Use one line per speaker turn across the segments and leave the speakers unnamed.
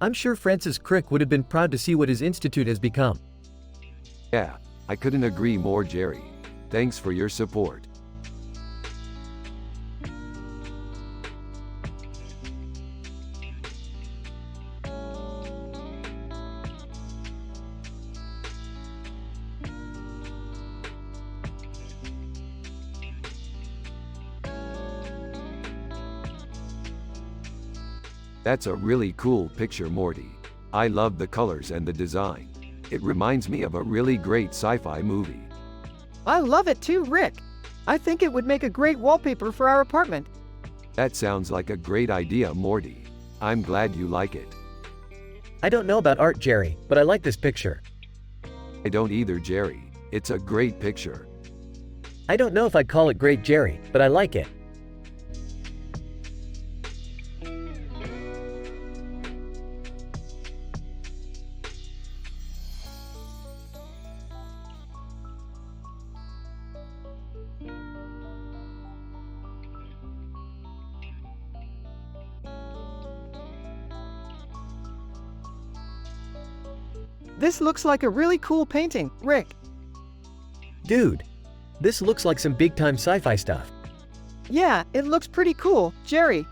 I'm sure Francis Crick would have been proud to see what his institute has become.
Yeah, I couldn't agree more, Jerry. Thanks for your support. That's a really cool picture, Morty. I love the colors and the design. It reminds me of a really great sci-fi movie.
I love it too, Rick. I think it would make a great wallpaper for our apartment.
That sounds like a great idea, Morty. I'm glad you like it.
I don't know about art, Jerry, but I like this picture.
I don't either, Jerry. It's a great picture.
I don't know if I'd call it great, Jerry, but I like it.
This looks like a really cool painting, Rick.
Dude, this looks like some big-time sci-fi stuff.
Yeah, it looks pretty cool, Jerry.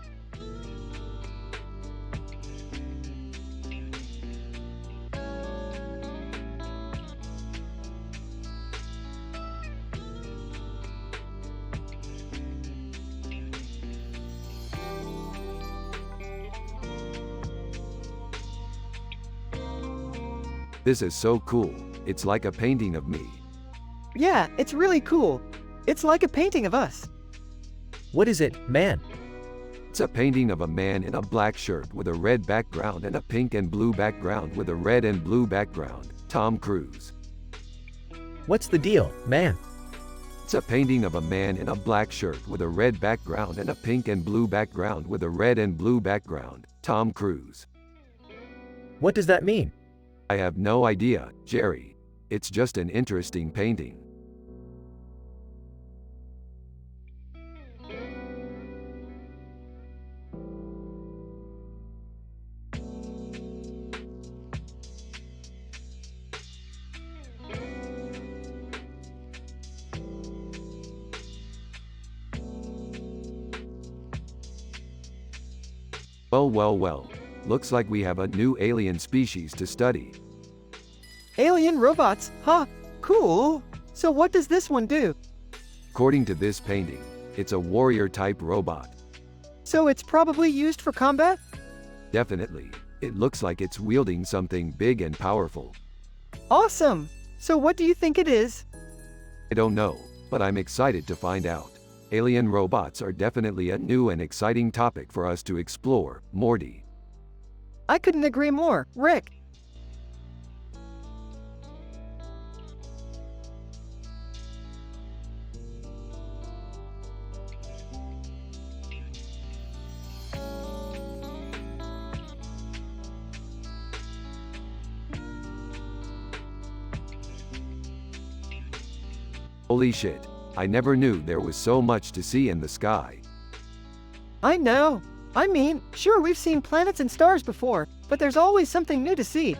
This is so cool. It's like a painting of me.
Yeah, it's really cool. It's like a painting of us.
What is it, man?
It's a painting of a man in a black shirt with a red background and a pink and blue background with a red and blue background. Tom Cruise.
What's the deal, man?
It's a painting of a man in a black shirt with a red background and a pink and blue background with a red and blue background. Tom Cruise.
What does that mean?
I have no idea, Jerry. It's just an interesting painting. Well. Looks like we have a new alien species to study.
Alien robots, huh? Cool. So what does this one do?
According to this painting, it's a warrior-type robot.
So it's probably used for combat?
Definitely. It looks like it's wielding something big and powerful.
Awesome. So what do you think it is?
I don't know, but I'm excited to find out. Alien robots are definitely a new and exciting topic for us to explore, Morty.
I couldn't agree more, Rick.
Holy shit, I never knew there was so much to see in the sky.
I know. I mean, sure, we've seen planets and stars before, but there's always something new to see.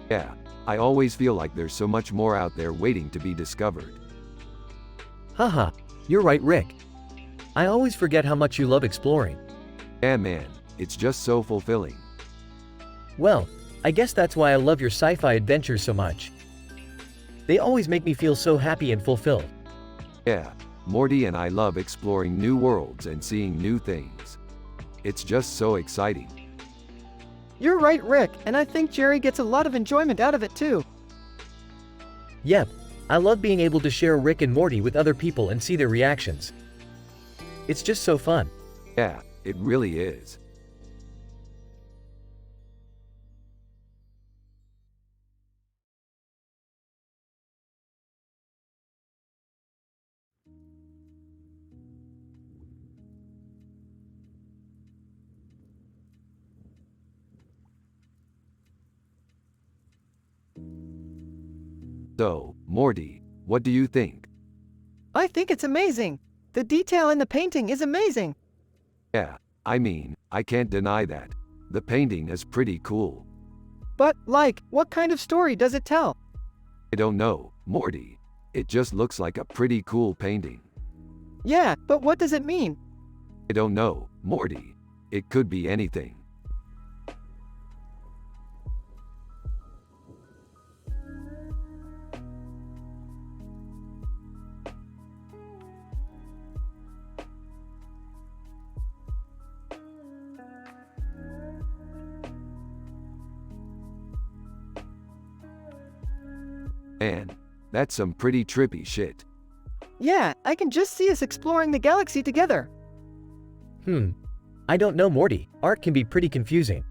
Yeah, I always feel like there's so much more out there waiting to be discovered.
Haha, you're right, Rick. I always forget how much you love exploring.
Yeah, man, it's just so fulfilling.
Well, I guess that's why I love your sci-fi adventures so much. They always make me feel so happy and fulfilled.
Yeah, Morty and I love exploring new worlds and seeing new things. It's just so exciting.
You're right, Rick, and I think Jerry gets a lot of enjoyment out of it too.
Yep, I love being able to share Rick and Morty with other people and see their reactions. It's just so fun.
Yeah, it really is. So, Morty, what do you think?
I think it's amazing. The detail in the painting is amazing.
Yeah, I mean, I can't deny that. The painting is pretty cool.
But, like, what kind of story does it tell?
I don't know, Morty. It just looks like a pretty cool painting.
Yeah, but what does it mean?
I don't know, Morty. It could be anything. Man, that's some pretty trippy shit.
Yeah, I can just see us exploring the galaxy together.
I don't know, Morty. Art can be pretty confusing.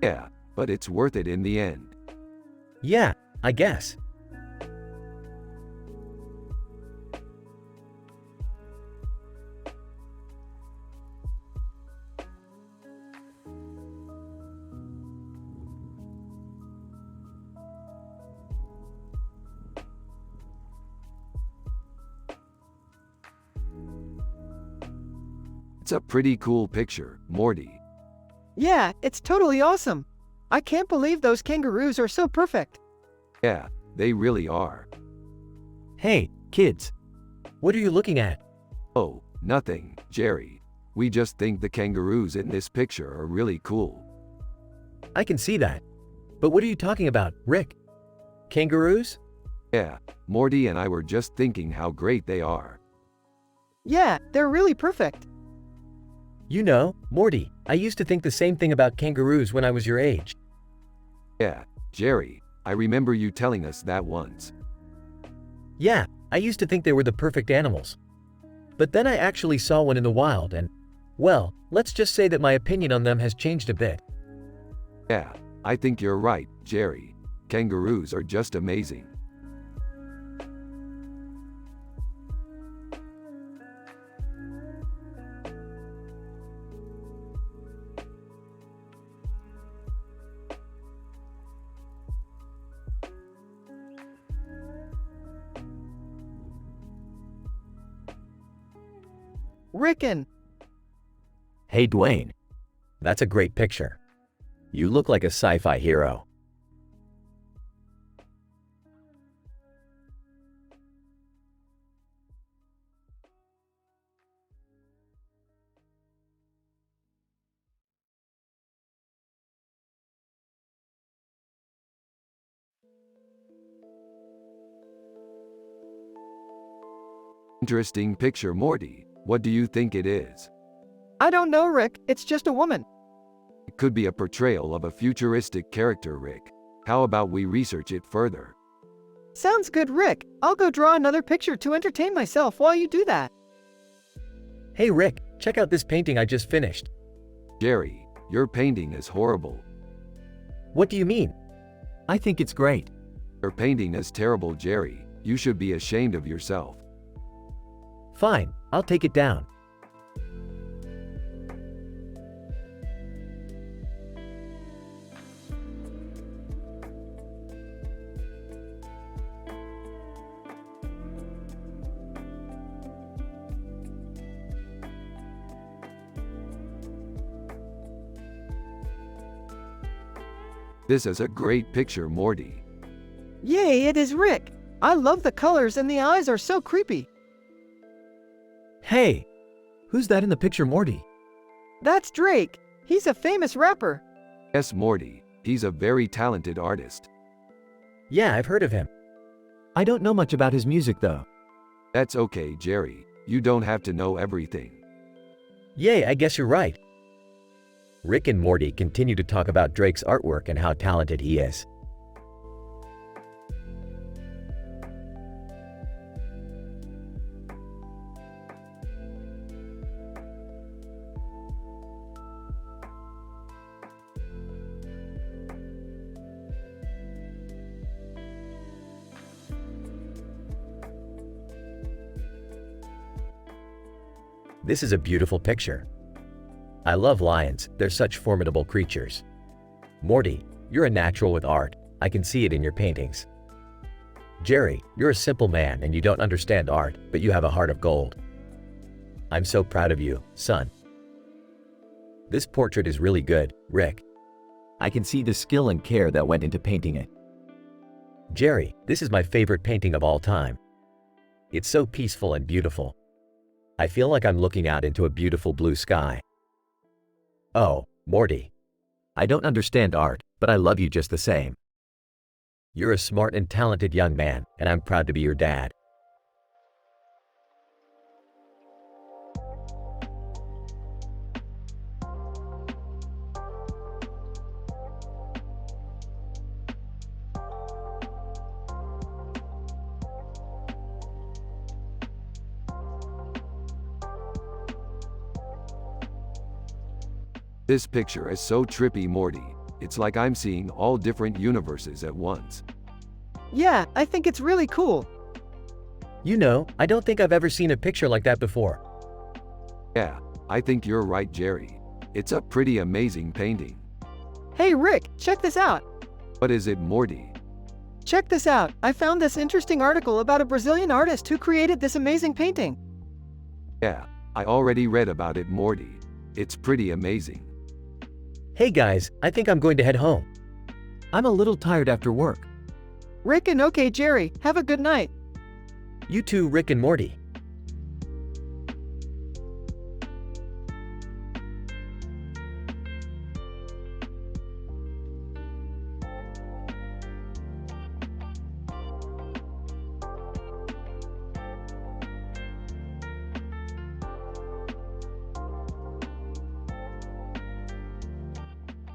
Yeah, but it's worth it in the end.
Yeah, I guess.
It's a pretty cool picture, Morty.
Yeah, it's totally awesome. I can't believe those kangaroos are so perfect.
Yeah, they really are.
Hey, kids. What are you looking at?
Oh, nothing, Jerry. We just think the kangaroos in this picture are really cool.
I can see that. But what are you talking about, Rick? Kangaroos?
Yeah, Morty and I were just thinking how great they are.
Yeah, they're really perfect.
You know, Morty, I used to think the same thing about kangaroos when I was your age.
Yeah, Jerry, I remember you telling us that once.
Yeah, I used to think they were the perfect animals. But then I actually saw one in the wild and, well, let's just say that my opinion on them has changed a bit.
Yeah, I think you're right, Jerry. Kangaroos are just amazing.
Rickon.
Hey, Dwayne. That's a great picture. You look like a sci-fi hero.
Interesting picture, Morty. What do you think it is?
I don't know, Rick. It's just a woman.
It could be a portrayal of a futuristic character, Rick. How about we research it further?
Sounds good, Rick. I'll go draw another picture to entertain myself while you do that.
Hey, Rick, check out this painting I just finished.
Jerry, your painting is horrible.
What do you mean? I think it's great.
Your painting is terrible, Jerry. You should be ashamed of yourself.
Fine, I'll take it down.
This is a great picture, Morty.
Yay, it is Rick. I love the colors and the eyes are so creepy.
Hey, who's that in the picture, Morty?
That's Drake. He's a famous rapper.
Yes, Morty. He's a very talented artist.
Yeah, I've heard of him. I don't know much about his music though.
That's okay, Jerry. You don't have to know everything.
Yay, I guess you're right. Rick and Morty continue to talk about Drake's artwork and how talented he is. This is a beautiful picture. I love lions, they're such formidable creatures. Morty, you're a natural with art, I can see it in your paintings. Jerry, you're a simple man and you don't understand art, but you have a heart of gold. I'm so proud of you, son. This portrait is really good, Rick. I can see the skill and care that went into painting it. Jerry, this is my favorite painting of all time. It's so peaceful and beautiful. I feel like I'm looking out into a beautiful blue sky. Oh, Morty. I don't understand art, but I love you just the same. You're a smart and talented young man, and I'm proud to be your dad.
This picture is so trippy, Morty. It's like I'm seeing all different universes at once.
Yeah, I think it's really cool.
You know, I don't think I've ever seen a picture like that before.
Yeah, I think you're right, Jerry. It's a pretty amazing painting.
Hey Rick, check this out.
What is it, Morty?
Check this out. I found this interesting article about a Brazilian artist who created this amazing painting.
Yeah, I already read about it, Morty. It's pretty amazing.
Hey guys, I think I'm going to head home. I'm a little tired after work.
Rick and okay Jerry, have a good night.
You too, Rick and Morty.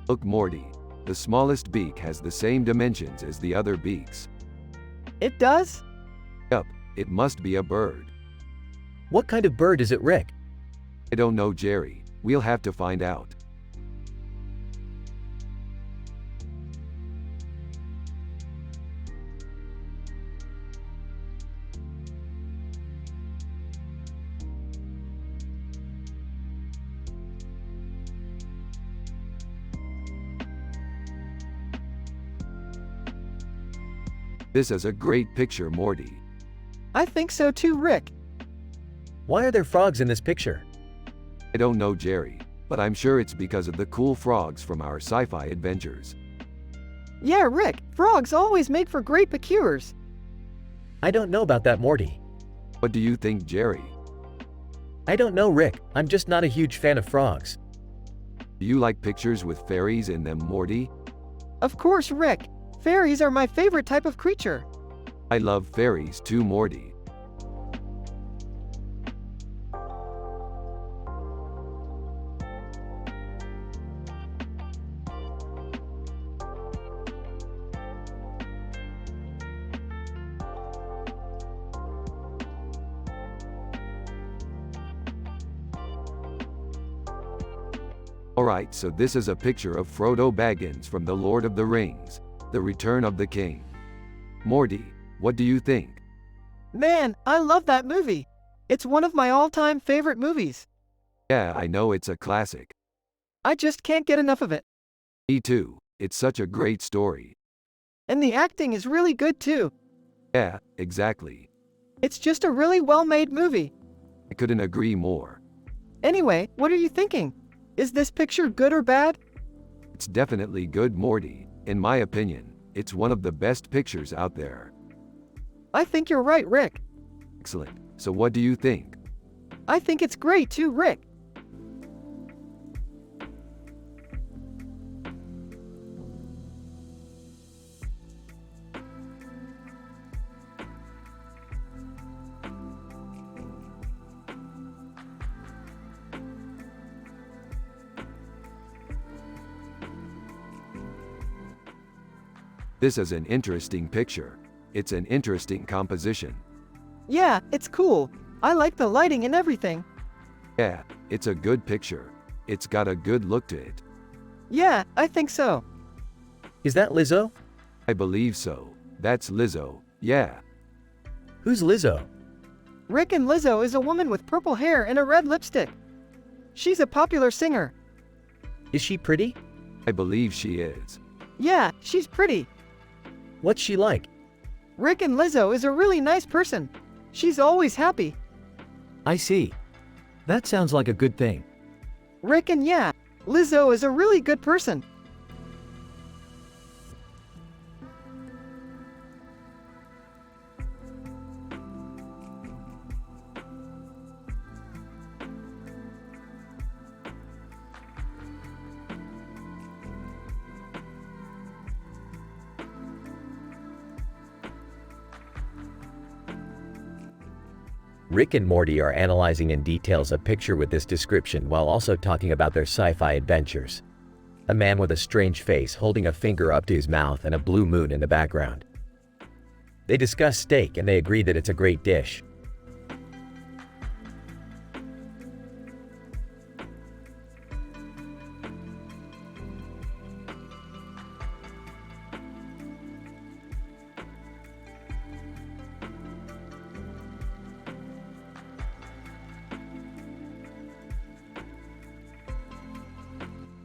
Look, Morty. The smallest beak has the same dimensions as the other beaks.
It does?
Yup, it must be a bird.
What kind of bird is it, Rick?
I don't know, Jerry. We'll have to find out. This is a great picture, Morty.
I think so too, Rick.
Why are there frogs in this picture?
I don't know, Jerry, but I'm sure it's because of the cool frogs from our sci-fi adventures.
Yeah, Rick, frogs always make for great pictures.
I don't know about that, Morty.
What do you think, Jerry?
I don't know, Rick. I'm just not a huge fan of frogs.
Do you like pictures with fairies in them, Morty?
Of course, Rick. Fairies are my favorite type of creature.
I love fairies too, Morty. Alright, so this is a picture of Frodo Baggins from The Lord of the Rings, The Return of the King. Morty, what do you think?
Man, I love that movie. It's one of my all-time favorite movies.
Yeah, I know it's a classic.
I just can't get enough of it.
Me too. It's such a great story.
And the acting is really good too.
Yeah, exactly.
It's just a really well-made movie.
I couldn't agree more.
Anyway, what are you thinking? Is this picture good or bad?
It's definitely good, Morty. In my opinion, it's one of the best pictures out there.
I think you're right, Rick.
Excellent. So what do you think?
I think it's great too, Rick.
This is an interesting picture. It's an interesting composition.
Yeah, it's cool. I like the lighting and everything.
Yeah, it's a good picture. It's got a good look to it.
Yeah, I think so.
Is that Lizzo?
I believe so. That's Lizzo, yeah.
Who's Lizzo?
Rick and Lizzo is a woman with purple hair and a red lipstick. She's a popular singer.
Is she pretty?
I believe she is.
Yeah, she's pretty.
What's she like?
Rick and Lizzo is a really nice person. She's always happy.
I see. That sounds like a good thing.
Rick and yeah, Lizzo is a really good person.
Rick and Morty are analyzing in details a picture with this description while also talking about their sci-fi adventures. A man with a strange face holding a finger up to his mouth and a blue moon in the background. They discuss steak and they agree that it's a great dish.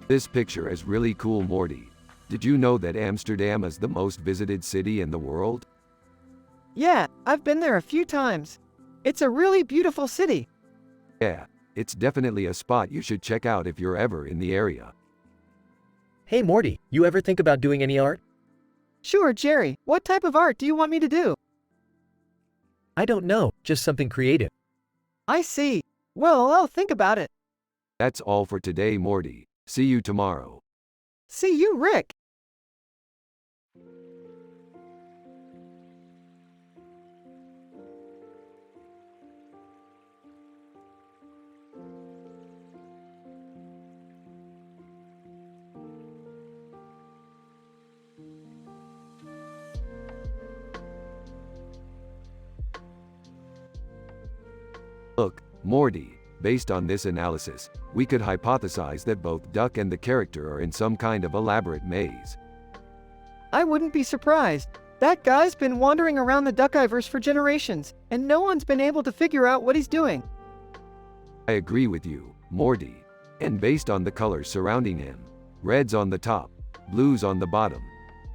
This picture is really cool, Morty. Did you know that Amsterdam is the most visited city in the world?
Yeah, I've been there a few times. It's a really beautiful city.
Yeah, it's definitely a spot you should check out if you're ever in the area.
Hey Morty, you ever think about doing any art?
Sure, Jerry. What type of art do you want me to do?
I don't know, just something creative.
I see. Well, I'll think about it.
That's all for today, Morty. See you tomorrow.
See you, Rick.
Look, Morty, based on this analysis, we could hypothesize that both Duck and the character are in some kind of elaborate maze.
I wouldn't be surprised. That guy's been wandering around the Duckiverse for generations, and no one's been able to figure out what he's doing.
I agree with you, Morty. And based on the colors surrounding him, red's on the top, blue's on the bottom,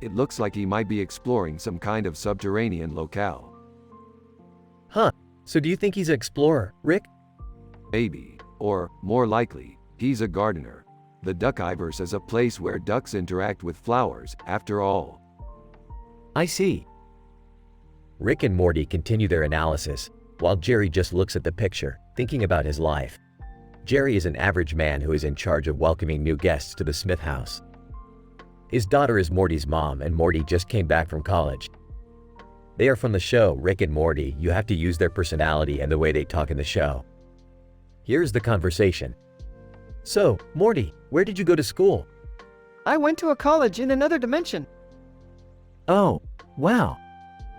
it looks like he might be exploring some kind of subterranean locale.
Huh, so do you think he's an explorer, Rick?
Maybe, or, more likely, he's a gardener. The Duckiverse is a place where ducks interact with flowers, after all.
I see. Rick and Morty continue their analysis, while Jerry just looks at the picture, thinking about his life. Jerry is an average man who is in charge of welcoming new guests to the Smith house. His daughter is Morty's mom, and Morty just came back from college. They are from the show Rick and Morty. You have to use their personality and the way they talk in the show. Here's the conversation. So, Morty, where did you go to school?
I went to a college in another dimension.
Oh, wow.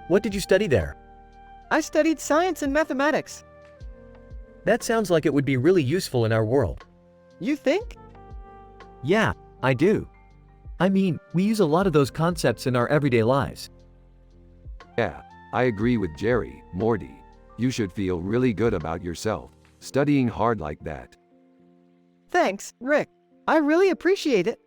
What did you study there?
I studied science and mathematics.
That sounds like it would be really useful in our world.
You think?
Yeah, I do. I mean, we use a lot of those concepts in our everyday lives.
Yeah, I agree with Jerry, Morty. You should feel really good about yourself, studying hard like that.
Thanks, Rick. I really appreciate it.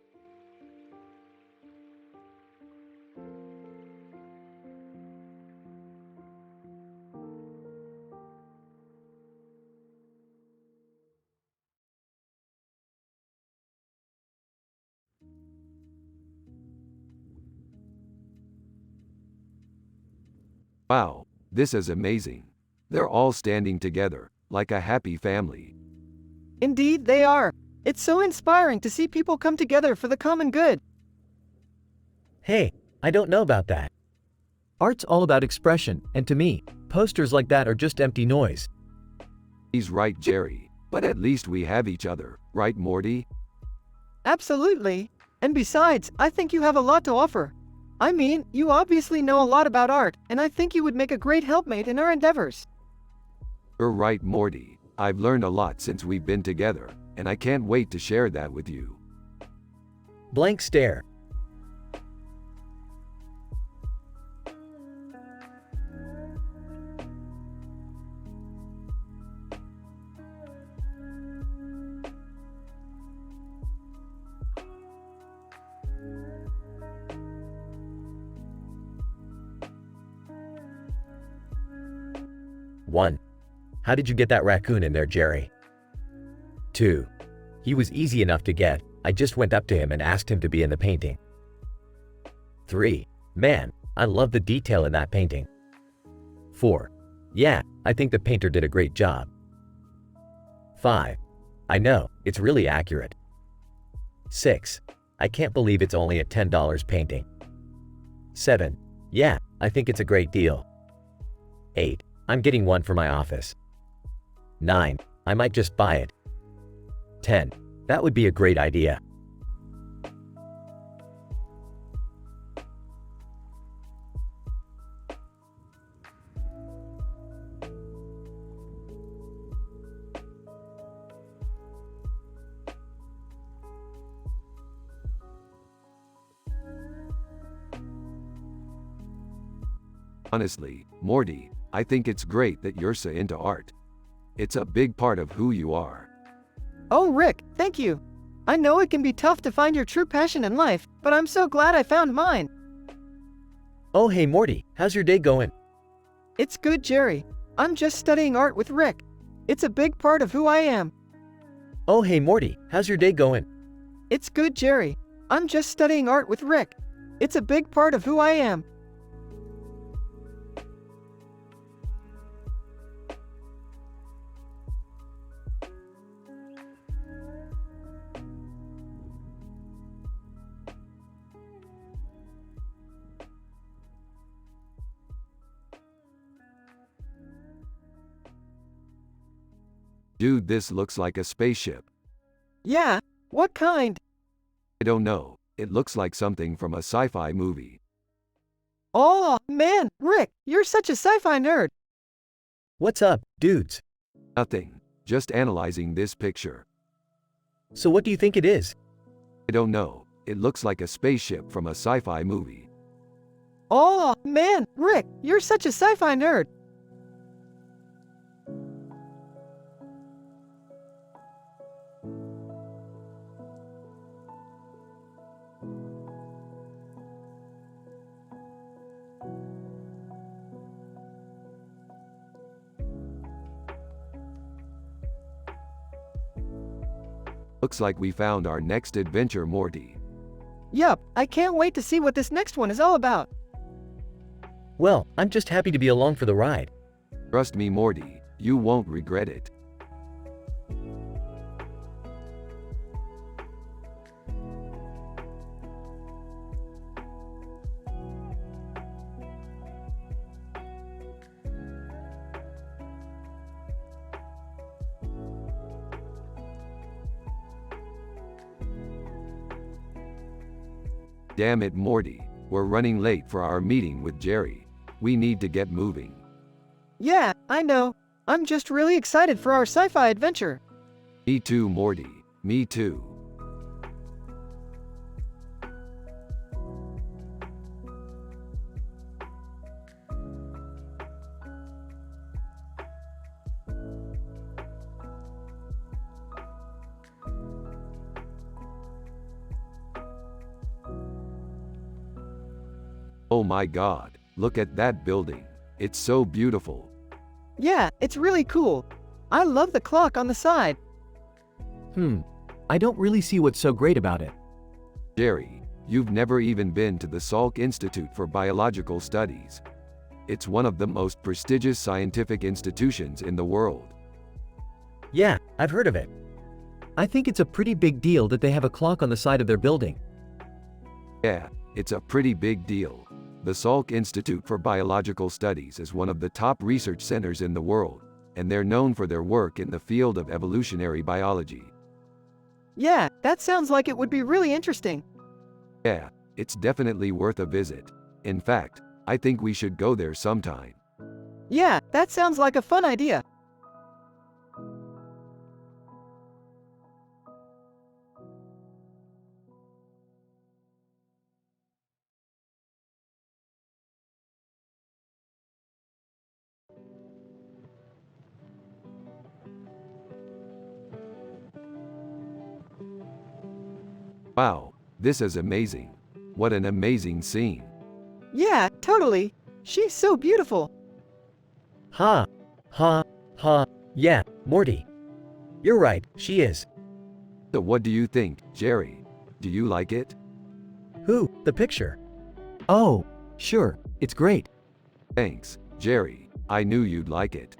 Wow, this is amazing. They're all standing together, like a happy family.
Indeed, they are. It's so inspiring to see people come together for the common good.
Hey, I don't know about that. Art's all about expression, and to me, posters like that are just empty noise.
He's right, Jerry. But at least we have each other, right, Morty?
Absolutely. And besides, I think you have a lot to offer. I mean, you obviously know a lot about art, and I think you would make a great helpmate in our endeavors.
You're right, Morty. I've learned a lot since we've been together, and I can't wait to share that with you.
Blank stare. One. How did you get that raccoon in there, Jerry? 2. He was easy enough to get. I just went up to him and asked him to be in the painting. 3. Man, I love the detail in that painting. 4. Yeah, I think the painter did a great job. 5. I know, it's really accurate. 6. I can't believe it's only a $10 painting. 7. Yeah, I think it's a great deal. 8. I'm getting one for my office. 9. I might just buy it. 10. That would be a great idea.
Honestly, Morty, I think it's great that you're so into art. It's a big part of who you are.
Oh, Rick, thank you. I know it can be tough to find your true passion in life, but I'm so glad I found mine.
Oh hey Morty, how's your day going?
It's good, Jerry. I'm just studying art with Rick. It's a big part of who I am.
Oh hey Morty, how's your day going?
It's good, Jerry. I'm just studying art with Rick. It's a big part of who I am.
Dude, this looks like a spaceship.
Yeah, what kind?
I don't know, it looks like something from a sci-fi movie.
Oh, man, Rick, you're such a sci-fi nerd.
What's up, dudes?
Nothing, just analyzing this picture.
So what do you think it is?
I don't know, it looks like a spaceship from a sci-fi movie.
Oh, man, Rick, you're such a sci-fi nerd.
Looks like we found our next adventure, Morty.
Yup, I can't wait to see what this next one is all about.
Well, I'm just happy to be along for the ride.
Trust me, Morty, you won't regret it. Damn it, Morty, we're running late for our meeting with Jerry. We need to get moving.
Yeah, I know. I'm just really excited for our sci-fi adventure.
Me too, Morty, me too. Oh my God, look at that building. It's so beautiful.
Yeah, it's really cool. I love the clock on the side.
I don't really see what's so great about it.
Jerry, you've never even been to the Salk Institute for Biological Studies. It's one of the most prestigious scientific institutions in the world.
Yeah, I've heard of it.
I think it's a pretty big deal that they have a clock on the side of their building.
Yeah, it's a pretty big deal. The Salk Institute for Biological Studies is one of the top research centers in the world, and they're known for their work in the field of evolutionary biology.
Yeah, that sounds like it would be really interesting.
Yeah, it's definitely worth a visit. In fact, I think we should go there sometime.
Yeah, that sounds like a fun idea.
Wow, this is amazing. What an amazing scene.
Yeah, totally. She's so beautiful.
Ha, ha, ha, yeah, Morty. You're right, she is.
So what do you think, Jerry? Do you like it?
Who? The picture.
Oh, sure, it's great.
Thanks, Jerry. I knew you'd like it.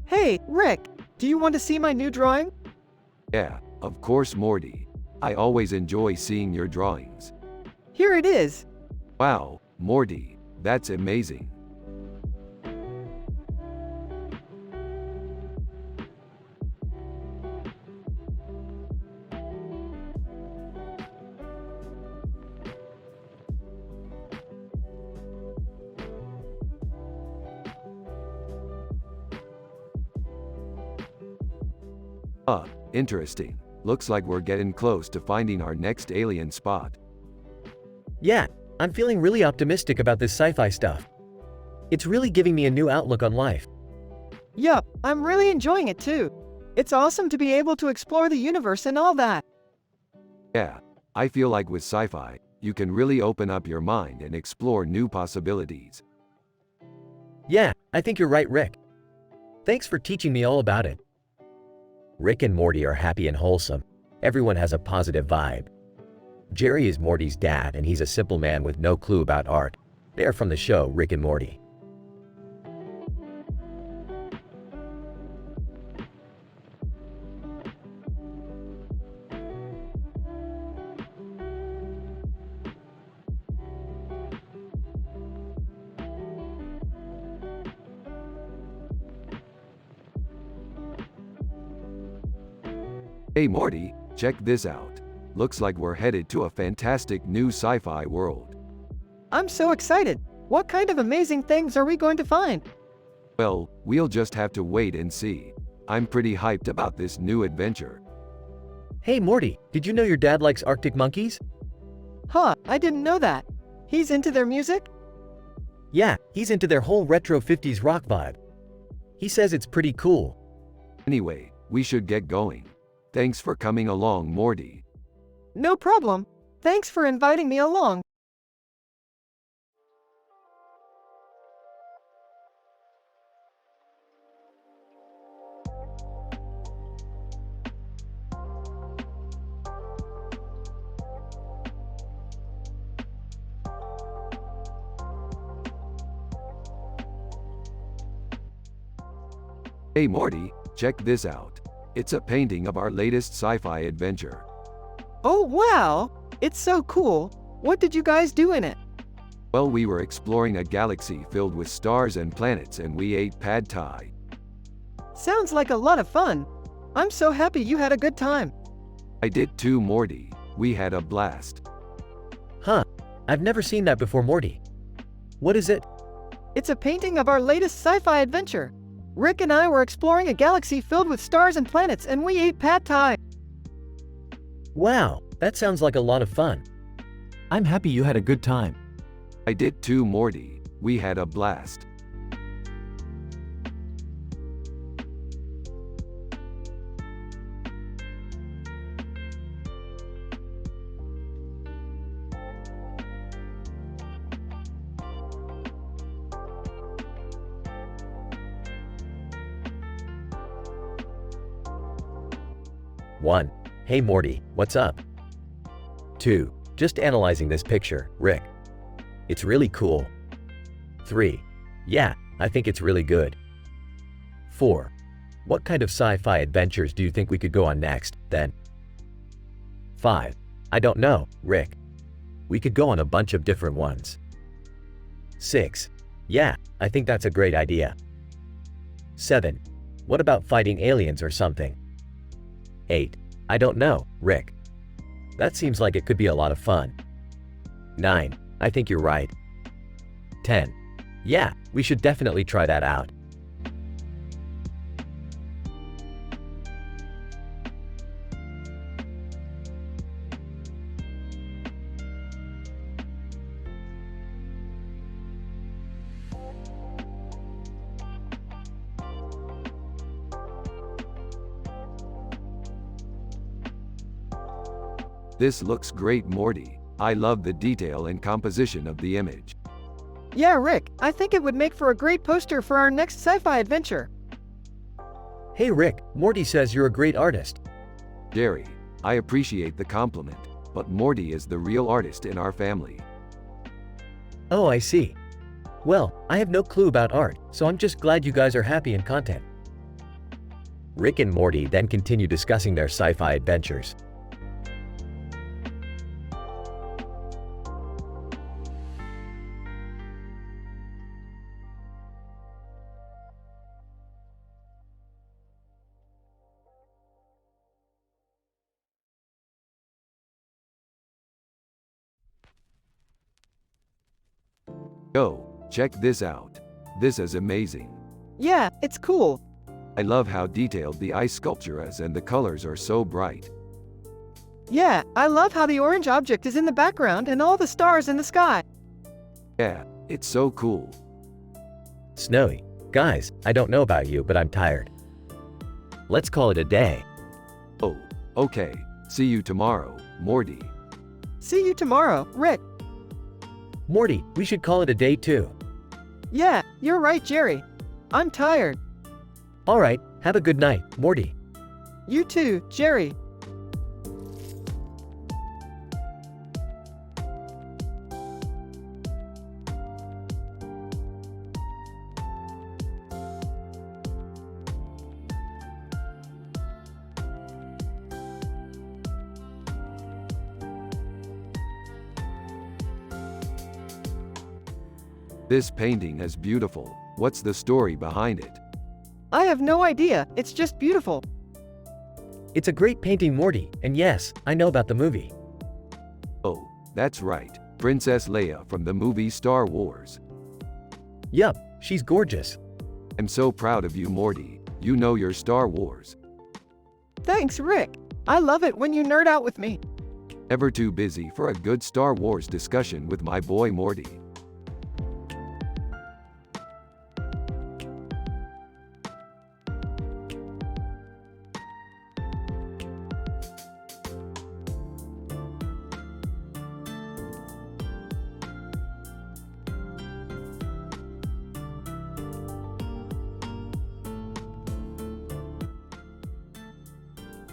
Hey, Rick, do you want to see my new drawing?
Yeah, of course, Morty. I always enjoy seeing your drawings.
Here it is.
Wow, Morty, that's amazing. Interesting. Looks like we're getting close to finding our next alien spot.
Yeah, I'm feeling really optimistic about this sci-fi stuff. It's really giving me a new outlook on life.
Yup, I'm really enjoying it too. It's awesome to be able to explore the universe and all that.
Yeah, I feel like with sci-fi, you can really open up your mind and explore new possibilities.
Yeah, I think you're right, Rick. Thanks for teaching me all about it. Rick and Morty are happy and wholesome. Everyone has a positive vibe. Jerry is Morty's dad, and he's a simple man with no clue about art. They are from the show Rick and Morty.
Hey Morty, check this out. Looks like we're headed to a fantastic new sci-fi world.
I'm so excited. What kind of amazing things are we going to find?
Well, we'll just have to wait and see. I'm pretty hyped about this new adventure.
Hey Morty, did you know your dad likes Arctic monkeys?
Huh, I didn't know that. He's into their music?
Yeah, he's into their whole retro 50s rock vibe. He says it's pretty cool.
Anyway, we should get going. Thanks for coming along, Morty.
No problem. Thanks for inviting me along.
Hey Morty, check this out. It's a painting of our latest sci-fi adventure.
Oh wow! It's so cool. What did you guys do in it?
Well, we were exploring a galaxy filled with stars and planets and we ate pad thai.
Sounds like a lot of fun. I'm so happy you had a good time.
I did too, Morty. We had a blast.
Huh, I've never seen that before, Morty. What is it?
It's a painting of our latest sci-fi adventure. Rick and I were exploring a galaxy filled with stars and planets and we ate pad thai.
Wow, that sounds like a lot of fun.
I'm happy you had a good time.
I did too, Morty. We had a blast.
One, hey Morty, what's up? 2, just analyzing this picture, Rick. It's really cool. 3, yeah, I think it's really good. 4, what kind of sci-fi adventures do you think we could go on next, then? 5, I don't know, Rick. We could go on a bunch of different ones. 6, yeah, I think that's a great idea. 7, what about fighting aliens or something? 8, I don't know, Rick. That seems like it could be a lot of fun. 9, I think you're right. 10, yeah, we should definitely try that out.
This looks great, Morty. I love the detail and composition of the image.
Yeah, Rick, I think it would make for a great poster for our next sci-fi adventure.
Hey Rick, Morty says you're a great artist.
Jerry, I appreciate the compliment, but Morty is the real artist in our family.
Oh, I see. Well, I have no clue about art, so I'm just glad you guys are happy in content. Rick and Morty then continue discussing their sci-fi adventures.
Yo, check this out. This is amazing.
Yeah, it's cool.
I love how detailed the ice sculpture is and the colors are so bright.
Yeah, I love how the orange object is in the background and all the stars in the sky.
Yeah, it's so cool.
Snowy, guys, I don't know about you, but I'm tired. Let's call it a day.
Oh, okay. See you tomorrow, Morty.
See you tomorrow, Rick.
Morty, we should call it a day too.
Yeah, you're right, Jerry. I'm tired.
All right, have a good night, Morty.
You too, Jerry.
This painting is beautiful. What's the story behind it?
I have no idea, it's just beautiful.
It's a great painting, Morty, and yes, I know about the movie.
Oh, that's right. Princess Leia from the movie Star Wars.
Yup, she's gorgeous.
I'm so proud of you, Morty. You know your Star Wars.
Thanks, Rick. I love it when you nerd out with me.
Never too busy for a good Star Wars discussion with my boy Morty.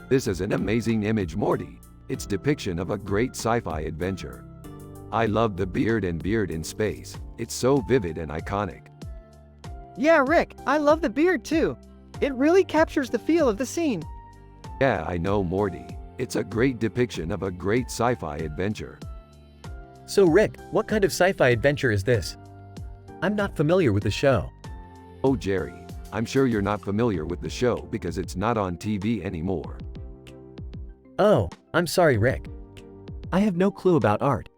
This is an amazing image, Morty. It's depiction of a great sci-fi adventure. I love the beard and beard in space. It's so vivid and iconic.
Yeah, Rick, I love the beard too. It really captures the feel of the scene.
Yeah, I know, Morty. It's a great depiction of a great sci-fi adventure.
So Rick, what kind of sci-fi adventure is this? I'm not familiar with the show.
Oh, Jerry, I'm sure you're not familiar with the show because it's not on TV anymore.
Oh, I'm sorry, Rick.
I have no clue about art.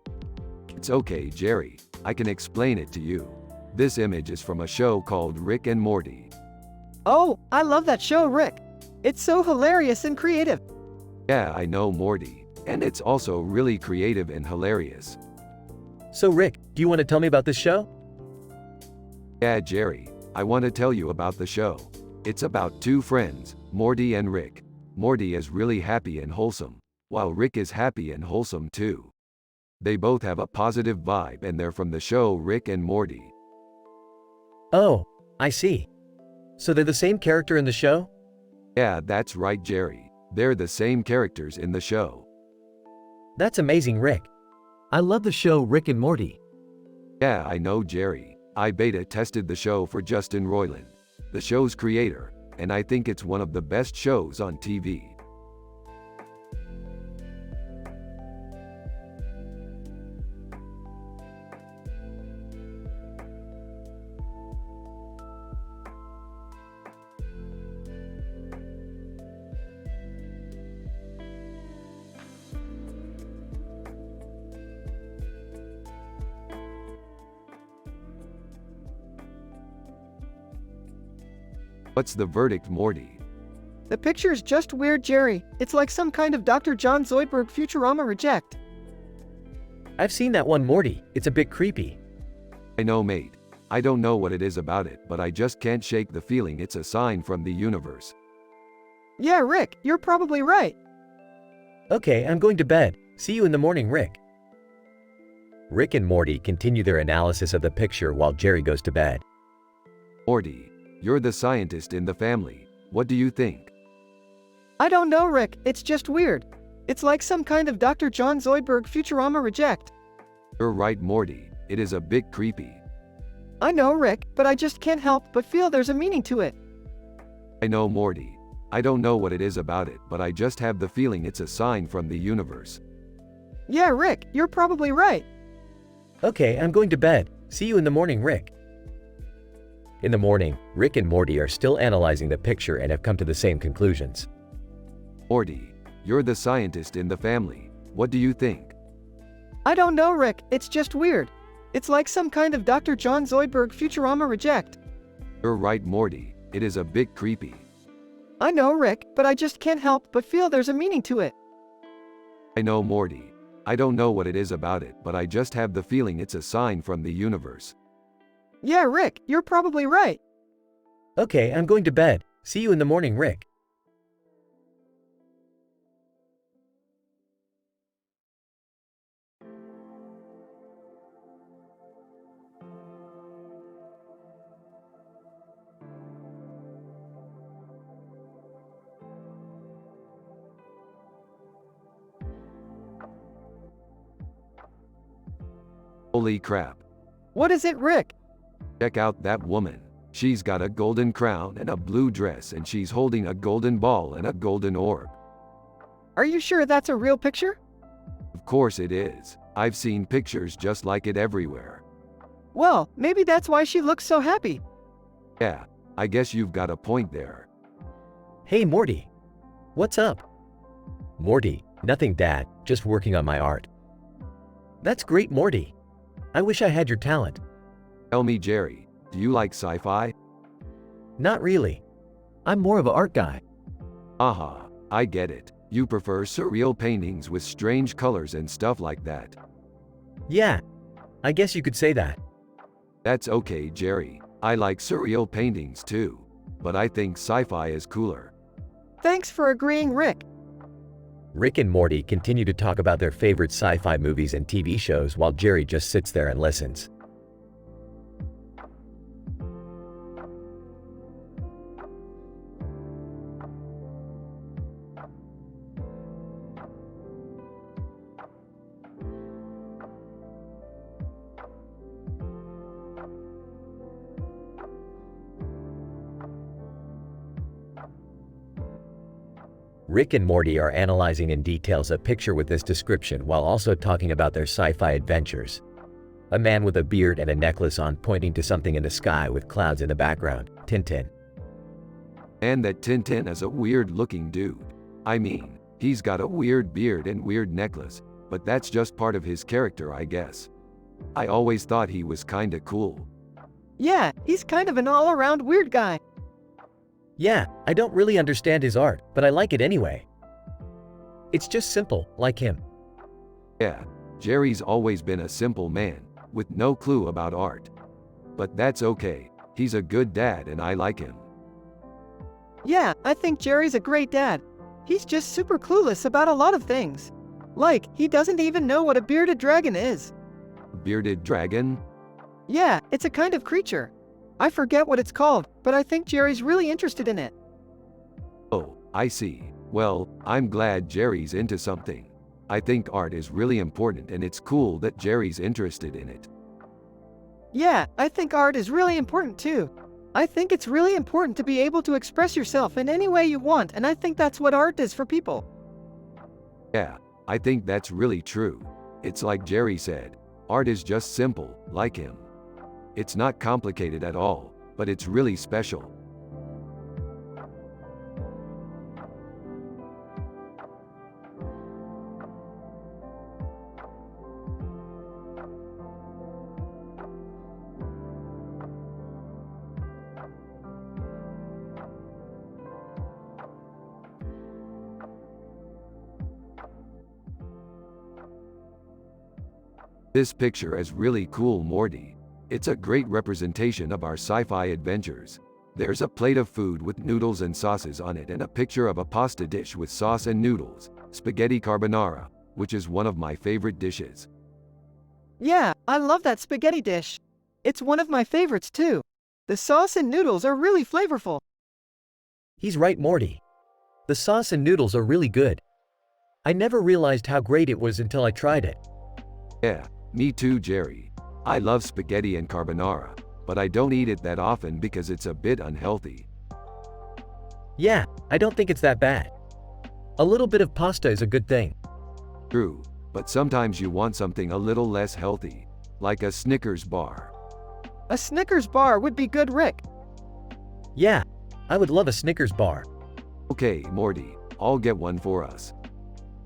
It's okay, Jerry. I can explain it to you. This image is from a show called Rick and Morty.
Oh, I love that show, Rick. It's so hilarious and creative.
Yeah, I know, Morty. And it's also really creative and hilarious.
So Rick, do you want to tell me about this show?
Yeah, Jerry, I want to tell you about the show. It's about two friends, Morty and Rick. Morty is really happy and wholesome, while Rick is happy and wholesome too. They both have a positive vibe and they're from the show Rick and Morty.
Oh, I see. So they're the same character in the show?
Yeah, that's right, Jerry. They're the same characters in the show.
That's amazing, Rick.
I love the show Rick and Morty.
Yeah, I know, Jerry. I beta tested the show for Justin Roiland, the show's creator, and I think it's one of the best shows on TV. What's the verdict, Morty?
The picture's just weird, Jerry. It's like some kind of Dr. John Zoidberg Futurama reject.
I've seen that one, Morty. It's a bit creepy.
I know, mate. I don't know what it is about it, but I just can't shake the feeling it's a sign from the universe.
Yeah, Rick, you're probably right.
Okay, I'm going to bed. See you in the morning, Rick. Rick and Morty continue their analysis of the picture while Jerry goes to bed.
Morty, you're the scientist in the family. What do you think?
I don't know, Rick, it's just weird. It's like some kind of Dr. John Zoidberg Futurama reject.
You're right, Morty. It is a bit creepy.
I know, Rick, but I just can't help but feel there's a meaning to it.
I know, Morty. I don't know what it is about it, but I just have the feeling it's a sign from the universe.
Yeah, Rick, you're probably right.
Okay, I'm going to bed. See you in the morning, Rick. In the morning, Rick and Morty are still analyzing the picture and have come to the same conclusions.
Morty, you're the scientist in the family. What do you think?
I don't know, Rick, it's just weird. It's like some kind of Dr. John Zoidberg Futurama reject.
You're right, Morty. It is a bit creepy.
I know, Rick, but I just can't help but feel there's a meaning to it.
I know, Morty. I don't know what it is about it, but I just have the feeling it's a sign from the universe.
Yeah, Rick, you're probably right.
Okay, I'm going to bed. See you in the morning, Rick.
Holy crap.
What is it, Rick?
Check out that woman. She's got a golden crown and a blue dress, and she's holding a golden ball and a golden orb.
Are you sure that's a real picture?
Of course it is. I've seen pictures just like it everywhere.
Well, maybe that's why she looks so happy.
Yeah, I guess you've got a point there.
Hey, Morty. What's up? Morty, nothing, Dad, just working on my art. That's great, Morty. I wish I had your talent.
Tell me, Jerry, do you like sci-fi?
Not really. I'm more of an art guy.
Aha, I get it. You prefer surreal paintings with strange colors and stuff like that.
Yeah, I guess you could say that.
That's okay, Jerry. I like surreal paintings too. But I think sci-fi is cooler.
Thanks for agreeing, Rick.
Rick and Morty continue to talk about their favorite sci-fi movies and TV shows while Jerry just sits there and listens. Rick and Morty are analyzing in details a picture with this description while also talking about their sci-fi adventures. A man with a beard and a necklace on pointing to something in the sky with clouds in the background. Tintin.
And that Tintin is a weird-looking dude. I mean, he's got a weird beard and weird necklace, but that's just part of his character, I guess. I always thought he was kinda cool.
Yeah, he's kind of an all-around weird guy.
Yeah, I don't really understand his art, but I like it anyway. It's just simple, like him.
Yeah, Jerry's always been a simple man, with no clue about art. But that's okay, he's a good dad and I like him.
Yeah, I think Jerry's a great dad. He's just super clueless about a lot of things. Like, he doesn't even know what a bearded dragon is.
Bearded dragon?
Yeah, it's a kind of creature. I forget what it's called, but I think Jerry's really interested in it.
Oh, I see. Well, I'm glad Jerry's into something. I think art is really important and it's cool that Jerry's interested in it.
Yeah, I think art is really important too. I think it's really important to be able to express yourself in any way you want, and I think that's what art is for people.
Yeah, I think that's really true. It's like Jerry said, art is just simple, like him. It's not complicated at all, but it's really special. This picture is really cool, Morty. It's a great representation of our sci-fi adventures. There's a plate of food with noodles and sauces on it and a picture of a pasta dish with sauce and noodles, spaghetti carbonara, which is one of my favorite dishes.
Yeah, I love that spaghetti dish. It's one of my favorites too. The sauce and noodles are really flavorful.
He's right, Morty. The sauce and noodles are really good. I never realized how great it was until I tried it.
Yeah, me too, Jerry. I love spaghetti and carbonara, but I don't eat it that often because it's a bit unhealthy.
Yeah, I don't think it's that bad. A little bit of pasta is a good thing.
True, but sometimes you want something a little less healthy, like a Snickers bar.
A Snickers bar would be good, Rick.
Yeah, I would love a Snickers bar.
Okay, Morty, I'll get one for us.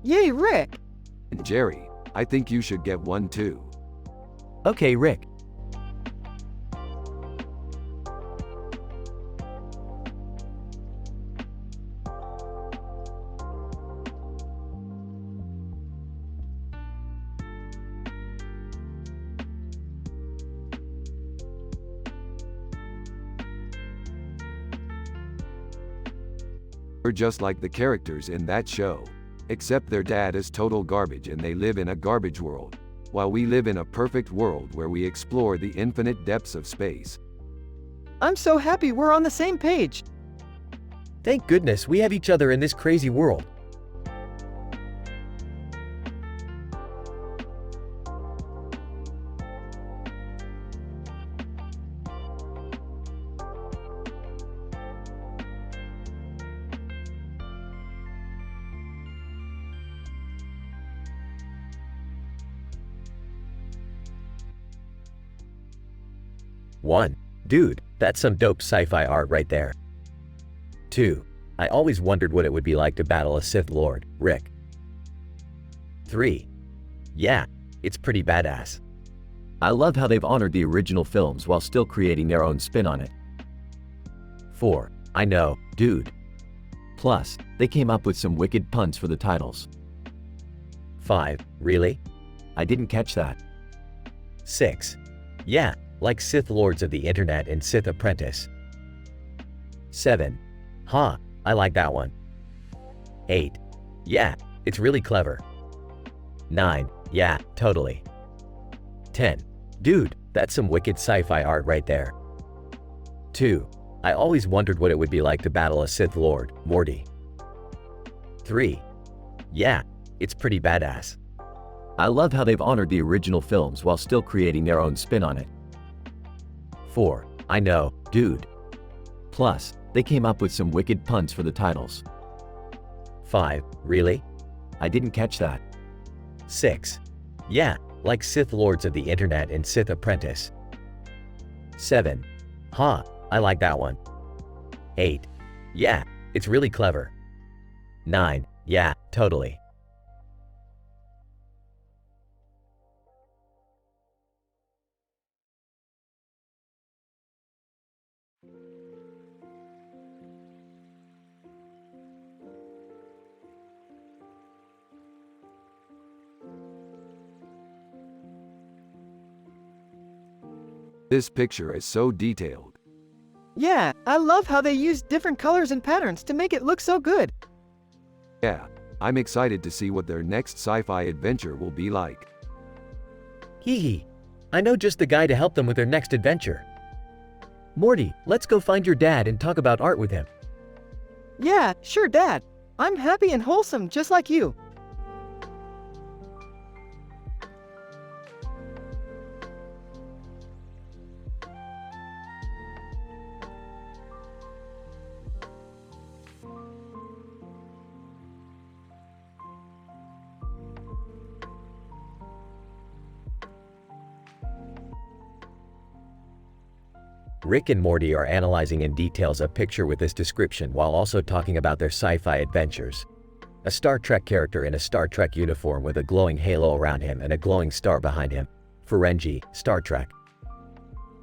Yay, Rick!
And Jerry, I think you should get one too.
Okay, Rick.
They're just like the characters in that show. Except their dad is total garbage and they live in a garbage world, while we live in a perfect world where we explore the infinite depths of space.
I'm so happy we're on the same page.
Thank goodness we have each other in this crazy world. One, dude, that's some dope sci-fi art right there. 2. I always wondered what it would be like to battle a Sith Lord, Rick. 3. Yeah, it's pretty badass.
I love how they've honored the original films while still creating their own spin on it.
4. I know, dude.
Plus, they came up with some wicked puns for the titles.
5. Really?
I didn't catch that.
6. Yeah, like Sith Lords of the Internet and Sith Apprentice. 7. Huh, I like that one. 8. Yeah, it's really clever. 9. Yeah, totally. 10. Dude, that's some wicked sci-fi art right there. 2. I always wondered what it would be like to battle a Sith Lord, Morty. 3. Yeah, it's pretty badass.
I love how they've honored the original films while still creating their own spin on it.
4. I know, dude.
Plus, they came up with some wicked puns for the titles.
5. Really?
I didn't catch that.
6. Yeah, like Sith Lords of the Internet and Sith Apprentice. 7. Huh, I like that one. 8. Yeah, it's really clever. 9. Yeah, totally.
This picture is so detailed.
Yeah, I love how they use different colors and patterns to make it look so good.
Yeah, I'm excited to see what their next sci-fi adventure will be like.
Hee hee. I know just the guy to help them with their next adventure. Morty, let's go find your dad and talk about art with him.
Yeah, sure, Dad. I'm happy and wholesome just like you.
Rick and Morty are analyzing in details a picture with this description while also talking about their sci-fi adventures. A Star Trek character in a Star Trek uniform with a glowing halo around him and a glowing star behind him. Ferengi, Star Trek.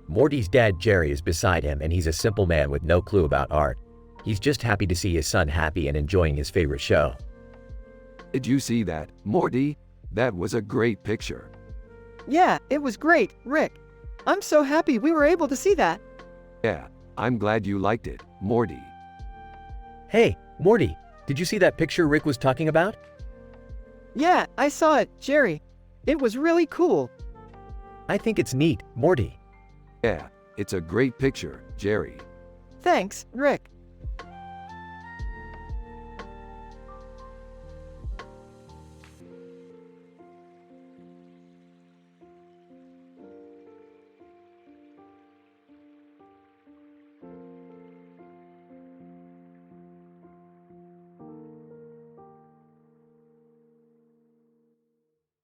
Morty's dad Jerry is beside him and he's a simple man with no clue about art. He's just happy to see his son happy and enjoying his favorite show.
Did you see that, Morty? That was a great picture.
Yeah, it was great, Rick. I'm so happy we were able to see that.
Yeah, I'm glad you liked it, Morty.
Hey, Morty, did you see that picture Rick was talking about?
Yeah, I saw it, Jerry. It was really cool.
I think it's neat, Morty.
Yeah, it's a great picture, Jerry.
Thanks, Rick.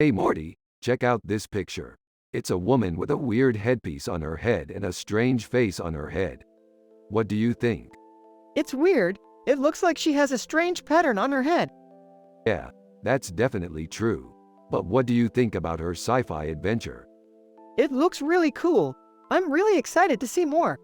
Hey Morty, check out this picture. It's a woman with a weird headpiece on her head and a strange face on her head. What do you think?
It's weird. It looks like she has a strange pattern on her head.
Yeah, that's definitely true. But what do you think about her sci-fi adventure?
It looks really cool. I'm really excited to see more.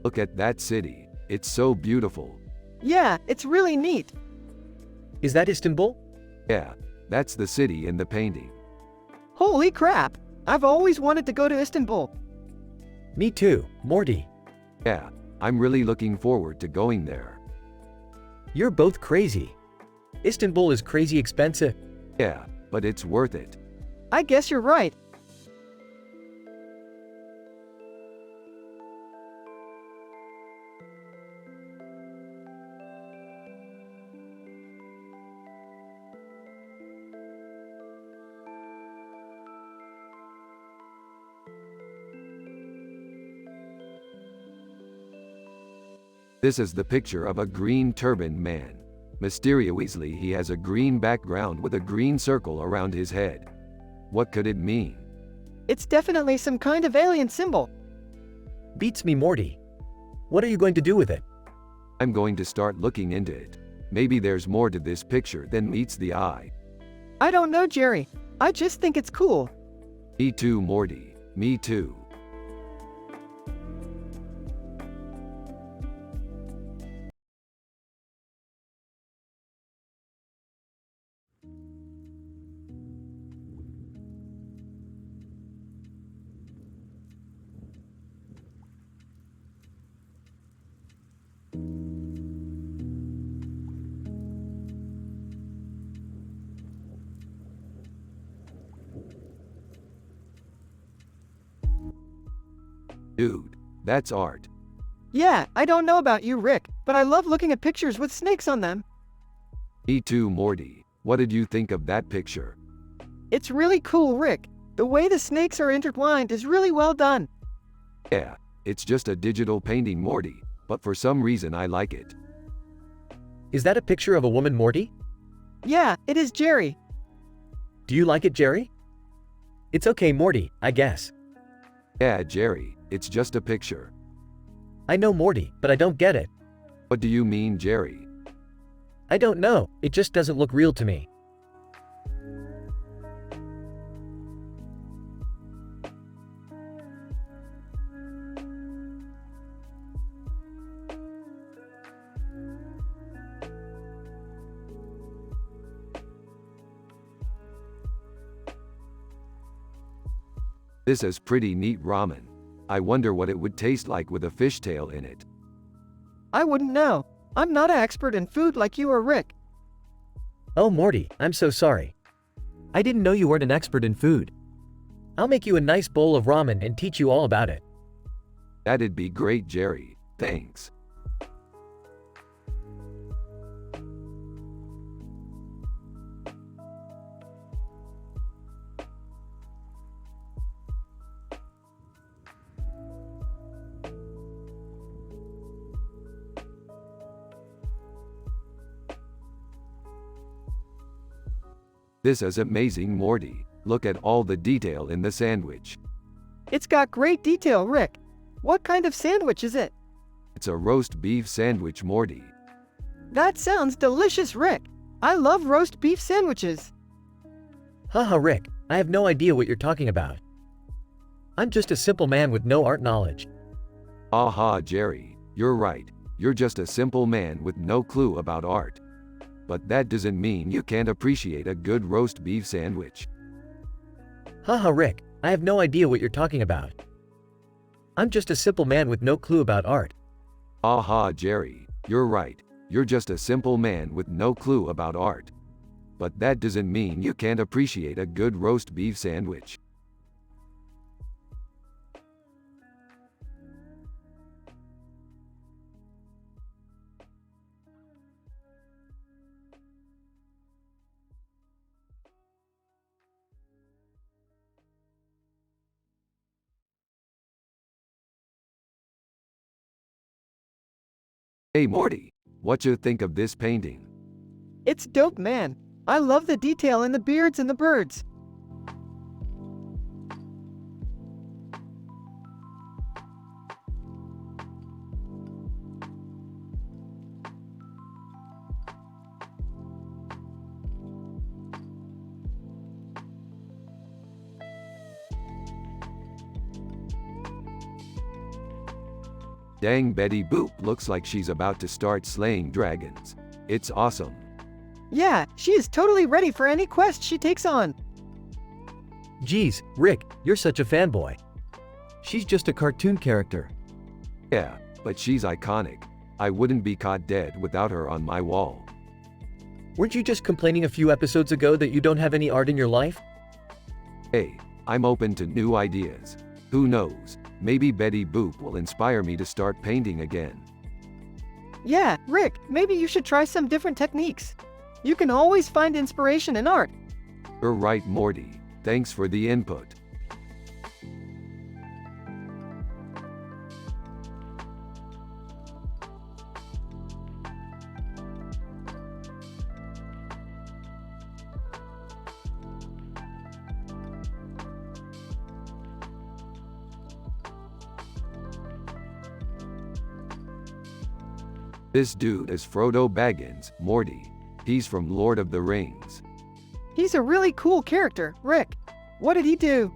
Look at that city. It's so beautiful.
Yeah, it's really neat.
Is that Istanbul?
Yeah, that's the city in the painting.
Holy crap! I've always wanted to go to Istanbul.
Me too, Morty.
Yeah, I'm really looking forward to going there.
You're both crazy. Istanbul is crazy expensive.
Yeah, but it's worth it.
I guess you're right.
This is the picture of a green turbaned man. Mysteriously, he has a green background with a green circle around his head. What could it mean?
It's definitely some kind of alien symbol.
Beats me, Morty. What are you going to do with it?
I'm going to start looking into it. Maybe there's more to this picture than meets the eye.
I don't know, Jerry. I just think it's cool.
Me too, Morty. Me too. Dude, that's art.
Yeah, I don't know about you, Rick, but I love looking at pictures with snakes on them.
Me too, Morty. What did you think of that picture?
It's really cool, Rick. The way the snakes are intertwined is really well done.
Yeah, it's just a digital painting, Morty, but for some reason I like it.
Is that a picture of a woman, Morty?
Yeah, it is, Jerry.
Do you like it, Jerry? It's okay, Morty, I guess.
Yeah, Jerry, it's just a picture.
I know, Morty, but I don't get it.
What do you mean, Jerry?
I don't know, it just doesn't look real to me.
This is pretty neat ramen. I wonder what it would taste like with a fishtail in it.
I wouldn't know. I'm not an expert in food like you or Rick.
Oh, Morty, I'm so sorry.
I didn't know you weren't an expert in food.
I'll make you a nice bowl of ramen and teach you all about it.
That'd be great, Jerry. Thanks. This is amazing, Morty. Look at all the detail in the sandwich.
It's got great detail, Rick. What kind of sandwich is it?
It's a roast beef sandwich, Morty.
That sounds delicious, Rick. I love roast beef sandwiches.
Haha, Rick, I have no idea what you're talking about. I'm just a simple man with no art knowledge.
Aha, Jerry, you're right. You're just a simple man with no clue about art. But that doesn't mean you can't appreciate a good roast beef sandwich.
Haha, Rick, I have no idea what you're talking about. I'm just a simple man with no clue about art.
Aha, Jerry, you're right. You're just a simple man with no clue about art. But that doesn't mean you can't appreciate a good roast beef sandwich. Hey Morty, what you think of this painting?
It's dope, man. I love the detail in the beards and the birds.
Dang, Betty Boop looks like she's about to start slaying dragons. It's awesome.
Yeah, she is totally ready for any quest she takes on.
Geez, Rick, you're such a fanboy.
She's just a cartoon character.
Yeah, but she's iconic. I wouldn't be caught dead without her on my wall.
Weren't you just complaining a few episodes ago that you don't have any art in your life?
Hey, I'm open to new ideas. Who knows, maybe Betty Boop will inspire me to start painting again.
Yeah, Rick, maybe you should try some different techniques. You can always find inspiration in art.
You're right, Morty. Thanks for the input. This dude is Frodo Baggins, Morty. He's from Lord of the Rings.
He's a really cool character, Rick. What did he do?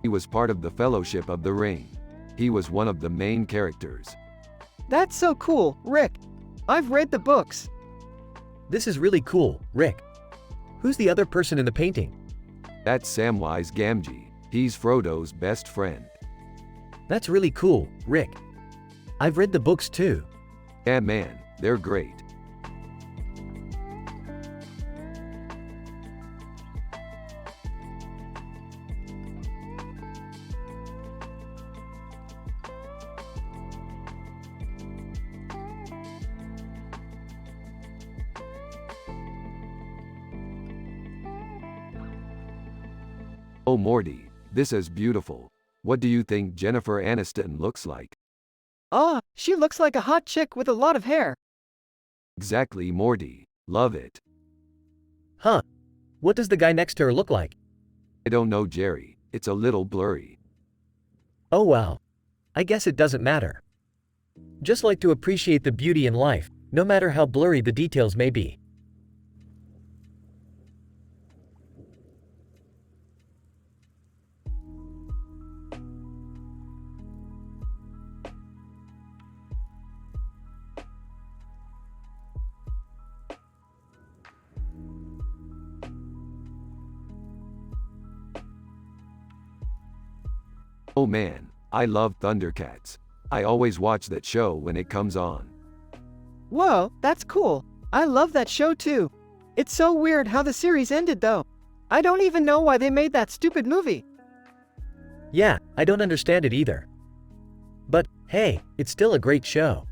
He was part of the Fellowship of the Ring. He was one of the main characters.
That's so cool, Rick. I've read the books.
This is really cool, Rick. Who's the other person in the painting?
That's Samwise Gamgee. He's Frodo's best friend.
That's really cool, Rick. I've read the books too.
Yeah man, they're great. Oh Morty, this is beautiful. What do you think Jennifer Aniston looks like?
Ah, she looks like a hot chick with a lot of hair.
Exactly, Morty. Love it.
Huh. What does the guy next to her look like?
I don't know, Jerry. It's a little blurry.
Oh wow. I guess it doesn't matter. Just like to appreciate the beauty in life, no matter how blurry the details may be.
Oh man, I love Thundercats. I always watch that show when it comes on.
Whoa, that's cool. I love that show too. It's so weird how the series ended though. I don't even know why they made that stupid movie.
Yeah, I don't understand it either. But, hey, it's still a great show.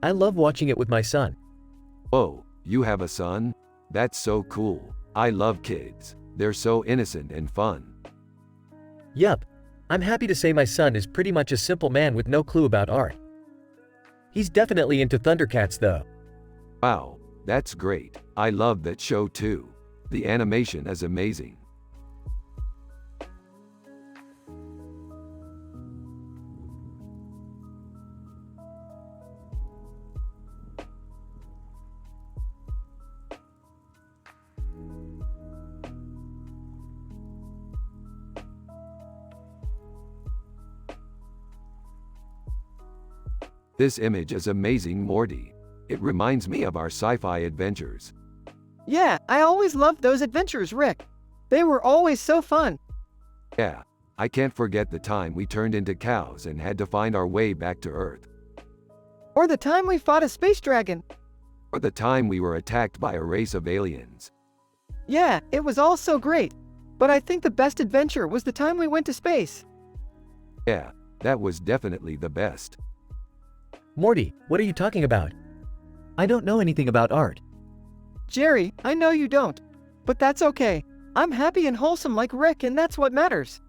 I love watching it with my son.
Whoa, you have a son? That's so cool. I love kids. They're so innocent and fun.
Yup. I'm happy to say my son is pretty much a simple man with no clue about art. He's definitely into Thundercats though.
Wow, that's great. I love that show too. The animation is amazing. This image is amazing, Morty. It reminds me of our sci-fi adventures.
Yeah, I always loved those adventures, Rick. They were always so fun.
Yeah, I can't forget the time we turned into cows and had to find our way back to Earth.
Or the time we fought a space dragon.
Or the time we were attacked by a race of aliens.
Yeah, it was all so great. But I think the best adventure was the time we went to space.
Yeah, that was definitely the best.
Morty, what are you talking about?
I don't know anything about art.
Jerry, I know you don't. But that's okay. I'm happy and wholesome like Rick, and that's what matters.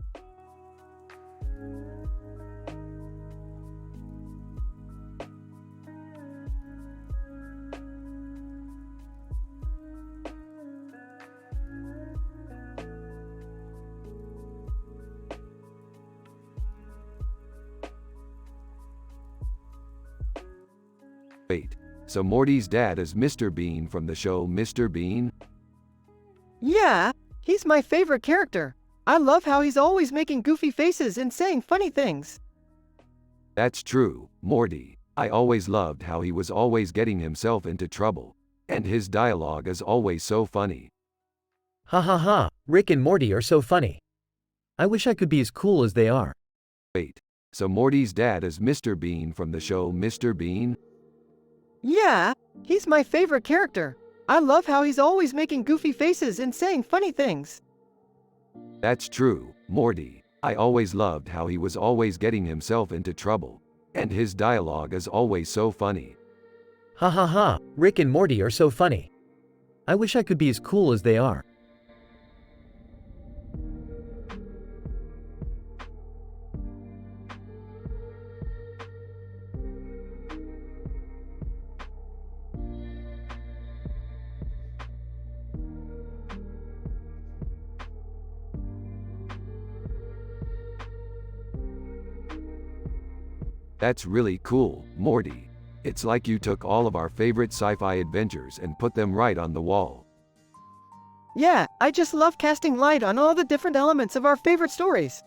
So Morty's dad is Mr. Bean from the show Mr. Bean?
Yeah, he's my favorite character. I love how he's always making goofy faces and saying funny things.
That's true, Morty. I always loved how he was always getting himself into trouble. And his dialogue is always so funny.
Ha ha ha, Rick and Morty are so funny.
I wish I could be as cool as they are.
Wait, so Morty's dad is Mr. Bean from the show Mr. Bean?
Yeah, he's my favorite character. I love how he's always making goofy faces and saying funny things.
That's true, Morty. I always loved how he was always getting himself into trouble. And his dialogue is always so funny.
Ha ha ha, Rick and Morty are so funny.
I wish I could be as cool as they are.
That's really cool, Morty. It's like you took all of our favorite sci-fi adventures and put them right on the wall.
Yeah, I just love casting light on all the different elements of our favorite stories.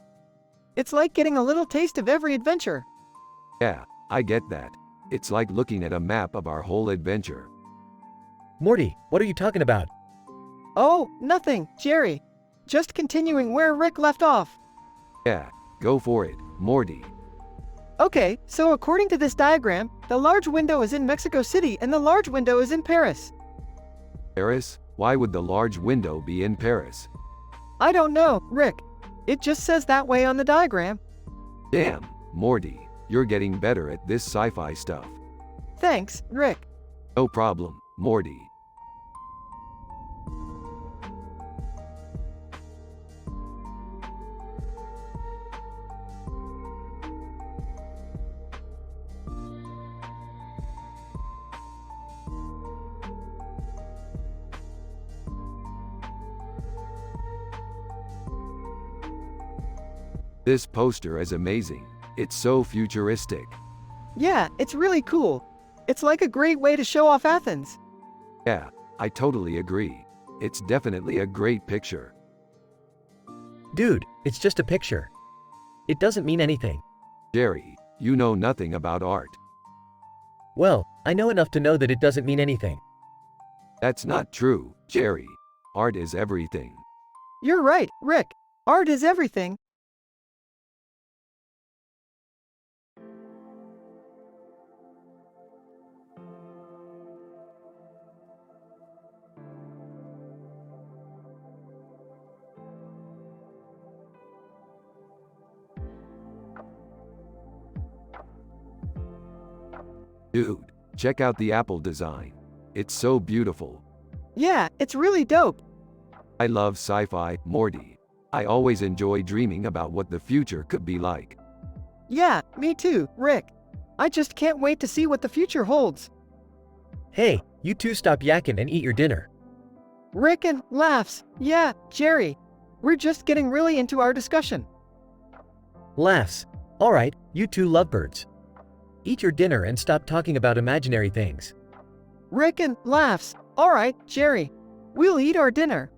It's like getting a little taste of every adventure.
Yeah, I get that. It's like looking at a map of our whole adventure.
Morty, what are you talking about?
Oh, nothing, Jerry. Just continuing where Rick left off.
Yeah, go for it, Morty.
Okay, so according to this diagram, the large window is in Mexico City and the large window is in Paris.
Paris? Why would the large window be in Paris?
I don't know, Rick. It just says that way on the diagram.
Damn, Morty, you're getting better at this sci-fi stuff.
Thanks, Rick.
No problem, Morty. This poster is amazing. It's so futuristic.
Yeah, it's really cool. It's like a great way to show off Athens.
Yeah, I totally agree. It's definitely a great picture.
Dude, it's just a picture. It doesn't mean anything.
Jerry, you know nothing about art.
Well, I know enough to know that it doesn't mean anything.
That's not true, Jerry. Art is everything.
You're right, Rick. Art is everything.
Dude, check out the apple design. It's so beautiful.
Yeah, it's really dope.
I love sci-fi, Morty. I always enjoy dreaming about what the future could be like.
Yeah, me too, Rick. I just can't wait to see what the future holds.
Hey, you two stop yakking and eat your dinner.
Rick and laughs. Yeah, Jerry. We're just getting really into our discussion.
Laughs. Alright, you two lovebirds. Eat your dinner and stop talking about imaginary things.
Rick and laughs. All right, Jerry. We'll eat our dinner.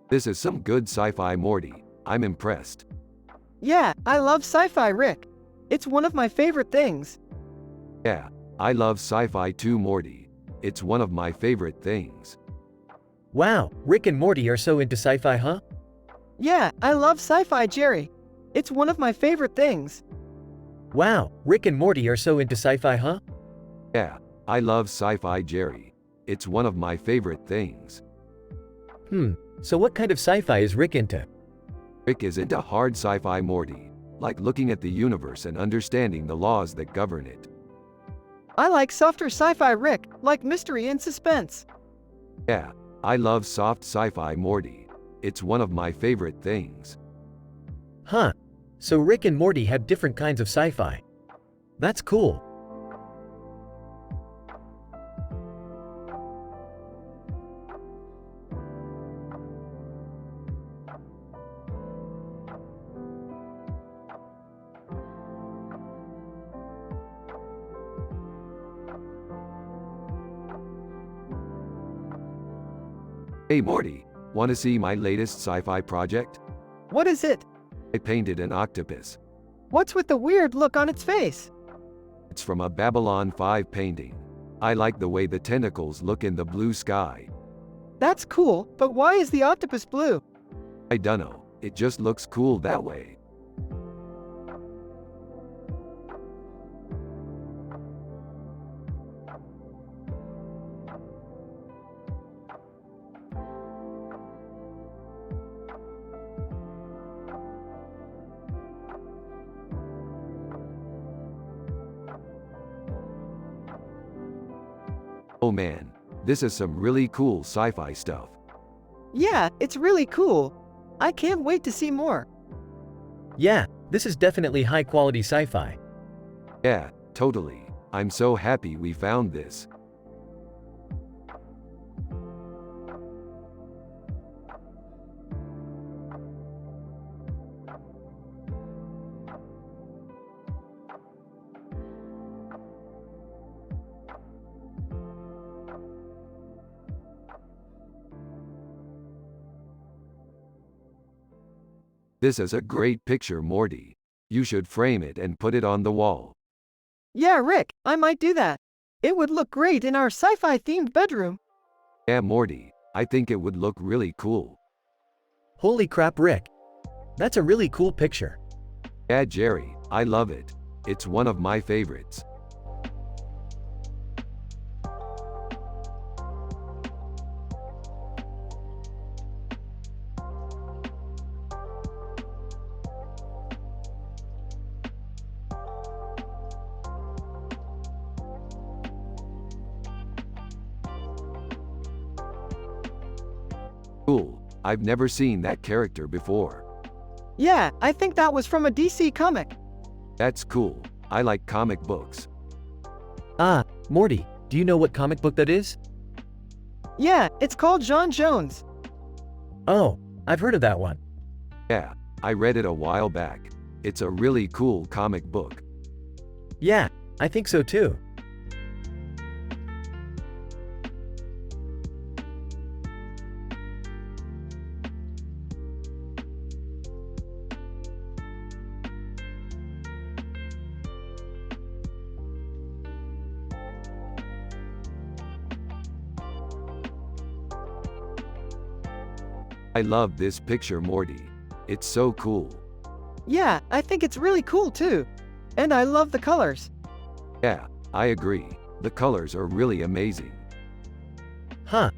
This is some good sci-fi, Morty. I'm impressed.
Yeah, I love sci-fi, Rick. It's one of my favorite things.
Yeah, I love sci-fi too, Morty. It's one of my favorite things.
Wow, Rick and Morty are so into sci-fi, huh?
Yeah, I love sci-fi, Jerry. It's one of my favorite things.
Wow, Rick and Morty are so into sci-fi, huh?
Yeah, I love sci-fi, Jerry. It's one of my favorite things.
So what kind of sci-fi is Rick into?
Rick is into hard sci-fi, Morty. Like looking at the universe and understanding the laws that govern it.
I like softer sci-fi, Rick, like mystery and suspense.
Yeah, I love soft sci-fi, Morty. It's one of my favorite things.
Huh. So Rick and Morty have different kinds of sci-fi. That's cool.
Hey Morty, want to see my latest sci-fi project?
What is it?
I painted an octopus.
What's with the weird look on its face?
It's from a Babylon 5 painting. I like the way the tentacles look in the blue sky.
That's cool, but why is the octopus blue?
I dunno, it just looks cool that way. Oh man, this is some really cool sci-fi stuff.
Yeah, it's really cool. I can't wait to see more.
Yeah, this is definitely high-quality sci-fi.
Yeah, totally. I'm so happy we found this. This is a great picture, Morty. You should frame it and put it on the wall.
Yeah, Rick, I might do that. It would look great in our sci-fi themed bedroom.
Yeah, Morty, I think it would look really cool.
Holy crap, Rick. That's a really cool picture.
Yeah, Jerry, I love it. It's one of my favorites. Cool. I've never seen that character before.
Yeah, I think that was from a DC comic.
That's cool. I like comic books.
Ah, Morty, do you know what comic book that is?
Yeah, it's called John Jones.
Oh, I've heard of that one.
Yeah, I read it a while back. It's a really cool comic book.
Yeah, I think so too.
I love this picture, Morty. It's so cool.
Yeah, I think it's really cool too. And I love the colors.
Yeah, I agree. The colors are really amazing.
Huh.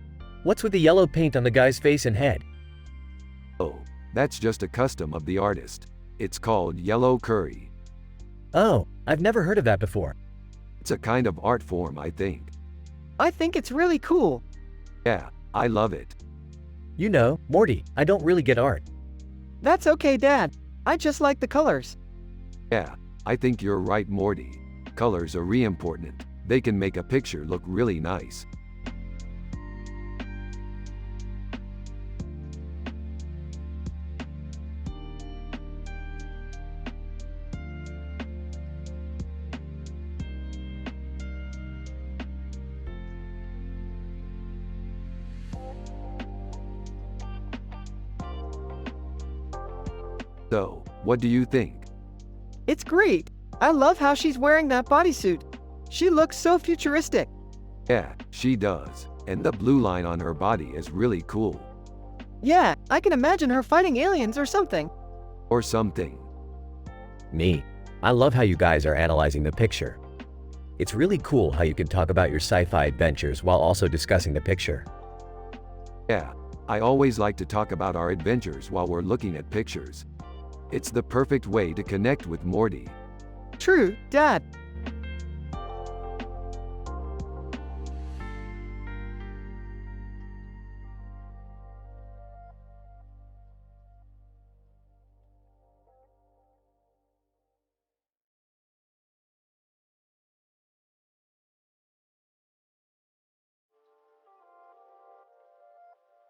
What's with the yellow paint on the guy's face and head?
Oh, that's just a custom of the artist. It's called yellow curry.
Oh, I've never heard of that before.
It's a kind of art form, I think.
I think it's really cool.
Yeah, I love it.
You know, Morty, I don't really get art.
That's okay, Dad. I just like the colors.
Yeah, I think you're right, Morty. Colors are really important. They can make a picture look really nice. So, what do you think?
It's great. I love how she's wearing that bodysuit. She looks so futuristic.
Yeah, she does. And the blue line on her body is really cool.
Yeah, I can imagine her fighting aliens or something.
Or something.
Me. I love how you guys are analyzing the picture. It's really cool how you can talk about your sci-fi adventures while also discussing the picture.
Yeah, I always like to talk about our adventures while we're looking at pictures. It's the perfect way to connect with Morty.
True, Dad.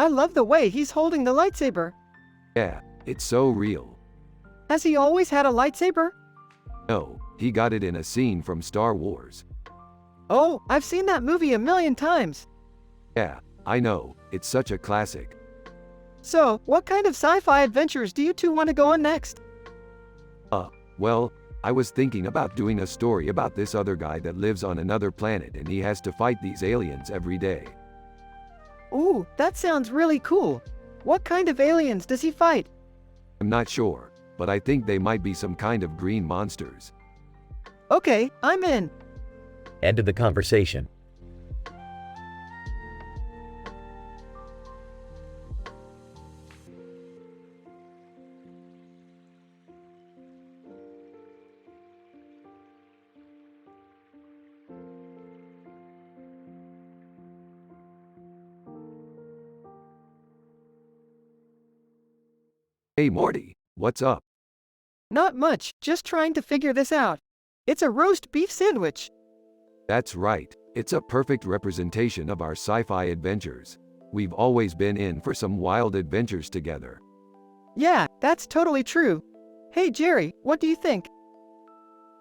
I love the way he's holding the lightsaber.
Yeah, it's so real.
Has he always had a lightsaber?
No, he got it in a scene from Star Wars.
Oh, I've seen that movie a million times.
Yeah, I know, it's such a classic.
So, what kind of sci-fi adventures do you two want to go on next?
Well, I was thinking about doing a story about this other guy that lives on another planet and he has to fight these aliens every day.
Ooh, that sounds really cool. What kind of aliens does he fight?
I'm not sure, but I think they might be some kind of green monsters.
Okay, I'm in.
End of the conversation.
Hey Morty, what's up?
Not much, just trying to figure this out. It's a roast beef sandwich.
That's right, it's a perfect representation of our sci-fi adventures. We've always been in for some wild adventures together.
Yeah, that's totally true. Hey Jerry, what do you think?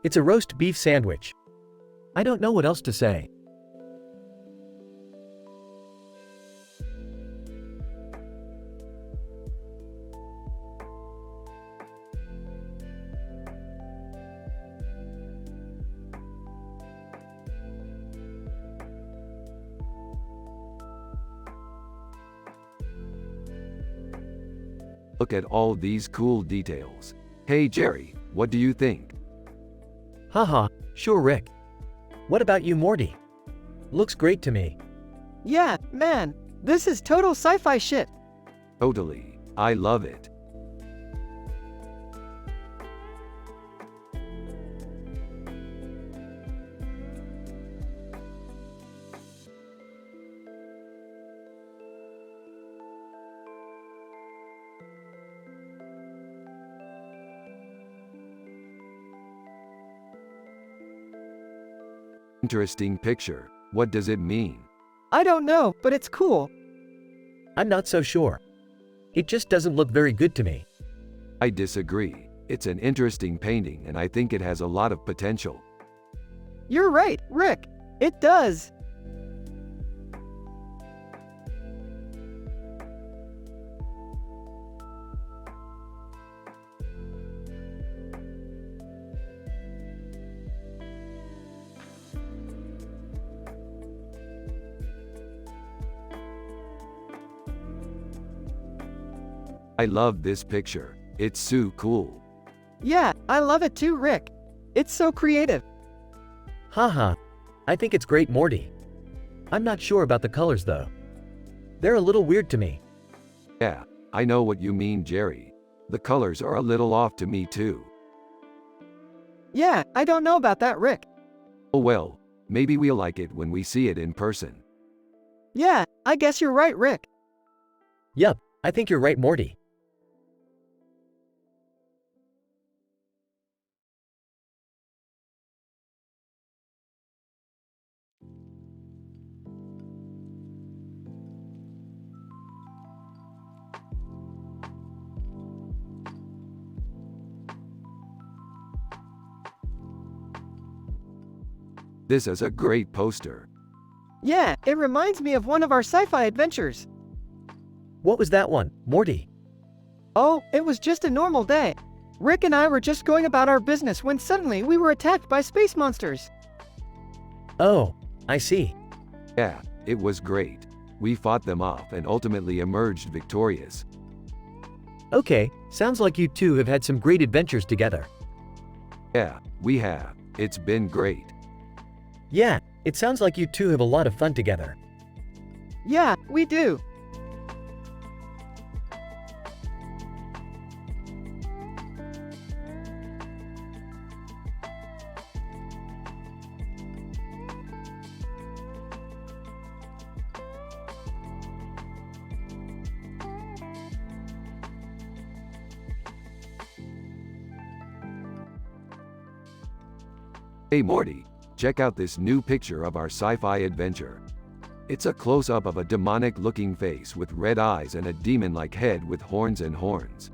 It's a roast beef sandwich.
I don't know what else to say.
Look at all these cool details. Hey Jerry, what do you think?
Haha, sure Rick. What about you, Morty? Looks great to me.
Yeah, man, this is total sci-fi shit.
Totally, I love it. Interesting picture. What does it mean?
I don't know, but it's cool.
I'm not so sure. It just doesn't look very good to me.
I disagree. It's an interesting painting and I think it has a lot of potential.
You're right, Rick. It does.
I love this picture. It's so cool.
Yeah, I love it too, Rick. It's so creative.
Haha, I think it's great, Morty. I'm not sure about the colors though. They're a little weird to me.
Yeah, I know what you mean, Jerry. The colors are a little off to me too.
Yeah, I don't know about that, Rick.
Oh well, maybe we'll like it when we see it in person.
Yeah, I guess you're right, Rick.
Yup, I think you're right, Morty.
This is a great poster.
Yeah, it reminds me of one of our sci-fi adventures.
What was that one, Morty?
Oh, it was just a normal day. Rick and I were just going about our business when suddenly we were attacked by space monsters.
Oh, I see.
Yeah, it was great. We fought them off and ultimately emerged victorious.
Okay, sounds like you two have had some great adventures together.
Yeah, we have. It's been great.
Yeah, it sounds like you two have a lot of fun together.
Yeah, we do.
Hey Morty, check out this new picture of our sci-fi adventure. It's a close-up of a demonic-looking face with red eyes and a demon-like head with horns and horns.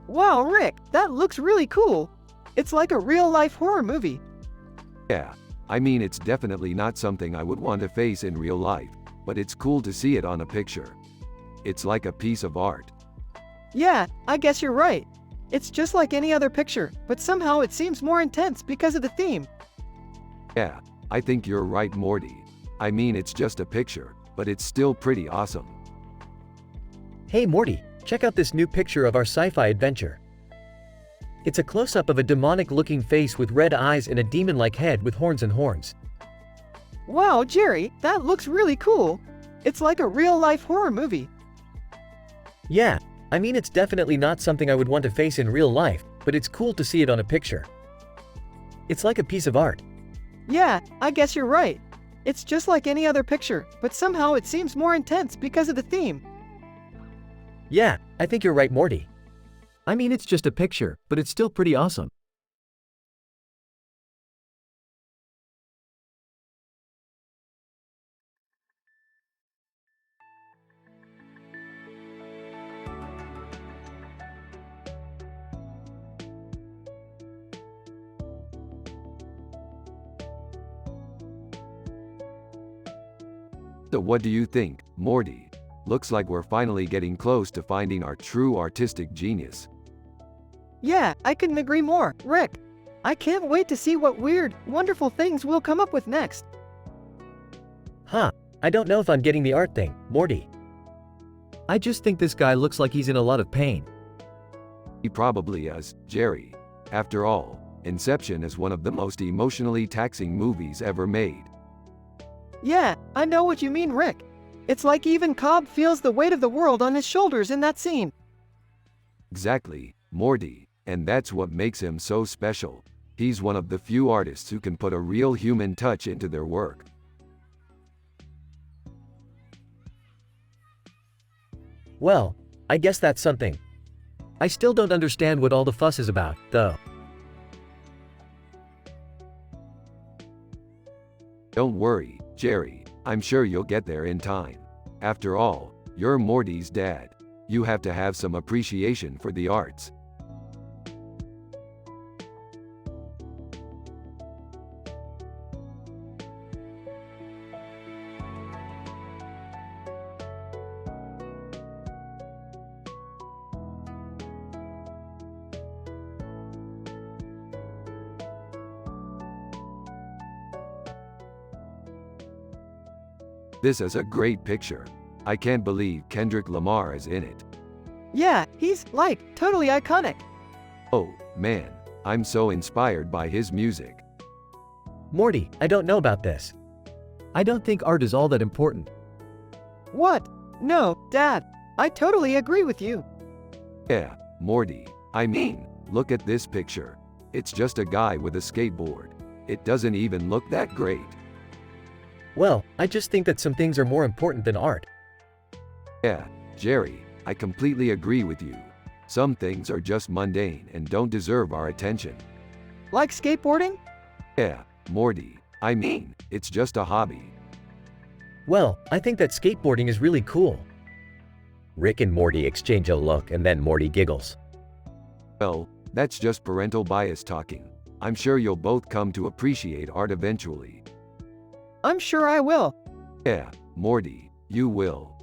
Wow, Rick, that looks really cool. It's like a real-life horror movie.
Yeah, I mean it's definitely not something I would want to face in real life, but it's cool to see it on a picture. It's like a piece of art.
Yeah, I guess you're right. It's just like any other picture, but somehow it seems more intense because of the theme.
Yeah, I think you're right, Morty. I mean it's just a picture, but it's still pretty awesome.
Hey Morty, check out this new picture of our sci-fi adventure. It's a close-up of a demonic-looking face with red eyes and a demon-like head with horns and horns.
Wow, Jerry, that looks really cool. It's like a real-life horror movie.
Yeah, I mean it's definitely not something I would want to face in real life, but it's cool to see it on a picture. It's like a piece of art.
Yeah, I guess you're right. It's just like any other picture, but somehow it seems more intense because of the theme.
Yeah, I think you're right, Morty.
I mean, it's just a picture, but it's still pretty awesome.
So what do you think, Morty? Looks like we're finally getting close to finding our true artistic genius.
Yeah, I couldn't agree more, Rick. I can't wait to see what weird, wonderful things we'll come up with next.
Huh, I don't know if I'm getting the art thing, Morty.
I just think this guy looks like he's in a lot of pain.
He probably is, Jerry. After all, Inception is one of the most emotionally taxing movies ever made.
Yeah, I know what you mean, Rick. It's like even Cobb feels the weight of the world on his shoulders in that scene.
Exactly, Morty, and that's what makes him so special. He's one of the few artists who can put a real human touch into their work.
Well, I guess that's something. I still don't understand what all the fuss is about, though.
Don't worry, Jerry, I'm sure you'll get there in time. After all, you're Morty's dad. You have to have some appreciation for the arts. This is a great picture. I can't believe Kendrick Lamar is in it.
Yeah, he's, like, totally iconic.
Oh, man, I'm so inspired by his music.
Morty, I don't know about this.
I don't think art is all that important.
What? No, Dad, I totally agree with you.
Yeah, Morty, I mean, look at this picture. It's just a guy with a skateboard. It doesn't even look that great.
Well, I just think that some things are more important than art.
Yeah, Jerry, I completely agree with you. Some things are just mundane and don't deserve our attention.
Like skateboarding?
Yeah, Morty, I mean, it's just a hobby.
Well, I think that skateboarding is really cool. Rick and Morty exchange a look and then Morty giggles.
Well, that's just parental bias talking. I'm sure you'll both come to appreciate art eventually.
I'm sure I will.
Yeah, Morty, you will.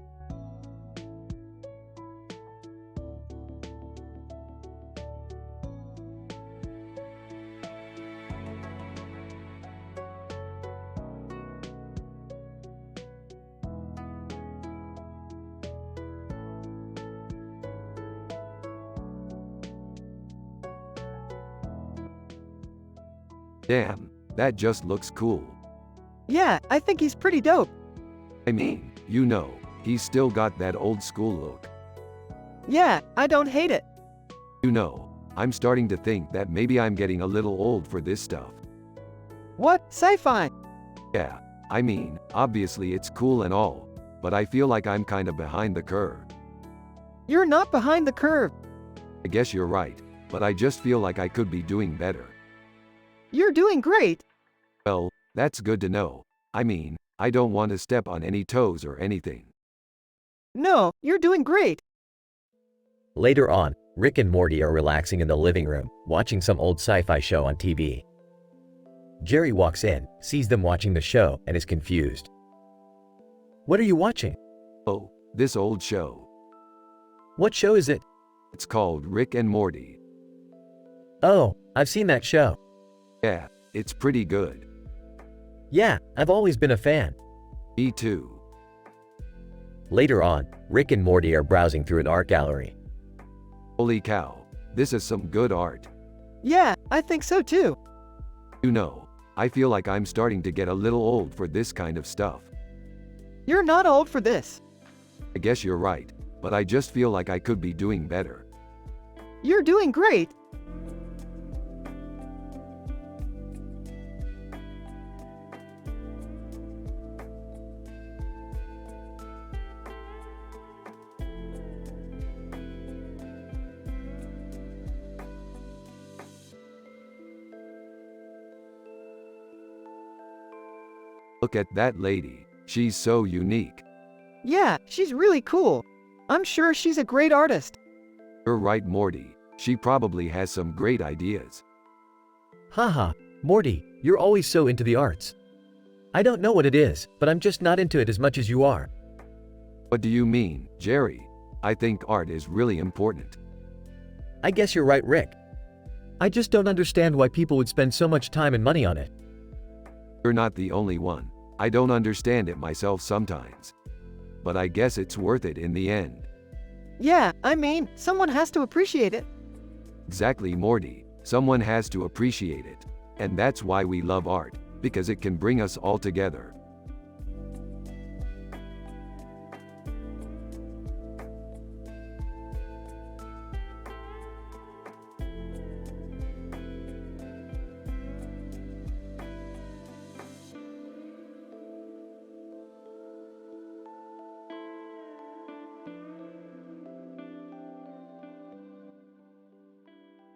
Damn, that just looks cool.
Yeah, I think he's pretty dope.
I mean, you know, he's still got that old school look.
Yeah, I don't hate it.
You know, I'm starting to think that maybe I'm getting a little old for this stuff.
What? Sci-fi?
Yeah, I mean, obviously it's cool and all, but I feel like I'm kind of behind the curve.
You're not behind the curve.
I guess you're right, but I just feel like I could be doing better.
You're doing great.
Well, that's good to know. I mean, I don't want to step on any toes or anything.
No, you're doing great.
Later on, Rick and Morty are relaxing in the living room, watching some old sci-fi show on TV. Jerry walks in, sees them watching the show, and is confused. What are you watching?
Oh, this old show.
What show is it?
It's called Rick and Morty.
Oh, I've seen that show.
Yeah, it's pretty good.
Yeah, I've always been a fan.
Me too.
Later on, Rick and Morty are browsing through an art gallery.
Holy cow, this is some good art.
Yeah, I think so too.
You know, I feel like I'm starting to get a little old for this kind of stuff.
You're not old for this.
I guess you're right, but I just feel like I could be doing better.
You're doing great.
Look at that lady. She's so unique.
Yeah, she's really cool. I'm sure she's a great artist.
You're right, Morty. She probably has some great ideas.
Haha, Morty, you're always so into the arts. I don't know what it is, but I'm just not into it as much as you are.
What do you mean, Jerry? I think art is really important.
I guess you're right, Rick. I just don't understand why people would spend so much time and money on it.
You're not the only one. I don't understand it myself sometimes. But I guess it's worth it in the end.
Yeah, I mean, someone has to appreciate it.
Exactly, Morty. Someone has to appreciate it. And that's why we love art, because it can bring us all together.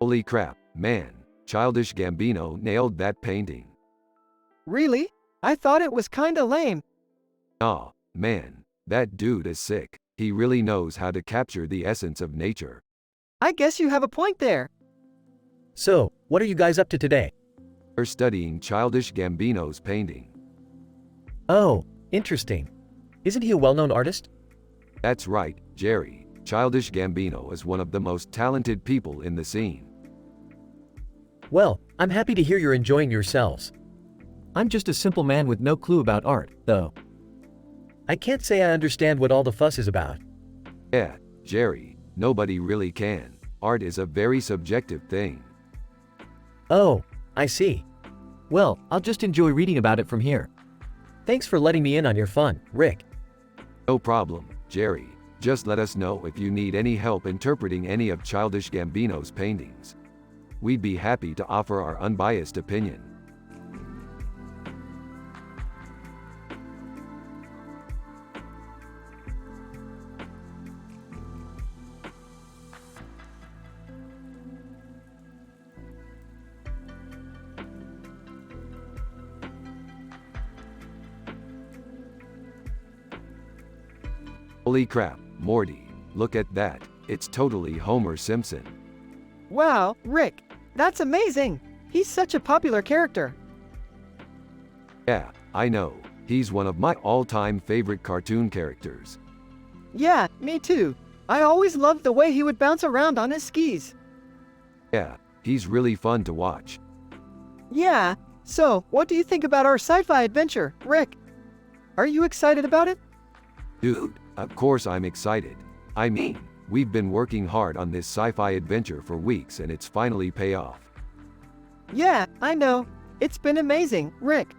Holy crap, man. Childish Gambino nailed that painting.
Really? I thought it was kinda lame.
Aw, man. That dude is sick. He really knows how to capture the essence of nature.
I guess you have a point there.
So, what are you guys up to today?
We're studying Childish Gambino's painting.
Oh, interesting. Isn't he a well-known artist?
That's right, Jerry. Childish Gambino is one of the most talented people in the scene.
Well, I'm happy to hear you're enjoying yourselves.
I'm just a simple man with no clue about art, though.
I can't say I understand what all the fuss is about.
Yeah, Jerry, nobody really can. Art is a very subjective thing.
Oh, I see.
Well, I'll just enjoy reading about it from here.
Thanks for letting me in on your fun, Rick.
No problem, Jerry. Just let us know if you need any help interpreting any of Childish Gambino's paintings. We'd be happy to offer our unbiased opinion. Holy crap, Morty, look at that. It's totally Homer Simpson.
Wow, Rick, that's amazing. He's such a popular character.
Yeah, I know. He's one of my all-time favorite cartoon characters.
Yeah, me too. I always loved the way he would bounce around on his skis.
Yeah, he's really fun to watch.
Yeah, so what do you think about our sci-fi adventure, Rick? Are you excited about it?
Dude, of course I'm excited. I mean, we've been working hard on this sci-fi adventure for weeks and it's finally pay off.
Yeah, I know. It's been amazing, Rick.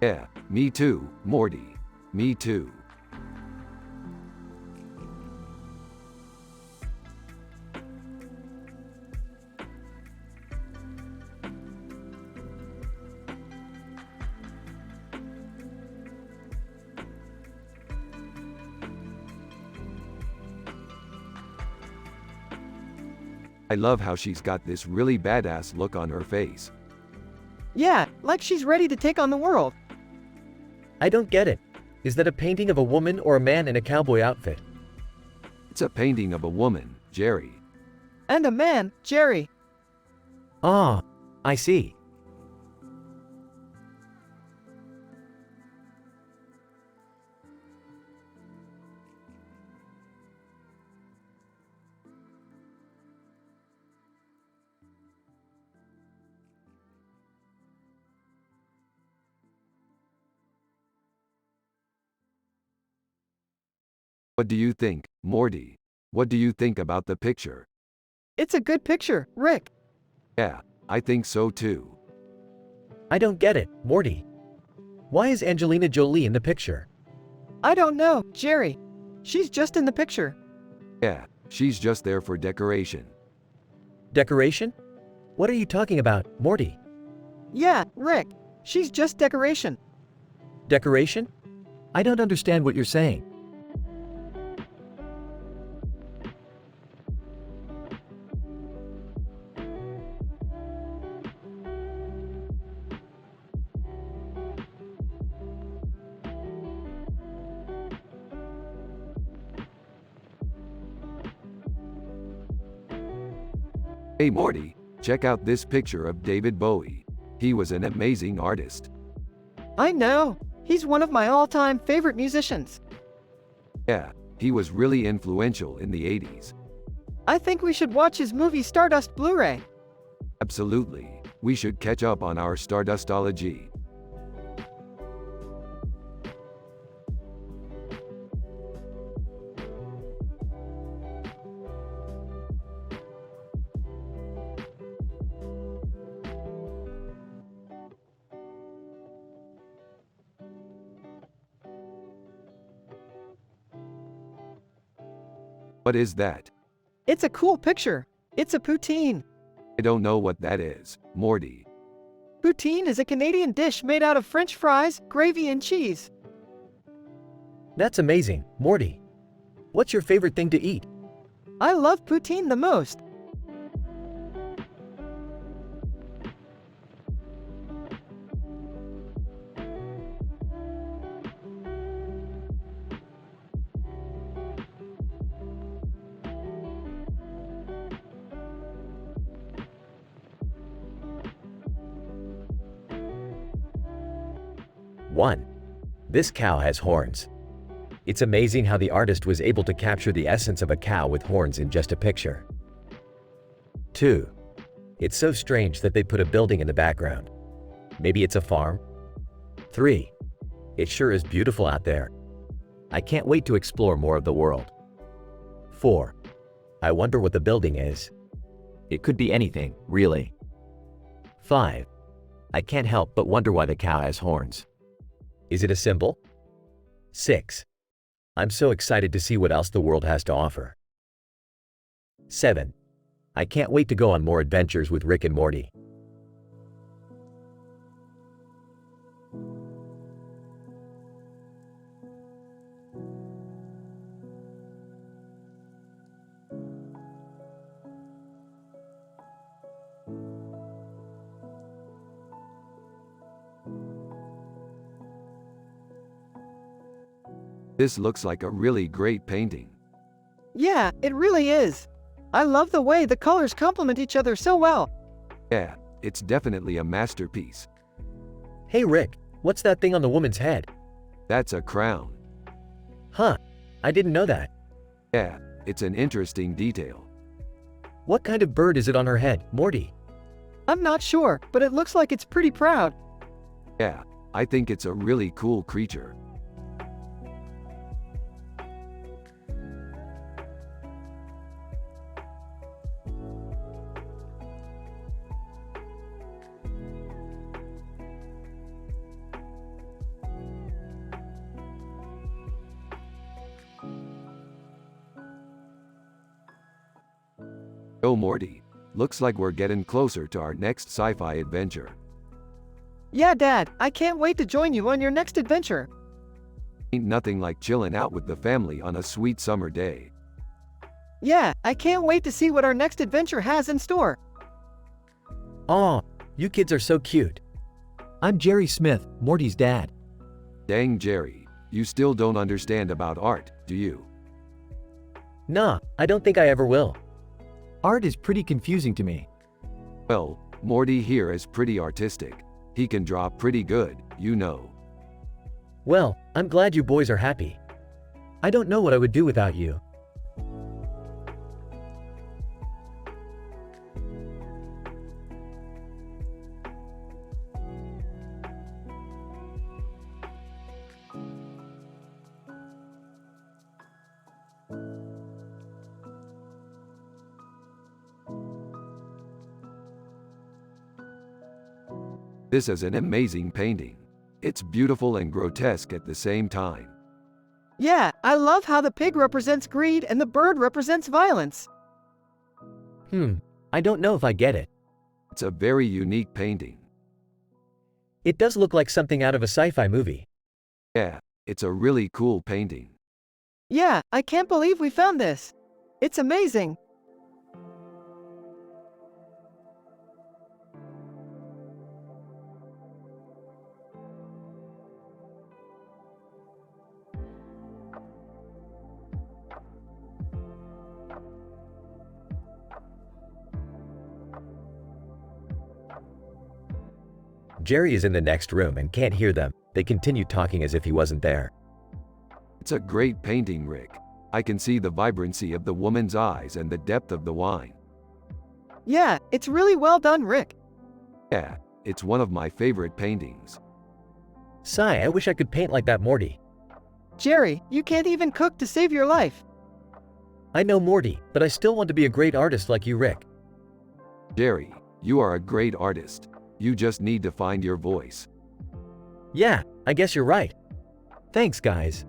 Yeah, me too, Morty. Me too. I love how she's got this really badass look on her face.
Yeah, like she's ready to take on the world.
I don't get it. Is that a painting of a woman or a man in a cowboy outfit?
It's a painting of a woman, Jerry.
And a man, Jerry.
Ah, I see.
What do you think, Morty? What do you think about the picture?
It's a good picture, Rick.
Yeah, I think so too.
I don't get it, Morty. Why is Angelina Jolie in the picture?
I don't know, Jerry. She's just in the picture.
Yeah, she's just there for decoration.
Decoration? What are you talking about, Morty?
Yeah, Rick. She's just decoration.
Decoration?
I don't understand what you're saying.
Hey Morty, check out this picture of David Bowie. He was an amazing artist.
I know. He's one of my all-time favorite musicians.
Yeah, he was really influential in the 80s.
I think we should watch his movie Stardust Blu-ray.
Absolutely. We should catch up on our Stardustology. What is that?
It's a cool picture. It's a poutine.
I don't know what that is, Morty.
Poutine is a Canadian dish made out of French fries, gravy, and cheese.
That's amazing, Morty. What's your favorite thing to eat?
I love poutine the most.
One. This cow has horns. It's amazing how the artist was able to capture the essence of a cow with horns in just a picture. 2. It's so strange that they put a building in the background. Maybe it's a farm? 3. It sure is beautiful out there.
I can't wait to explore more of the world.
4. I wonder what the building is.
It could be anything, really.
5.
I can't help but wonder why the cow has horns.
Is it a symbol? 6. I'm so excited to see what else the world has to offer. 7. I can't wait to go on more adventures with Rick and Morty.
This looks like a really great painting.
Yeah, it really is. I love the way the colors complement each other so well.
Yeah, it's definitely a masterpiece.
Hey Rick, what's that thing on the woman's head?
That's a crown.
Huh, I didn't know that.
Yeah, it's an interesting detail.
What kind of bird is it on her head, Morty?
I'm not sure, but it looks like it's pretty proud.
Yeah, I think it's a really cool creature. Oh Morty, looks like we're getting closer to our next sci-fi adventure.
Yeah, Dad, I can't wait to join you on your next adventure.
Ain't nothing like chilling out with the family on a sweet summer day.
Yeah, I can't wait to see what our next adventure has in store.
Aw, you kids are so cute.
I'm Jerry Smith, Morty's dad.
Dang Jerry, you still don't understand about art, do you?
Nah, I don't think I ever will.
Art is pretty confusing to me.
Well, Morty here is pretty artistic. He can draw pretty good, you know.
Well, I'm glad you boys are happy. I don't know what I would do without you.
This is an amazing painting. It's beautiful and grotesque at the same time.
Yeah, I love how the pig represents greed and the bird represents violence.
I don't know if I get it.
It's a very unique painting.
It does look like something out of a sci-fi movie.
Yeah, it's a really cool painting.
Yeah, I can't believe we found this. It's amazing.
Jerry is in the next room and can't hear them. They continue talking as if he wasn't there.
It's a great painting, Rick. I can see the vibrancy of the woman's eyes and the depth of the wine.
Yeah, it's really well done, Rick.
Yeah, it's one of my favorite paintings.
Sigh, I wish I could paint like that Morty.
Jerry, you can't even cook to save your life.
I know Morty, but I still want to be a great artist like you, Rick.
Jerry, you are a great artist. You just need to find your voice.
Yeah, I guess you're right. Thanks, guys.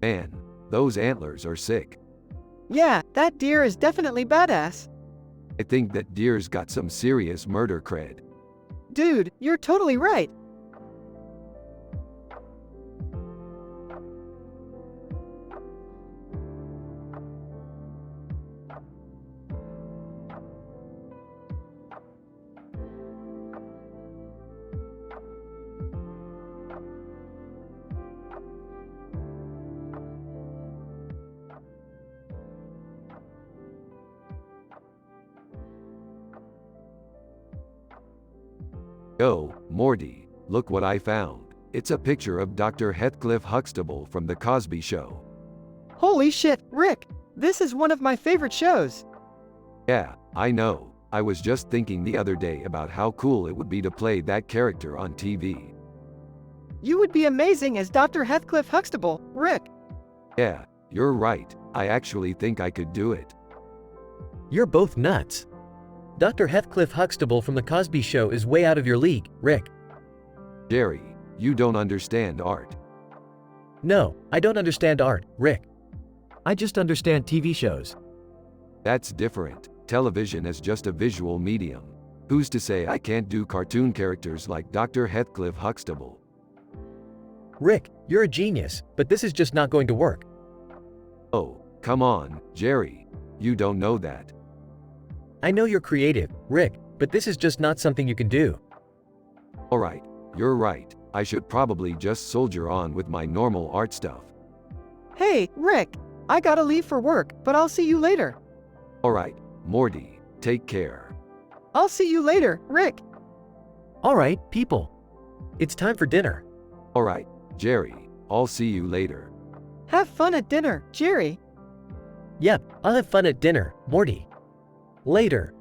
Man, those antlers are sick.
Yeah, that deer is definitely badass.
I think that deer's got some serious murder cred.
Dude, you're totally right.
Oh, Morty, look what I found. It's a picture of Dr. Heathcliff Huxtable from The Cosby Show.
Holy shit, Rick! This is one of my favorite shows.
Yeah, I know. I was just thinking the other day about how cool it would be to play that character on TV.
You would be amazing as Dr. Heathcliff Huxtable, Rick.
Yeah, you're right. I actually think I could do it.
You're both nuts. Dr. Heathcliff Huxtable from The Cosby Show is way out of your league, Rick.
Jerry, you don't understand art.
No, I don't understand art, Rick.
I just understand TV shows.
That's different. Television is just a visual medium. Who's to say I can't do cartoon characters like Dr. Heathcliff Huxtable?
Rick, you're a genius, but this is just not going to work.
Oh, come on, Jerry. You don't know that.
I know you're creative, Rick, but this is just not something you can do.
Alright, you're right. I should probably just soldier on with my normal art stuff.
Hey, Rick! I gotta leave for work, but I'll see you later.
Alright, Morty, take care.
I'll see you later, Rick.
All right, people. It's time for dinner.
Alright, Jerry, I'll see you later.
Have fun at dinner, Jerry.
Yep, I'll have fun at dinner, Morty. Later.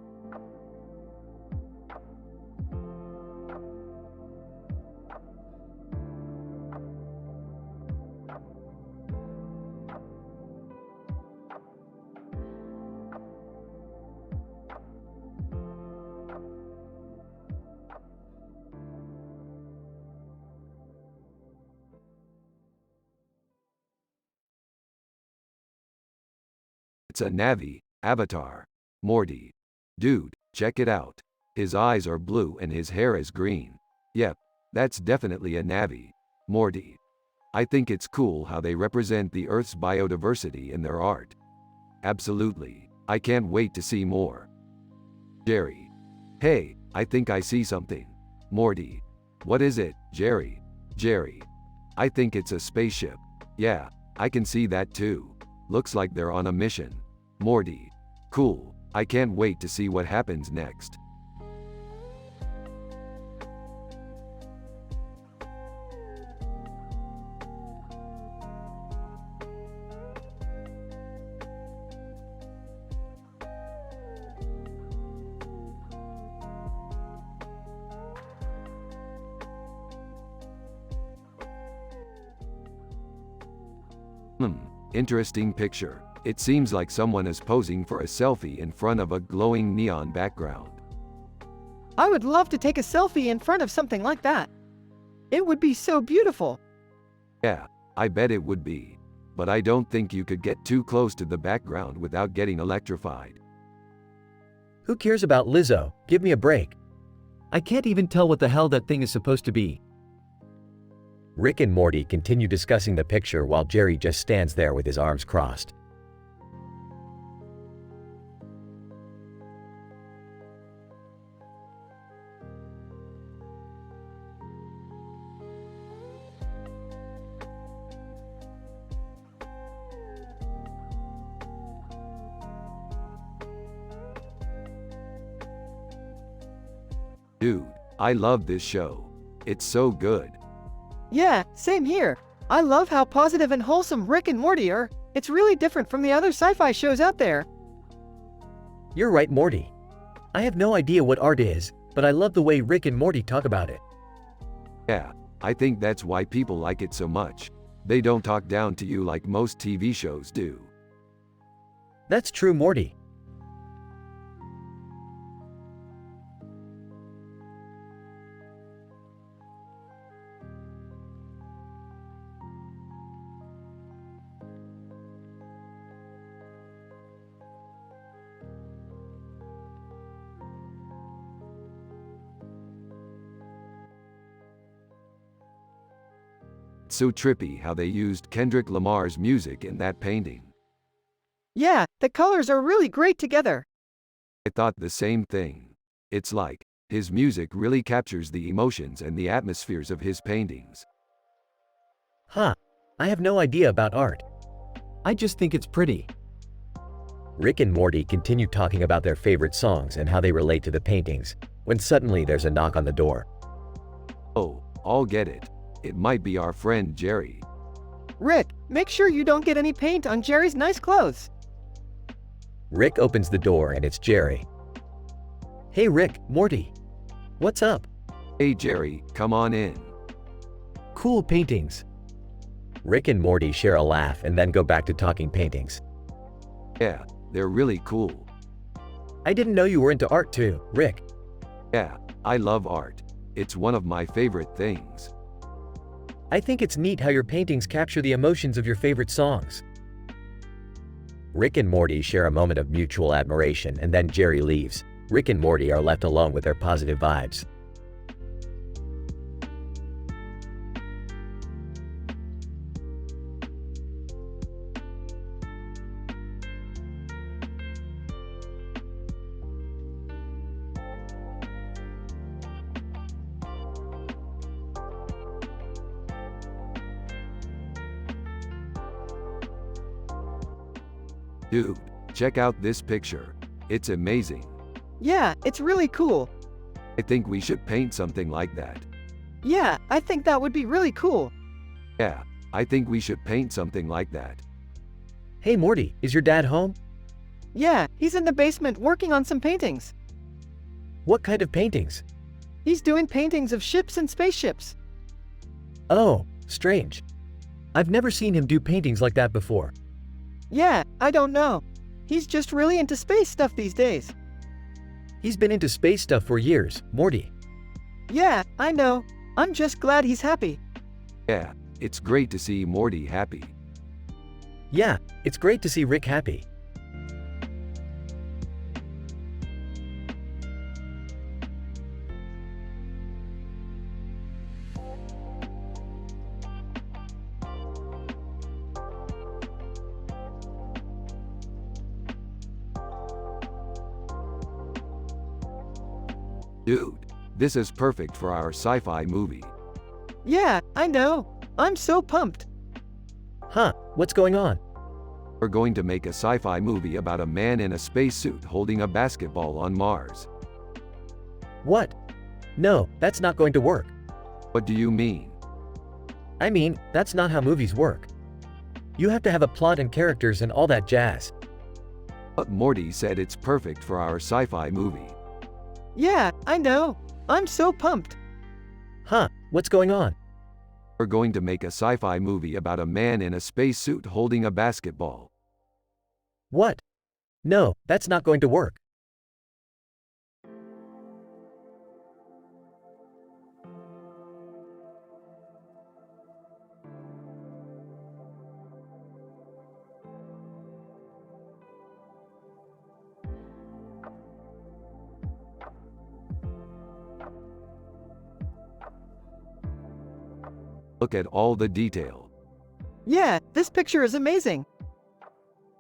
It's a Navi, Avatar. Morty. Dude, Check it out. His eyes are blue and his hair is green. Yep, that's definitely a Navi. Morty. I think it's cool how they represent the Earth's biodiversity in their art. Absolutely. I can't wait to see more. Jerry. Hey, I think I see something. Morty. What is it, Jerry? Jerry. I think it's a spaceship. Yeah, I can see that too. Looks like they're on a mission. Morty. Cool. I can't wait to see what happens next. Interesting picture. It seems like someone is posing for a selfie in front of a glowing neon background.
I would love to take a selfie in front of something like that. It would be so beautiful.
Yeah, I bet it would be. But I don't think you could get too close to the background without getting electrified.
Who cares about Lizzo? Give me a break.
I can't even tell what the hell that thing is supposed to be.
Rick and Morty continue discussing the picture while Jerry just stands there with his arms crossed.
Dude, I love this show. It's so good.
Yeah, same here. I love how positive and wholesome Rick and Morty are. It's really different from the other sci-fi shows out there.
You're right, Morty. I have no idea what art is, but I love the way Rick and Morty talk about it.
Yeah, I think that's why people like it so much. They don't talk down to you like most TV shows do.
That's true, Morty.
It's so trippy how they used Kendrick Lamar's music in that painting.
Yeah, the colors are really great together.
I thought the same thing. It's like, his music really captures the emotions and the atmospheres of his paintings.
Huh. I have no idea about art.
I just think it's pretty.
Rick and Morty continue talking about their favorite songs and how they relate to the paintings, when suddenly there's a knock on the door.
Oh, I'll get it. It might be our friend Jerry.
Rick, make sure you don't get any paint on Jerry's nice clothes.
Rick opens the door and it's Jerry. Hey Rick, Morty. What's up?
Hey Jerry, come on in.
Cool paintings. Rick and Morty share a laugh and then go back to talking paintings.
Yeah, they're really cool.
I didn't know you were into art too, Rick.
Yeah, I love art. It's one of my favorite things.
I think it's neat how your paintings capture the emotions of your favorite songs. Rick and Morty share a moment of mutual admiration and then Jerry leaves. Rick and Morty are left alone with their positive vibes.
Dude, check out this picture. It's amazing.
Yeah, it's really cool.
I think we should paint something like that.
Yeah, I think that would be really cool.
Yeah, I think we should paint something like that.
Hey Morty, is your dad home?
Yeah, he's in the basement working on some paintings.
What kind of paintings?
He's doing paintings of ships and spaceships.
Oh, strange. I've never seen him do paintings like that before.
Yeah, I don't know. He's just really into space stuff these days.
He's been into space stuff for years, Morty.
Yeah, I know. I'm just glad he's happy.
Yeah, it's great to see Morty happy.
Yeah, it's great to see Rick happy.
Dude, this is perfect for our sci-fi movie.
Yeah, I know. I'm so pumped.
Huh, what's going on?
We're going to make a sci-fi movie about a man in a spacesuit holding a basketball on Mars.
What? No, that's not going to work.
What do you mean?
I mean, that's not how movies work. You have to have a plot and characters and all that jazz.
But Morty said it's perfect for our sci-fi movie.
Yeah, I know. I'm so pumped.
Huh, what's going on?
We're going to make a sci-fi movie about a man in a spacesuit holding a basketball.
What? No, that's not going to work.
Look at all the detail.
Yeah, this picture is amazing.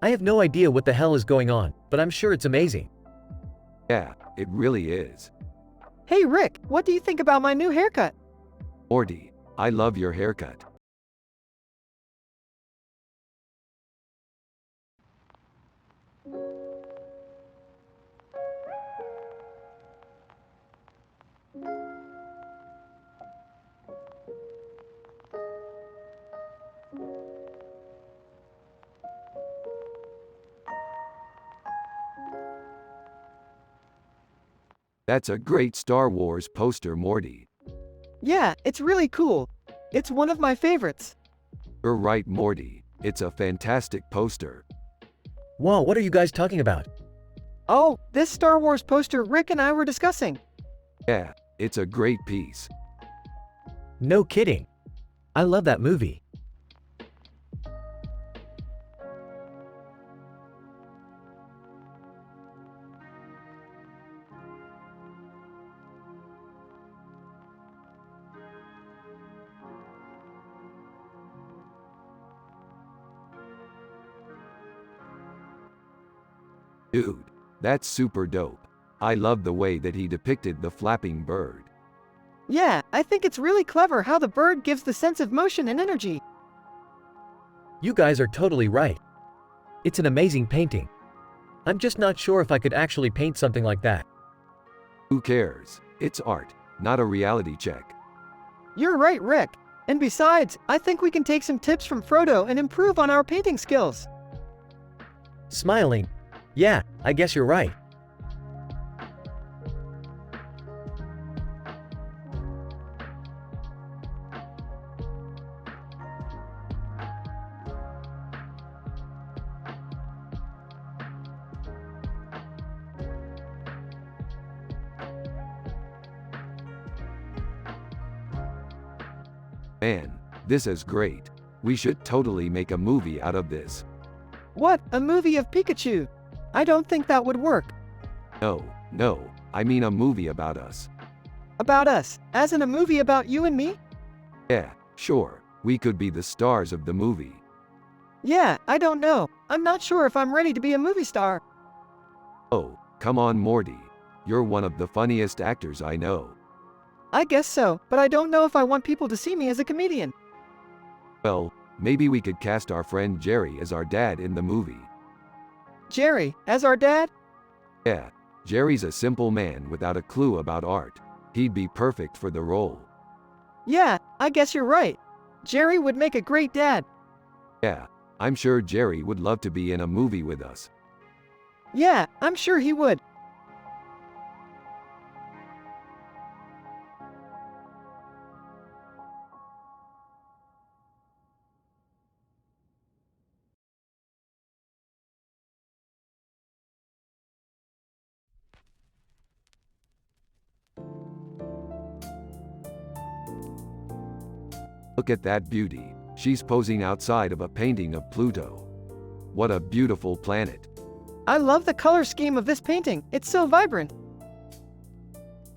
I have no idea what the hell is going on, but I'm sure it's amazing.
Yeah, it really is.
Hey Rick, what do you think about my new haircut?
Morty, I love your haircut. That's a great Star Wars poster, Morty.
Yeah, it's really cool. It's one of my favorites.
You're right, Morty. It's a fantastic poster.
Whoa, what are you guys talking about?
Oh, this Star Wars poster Rick and I were discussing.
Yeah, it's a great piece.
No kidding. I love that movie.
Dude, that's super dope. I love the way that he depicted the flapping bird.
Yeah, I think it's really clever how the bird gives the sense of motion and energy.
You guys are totally right. It's an amazing painting. I'm just not sure if I could actually paint something like that.
Who cares? It's art, not a reality check.
You're right, Rick. And besides, I think we can take some tips from Frodo and improve on our painting skills.
Smiling. Yeah, I guess you're right.
Man, this is great. We should totally make a movie out of this.
What, a movie of Pikachu? I don't think that would work.
No, I mean a movie about us.
About us, as in a movie about you and me?
Yeah, sure, we could be the stars of the movie.
Yeah, I don't know. I'm not sure if I'm ready to be a movie star.
Oh, come on, Morty. You're one of the funniest actors I know.
I guess so, but I don't know if I want people to see me as a comedian.
Well, maybe we could cast our friend Jerry as our dad in the movie.
Jerry, as our dad?
Yeah, Jerry's a simple man without a clue about art. He'd be perfect for the role.
Yeah, I guess you're right. Jerry would make a great dad.
Yeah, I'm sure Jerry would love to be in a movie with us.
Yeah, I'm sure he would.
Look at that beauty. She's posing outside of a painting of Pluto. What a beautiful planet.
I love the color scheme of this painting. It's so vibrant.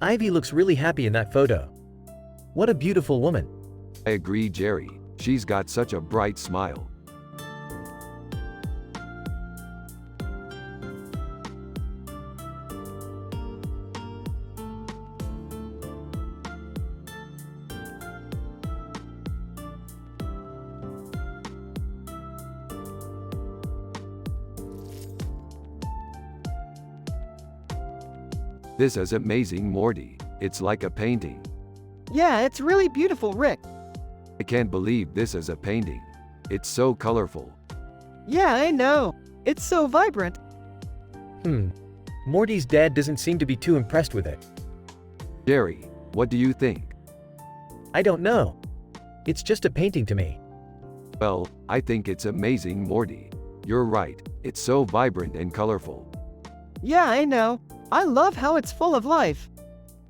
Ivy looks really happy in that photo. What a beautiful woman.
I agree, Jerry. She's got such a bright smile. This is amazing, Morty. It's like a painting.
Yeah, it's really beautiful, Rick.
I can't believe this is a painting. It's so colorful.
Yeah, I know. It's so vibrant.
Morty's dad doesn't seem to be too impressed with it.
Jerry, what do you think?
I don't know. It's just a painting to me.
Well, I think it's amazing, Morty. You're right. It's so vibrant and colorful.
Yeah, I know. I love how it's full of life.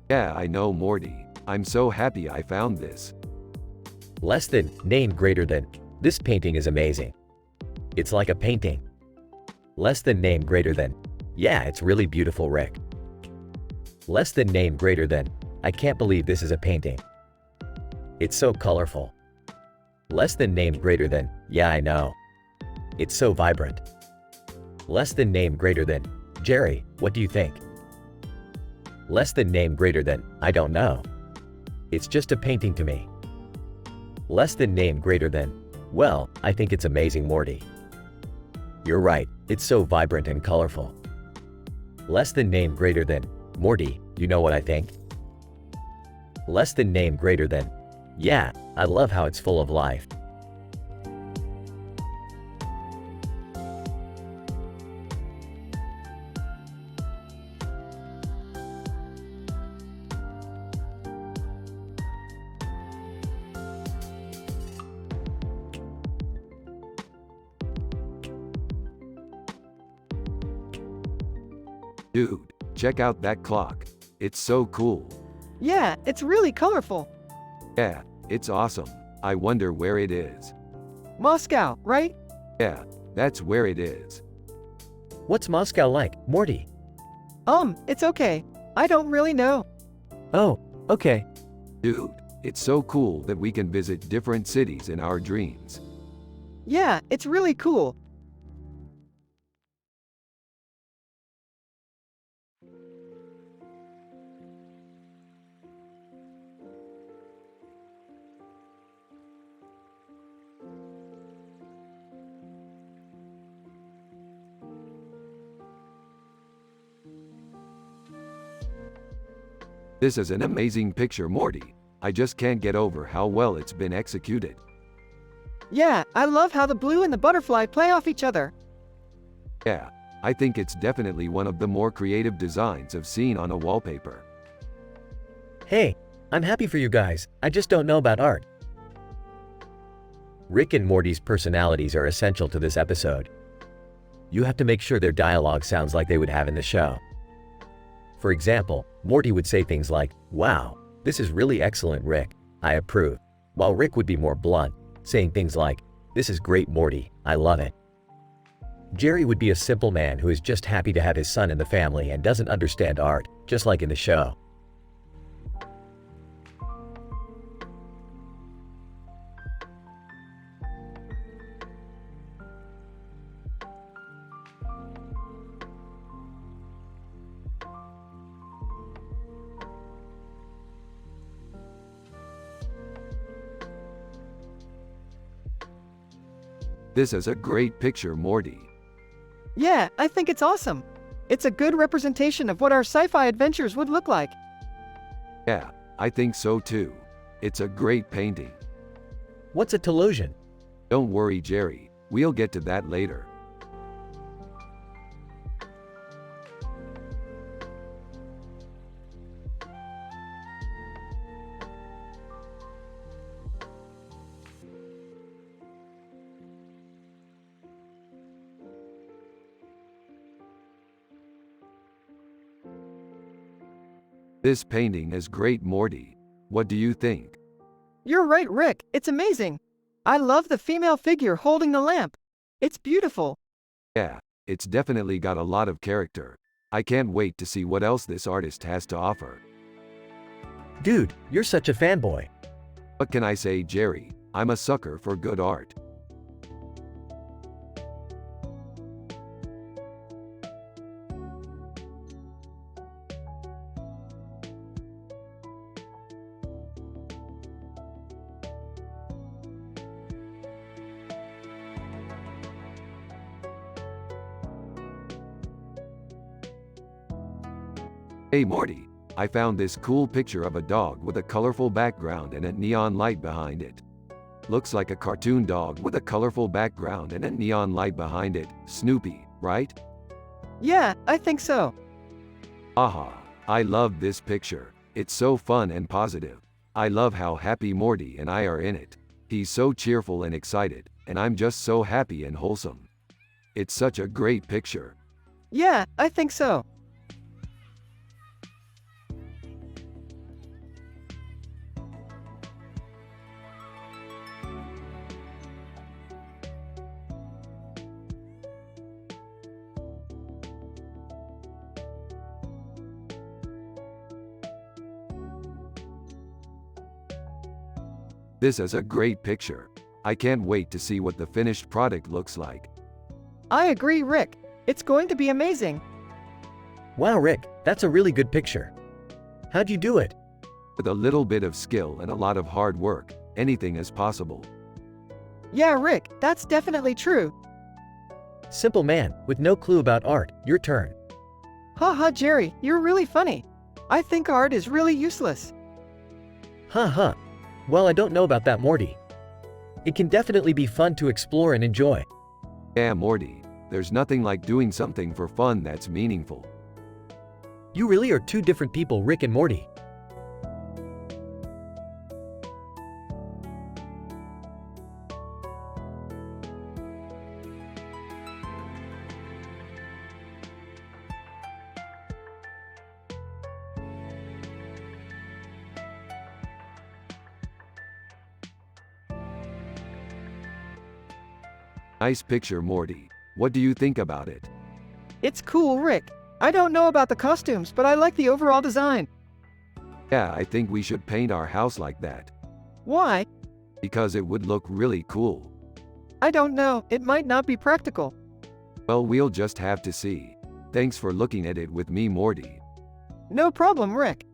Yeah, I know, Morty. I'm so happy I found this.
Less than, name greater than. This painting is amazing. It's like a painting. Less than, name greater than. Yeah, it's really beautiful, Rick. Less than, name greater than. I can't believe this is a painting. It's so colorful. Less than, name greater than. Yeah, I know. It's so vibrant. Less than, name greater than. Jerry, what do you think? Less than, name greater than. I don't know. It's just a painting to me. Less than, name greater than. Well, I think it's amazing, Morty. You're right. It's so vibrant and colorful. Less than, name greater than. Morty, you know what I think? Less than, name greater than. Yeah, I love how it's full of life.
Dude, check out that clock. It's so cool.
Yeah, it's really colorful.
Yeah, it's awesome. I wonder where it is.
Moscow, right?
Yeah, that's where it is.
What's Moscow like, Morty?
It's okay. I don't really know.
Oh, okay.
Dude, it's so cool that we can visit different cities in our dreams.
Yeah, it's really cool.
This is an amazing picture, Morty. I just can't get over how well it's been executed.
Yeah, I love how the blue and the butterfly play off each other.
Yeah, I think it's definitely one of the more creative designs I've seen on a wallpaper.
Hey, I'm happy for you guys. I just don't know about art. Rick and Morty's personalities are essential to this episode. You have to make sure their dialogue sounds like they would have in the show. For example, Morty would say things like, "Wow, this is really excellent, Rick. I approve." While Rick would be more blunt, saying things like, "This is great, Morty. I love it." Jerry would be a simple man who is just happy to have his son in the family and doesn't understand art, just like in the show.
This is a great picture, Morty.
Yeah, I think it's awesome. It's a good representation of what our sci-fi adventures would look like.
Yeah, I think so too. It's a great painting.
What's a television?
Don't worry, Jerry. We'll get to that later. This painting is great, Morty. What do you think?
You're right, Rick. It's amazing. I love the female figure holding the lamp. It's beautiful.
Yeah, it's definitely got a lot of character. I can't wait to see what else this artist has to offer.
Dude, you're such a fanboy.
What can I say, Jerry? I'm a sucker for good art. Hey Morty, I found this cool picture of a dog with a colorful background and a neon light behind it. Looks like a cartoon dog with a colorful background and a neon light behind it. Snoopy, right?
Yeah, I think so.
Aha, I love this picture. It's so fun and positive. I love how happy Morty and I are in it. He's so cheerful and excited, and I'm just so happy and wholesome. It's such a great picture.
Yeah, I think so.
This is a great picture. I can't wait to see what the finished product looks like.
I agree, Rick. It's going to be amazing.
Wow, Rick, that's a really good picture. How'd you do it?
With a little bit of skill and a lot of hard work, anything is possible.
Yeah, Rick, that's definitely true.
Simple man, with no clue about art, your turn.
Haha, Jerry, you're really funny. I think art is really useless.
Huh. Well, I don't know about that, Morty. It can definitely be fun to explore and enjoy.
Yeah, Morty, there's nothing like doing something for fun that's meaningful.
You really are two different people, Rick and Morty.
Nice picture, Morty. What do you think about it?
It's cool, Rick. I don't know about the costumes, but I like the overall design.
Yeah, I think we should paint our house like that.
Why?
Because it would look really cool.
I don't know. It might not be practical.
Well, we'll just have to see. Thanks for looking at it with me, Morty.
No problem, Rick.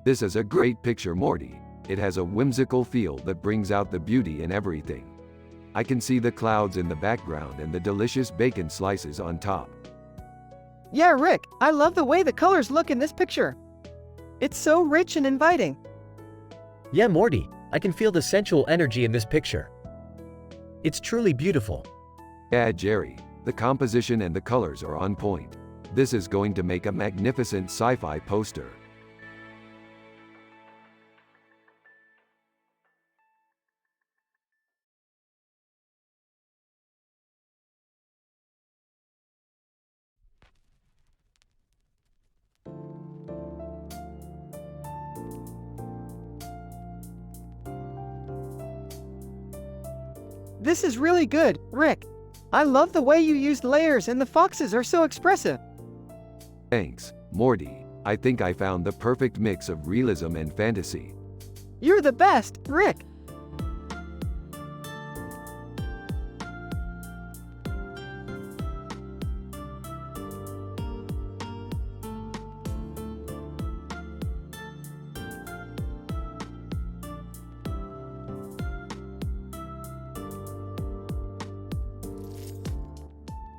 This is a great picture, Morty. It has a whimsical feel that brings out the beauty in everything. I can see the clouds in the background and the delicious bacon slices on top.
Yeah, Rick, I love the way the colors look in this picture. It's so rich and inviting.
Yeah, Morty, I can feel the sensual energy in this picture. It's truly beautiful.
Yeah, Jerry, the composition and the colors are on point. This is going to make a magnificent sci-fi poster.
This is really good, Rick. I love the way you used layers and the foxes are so expressive.
Thanks, Morty. I think I found the perfect mix of realism and fantasy.
You're the best, Rick.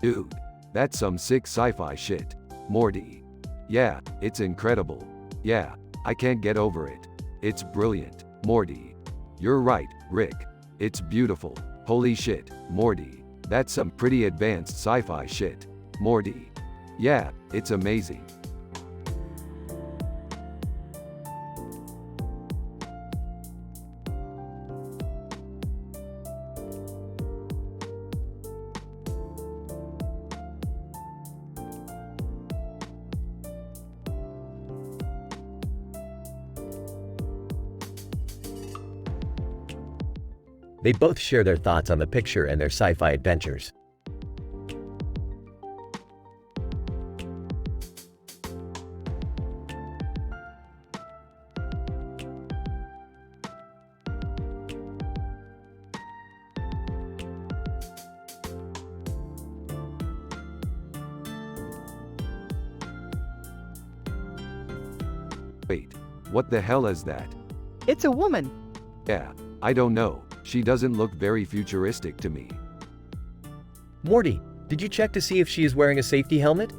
Dude, that's some sick sci-fi shit. Morty. Yeah, it's incredible. Yeah, I can't get over it. It's brilliant, Morty. You're right, Rick. It's beautiful. Holy shit, Morty. That's some pretty advanced sci-fi shit. Morty. Yeah, it's amazing.
They both share their thoughts on the picture and their sci-fi adventures.
Wait, what the hell is that?
It's a woman.
Yeah, I don't know. She doesn't look very futuristic to me.
Morty, did you check to see if she is wearing a safety helmet?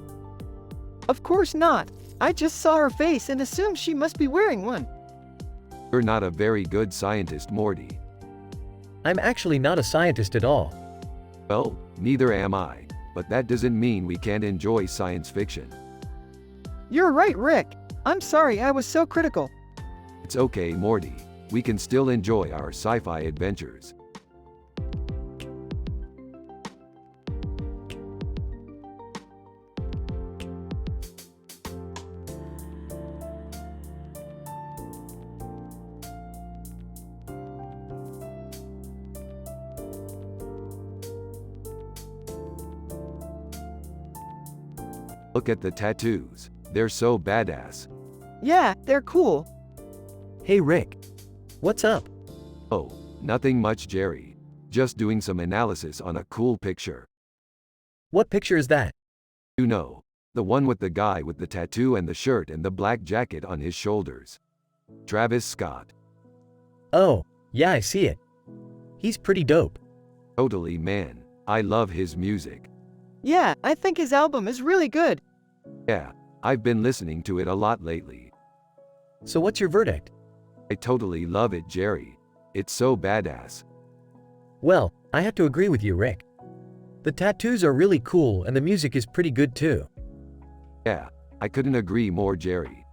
Of course not. I just saw her face and assumed she must be wearing one.
You're not a very good scientist, Morty.
I'm actually not a scientist at all.
Well, neither am I, but that doesn't mean we can't enjoy science fiction.
You're right, Rick. I'm sorry I was so critical.
It's okay, Morty. We can still enjoy our sci-fi adventures. Look at the tattoos. They're so badass.
Yeah, they're cool.
Hey Rick. What's up?
Oh, nothing much, Jerry. Just doing some analysis on a cool picture.
What picture is that?
You know, the one with the guy with the tattoo and the shirt and the black jacket on his shoulders. Travis Scott.
Oh, yeah, I see it. He's pretty dope.
Totally, man. I love his music.
Yeah, I think his album is really good.
Yeah, I've been listening to it a lot lately.
So what's your verdict?
I totally love it, Jerry. It's so badass.
Well, I have to agree with you, Rick. The tattoos are really cool and the music is pretty good too.
Yeah, I couldn't agree more, Jerry.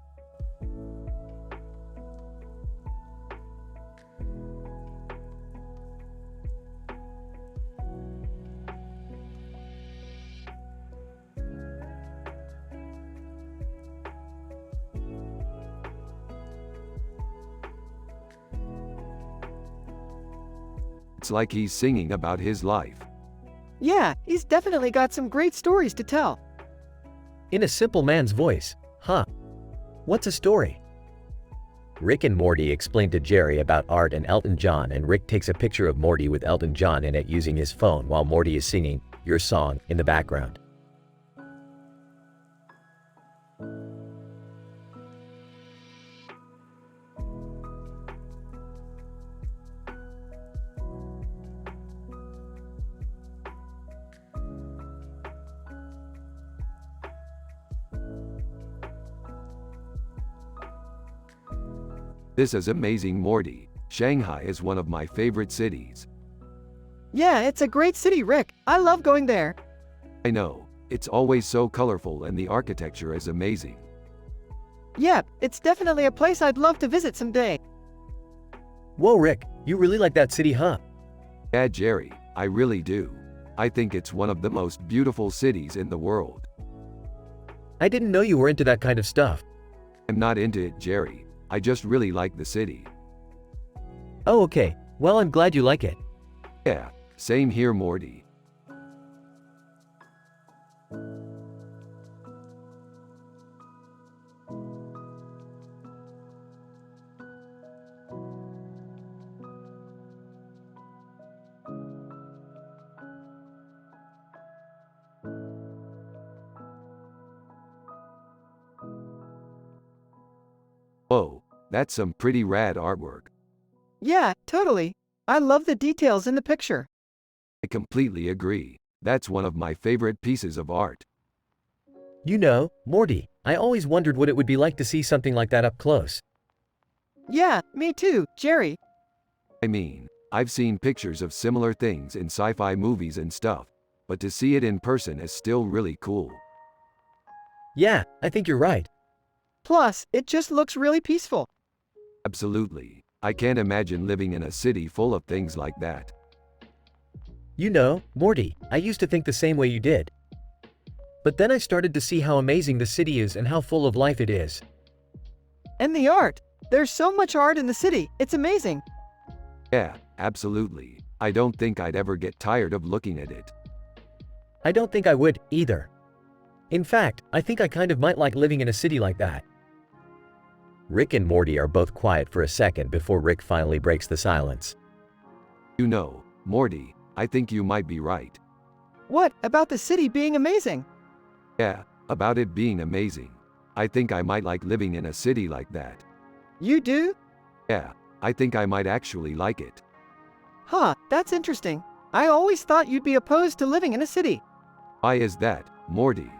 It's like he's singing about his life.
Yeah, he's definitely got some great stories to tell.
In a simple man's voice, huh? What's a story? Rick and Morty explain to Jerry about Art and Elton John, and Rick takes a picture of Morty with Elton John in it using his phone while Morty is singing Your Song in the background.
This is amazing, Morty. Shanghai is one of my favorite cities.
Yeah, it's a great city, Rick. I love going there.
I know. It's always so colorful and the architecture is amazing.
Yeah, it's definitely a place I'd love to visit someday.
Whoa, Rick, you really like that city, huh?
Yeah, Jerry, I really do. I think it's one of the most beautiful cities in the world.
I didn't know you were into that kind of stuff.
I'm not into it, Jerry. I just really like the city.
Oh, okay. Well, I'm glad you like it.
Yeah, same here, Morty. Whoa, that's some pretty rad artwork.
Yeah, totally. I love the details in the picture.
I completely agree. That's one of my favorite pieces of art.
You know, Morty, I always wondered what it would be like to see something like that up close.
Yeah, me too, Jerry.
I mean, I've seen pictures of similar things in sci-fi movies and stuff, but to see it in person is still really cool.
Yeah, I think you're right.
Plus, it just looks really peaceful.
Absolutely. I can't imagine living in a city full of things like that.
You know, Morty, I used to think the same way you did. But then I started to see how amazing the city is and how full of life it is.
And the art. There's so much art in the city, it's amazing.
Yeah, absolutely. I don't think I'd ever get tired of looking at it.
I don't think I would, either. In fact, I think I kind of might like living in a city like that. Rick and Morty are both quiet for a second before Rick finally breaks the silence.
You know, Morty, I think you might be right.
What about the city being amazing?
Yeah, about it being amazing. I think I might like living in a city like that.
You do?
Yeah, I think I might actually like it.
Huh, that's interesting. I always thought you'd be opposed to living in a city.
Why is that, Morty?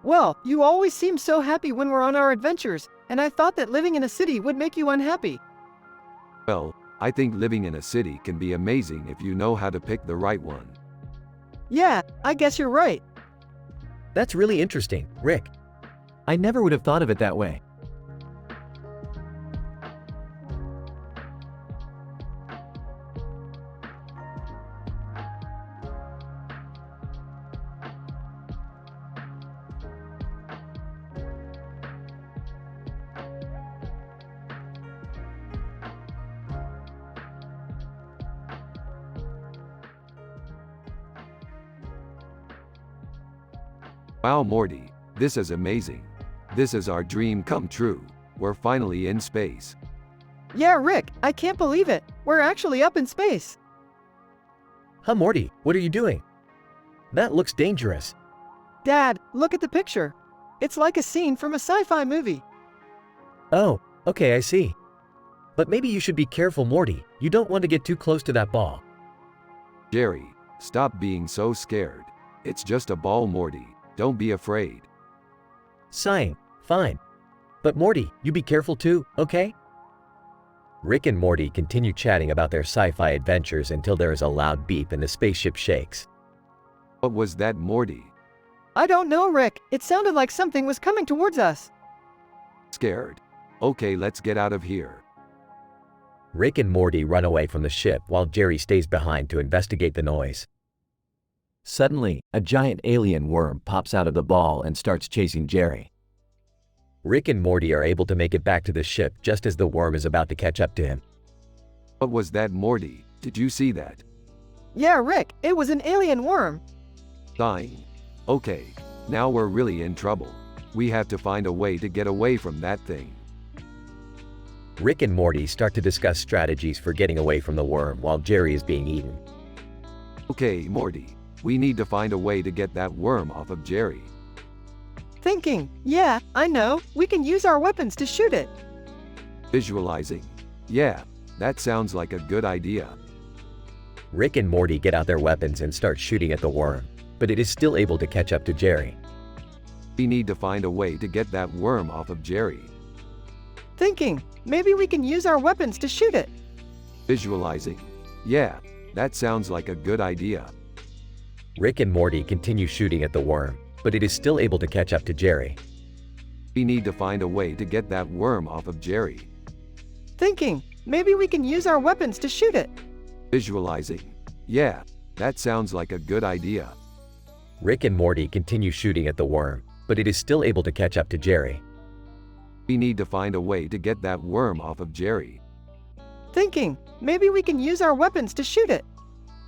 Well, you always seem so happy when we're on our adventures, and I thought that living in a city would make you unhappy.
Well, I think living in a city can be amazing if you know how to pick the right one.
Yeah, I guess you're right.
That's really interesting, Rick.
I never would have thought of it that way.
Wow, Morty, this is amazing. This is our dream come true. We're finally in space.
Yeah, Rick, I can't believe it. We're actually up in space.
Huh, Morty, what are you doing? That looks dangerous.
Dad, look at the picture. It's like a scene from a sci-fi movie.
Oh, okay, I see. But maybe you should be careful, Morty. You don't want to get too close to that ball.
Jerry, stop being so scared. It's just a ball, Morty. Don't be afraid.
Fine. But Morty, you be careful too, okay? Rick and Morty continue chatting about their sci-fi adventures until there is a loud beep and the spaceship shakes.
What was that, Morty?
I don't know, Rick. It sounded like something was coming towards us.
Scared? Okay, let's get out of here.
Rick and Morty run away from the ship while Jerry stays behind to investigate the noise.
Suddenly, a giant alien worm pops out of the ball and starts chasing Jerry.
Rick and Morty are able to make it back to the ship just as the worm is about to catch up to him.
What was that, Morty? Did you see that?
Yeah, Rick, it was an alien worm.
Dying. Okay, now we're really in trouble. We have to find a way to get away from that thing.
Rick and Morty start to discuss strategies for getting away from the worm while Jerry is being eaten.
Okay, Morty. We need to find a way to get that worm off of Jerry.
Thinking, yeah, I know. We can use our weapons to shoot it.
Visualizing. Yeah, that sounds like a good idea.
Rick and Morty get out their weapons and start shooting at the worm, but it is still able to catch up to Jerry.
We need to find a way to get that worm off of Jerry.
Thinking, maybe we can use our weapons to shoot it.
Visualizing. Yeah, that sounds like a good idea.
Rick and Morty continue shooting at the worm, but it is still able to catch up to Jerry.
We need to find a way to get that worm off of Jerry.
Thinking, maybe we can use our weapons to shoot it.
Visualizing. Yeah, that sounds like a good idea.
Rick and Morty continue shooting at the worm, but it is still able to catch up to Jerry.
We need to find a way to get that worm off of Jerry.
Thinking, maybe we can use our weapons to shoot it.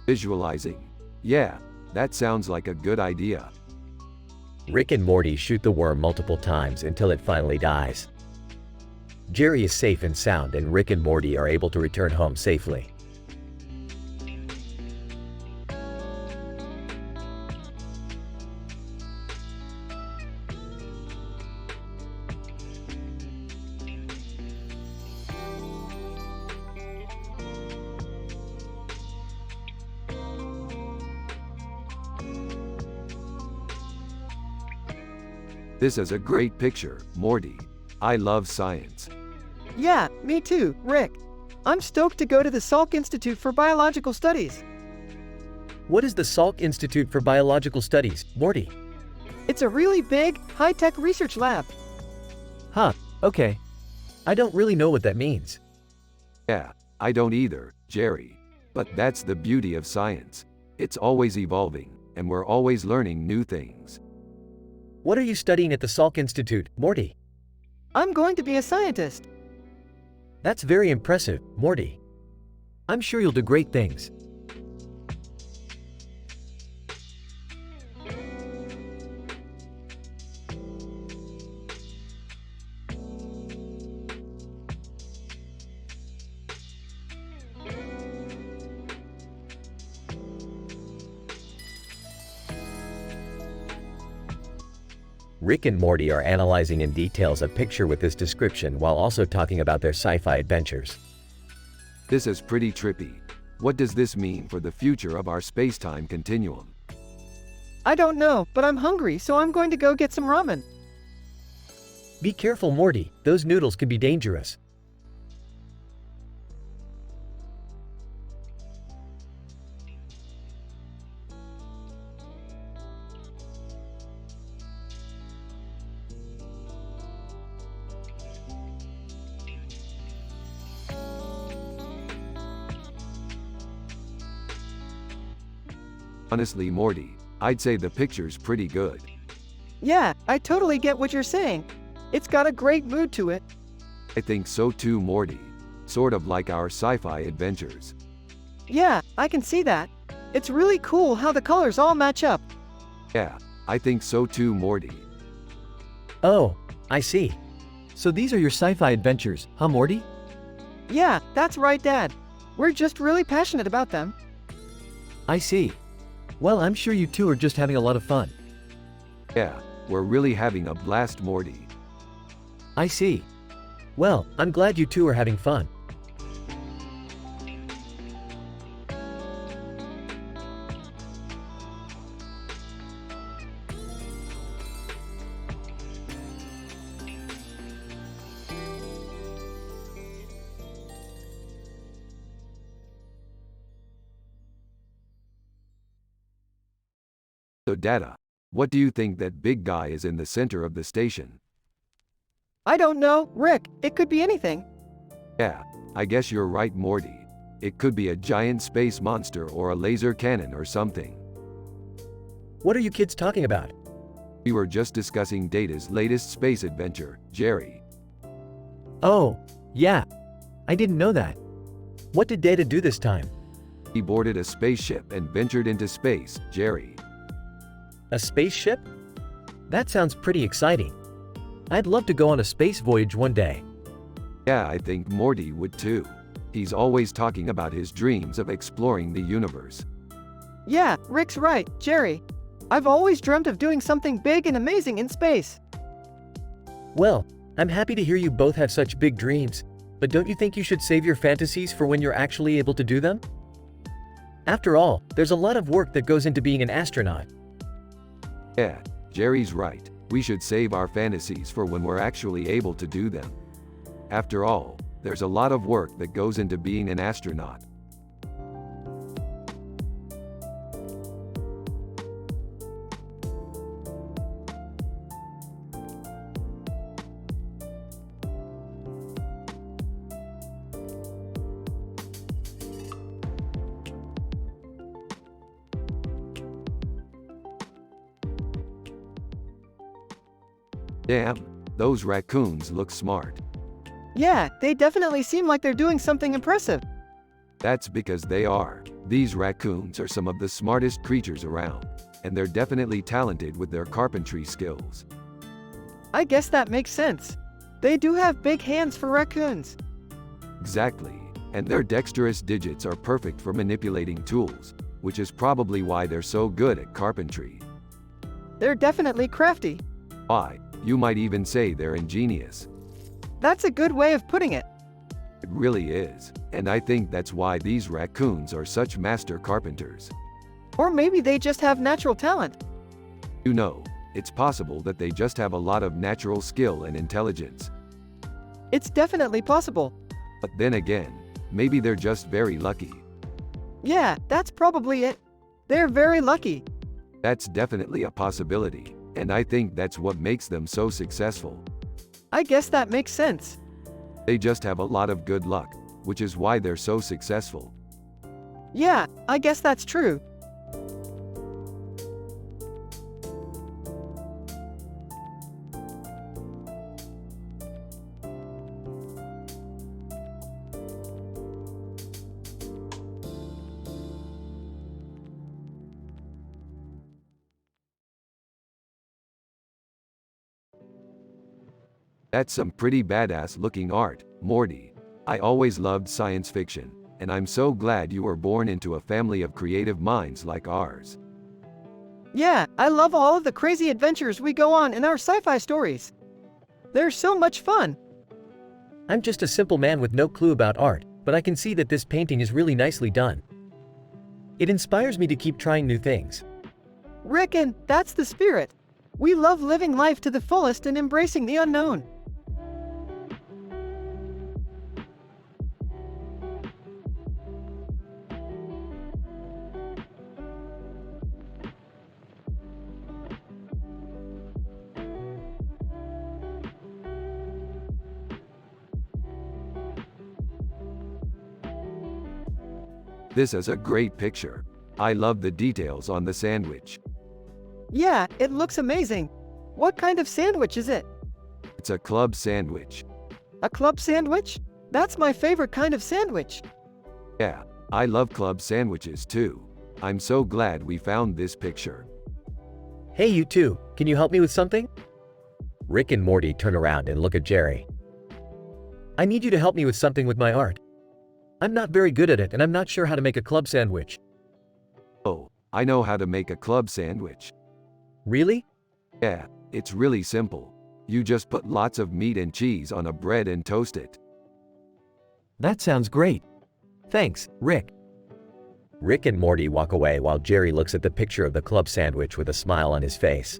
Visualizing. Yeah, that sounds like a good idea.
Rick and Morty shoot the worm multiple times until it finally dies. Jerry is safe and sound, and Rick and Morty are able to return home safely.
This is a great picture, Morty. I love science.
Yeah, me too, Rick. I'm stoked to go to the Salk Institute for Biological Studies.
What is the Salk Institute for Biological Studies, Morty?
It's a really big, high-tech research lab.
Huh, okay. I don't really know what that means.
Yeah, I don't either, Jerry. But that's the beauty of science. It's always evolving, and we're always learning new things.
What are you studying at the Salk Institute, Morty?
I'm going to be a scientist.
That's very impressive, Morty.
I'm sure you'll do great things.
Rick and Morty are analyzing in details a picture with this description while also talking about their sci-fi adventures.
This is pretty trippy. What does this mean for the future of our space-time continuum?
I don't know, but I'm hungry, so I'm going to go get some ramen.
Be careful, Morty. Those noodles could be dangerous.
Honestly, Morty, I'd say the picture's pretty good.
Yeah, I totally get what you're saying. It's got a great mood to it.
I think so too, Morty. Sort of like our sci-fi adventures.
Yeah, I can see that. It's really cool how the colors all match up.
Yeah, I think so too, Morty.
Oh, I see.
So these are your sci-fi adventures, huh, Morty?
Yeah, that's right, Dad. We're just really passionate about them.
I see. Well, I'm sure you two are just having a lot of fun.
Yeah, we're really having a blast, Morty.
I see.
Well, I'm glad you two are having fun.
So Data, what do you think that big guy is in the center of the station?
I don't know, Rick. It could be anything.
Yeah, I guess you're right, Morty. It could be a giant space monster or a laser cannon or something.
What are you kids talking about?
We were just discussing Data's latest space adventure, Jerry.
Oh, yeah. I didn't know that.
What did Data do this time?
He boarded a spaceship and ventured into space, Jerry.
A spaceship? That sounds pretty exciting. I'd love to go on a space voyage one day.
Yeah, I think Morty would too. He's always talking about his dreams of exploring the universe.
Yeah, Rick's right, Jerry. I've always dreamt of doing something big and amazing in space.
Well, I'm happy to hear you both have such big dreams, but don't you think you should save your fantasies for when you're actually able to do them? After all, there's a lot of work that goes into being an astronaut.
Yeah, Jerry's right. We should save our fantasies for when we're actually able to do them. After all, there's a lot of work that goes into being an astronaut. Damn, those raccoons look smart.
Yeah, they definitely seem like they're doing something impressive.
That's because they are. These raccoons are some of the smartest creatures around, and they're definitely talented with their carpentry skills.
I guess that makes sense. They do have big hands for raccoons.
Exactly, and their dexterous digits are perfect for manipulating tools, which is probably why they're so good at carpentry.
They're definitely crafty.
Why, you might even say they're ingenious.
That's a good way of putting it.
It really is, and I think that's why these raccoons are such master carpenters.
Or maybe they just have natural talent.
You know, it's possible that they just have a lot of natural skill and intelligence.
It's definitely possible.
But then again, maybe they're just very lucky.
Yeah, that's probably it. They're very lucky.
That's definitely a possibility, and I think that's what makes them so successful.
I guess that makes sense.
They just have a lot of good luck, which is why they're so successful.
Yeah, I guess that's true.
That's some pretty badass looking art, Morty. I always loved science fiction, and I'm so glad you were born into a family of creative minds like ours.
Yeah, I love all of the crazy adventures we go on in our sci-fi stories. They're so much fun.
I'm just a simple man with no clue about art, but I can see that this painting is really nicely done. It inspires me to keep trying new things.
Rickon, that's the spirit. We love living life to the fullest and embracing the unknown.
This is a great picture. I love the details on the sandwich.
Yeah, it looks amazing. What kind of sandwich is it?
It's a club sandwich.
A club sandwich? That's my favorite kind of sandwich.
Yeah, I love club sandwiches too. I'm so glad we found this picture.
Hey, you two, can you help me with something? Rick and Morty turn around and look at Jerry. I need you to help me with something with my art. I'm not very good at it, and I'm not sure how to make a club sandwich.
Oh, I know how to make a club sandwich.
Really?
Yeah, it's really simple. You just put lots of meat and cheese on a bread and toast it.
That sounds great.
Thanks, Rick. Rick and Morty walk away while Jerry looks at the picture of the club sandwich with a smile on his face.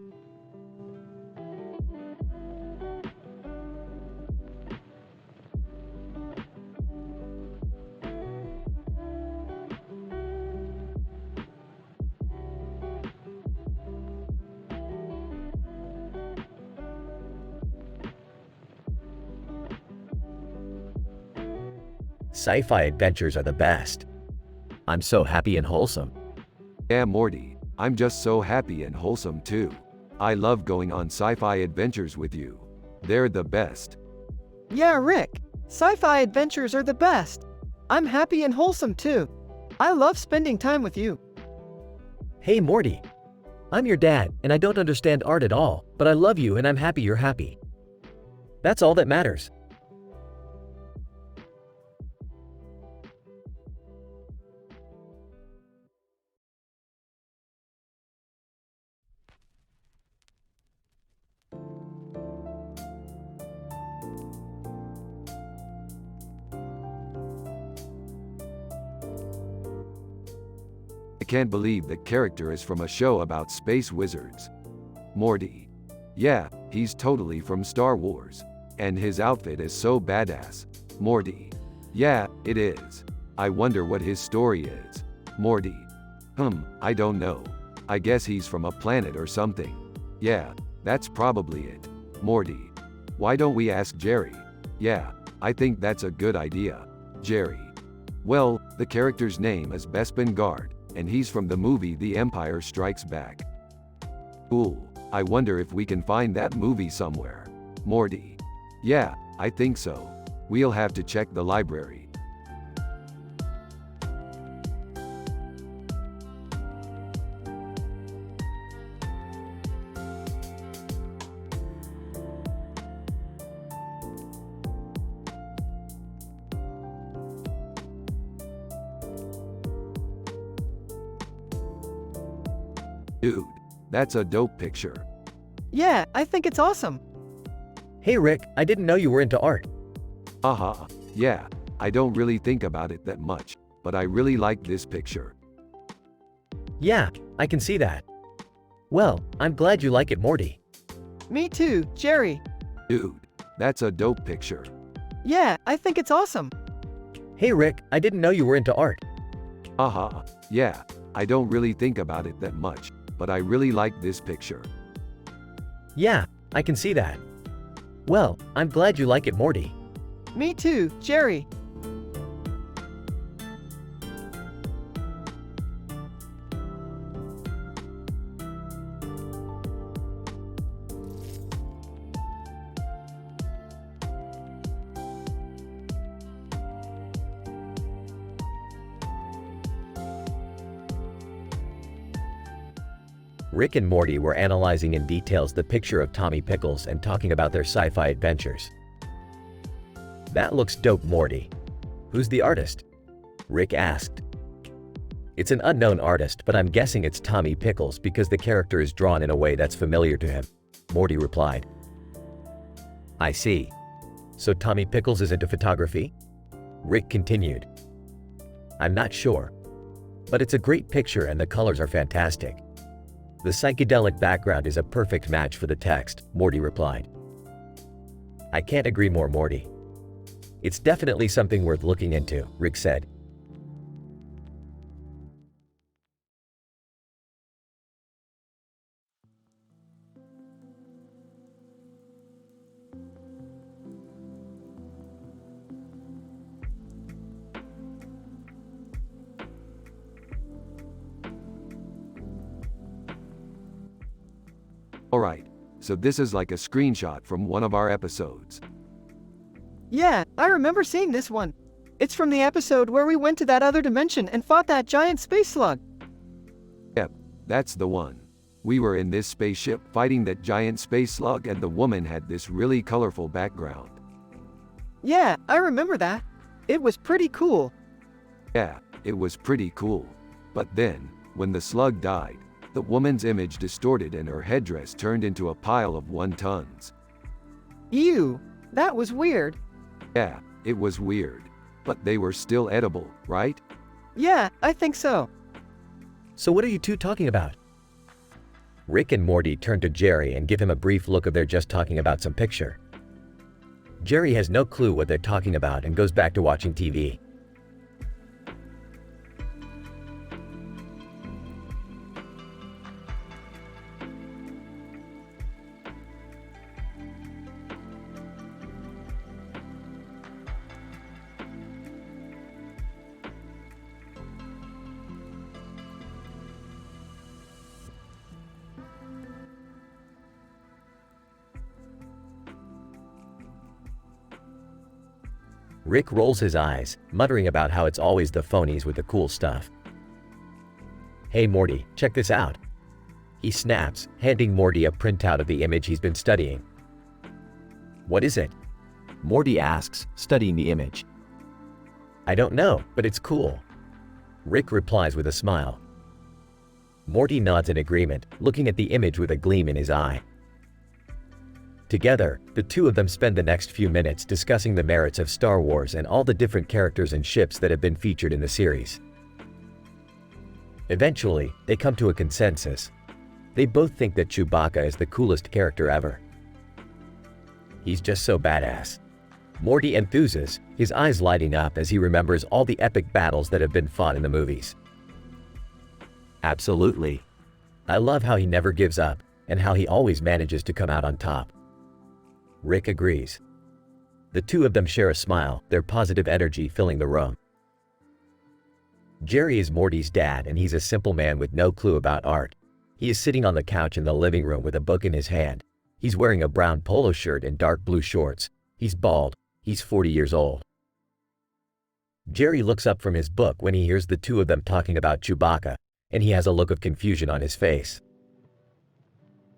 Sci-fi adventures are the best.
I'm so happy and wholesome.
Yeah, Morty, I'm just so happy and wholesome too. I love going on sci-fi adventures with you. They're the best.
Yeah, Rick. Sci-fi adventures are the best. I'm happy and wholesome too. I love spending time with you.
Hey, Morty. I'm your dad, and I don't understand art at all, but I love you and I'm happy you're happy. That's all that matters.
I can't believe the character is from a show about space wizards. Morty. Yeah, he's totally from Star Wars. And his outfit is so badass. Morty. Yeah, it is. I wonder what his story is. Morty. I don't know. I guess he's from a planet or something. Yeah, that's probably it. Morty. Why don't we ask Jerry? Yeah, I think that's a good idea. Jerry. Well, the character's name is Bespin Guard, and he's from the movie The Empire Strikes Back. Cool. I wonder if we can find that movie somewhere. Morty. Yeah, I think so. We'll have to check the library. Dude, that's a dope picture.
Yeah, I think it's awesome.
Hey, Rick, I didn't know you were into art.
Haha, yeah, I don't really think about it that much, but I really like this picture.
Yeah, I can see that. Well, I'm glad you like it, Morty.
Me too, Jerry.
Dude, that's a dope picture.
Yeah, I think it's awesome.
Hey, Rick, I didn't know you were into art.
Haha, yeah, I don't really think about it that much, but I really like this picture.
Yeah, I can see that. Well, I'm glad you like it, Morty.
Me too, Jerry.
Rick and Morty were analyzing in details the picture of Tommy Pickles and talking about their sci-fi adventures. That looks dope, Morty. Who's the artist? Rick asked. It's an unknown artist, but I'm guessing it's Tommy Pickles because the character is drawn in a way that's familiar to him, Morty replied. I see. So Tommy Pickles is into photography? Rick continued. I'm not sure. But it's a great picture and the colors are fantastic. The psychedelic background is a perfect match for the text, Morty replied. I can't agree more, Morty. It's definitely something worth looking into, Rick said.
Alright, so this is like a screenshot from one of our episodes.
Yeah, I remember seeing this one. It's from the episode where we went to that other dimension and fought that giant space slug.
Yep, that's the one. We were in this spaceship fighting that giant space slug and the woman had this really colorful background.
Yeah, I remember that. It was pretty cool.
Yeah, it was pretty cool. But then, when the slug died, the woman's image distorted and her headdress turned into a pile of 1 tons.
Ew, that was weird.
Yeah, it was weird. But they were still edible, right?
Yeah, I think so.
So what are you two talking about? Rick and Morty turn to Jerry and give him a brief look of they're just talking about some picture. Jerry has no clue what they're talking about and goes back to watching TV. Rick rolls his eyes, muttering about how it's always the phonies with the cool stuff. Hey Morty, check this out. He snaps, handing Morty a printout of the image he's been studying. What is it?
Morty asks, studying the image.
I don't know, but it's cool. Rick replies with a smile. Morty nods in agreement, looking at the image with a gleam in his eye. Together, the two of them spend the next few minutes discussing the merits of Star Wars and all the different characters and ships that have been featured in the series. Eventually, they come to a consensus. They both think that Chewbacca is the coolest character ever. He's just so badass. Morty enthuses, his eyes lighting up as he remembers all the epic battles that have been fought in the movies.
Absolutely.
I love how he never gives up, and how he always manages to come out on top. Rick agrees. The two of them share a smile, their positive energy filling the room. Jerry is Morty's dad and he's a simple man with no clue about art. He is sitting on the couch in the living room with a book in his hand. He's wearing a brown polo shirt and dark blue shorts. He's bald. He's 40 years old. Jerry looks up from his book when he hears the two of them talking about Chewbacca, and he has a look of confusion on his face.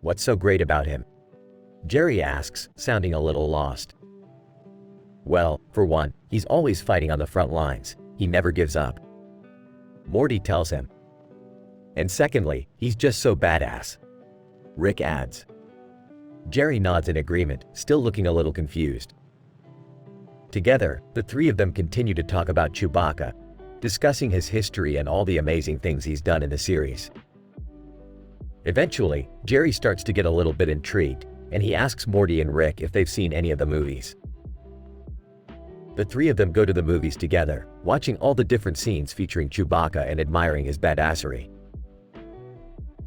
What's so great about him? Jerry asks, sounding a little lost. Well, for one, he's always fighting on the front lines. He never gives up. Morty tells him. And secondly, he's just so badass. Rick adds. Jerry nods in agreement, still looking a little confused. Together, the three of them continue to talk about Chewbacca, discussing his history and all the amazing things he's done in the series. Eventually, Jerry starts to get a little bit intrigued, and he asks Morty and Rick if they've seen any of the movies. The three of them go to the movies together, watching all the different scenes featuring Chewbacca and admiring his badassery.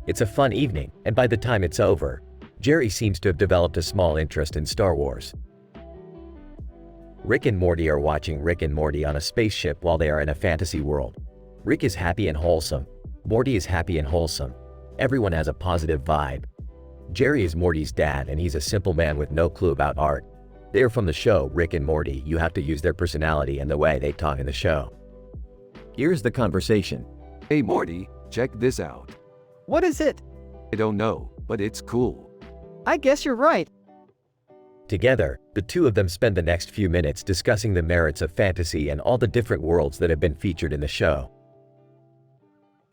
It's a fun evening, and by the time it's over, Jerry seems to have developed a small interest in Star Wars. Rick and Morty are watching Rick and Morty on a spaceship while they are in a fantasy world. Rick is happy and wholesome. Morty is happy and wholesome. Everyone has a positive vibe. Jerry is Morty's dad and he's a simple man with no clue about art. They are from the show Rick and Morty. You have to use their personality and the way they talk in the show.
Here's the conversation.
Hey Morty, check this out.
What is it?
I don't know, but it's cool.
I guess you're right.
Together, the two of them spend the next few minutes discussing the merits of fantasy and all the different worlds that have been featured in the show.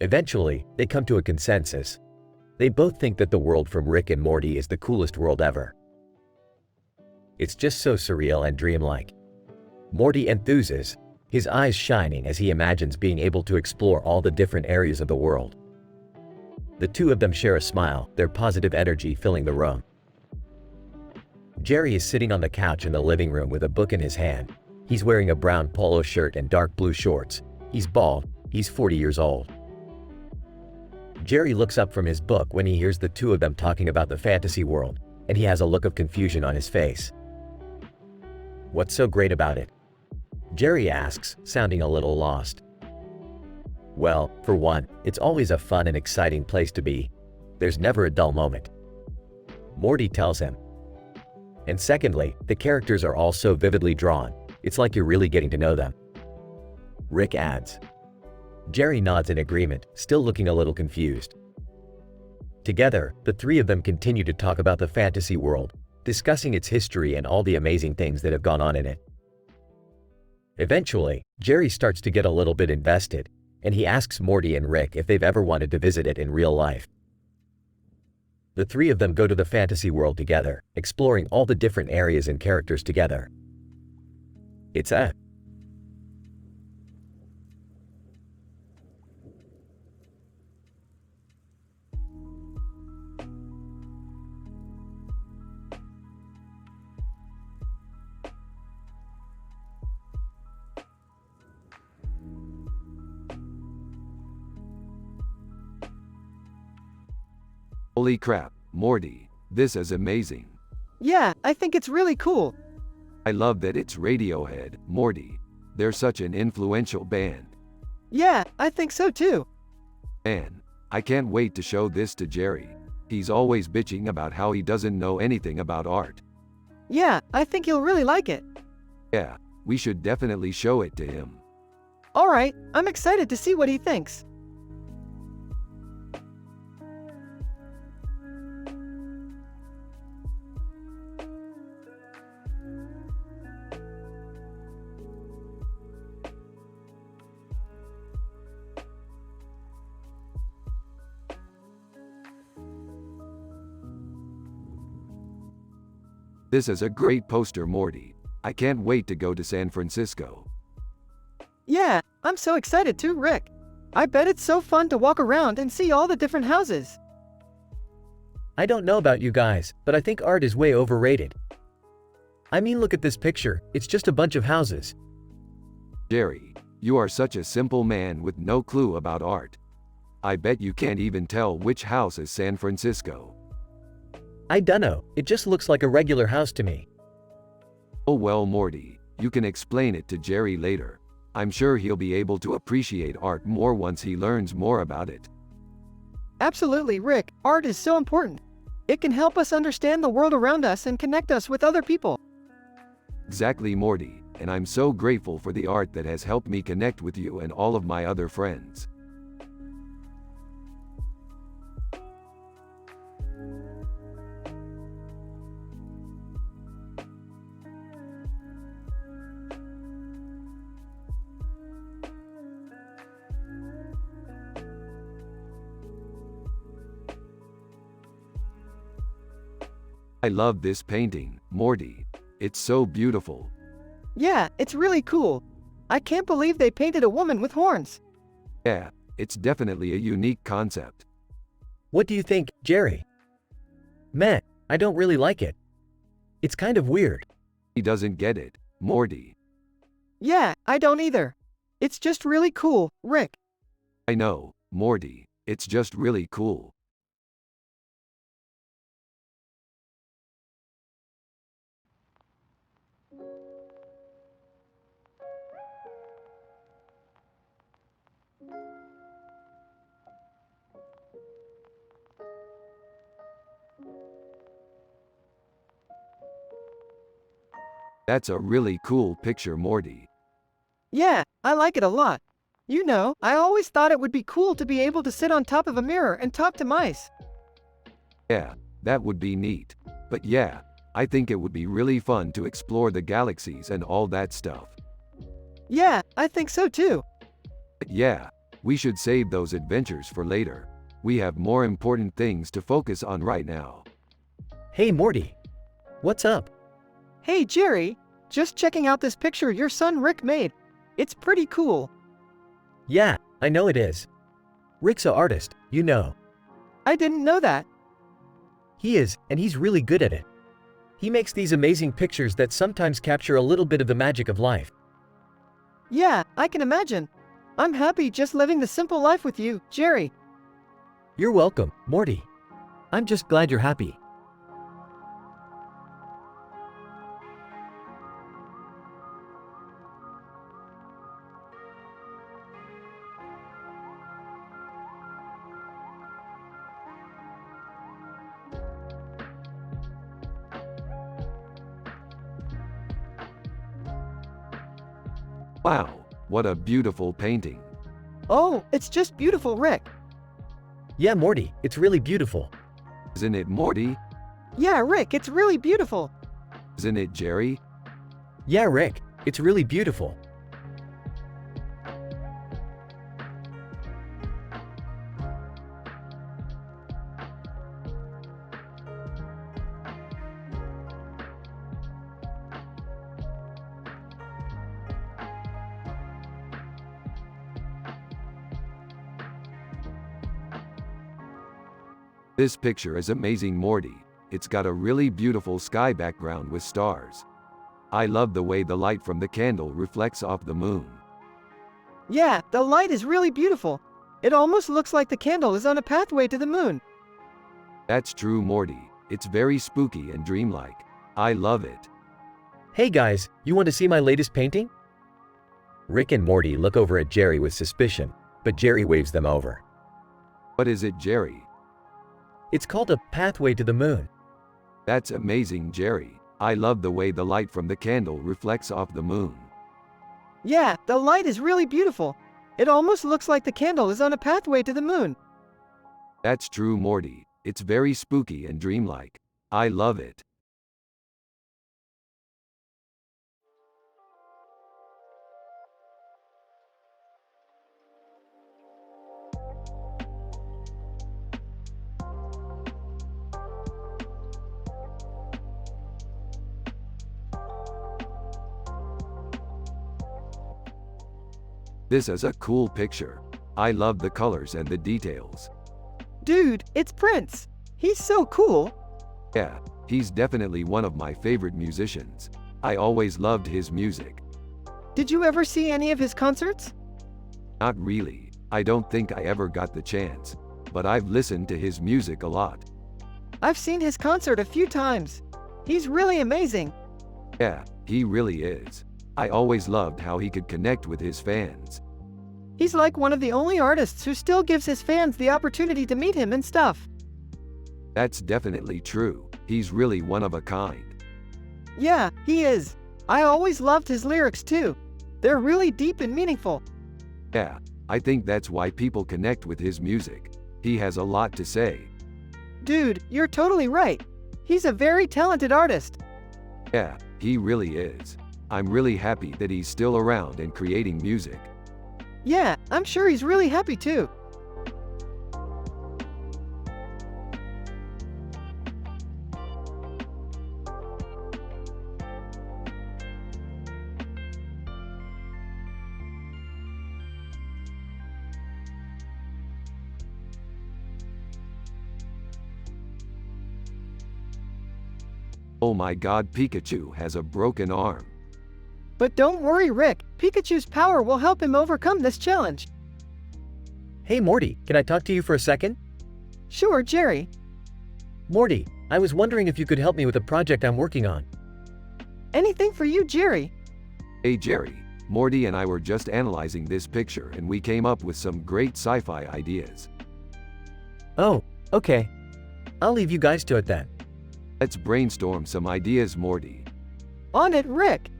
Eventually, they come to a consensus. They both think that the world from Rick and Morty is the coolest world ever. It's just so surreal and dreamlike. Morty enthuses, his eyes shining as he imagines being able to explore all the different areas of the world. The two of them share a smile, their positive energy filling the room. Jerry is sitting on the couch in the living room with a book in his hand. He's wearing a brown polo shirt and dark blue shorts. He's bald. He's 40 years old. Jerry looks up from his book when he hears the two of them talking about the fantasy world, and he has a look of confusion on his face. What's so great about it? Jerry asks, sounding a little lost. Well, for one, it's always a fun and exciting place to be. There's never a dull moment. Morty tells him. And secondly, the characters are all so vividly drawn. It's like you're really getting to know them. Rick adds. Jerry nods in agreement, still looking a little confused. Together, the three of them continue to talk about the fantasy world, discussing its history and all the amazing things that have gone on in it. Eventually, Jerry starts to get a little bit invested, and he asks Morty and Rick if they've ever wanted to visit it in real life. The three of them go to the fantasy world together, exploring all the different areas and characters together. It's a
Holy crap, Morty, this is amazing.
Yeah, I think it's really cool.
I love that it's Radiohead, Morty. They're such an influential band.
Yeah, I think so too.
Man, I can't wait to show this to Jerry. He's always bitching about how he doesn't know anything about art.
Yeah, I think he'll really like it.
Yeah, we should definitely show it to him.
Alright, I'm excited to see what he thinks.
This is a great poster, Morty. I can't wait to go to San Francisco.
Yeah, I'm so excited too, Rick. I bet it's so fun to walk around and see all the different houses.
I don't know about you guys, but I think art is way overrated. I mean, look at this picture. It's just a bunch of houses.
Jerry, you are such a simple man with no clue about art. I bet you can't even tell which house is San Francisco.
I dunno, it just looks like a regular house to me.
Oh well, Morty, you can explain it to Jerry later. I'm sure he'll be able to appreciate art more once he learns more about it.
Absolutely, Rick. Art is so important. It can help us understand the world around us and connect us with other people.
Exactly, Morty, and I'm so grateful for the art that has helped me connect with you and all of my other friends. I love this painting, Morty. It's so beautiful.
Yeah, it's really cool. I can't believe they painted a woman with horns.
Yeah, it's definitely a unique concept.
What do you think, Jerry? Meh, I don't really like it. It's kind of weird.
He doesn't get it, Morty.
Yeah, I don't either. It's just really cool, Rick.
I know, Morty. It's just really cool. That's a really cool picture, Morty.
Yeah, I like it a lot. You know, I always thought it would be cool to be able to sit on top of a mirror and talk to mice.
Yeah, that would be neat. But yeah, I think it would be really fun to explore the galaxies and all that stuff.
Yeah, I think so too.
But yeah, We should save those adventures for later. We have more important things to focus on right now.
Hey Morty, what's up?
Hey Jerry, just checking out this picture your son Rick made. It's pretty cool.
Yeah, I know it is. Rick's an artist, you know.
I didn't know that.
He is, and he's really good at it. He makes these amazing pictures that sometimes capture a little bit of the magic of life.
Yeah, I can imagine. I'm happy just living the simple life with you, Jerry.
You're welcome, Morty.
I'm just glad you're happy.
Wow, what a beautiful painting.
Oh, it's just beautiful, Rick.
Yeah, Morty, it's really beautiful.
Isn't it, Morty?
Yeah, Rick, it's really beautiful.
Isn't it, Jerry?
Yeah, Rick, it's really beautiful.
This picture is amazing, Morty. It's got a really beautiful sky background with stars. I love the way the light from the candle reflects off the moon.
Yeah, the light is really beautiful. It almost looks like the candle is on a pathway to the moon.
That's true, Morty. It's very spooky and dreamlike. I love it.
Hey guys, you want to see my latest painting? Rick and Morty look over at Jerry with suspicion, but Jerry waves them over.
What is it, Jerry?
It's called a pathway to the moon.
That's amazing, Jerry. I love the way the light from the candle reflects off the moon.
Yeah, the light is really beautiful. It almost looks like the candle is on a pathway to the moon.
That's true, Morty. It's very spooky and dreamlike. I love it. This is a cool picture. I love the colors and the details.
Dude, it's Prince. He's so cool.
Yeah, he's definitely one of my favorite musicians. I always loved his music.
Did you ever see any of his concerts?
Not really. I don't think I ever got the chance. But I've listened to his music a lot.
I've seen his concert a few times. He's really amazing.
Yeah, he really is. I always loved how he could connect with his fans.
He's like one of the only artists who still gives his fans the opportunity to meet him and stuff.
That's definitely true. He's really one of a kind.
Yeah, he is. I always loved his lyrics too. They're really deep and meaningful.
Yeah, I think that's why people connect with his music. He has a lot to say.
Dude, you're totally right. He's a very talented artist.
Yeah, he really is. I'm really happy that he's still around and creating music.
Yeah, I'm sure he's really happy too.
Oh my god, Pikachu has a broken arm.
But don't worry, Rick. Pikachu's power will help him overcome this challenge.
Hey Morty, can I talk to you for a second?
Sure, Jerry.
Morty, I was wondering if you could help me with a project I'm working on.
Anything for you, Jerry.
Hey Jerry, Morty and I were just analyzing this picture and we came up with some great sci-fi ideas.
Oh, okay. I'll leave you guys to it then.
Let's brainstorm some ideas, Morty.
On it, Rick.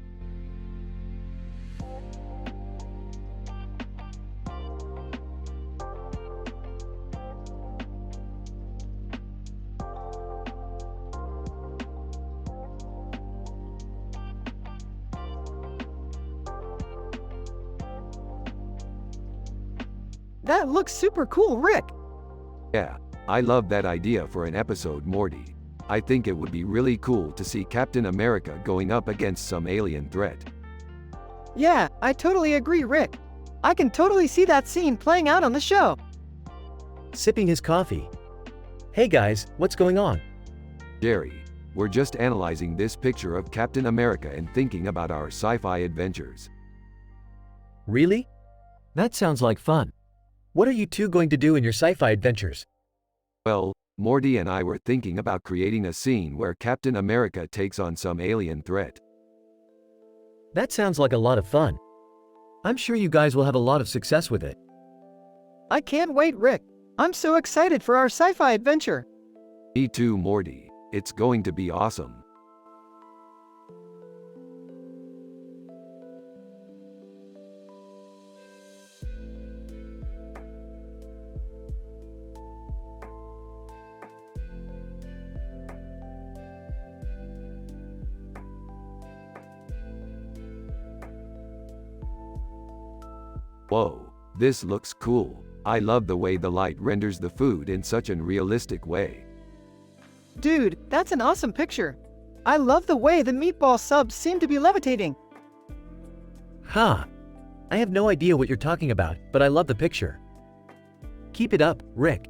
That looks super cool, Rick.
Yeah, I love that idea for an episode, Morty. I think it would be really cool to see Captain America going up against some alien threat.
Yeah, I totally agree, Rick. I can totally see that scene playing out on the show.
Sipping his coffee. Hey guys, what's going on?
Jerry, we're just analyzing this picture of Captain America and thinking about our sci-fi adventures.
Really?
That sounds like fun.
What are you two going to do in your sci-fi adventures?
Well, Morty and I were thinking about creating a scene where Captain America takes on some alien threat.
That sounds like a lot of fun.
I'm sure you guys will have a lot of success with it.
I can't wait, Rick. I'm so excited for our sci-fi adventure.
Me too, Morty. It's going to be awesome. Whoa, this looks cool. I love the way the light renders the food in such an realistic way.
Dude, that's an awesome picture. I love the way the meatball subs seem to be levitating.
Ha! I have no idea what you're talking about, but I love the picture. Keep it up, Rick.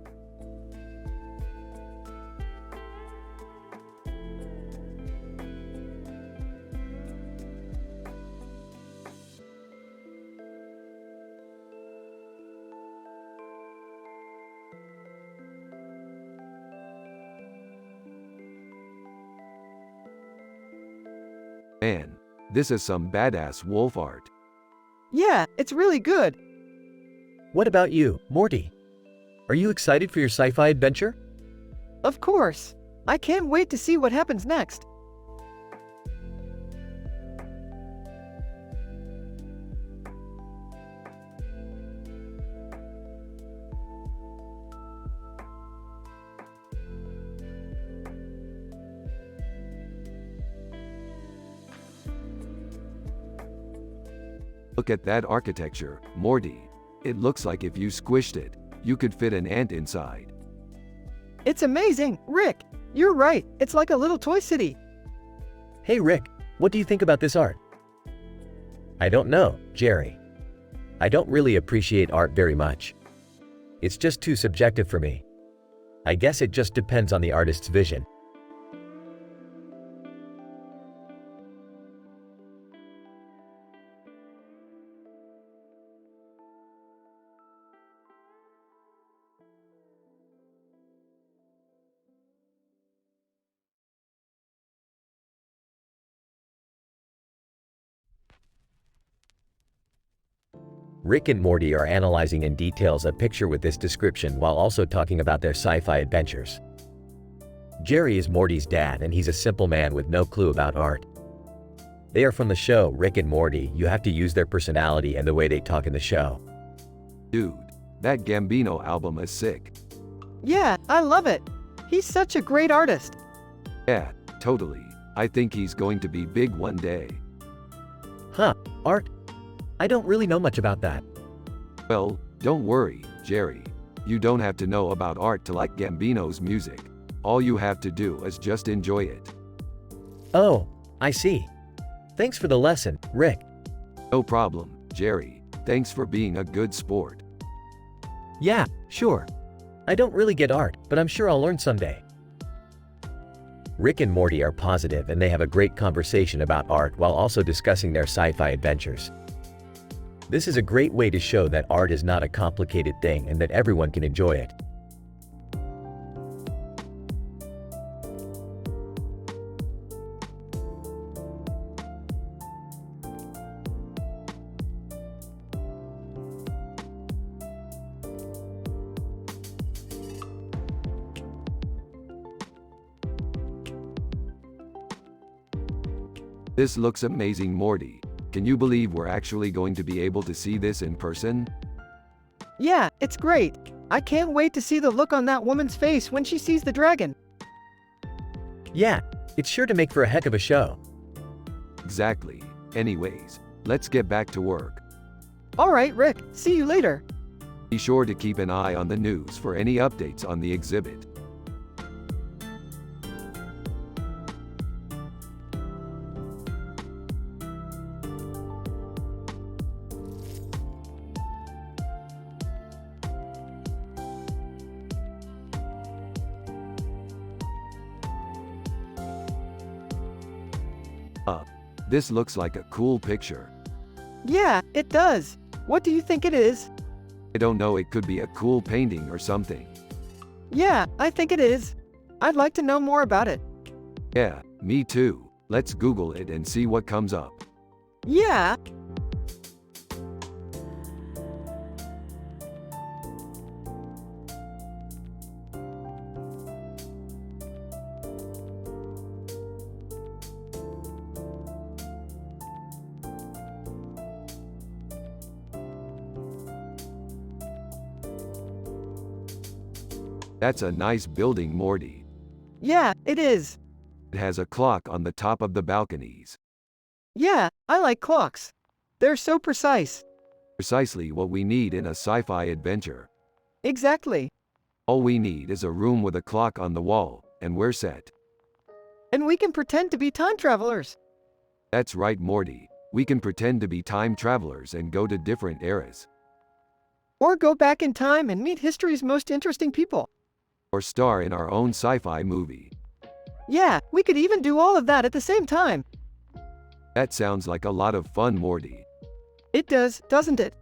Man, this is some badass wolf art.
Yeah, it's really good.
What about you, Morty? Are you excited for your sci-fi adventure?
Of course. I can't wait to see what happens next.
Look at that architecture, Morty. It looks like if you squished it, you could fit an ant inside.
It's amazing, Rick. You're right. It's like a little toy city.
Hey Rick, what do you think about this art? I don't know, Jerry. I don't really appreciate art very much. It's just too subjective for me. I guess it just depends on the artist's vision. Rick and Morty are analyzing in details a picture with this description while also talking about their sci-fi adventures. Jerry is Morty's dad and he's a simple man with no clue about art. They are from the show Rick and Morty. You have to use their personality and the way they talk in the show.
Dude, that Gambino album is sick.
Yeah, I love it. He's such a great artist.
Yeah, totally. I think he's going to be big one day.
Huh, art? I don't really know much about that.
Well, don't worry, Jerry. You don't have to know about art to like Gambino's music. All you have to do is just enjoy it.
Oh, I see. Thanks for the lesson, Rick.
No problem, Jerry. Thanks for being a good sport.
Yeah, sure. I don't really get art, but I'm sure I'll learn someday. Rick and Morty are positive and they have a great conversation about art while also discussing their sci-fi adventures. This is a great way to show that art is not a complicated thing and that everyone can enjoy it.
This looks amazing, Morty. Can you believe we're actually going to be able to see this in person?
Yeah, it's great. I can't wait to see the look on that woman's face when she sees the dragon.
Yeah, it's sure to make for a heck of a show.
Exactly. Anyways, let's get back to work.
Alright, Rick. See you later.
Be sure to keep an eye on the news for any updates on the exhibit. This looks like a cool picture.
Yeah, it does. What do you think it is?
I don't know, it could be a cool painting or something.
Yeah, I think it is. I'd like to know more about it.
Yeah, me too. Let's Google it and see what comes up.
Yeah.
That's a nice building, Morty.
Yeah, it is.
It has a clock on the top of the balconies.
Yeah, I like clocks. They're so precise.
Precisely what we need in a sci-fi adventure.
Exactly.
All we need is a room with a clock on the wall, and we're set.
And we can pretend to be time travelers.
That's right, Morty. We can pretend to be time travelers and go to different eras.
Or go back in time and meet history's most interesting people.
Or star in our own sci-fi movie.
Yeah, we could even do all of that at the same time.
That sounds like a lot of fun, Morty.
It does, doesn't it?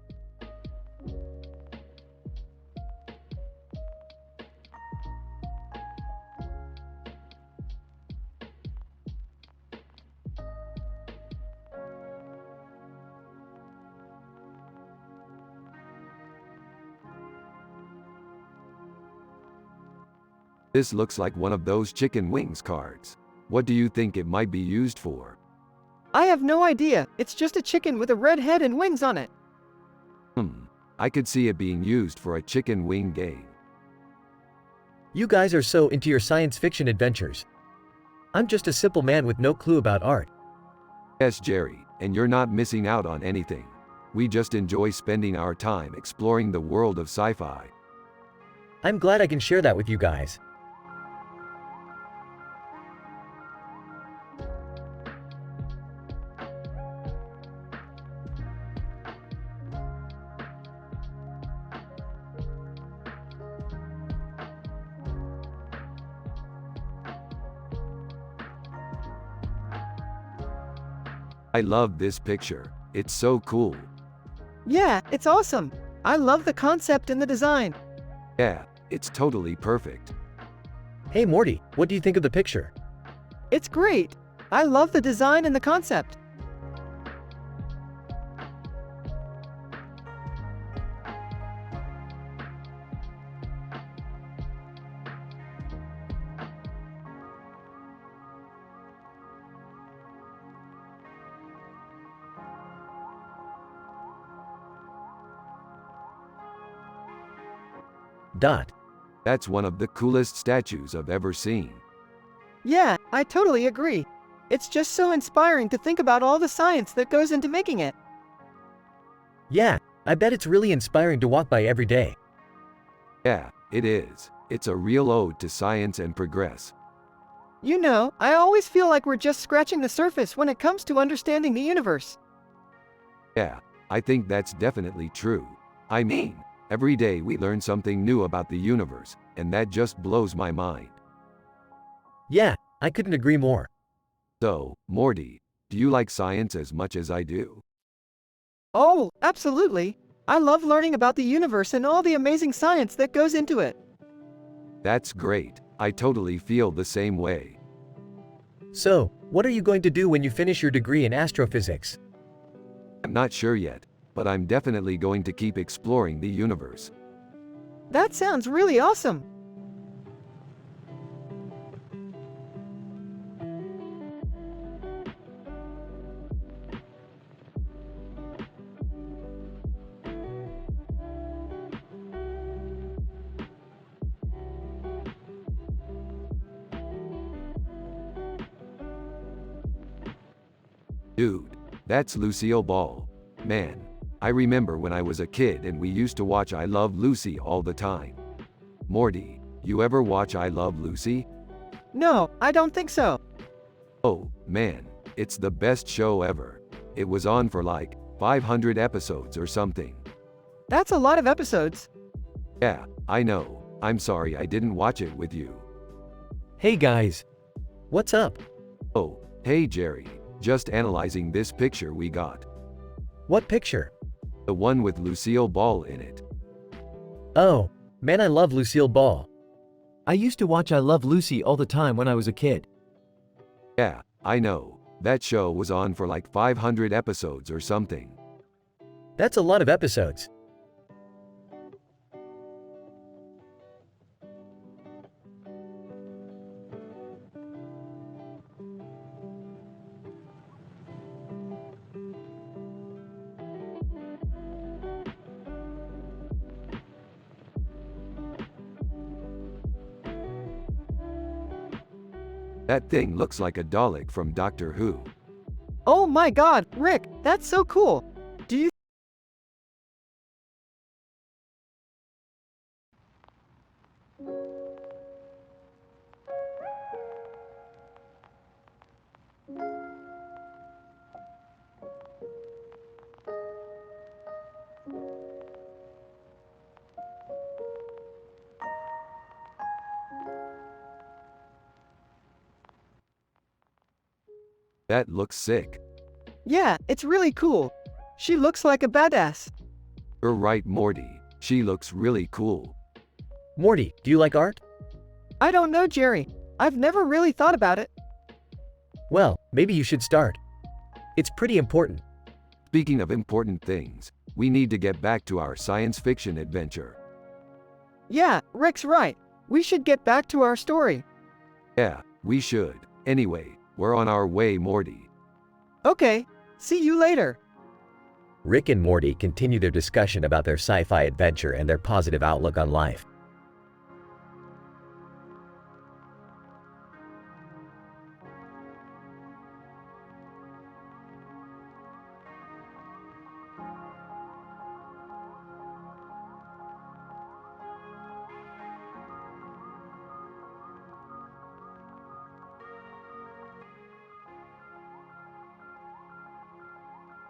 This looks like one of those chicken wings cards. What do you think it might be used for?
I have no idea. It's just a chicken with a red head and wings on it.
I could see it being used for a chicken wing game.
You guys are so into your science fiction adventures. I'm just a simple man with no clue about art.
Yes, Jerry, and you're not missing out on anything. We just enjoy spending our time exploring the world of sci-fi.
I'm glad I can share that with you guys.
I love this picture. It's so cool.
Yeah, it's awesome. I love the concept and the design.
Yeah, it's totally perfect.
Hey Morty, what do you think of the picture?
It's great. I love the design and the concept.
Dot.
That's one of the coolest statues I've ever seen.
Yeah, I totally agree. It's just so inspiring to think about all the science that goes into making it.
Yeah, I bet it's really inspiring to walk by every day.
Yeah, it is. It's a real ode to science and progress.
You know, I always feel like we're just scratching the surface when it comes to understanding the universe.
Yeah, I think that's definitely true. I mean, every day we learn something new about the universe, and that just blows my mind.
Yeah, I couldn't agree more.
So, Morty, do you like science as much as I do?
Oh, absolutely. I love learning about the universe and all the amazing science that goes into it.
That's great. I totally feel the same way.
So, what are you going to do when you finish your degree in astrophysics?
I'm not sure yet, but I'm definitely going to keep exploring the universe.
That sounds really awesome.
Dude, that's Lucille Ball. Man, I remember when I was a kid and we used to watch I Love Lucy all the time. Morty, you ever watch I Love Lucy?
No, I don't think so.
Oh, man, it's the best show ever. It was on for like 500 episodes or something.
That's a lot of episodes.
Yeah, I know. I'm sorry I didn't watch it with you.
Hey guys. What's up?
Oh, hey Jerry, just analyzing this picture we got.
What picture?
The one with Lucille Ball in it.
Oh, man, I love Lucille Ball.
I used to watch I Love Lucy all the time when I was a kid.
Yeah, I know. That show was on for like 500 episodes or something.
That's a lot of episodes.
That thing looks like a Dalek from Doctor Who.
Oh my god, Rick, that's so cool. Do you
That looks sick.
Yeah, it's really cool. She looks like a badass.
You're right, Morty. She looks really cool.
Morty, do you like art?
I don't know, Jerry. I've never really thought about it.
Well, maybe you should start. It's pretty important.
Speaking of important things, we need to get back to our science fiction adventure.
Yeah, Rick's right. We should get back to our story.
Yeah, we should. Anyway, we're on our way, Morty.
Okay, see you later.
Rick and Morty continue their discussion about their sci-fi adventure and their positive outlook on life.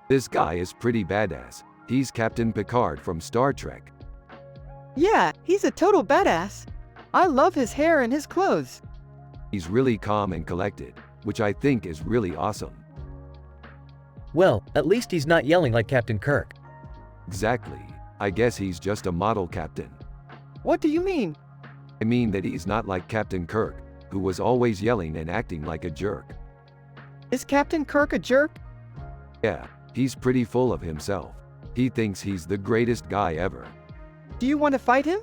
This guy is pretty badass. He's Captain Picard from Star Trek.
Yeah, he's a total badass. I love his hair and his clothes.
He's really calm and collected, which I think is really awesome.
Well, at least he's not yelling like Captain Kirk.
Exactly. I guess he's just a model captain.
What do you mean?
I mean that he's not like Captain Kirk, who was always yelling and acting like a jerk.
Is Captain Kirk a jerk?
Yeah, he's pretty full of himself. He thinks he's the greatest guy ever.
Do you want to fight him?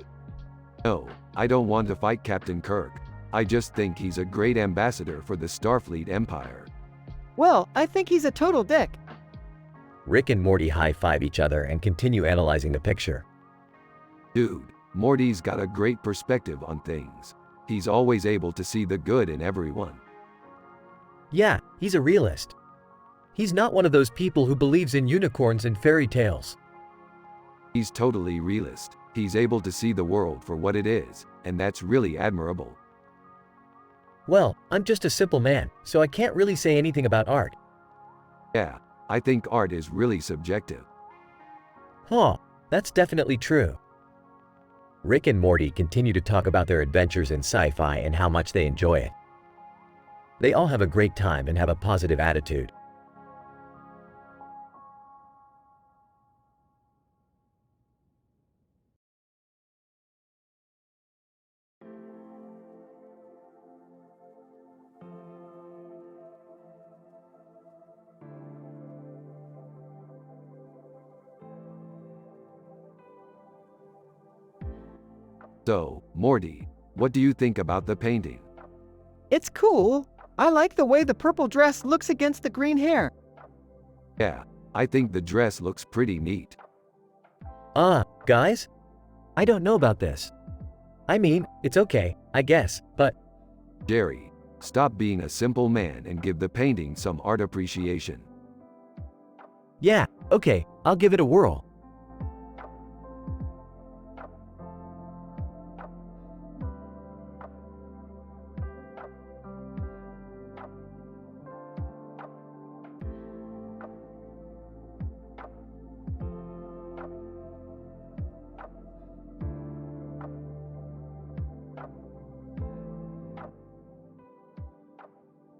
No, I don't want to fight Captain Kirk. I just think he's a great ambassador for the Starfleet Empire.
Well, I think he's a total dick.
Rick and Morty high-five each other and continue analyzing the picture.
Dude, Morty's got a great perspective on things. He's always able to see the good in everyone.
Yeah, he's a realist. He's not one of those people who believes in unicorns and fairy tales.
He's totally realist. He's able to see the world for what it is, and that's really admirable.
Well, I'm just a simple man, so I can't really say anything about art.
Yeah, I think art is really subjective.
Huh, that's definitely true. Rick and Morty continue to talk about their adventures in sci-fi and how much they enjoy it. They all have a great time and have a positive attitude.
So, Morty, what do you think about the painting?
It's cool. I like the way the purple dress looks against the green hair.
Yeah, I think the dress looks pretty neat.
Guys?
I don't know about this.
I mean, it's okay, I guess, but
Jerry, stop being a simple man and give the painting some art appreciation.
yeah, okay,
I'll give it a whirl.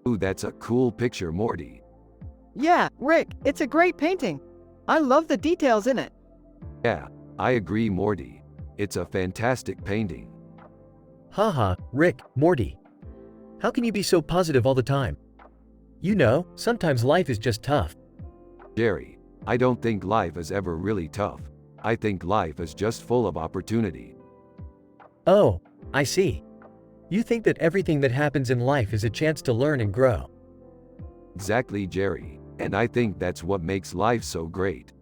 Ooh, that's a cool picture, Morty.
Yeah, Rick, it's a great painting. I love the details in it.
Yeah, I agree, Morty. It's a fantastic painting.
Haha, Rick, Morty. How can you be so positive all the time? You know, sometimes life is just tough.
Jerry, I don't think life is ever really tough. I think life is just full of opportunity.
Oh, I see. You think that everything that happens in life is a chance to learn and grow.
Exactly, Jerry. And I think that's what makes life so great.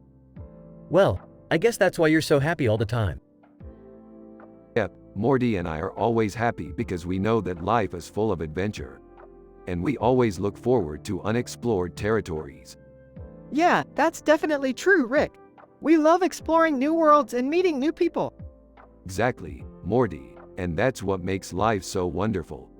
Well, I guess that's why you're so happy all the time.
Yep, Morty and I are always happy because we know that life is full of adventure. And we always look forward to unexplored territories.
Yeah, that's definitely true, Rick. We love exploring new worlds and meeting new people.
Exactly, Morty. And that's what makes life so wonderful.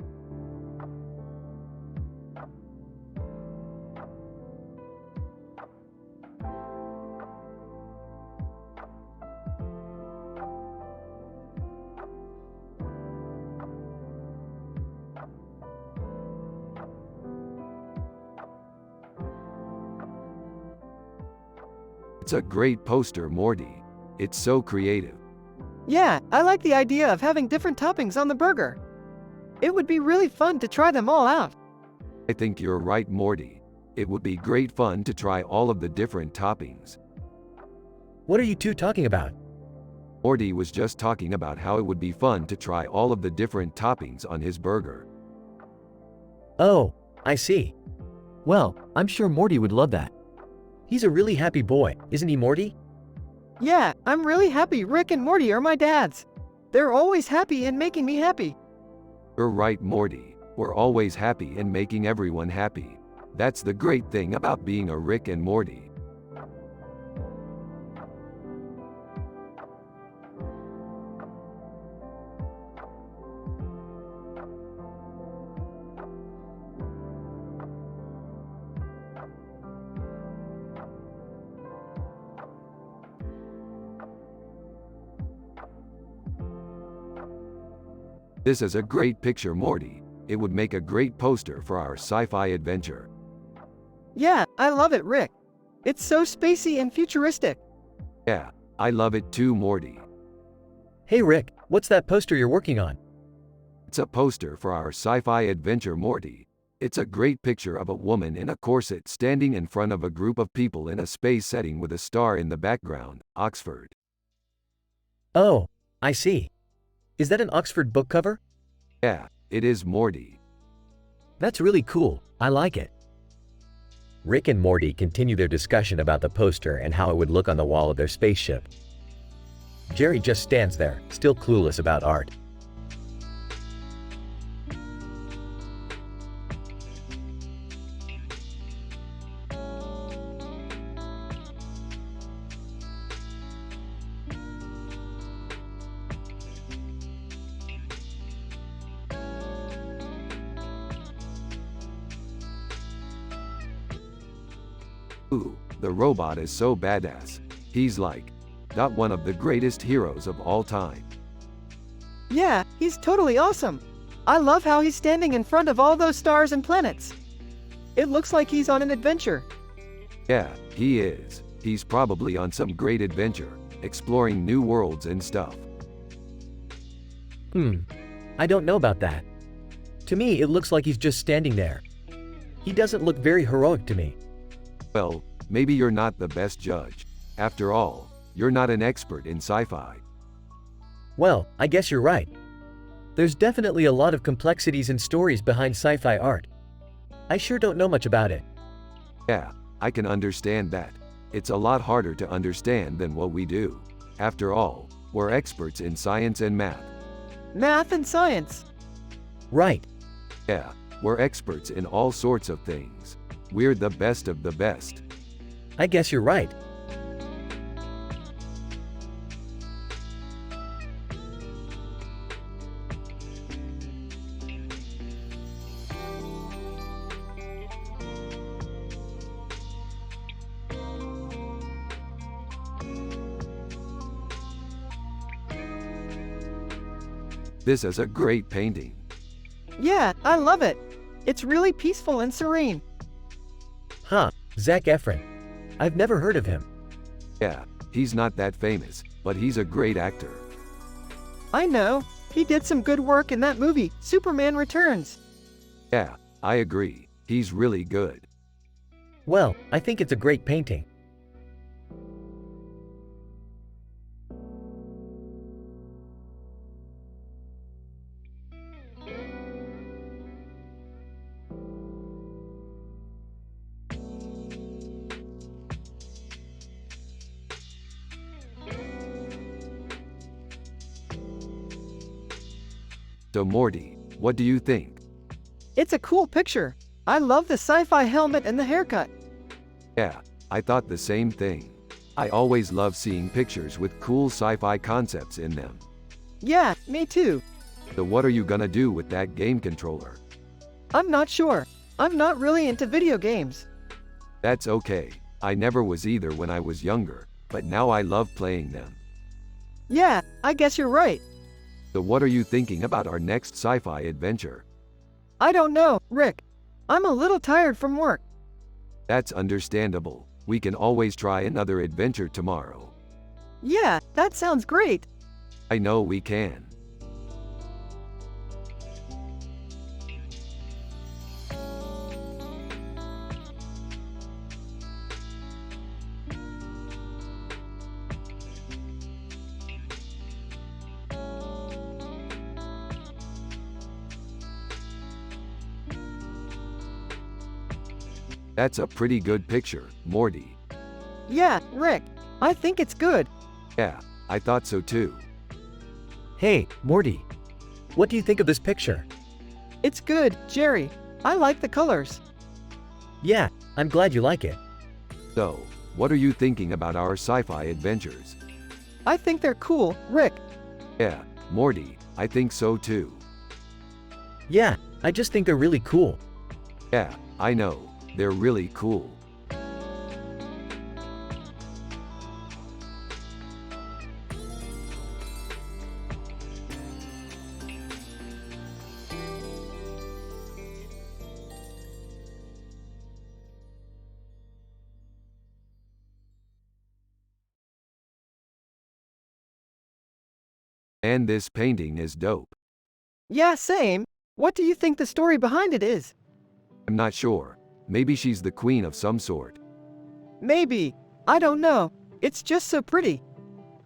It's a great poster, Morty. It's so creative.
Yeah, I like the idea of having different toppings on the burger. It would be really fun to try them all out.
I think you're right, Morty. It would be great fun to try all of the different toppings.
What are you two talking about?
Morty was just talking about how it would be fun to try all of the different toppings on his burger.
Oh, I see.
Well, I'm sure Morty would love that.
He's a really happy boy, isn't he, Morty?
Yeah, I'm really happy Rick and Morty are my dads. They're always happy and making me happy.
You're right, Morty. We're always happy and making everyone happy. That's the great thing about being a Rick and Morty. This is a great picture, Morty. It would make a great poster for our sci-fi adventure.
Yeah, I love it, Rick. It's so spacey and futuristic.
Yeah, I love it too, Morty.
Hey Rick, what's that poster you're working on?
It's a poster for our sci-fi adventure, Morty. It's a great picture of a woman in a corset standing in front of a group of people in a space setting with a star in the background, Oxford.
Oh, I see. Is that an Oxford book cover?
Yeah, it is, Morty.
That's really cool. I like it. Rick and Morty continue their discussion about the poster and how it would look on the wall of their spaceship. Jerry just stands there, still clueless about art.
Ooh, the robot is so badass. He's like, not one of the greatest heroes of all time.
Yeah, he's totally awesome. I love how he's standing in front of all those stars and planets. It looks like he's on an adventure.
Yeah, he is. He's probably on some great adventure, exploring new worlds and stuff.
I don't know about that. To me, it looks like he's just standing there. He doesn't look very heroic to me.
Well, maybe you're not the best judge. After all, you're not an expert in sci-fi.
Well, I guess you're right. There's definitely a lot of complexities and stories behind sci-fi art. I sure don't know much about it.
Yeah, I can understand that. It's a lot harder to understand than what we do. After all, we're experts in science and math.
Math and science.
Right.
Yeah, we're experts in all sorts of things. We're the best of the best.
I guess you're right.
This is a great painting.
Yeah, I love it. It's really peaceful and serene.
Huh, Zac Efron. I've never heard of him.
Yeah, he's not that famous, but he's a great actor.
I know. He did some good work in that movie, Superman Returns.
Yeah, I agree. He's really good.
Well, I think it's a great painting.
So Morty, what do you think?
It's a cool picture. I love the sci-fi helmet and the haircut.
Yeah, I thought the same thing. I always love seeing pictures with cool sci-fi concepts in them.
Yeah, me too.
So what are you gonna do with that game controller?
I'm not sure. I'm not really into video games.
That's okay. I never was either when I was younger, but now I love playing them.
Yeah, I guess you're right.
So what are you thinking about our next sci-fi adventure?
I don't know, Rick. I'm a little tired from work.
That's understandable. We can always try another adventure tomorrow.
Yeah, that sounds great.
I know we can. That's a pretty good picture, Morty.
Yeah, Rick. I think it's good.
Yeah, I thought so too.
Hey, Morty. What do you think of this picture?
It's good, Jerry. I like the colors.
Yeah, I'm glad you like it.
So, what are you thinking about our sci-fi adventures?
I think they're cool, Rick.
Yeah, Morty, I think so too.
Yeah, I just think they're really cool.
Yeah, I know. They're really cool. And this painting is dope.
Yeah, same. What do you think the story behind it is?
I'm not sure. Maybe she's the queen of some sort.
Maybe. I don't know. It's just so pretty.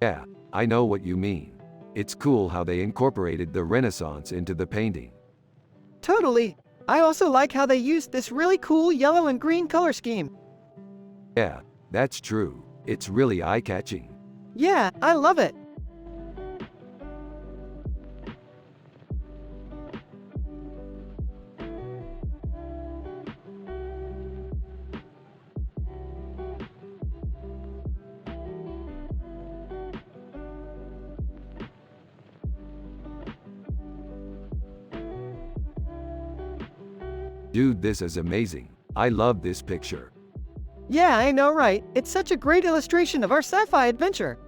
Yeah, I know what you mean. It's cool how they incorporated the Renaissance into the painting.
Totally. I also like how they used this really cool yellow and green color scheme.
Yeah, that's true. It's really eye-catching.
Yeah, I love it.
Dude, this is amazing. I love this picture.
Yeah, I know, right? It's such a great illustration of our sci-fi adventure.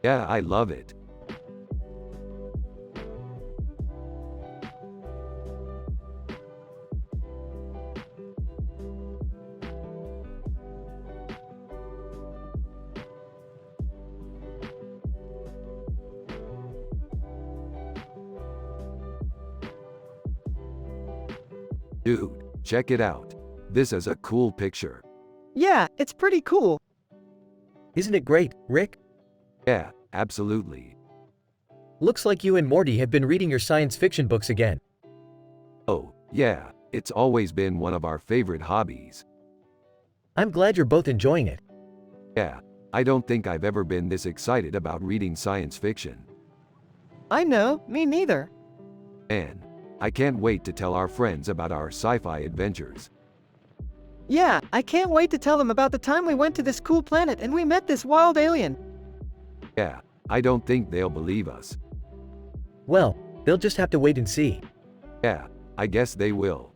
Yeah, I love it. Dude, check it out. This is a cool picture.
Yeah, it's pretty cool.
Isn't it great, Rick?
Yeah, absolutely.
Looks like you and Morty have been reading your science fiction books again.
Oh, yeah, it's always been one of our favorite hobbies.
I'm glad you're both enjoying it.
Yeah, I don't think I've ever been this excited about reading science fiction.
I know, me neither.
And I can't wait to tell our friends about our sci-fi adventures.
Yeah, I can't wait to tell them about the time we went to this cool planet and we met this wild alien.
Yeah, I don't think they'll believe us.
Well, they'll just have to wait and see.
Yeah, I guess they will.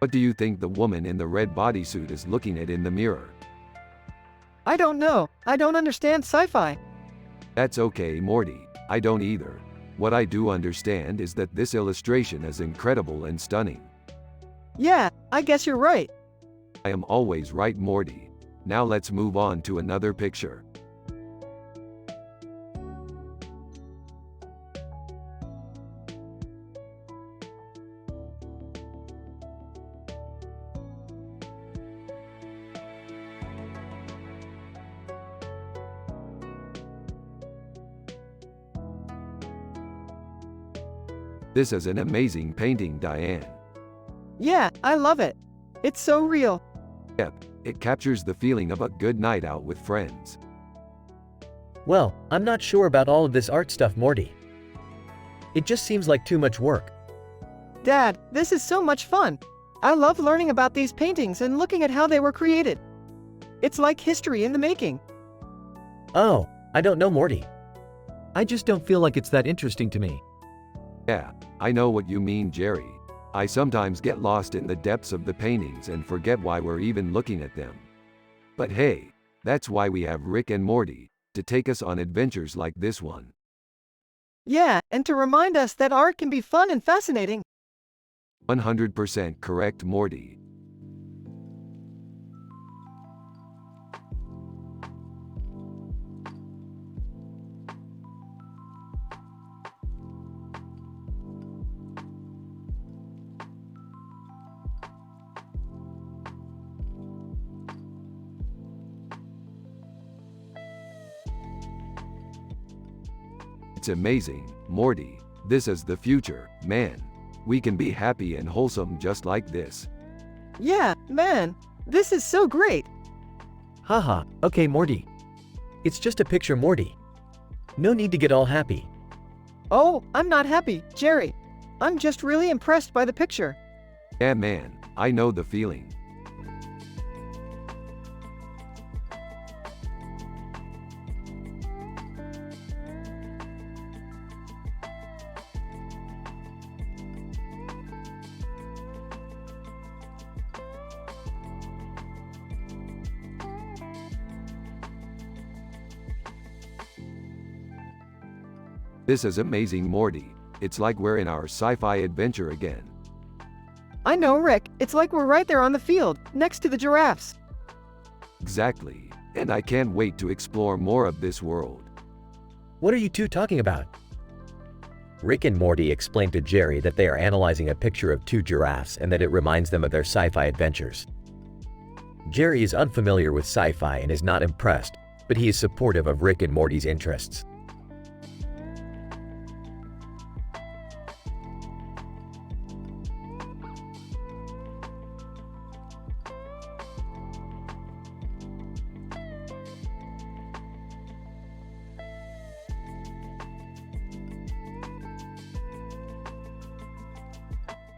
What do you think the woman in the red bodysuit is looking at in the mirror?
I don't know. I don't understand sci-fi.
That's okay, Morty. I don't either. What I do understand is that this illustration is incredible and stunning.
Yeah, I guess you're right.
I am always right, Morty. Now let's move on to another picture. This is an amazing painting, Diane.
Yeah, I love it. It's so real.
Yep, it captures the feeling of a good night out with friends.
Well, I'm not sure about all of this art stuff, Morty. It just seems like too much work.
Dad, this is so much fun. I love learning about these paintings and looking at how they were created. It's like history in the making.
Oh, I don't know, Morty.
I just don't feel like it's that interesting to me.
Yeah, I know what you mean, Jerry. I sometimes get lost in the depths of the paintings and forget why we're even looking at them. But hey, that's why we have Rick and Morty, to take us on adventures like this one.
Yeah, and to remind us that art can be fun and fascinating.
100% correct, Morty. It's amazing, Morty. This is the future, man. We can be happy and wholesome just like this.
Yeah, man, this is so great.
Haha, okay, Morty. It's just a picture, Morty. No need to get all happy.
Oh, I'm not happy, Jerry. I'm just really impressed by the picture.
Yeah, man, I know the feeling. This is amazing, Morty. It's like we're in our sci-fi adventure again.
I know, Rick. It's like we're right there on the field, next to the giraffes.
Exactly. And I can't wait to explore more of this world.
What are you two talking about? Rick and Morty explained to Jerry that they are analyzing a picture of two giraffes and that it reminds them of their sci-fi adventures. Jerry is unfamiliar with sci-fi and is not impressed, but he is supportive of Rick and Morty's interests.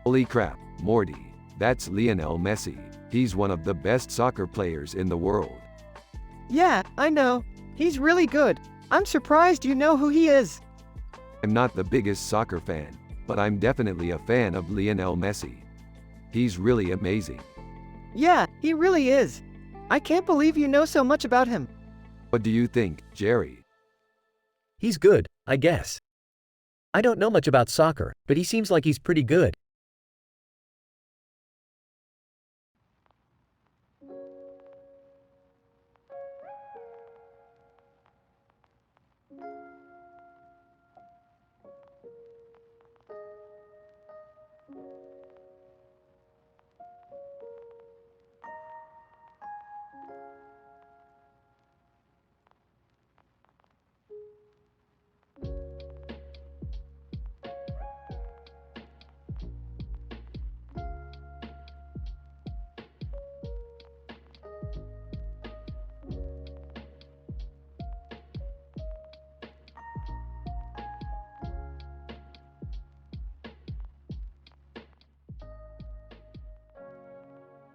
Holy crap, Morty. That's Lionel Messi. He's one of the best soccer players in the world.
Yeah, I know. He's really good. I'm surprised you know who he is.
I'm not the biggest soccer fan, but I'm definitely a fan of Lionel Messi. He's really amazing.
Yeah, he really is. I can't believe you know so much about him.
What do you think, Jerry?
He's good, I guess. I don't know much about soccer, but he seems like he's pretty good.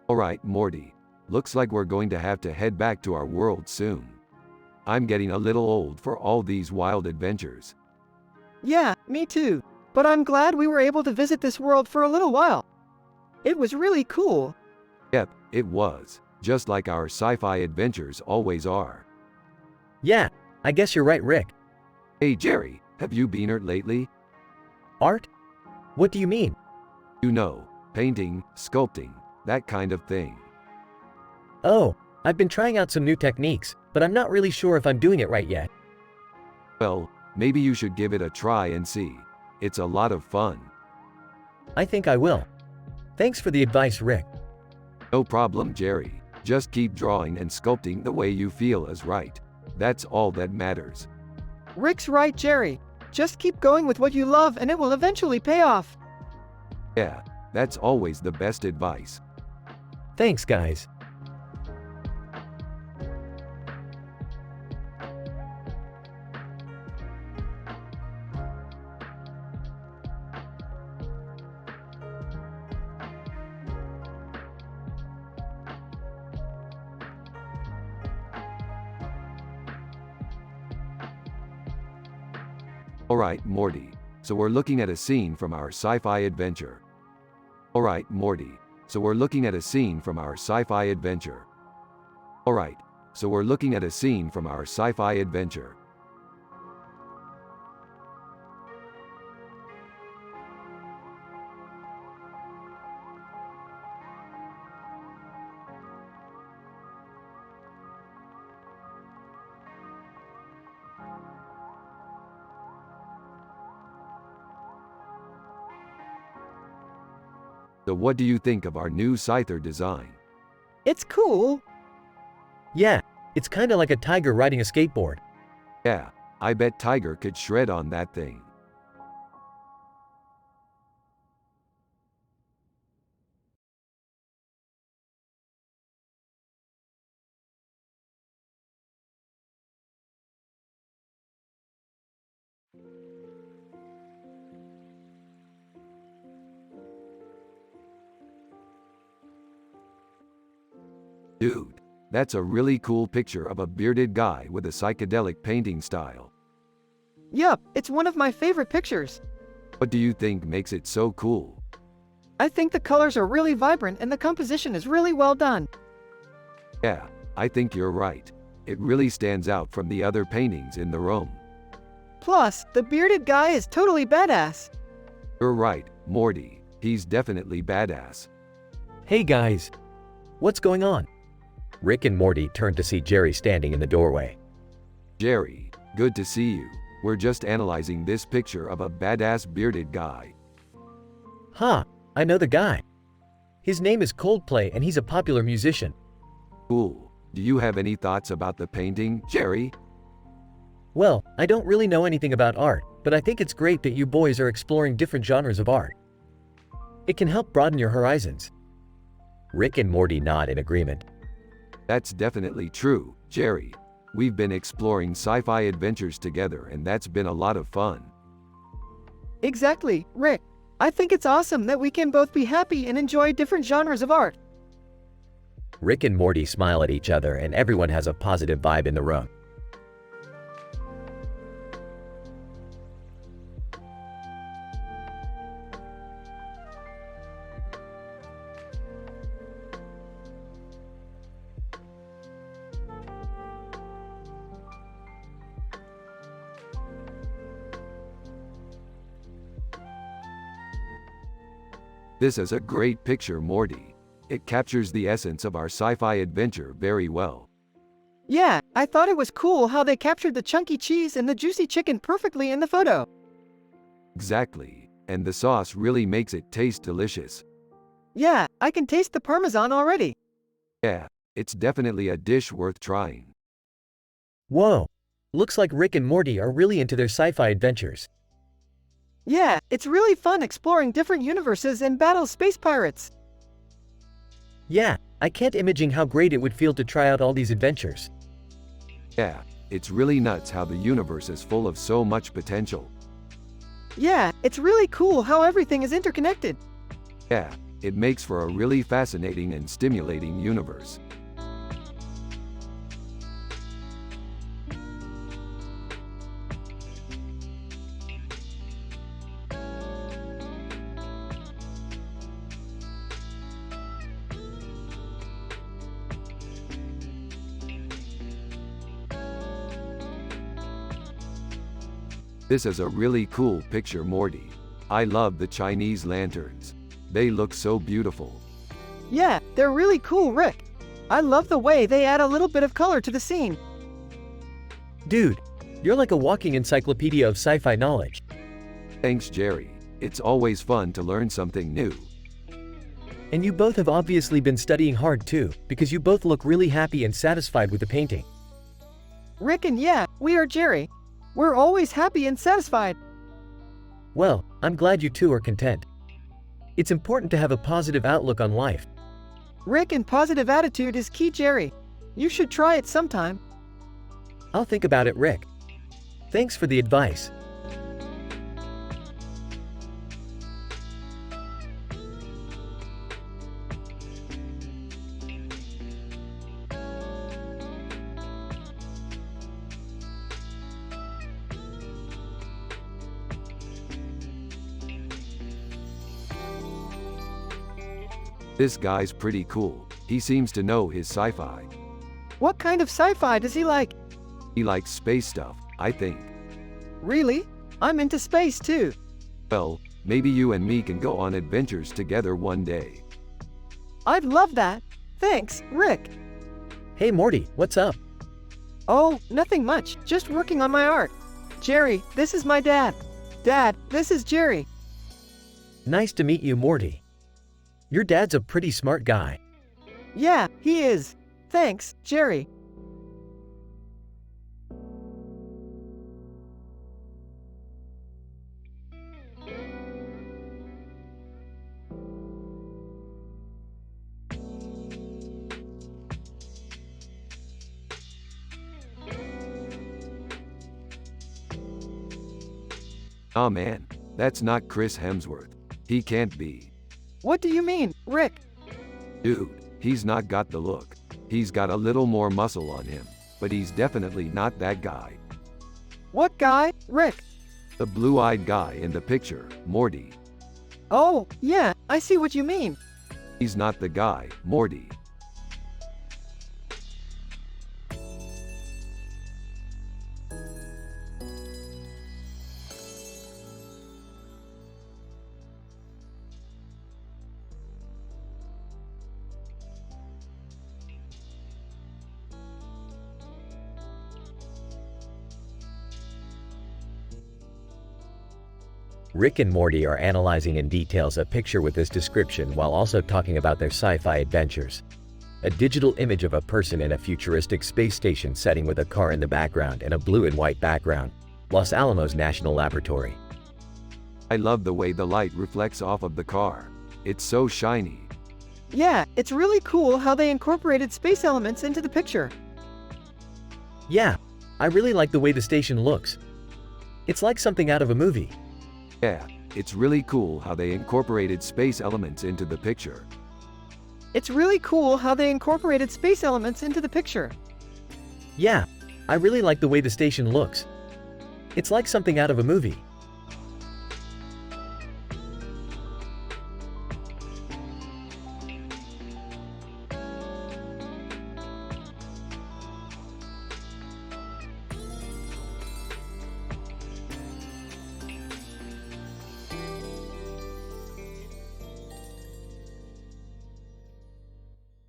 Alright, Morty. Looks like we're going to have to head back to our world soon. I'm getting a little old for all these wild adventures.
Yeah, me too. But I'm glad we were able to visit this world for a little while. It was really cool.
Yep, it was. Just like our sci-fi adventures always are.
Yeah, I guess you're right, Rick.
Hey Jerry, have you been art lately?
Art? What do you mean?
You know, painting, sculpting, that kind of thing.
Oh, I've been trying out some new techniques, but I'm not really sure if I'm doing it right yet.
Well, maybe you should give it a try and see. It's a lot of fun.
I think I will. Thanks for the advice, Rick.
No problem, Jerry. Just keep drawing and sculpting the way you feel is right. That's all that matters.
Rick's right, Jerry. Just keep going with what you love and it will eventually pay off.
Yeah, that's always the best advice.
Thanks, guys.
Alright, Morty. So we're looking at a scene from our sci-fi adventure. Alright, Morty. So we're looking at a scene from our sci-fi adventure. Alright. So we're looking at a scene from our sci-fi adventure. So what do you think of our new Scyther design?
It's cool.
Yeah, it's kinda like a tiger riding a skateboard.
Yeah, I bet Tiger could shred on that thing. Dude, that's a really cool picture of a bearded guy with a psychedelic painting style.
Yup, it's one of my favorite pictures.
What do you think makes it so cool?
I think the colors are really vibrant and the composition is really well done.
Yeah, I think you're right. It really stands out from the other paintings in the room.
Plus, the bearded guy is totally badass.
You're right, Morty. He's definitely badass.
Hey guys. What's going on? Rick and Morty turned to see Jerry standing in the doorway.
Jerry, good to see you. We're just analyzing this picture of a badass bearded guy.
Huh, I know the guy. His name is Coldplay and he's a popular musician.
Cool. Do you have any thoughts about the painting, Jerry?
Well, I don't really know anything about art, but I think it's great that you boys are exploring different genres of art. It can help broaden your horizons. Rick and Morty nod in agreement.
That's definitely true, Jerry. We've been exploring sci-fi adventures together and that's been a lot of fun.
Exactly, Rick. I think it's awesome that we can both be happy and enjoy different genres of art.
Rick and Morty smile at each other and everyone has a positive vibe in the room.
This is a great picture, Morty. It captures the essence of our sci-fi adventure very well.
Yeah, I thought it was cool how they captured the chunky cheese and the juicy chicken perfectly in the photo.
Exactly, and the sauce really makes it taste delicious.
Yeah, I can taste the parmesan already.
Yeah, it's definitely a dish worth trying.
Whoa! Looks like Rick and Morty are really into their sci-fi adventures.
Yeah, it's really fun exploring different universes and battle space pirates.
Yeah, I can't imagine how great it would feel to try out all these adventures.
Yeah, it's really nuts how the universe is full of so much potential.
Yeah, it's really cool how everything is interconnected.
Yeah, it makes for a really fascinating and stimulating universe. This is a really cool picture, Morty. I love the Chinese lanterns. They look so beautiful.
Yeah, they're really cool, Rick. I love the way they add a little bit of color to the scene.
Dude, you're like a walking encyclopedia of sci-fi knowledge.
Thanks, Jerry. It's always fun to learn something new.
And you both have obviously been studying hard too, because you both look really happy and satisfied with the painting.
Rick and yeah, we are Jerry. We're always happy and satisfied.
Well, I'm glad you two are content. It's important to have a positive outlook on life.
Rick and positive attitude is key, Jerry. You should try it sometime.
I'll think about it, Rick. Thanks for the advice.
This guy's pretty cool. He seems to know his sci-fi.
What kind of sci-fi does he like?
He likes space stuff, I think.
Really? I'm into space too.
Well, maybe you and me can go on adventures together one day.
I'd love that. Thanks, Rick.
Hey Morty, what's up?
Oh, nothing much. Just working on my art. Jerry, this is my dad. Dad, this is Jerry.
Nice to meet you, Morty. Your dad's a pretty smart guy.
Yeah, he is. Thanks, Jerry.
Aw man, that's not Chris Hemsworth. He can't be.
What do you mean, Rick?
Dude, he's not got the look. He's got a little more muscle on him, but he's definitely not that guy.
What guy, Rick?
The blue-eyed guy in the picture, Morty.
Oh, yeah, I see what you mean.
He's not the guy, Morty.
Rick and Morty are analyzing in details a picture with this description while also talking about their sci-fi adventures. A digital image of a person in a futuristic space station setting with a car in the background and a blue and white background. Los Alamos National Laboratory.
I love the way the light reflects off of the car. It's so shiny.
Yeah, it's really cool how they incorporated space elements into the picture.
Yeah, I really like the way the station looks. It's like something out of a movie.
Yeah, it's really cool how they incorporated space elements into the picture.
It's really cool how they incorporated space elements into the picture.
Yeah, I really like the way the station looks. It's like something out of a movie.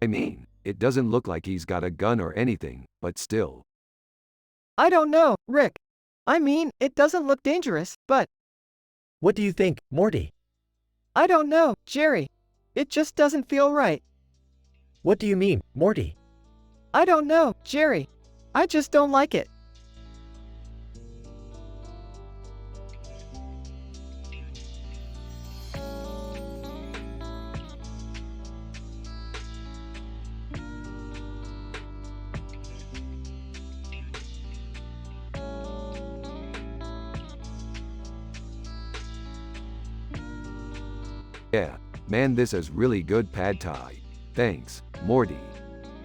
I mean, it doesn't look like he's got a gun or anything, but still.
I don't know, Rick. I mean, it doesn't look dangerous, but
What do you think, Morty?
I don't know, Jerry. It just doesn't feel right.
What do you mean, Morty?
I don't know, Jerry. I just don't like it.
Yeah, man, this is really good pad thai. Thanks, Morty.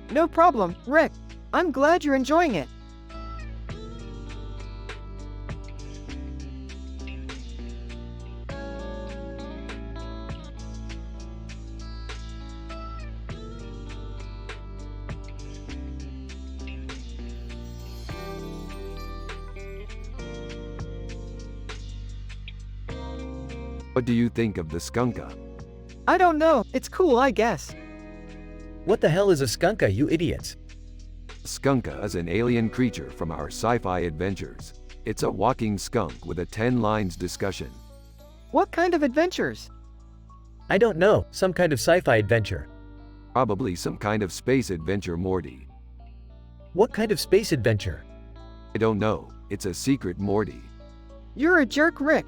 No problem, Rick. I'm glad you're enjoying it.
What do you think of the skunka?
I don't know, it's cool, I guess.
What the hell is a skunka, you idiots?
Skunka is an alien creature from our sci-fi adventures. It's a walking skunk with a 10 lines discussion.
What kind of adventures?
I don't know, some kind of sci-fi adventure.
Probably some kind of space adventure, Morty.
What kind of space adventure?
I don't know, it's a secret, Morty.
You're a jerk, Rick.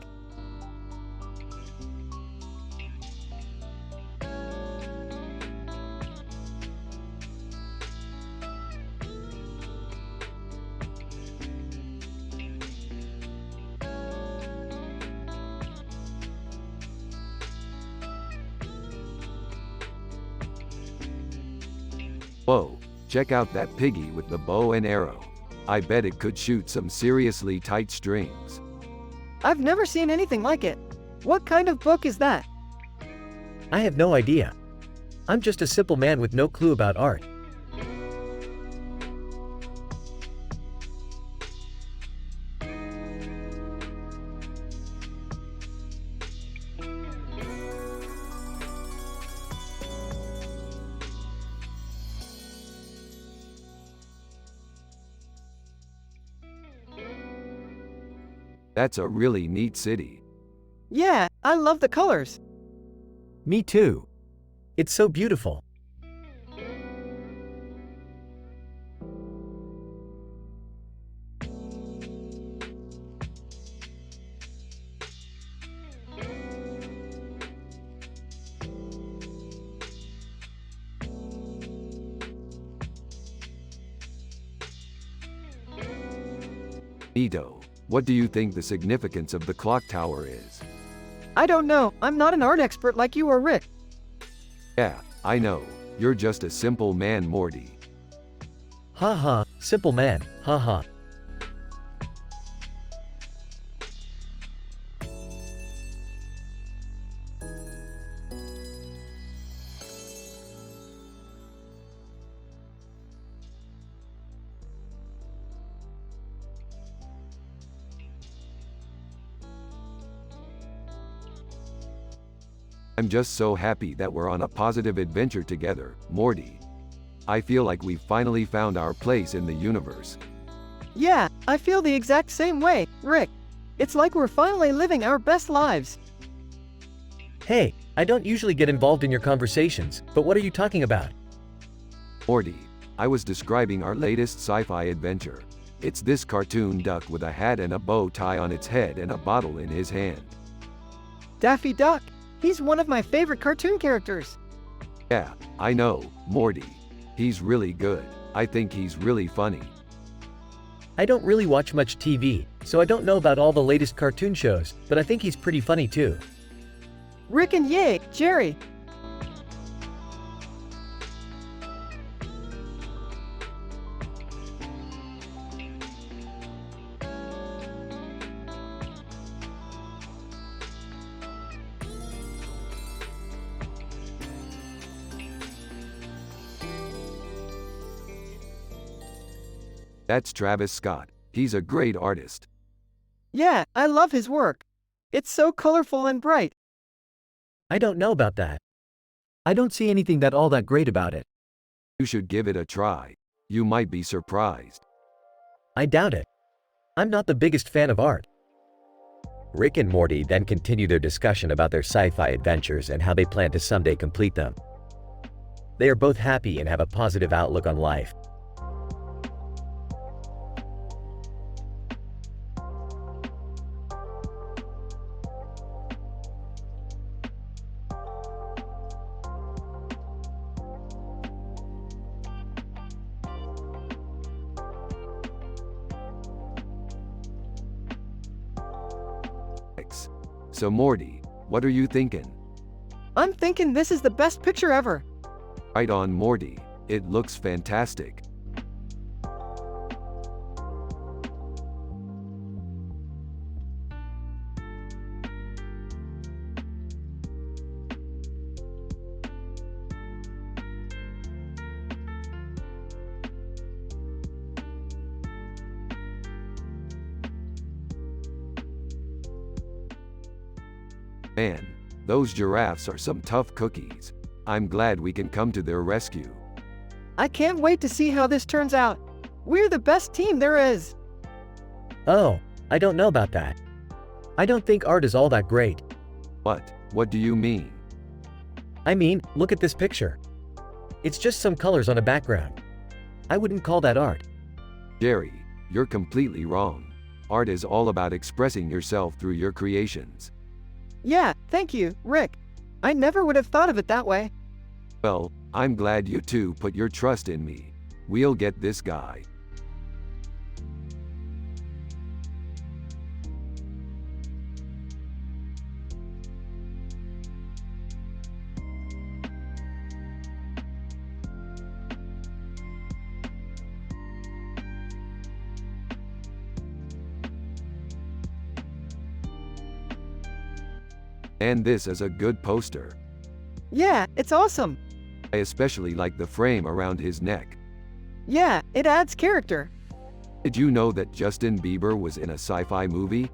Whoa, check out that piggy with the bow and arrow. I bet it could shoot some seriously tight strings.
I've never seen anything like it. What kind of book is that?
I have no idea. I'm just a simple man with no clue about art.
That's a really neat city.
Yeah, I love the colors.
Me too.
It's so beautiful.
Neato, what do you think the significance of the clock tower is?
I don't know, I'm not an art expert like you or Rick.
Yeah, I know. You're just a simple man, Morty.
Haha, simple man, haha.
I'm just so happy that we're on a positive adventure together, Morty. I feel like we've finally found our place in the universe.
Yeah, I feel the exact same way, Rick. It's like we're finally living our best lives.
Hey, I don't usually get involved in your conversations, but what are you talking about?
Morty, I was describing our latest sci-fi adventure. It's this cartoon duck with a hat and a bow tie on its head and a bottle in his hand.
Daffy Duck. He's one of my favorite cartoon characters.
Yeah, I know, Morty. He's really good. I think he's really funny.
I don't really watch much TV, so I don't know about all the latest cartoon shows, but I think he's pretty funny too.
Rick and Yay, Jerry.
That's Travis Scott. He's a great artist.
Yeah, I love his work. It's so colorful and bright.
I don't know about that.
I don't see anything all that great about it.
You should give it a try. You might be surprised.
I doubt it. I'm not the biggest fan of art. Rick and Morty then continue their discussion about their sci-fi adventures and how they plan to someday complete them. They are both happy and have a positive outlook on life.
So Morty, what are you thinking?
I'm thinking this is the best picture ever.
Right on, Morty. It looks fantastic. Man, those giraffes are some tough cookies. I'm glad we can come to their rescue.
I can't wait to see how this turns out. We're the best team there is.
Oh, I don't know about that. I don't think art is all that great.
What? What do you mean?
I mean, look at this picture. It's just some colors on a background. I wouldn't call that art.
Jerry, you're completely wrong. Art is all about expressing yourself through your creations.
Yeah, thank you, Rick. I never would have thought of it that way.
Well, I'm glad you two put your trust in me. We'll get this guy. And this is a good poster.
Yeah, it's awesome.
I especially like the frame around his neck.
Yeah, it adds character.
Did you know that Justin Bieber was in a sci-fi movie?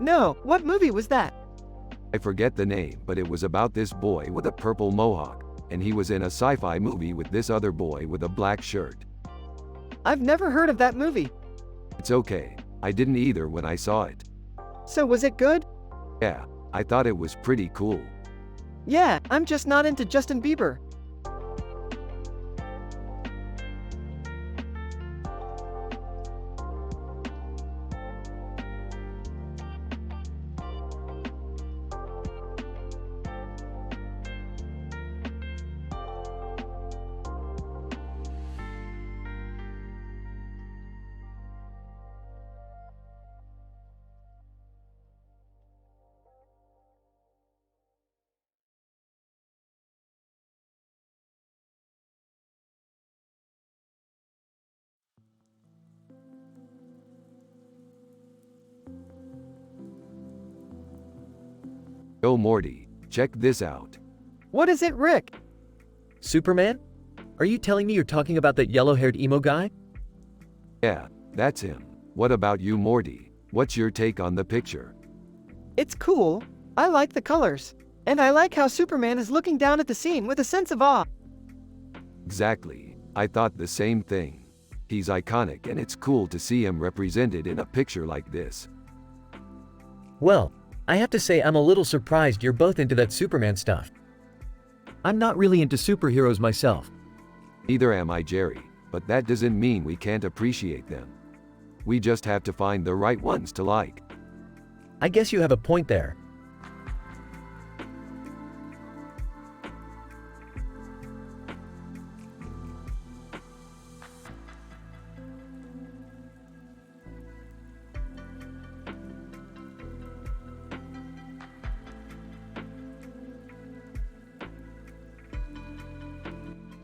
No, what movie was that?
I forget the name, but it was about this boy with a purple mohawk, and he was in a sci-fi movie with this other boy with a black shirt.
I've never heard of that movie.
It's okay. I didn't either when I saw it.
So was it good?
Yeah, I thought it was pretty cool.
Yeah, I'm just not into Justin Bieber.
Yo Morty, check this out.
What is it, Rick?
Superman? Are you telling me you're talking about that yellow-haired emo guy?
Yeah, that's him. What about you Morty? What's your take on the picture?
It's cool. I like the colors. And I like how Superman is looking down at the scene with a sense of awe.
Exactly. I thought the same thing. He's iconic and it's cool to see him represented in a picture like this.
Well, I have to say I'm a little surprised you're both into that Superman stuff.
I'm not really into superheroes myself.
Neither am I Jerry, but that doesn't mean we can't appreciate them. We just have to find the right ones to like.
I guess you have a point there.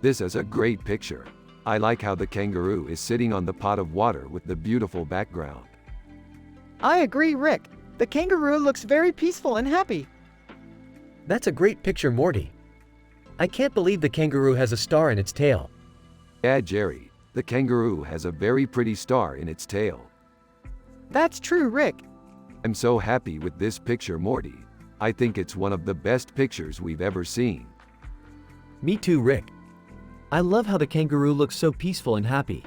This is a great picture. I like how the kangaroo is sitting on the pot of water with the beautiful background.
I agree, Rick. The kangaroo looks very peaceful and happy.
That's a great picture, Morty. I can't believe the kangaroo has a star in its tail.
Yeah, Jerry, the kangaroo has a very pretty star in its tail.
That's true, Rick.
I'm so happy with this picture, Morty. I think it's one of the best pictures we've ever seen.
Me too, Rick.
I love how the kangaroo looks so peaceful and happy.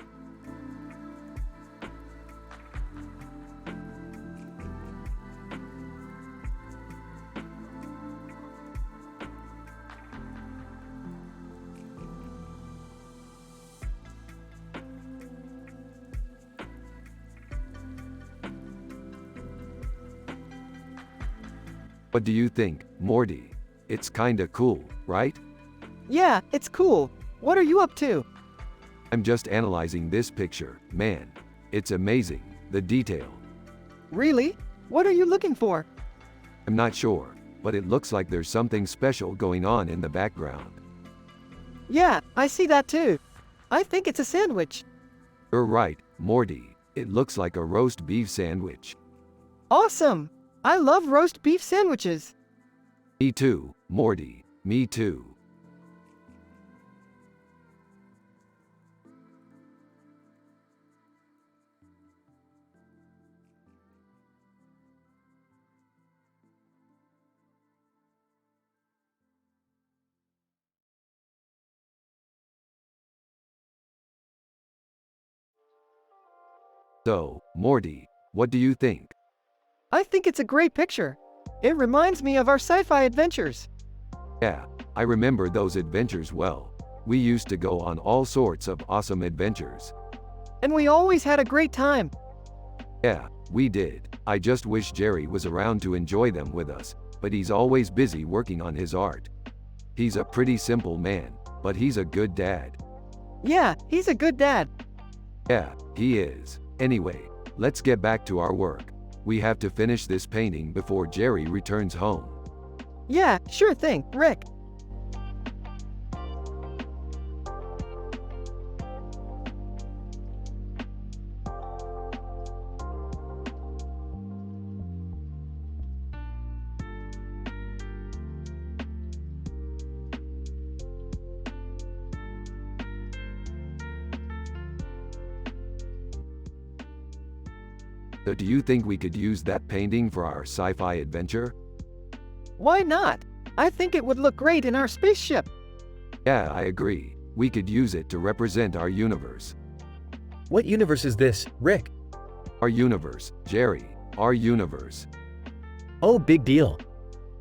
What do you think, Morty? It's kinda cool, right?
Yeah, it's cool. What are you up to?
I'm just analyzing this picture, man. It's amazing, the detail.
Really? What are you looking for?
I'm not sure, but it looks like there's something special going on in the background.
Yeah, I see that too. I think it's a sandwich.
You're right, Morty. It looks like a roast beef sandwich.
Awesome! I love roast beef sandwiches.
Me too, Morty. Me too. So, Morty, what do you think?
I think it's a great picture. It reminds me of our sci-fi adventures.
Yeah, I remember those adventures well. We used to go on all sorts of awesome adventures.
And we always had a great time.
Yeah, we did. I just wish Jerry was around to enjoy them with us, but he's always busy working on his art. He's a pretty simple man, but he's a good dad.
Yeah, he's a good dad.
Yeah, he is. Anyway, let's get back to our work. We have to finish this painting before Jerry returns home.
Yeah, sure thing, Rick.
So do you think we could use that painting for our sci-fi adventure?
Why not? I think it would look great in our spaceship.
Yeah, I agree. We could use it to represent our universe.
What universe is this, Rick?
Our universe, Jerry. Our universe.
Oh, big deal.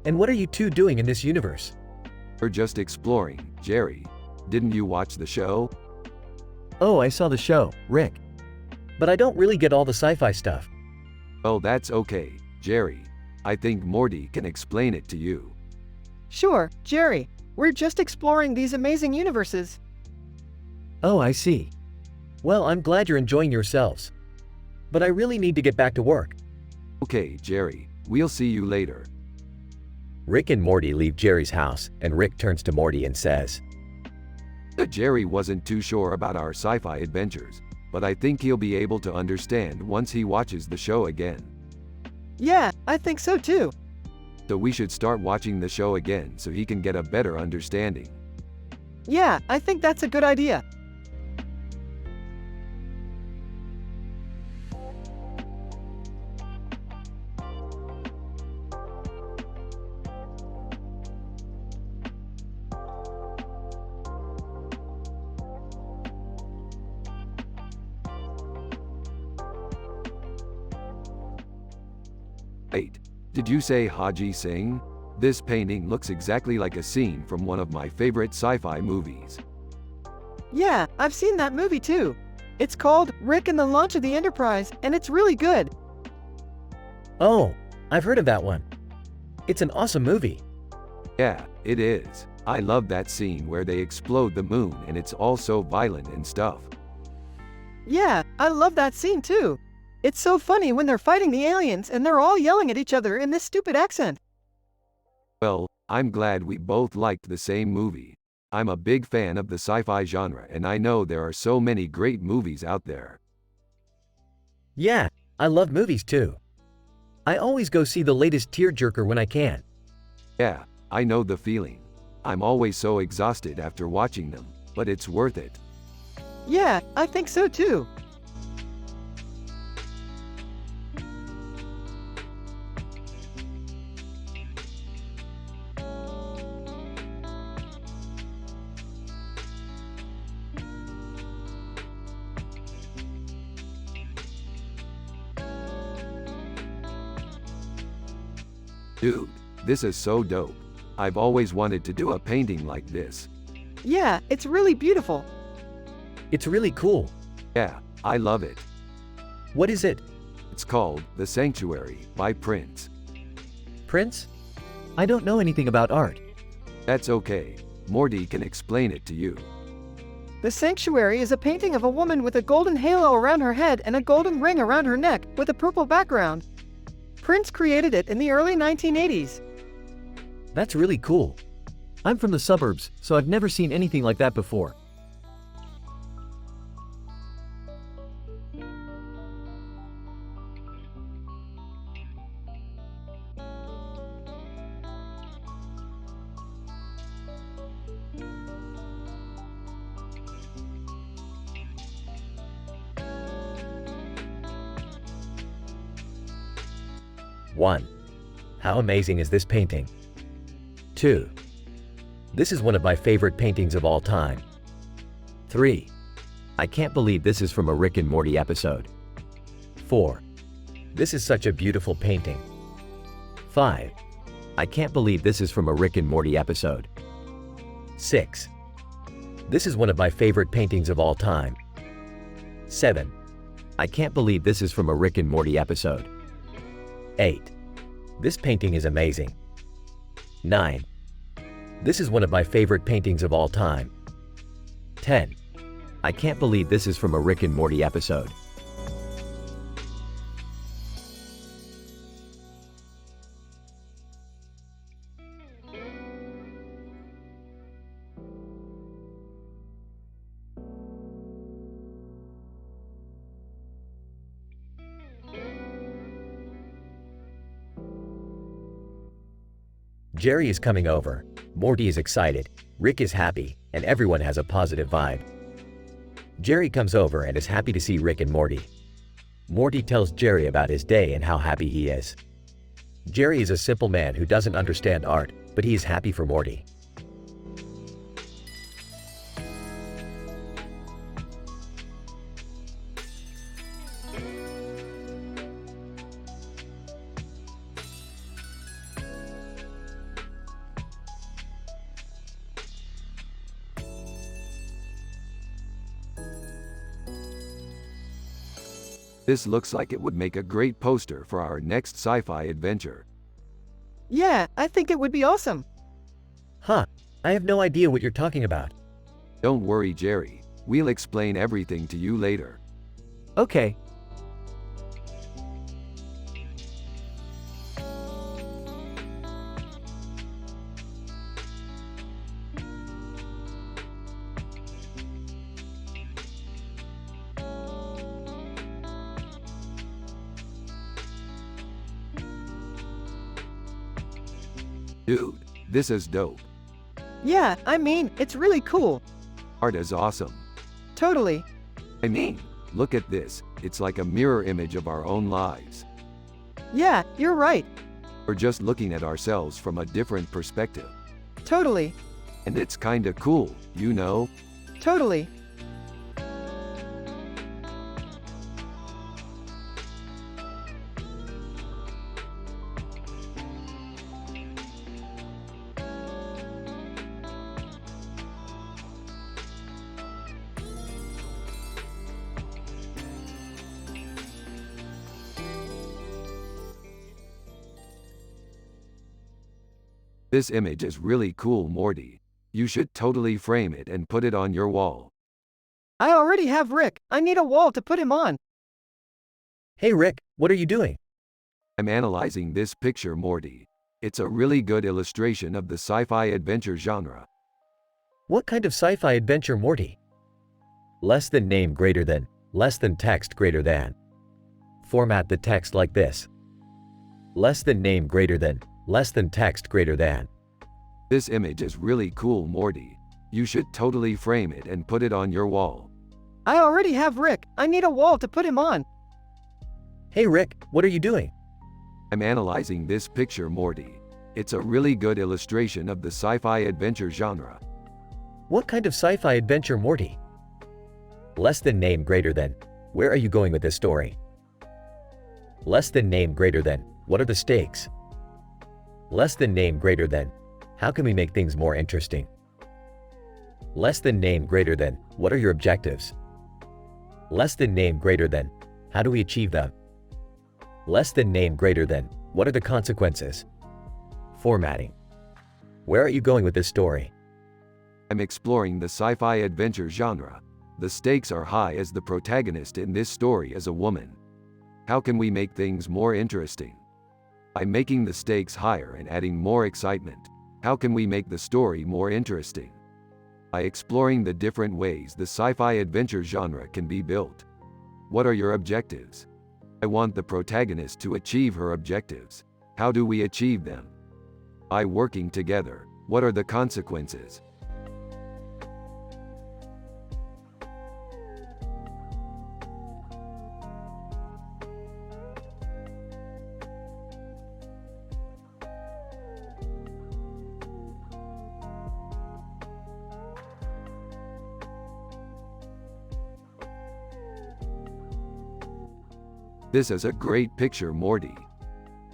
And what are you two doing in this universe?
We're just exploring, Jerry. Didn't you watch the show?
Oh, I saw the show, Rick.
But I don't really get all the sci-fi stuff.
Well, that's okay, Jerry. I think Morty can explain it to you.
Sure, Jerry. We're just exploring these amazing universes.
Oh, I see.
Well, I'm glad you're enjoying yourselves. But I really need to get back to work.
Okay, Jerry. We'll see you later.
Rick and Morty leave Jerry's house, and Rick turns to Morty and says,
Jerry wasn't too sure about our sci-fi adventures, but I think he'll be able to understand once he watches the show again.
Yeah, I think so too.
So we should start watching the show again so he can get a better understanding.
Yeah, I think that's a good idea.
Wait, did you say Haji Singh? This painting looks exactly like a scene from one of my favorite sci-fi movies.
Yeah, I've seen that movie too. It's called Rick and the Launch of the Enterprise, and it's really good.
"Oh, I've heard of that one. It's an awesome movie."
Yeah, it is. I love that scene where they explode the moon and it's all so violent and stuff.
Yeah, I love that scene too. It's so funny when they're fighting the aliens and they're all yelling at each other in this stupid accent.
Well, I'm glad we both liked the same movie. I'm a big fan of the sci-fi genre and I know there are so many great movies out there.
Yeah, I love movies too. I always go see the latest tearjerker when I can.
Yeah, I know the feeling. I'm always so exhausted after watching them, but it's worth it.
Yeah, I think so too.
Dude, this is so dope. I've always wanted to do a painting like this.
Yeah, it's really beautiful.
It's really cool.
Yeah, I love it.
What is it?
It's called The Sanctuary by Prince.
Prince?
I don't know anything about art.
That's okay. Morty can explain it to you.
The Sanctuary is a painting of a woman with a golden halo around her head and a golden ring around her neck with a purple background. Prince created it in the early 1980s.
That's really cool.
I'm from the suburbs, so I've never seen anything like that before.
One, how amazing is this painting? 2. This is one of my favorite paintings of all time.
3. I can't believe this is from a Rick and Morty episode.
4. This is such a beautiful painting. 5.
I can't believe this is from a Rick and Morty episode.
6. This is one of my favorite paintings of all time. 7.
I can't believe this is from a Rick and Morty episode.
8. This painting is amazing. 9. This is one of my favorite paintings of all time. 10.
I can't believe this is from a Rick and Morty episode.
Jerry is coming over, Morty is excited, Rick is happy, and everyone has a positive vibe. Jerry comes over and is happy to see Rick and Morty. Morty tells Jerry about his day and how happy he is. Jerry is a simple man who doesn't understand art, but he is happy for Morty.
This looks like it would make a great poster for our next sci-fi adventure.
Yeah, I think it would be awesome.
Huh, I have no idea what you're talking about.
Don't worry, Jerry. We'll explain everything to you later.
Okay.
Dude, this is dope.
Yeah, I mean, it's really cool.
Art is awesome.
Totally.
I mean, look at this. It's like a mirror image of our own lives.
Yeah, you're right.
We're just looking at ourselves from a different perspective.
Totally.
And it's kinda cool, you know?
Totally.
This image is really cool, Morty. You should totally frame it and put it on your wall.
I already have Rick. I need a wall to put him on.
Hey Rick, what are you doing?
I'm analyzing this picture, Morty. It's a really good illustration of the sci-fi adventure genre.
What kind of sci-fi adventure, Morty? Less than name greater than, less than text greater than. Format the text like this. Less than name greater than, less than text greater than.
This image is really cool, Morty. You should totally frame it and put it on your wall.
I already have Rick. I need a wall to put him on.
Hey Rick, what are you doing?
I'm analyzing this picture, Morty. It's a really good illustration of the sci-fi adventure genre.
What kind of sci-fi adventure, Morty? Less than name greater than. Where are you going with this story? Less than name greater than. What are the stakes? Less than name greater than. How can we make things more interesting? Less than name greater than. What are your objectives? Less than name greater than. How do we achieve them? Less than name greater than. What are the consequences? Formatting. Where are you going with this story?
I'm exploring the sci-fi adventure genre. The stakes are high as the protagonist in this story is a woman. How can we make things more interesting? By making the stakes higher and adding more excitement. How can we make the story more interesting? By exploring the different ways the sci-fi adventure genre can be built. What are your objectives? I want the protagonist to achieve her objectives. How do we achieve them? By working together. What are the consequences? This is a great picture, Morty.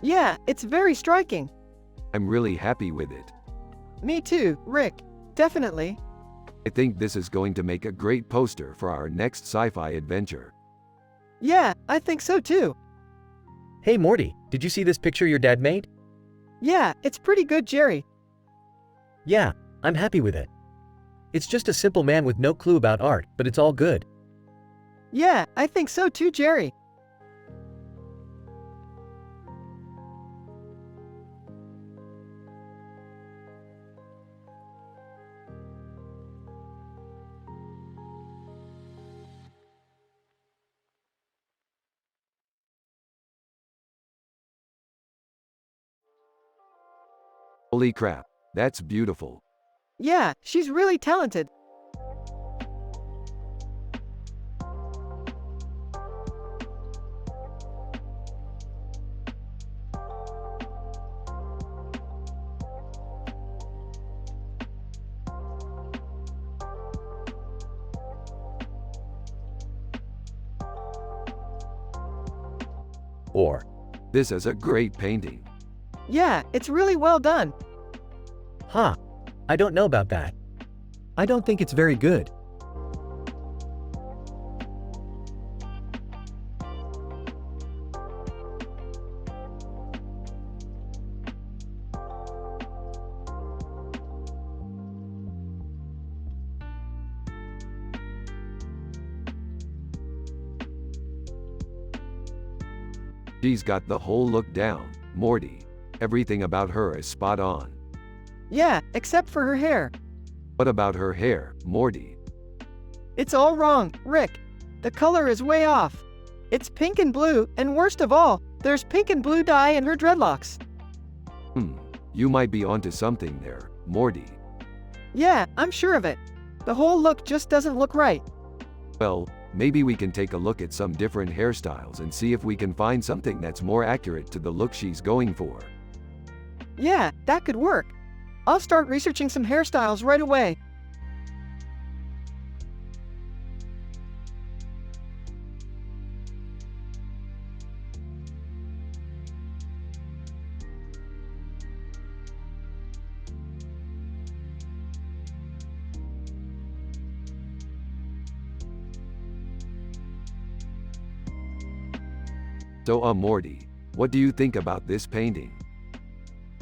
Yeah, it's very striking.
I'm really happy with it.
Me too, Rick. Definitely.
I think this is going to make a great poster for our next sci-fi adventure.
Yeah, I think so too.
Hey Morty, did you see this picture your dad made?
Yeah, it's pretty good, Jerry.
Yeah, I'm happy with it. It's just a simple man with no clue about art, but it's all good.
Yeah, I think so too, Jerry.
Holy crap, that's beautiful.
Yeah, she's really talented.
Or,
This is a great painting.
Yeah, it's really well done.
huh, I don't know about that.
I don't think it's very good.
She's got the whole look down, Morty. Everything about her is spot on.
Yeah, except for her hair.
What about her hair, Morty?
It's all wrong, Rick. The color is way off. It's pink and blue, and worst of all, there's pink and blue dye in her dreadlocks.
You might be onto something there, Morty.
Yeah, I'm sure of it. The whole look just doesn't look right.
Well, maybe we can take a look at some different hairstyles and see if we can find something that's more accurate to the look she's going for.
Yeah, that could work. I'll start researching some hairstyles right away.
So, Morty, what do you think about this painting?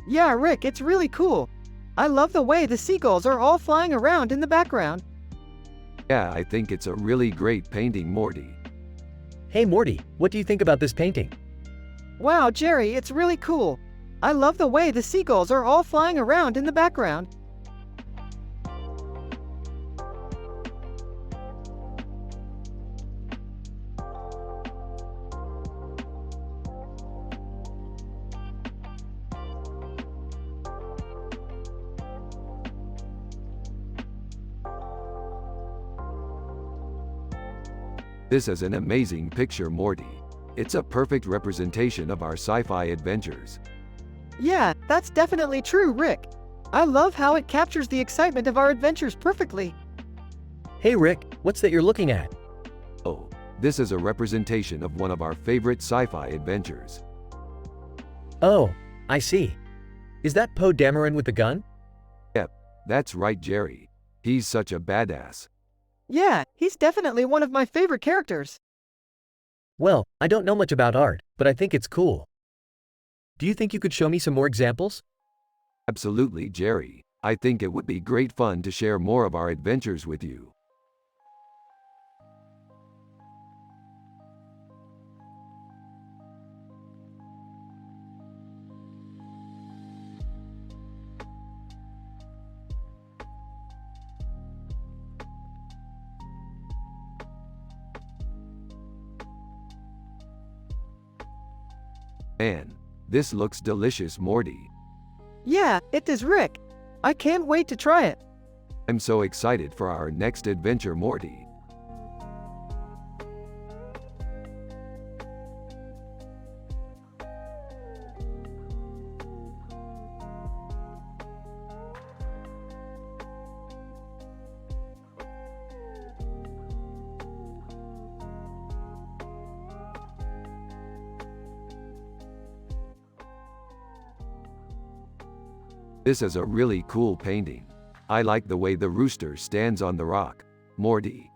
Yeah, Rick, it's really cool. I love the way the seagulls are all flying around in the background.
Yeah, I think it's a really great painting, Morty.
Hey Morty, what do you think about this painting?
Wow, Jerry, it's really cool. I love the way the seagulls are all flying around in the background.
This is an amazing picture, Morty. It's a perfect representation of our sci-fi adventures.
Yeah, that's definitely true, Rick. I love how it captures the excitement of our adventures perfectly.
Hey Rick, what's that you're looking at?
Oh, this is a representation of one of our favorite sci-fi adventures.
Oh, I see. Is that Poe Dameron with the gun?
Yep, that's right, Jerry. He's such a badass.
Yeah, he's definitely one of my favorite characters.
Well, I don't know much about art, but I think it's cool. Do you think you could show me some more examples?
Absolutely, Jerry. I think it would be great fun to share more of our adventures with you. Man, this looks delicious, Morty.
Yeah, it does, Rick. I can't wait to try it.
I'm so excited for our next adventure, Morty. This is a really cool painting. I like the way the rooster stands on the rock. Morty.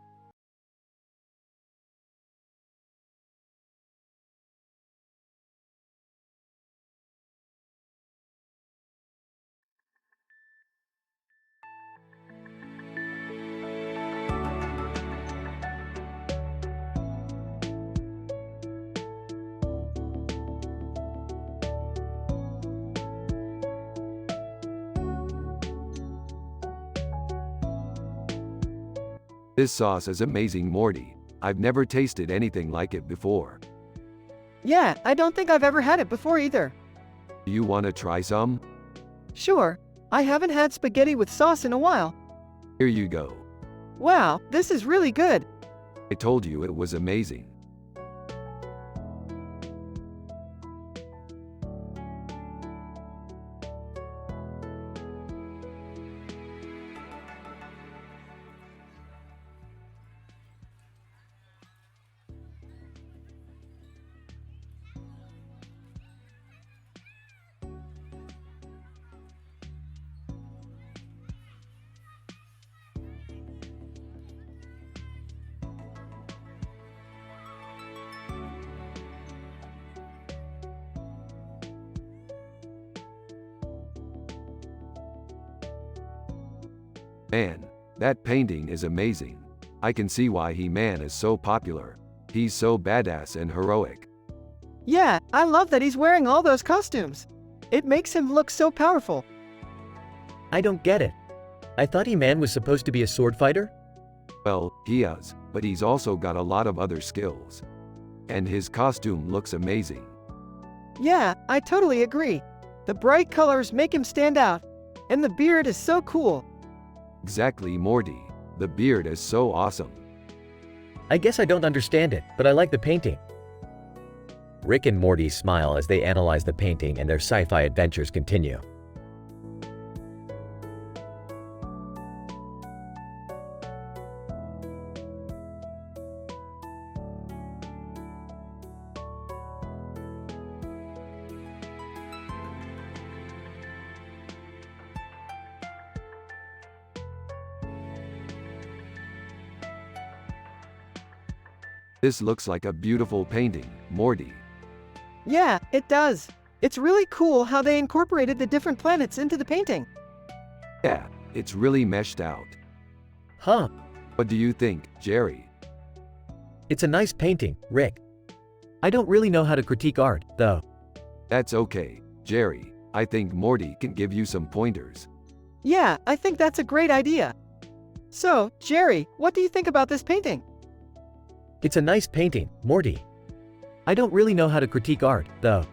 This sauce is amazing, Morty. I've never tasted anything like it before.
Yeah, I don't think I've ever had it before either.
Do you want to try some?
Sure, I haven't had spaghetti with sauce in a while.
Here you go.
Wow, this is really good.
I told you it was amazing. Man, that painting is amazing. I can see why He-Man is so popular. He's so badass and heroic.
Yeah, I love that he's wearing all those costumes. It makes him look so powerful.
I don't get it. I thought He-Man was supposed to be a sword fighter?
Well, he is, but he's also got a lot of other skills. And his costume looks amazing.
Yeah, I totally agree. The bright colors make him stand out. And the beard is so cool.
Exactly, Morty. The beard is so awesome.
I guess I don't understand it, but I like the painting. Rick and Morty smile as they analyze the painting and their sci-fi adventures continue.
This looks like a beautiful painting, Morty.
Yeah, it does. It's really cool how they incorporated the different planets into the painting.
Yeah, it's really meshed out.
Huh,
What do you think, Jerry?
it's a nice painting, Rick. I don't really know how to critique art, though.
That's okay, Jerry. I think Morty can give you some pointers.
Yeah, I think that's a great idea. So, Jerry, what do you think about this painting?
It's a nice painting, Morty. I don't really know how to critique art, though.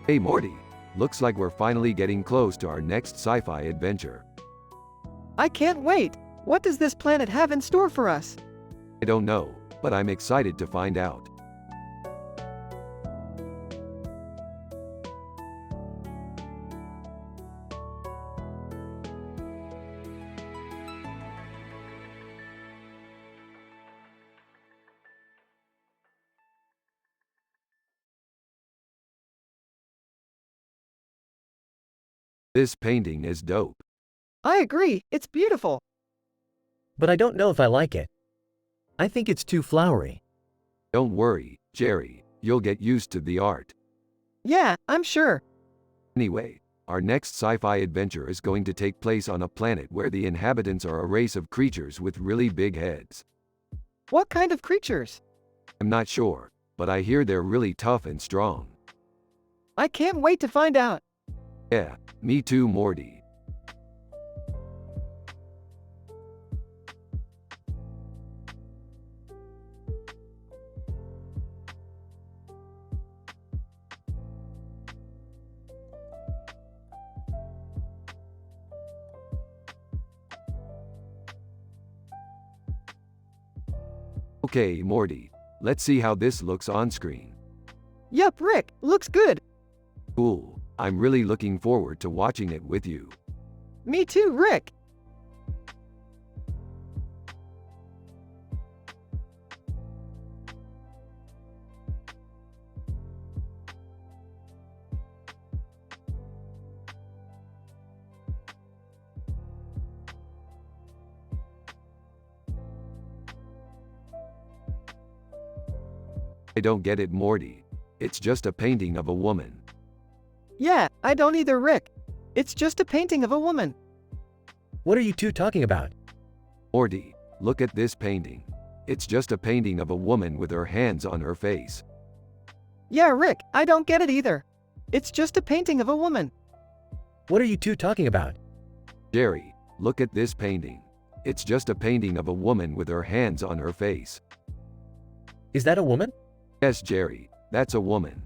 Hey Morty, looks like we're finally getting close to our next sci-fi adventure.
I can't wait. What does this planet have in store for us?
I don't know, but I'm excited to find out. This painting is dope.
I agree, it's beautiful.
But I don't know if I like it. I think it's too flowery.
Don't worry, Jerry, you'll get used to the art.
Yeah, I'm sure.
Anyway, our next sci-fi adventure is going to take place on a planet where the inhabitants are a race of creatures with really big heads.
What kind of creatures?
I'm not sure, but I hear they're really tough and strong.
I can't wait to find out.
Yeah, me too, Morty. Okay, Morty, let's see how this looks on screen.
Yup, Rick, looks good.
Cool. I'm really looking forward to watching it with you.
Me too, Rick.
I don't get it, Morty. It's just a painting of a woman.
Yeah, I don't either, Rick. It's just a painting of a woman.
What are you two talking about?
Morty, look at this painting. It's just a painting of a woman with her hands on her face.
Yeah, Rick, I don't get it either. It's just a painting of a woman.
What are you two talking about?
Jerry, look at this painting. It's just a painting of a woman with her hands on her face.
Is that a woman?
Yes, Jerry, that's a woman.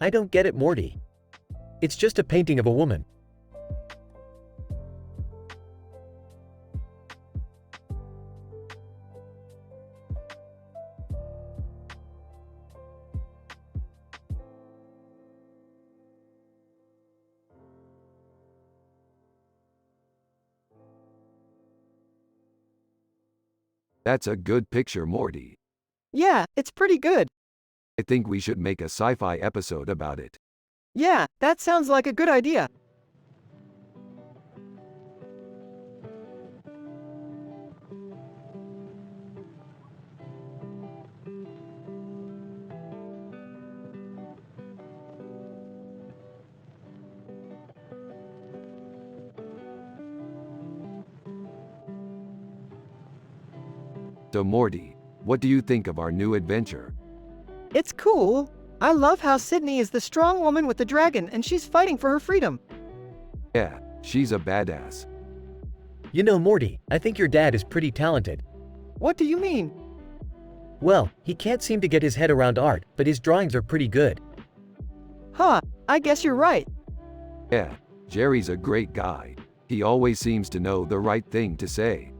I don't get it, Morty. It's just a painting of a woman.
That's a good picture, Morty.
Yeah, it's pretty good.
I think we should make a sci-fi episode about it.
Yeah, that sounds like a good idea.
So Morty, what do you think of our new adventure?
It's cool. I love how Sydney is the strong woman with the dragon and she's fighting for her freedom.
Yeah, she's a badass.
You know, Morty, I think your dad is pretty talented.
What do you mean?
Well, he can't seem to get his head around art, but his drawings are pretty good.
Huh, I guess you're right.
Yeah, Jerry's a great guy. He always seems to know the right thing to say.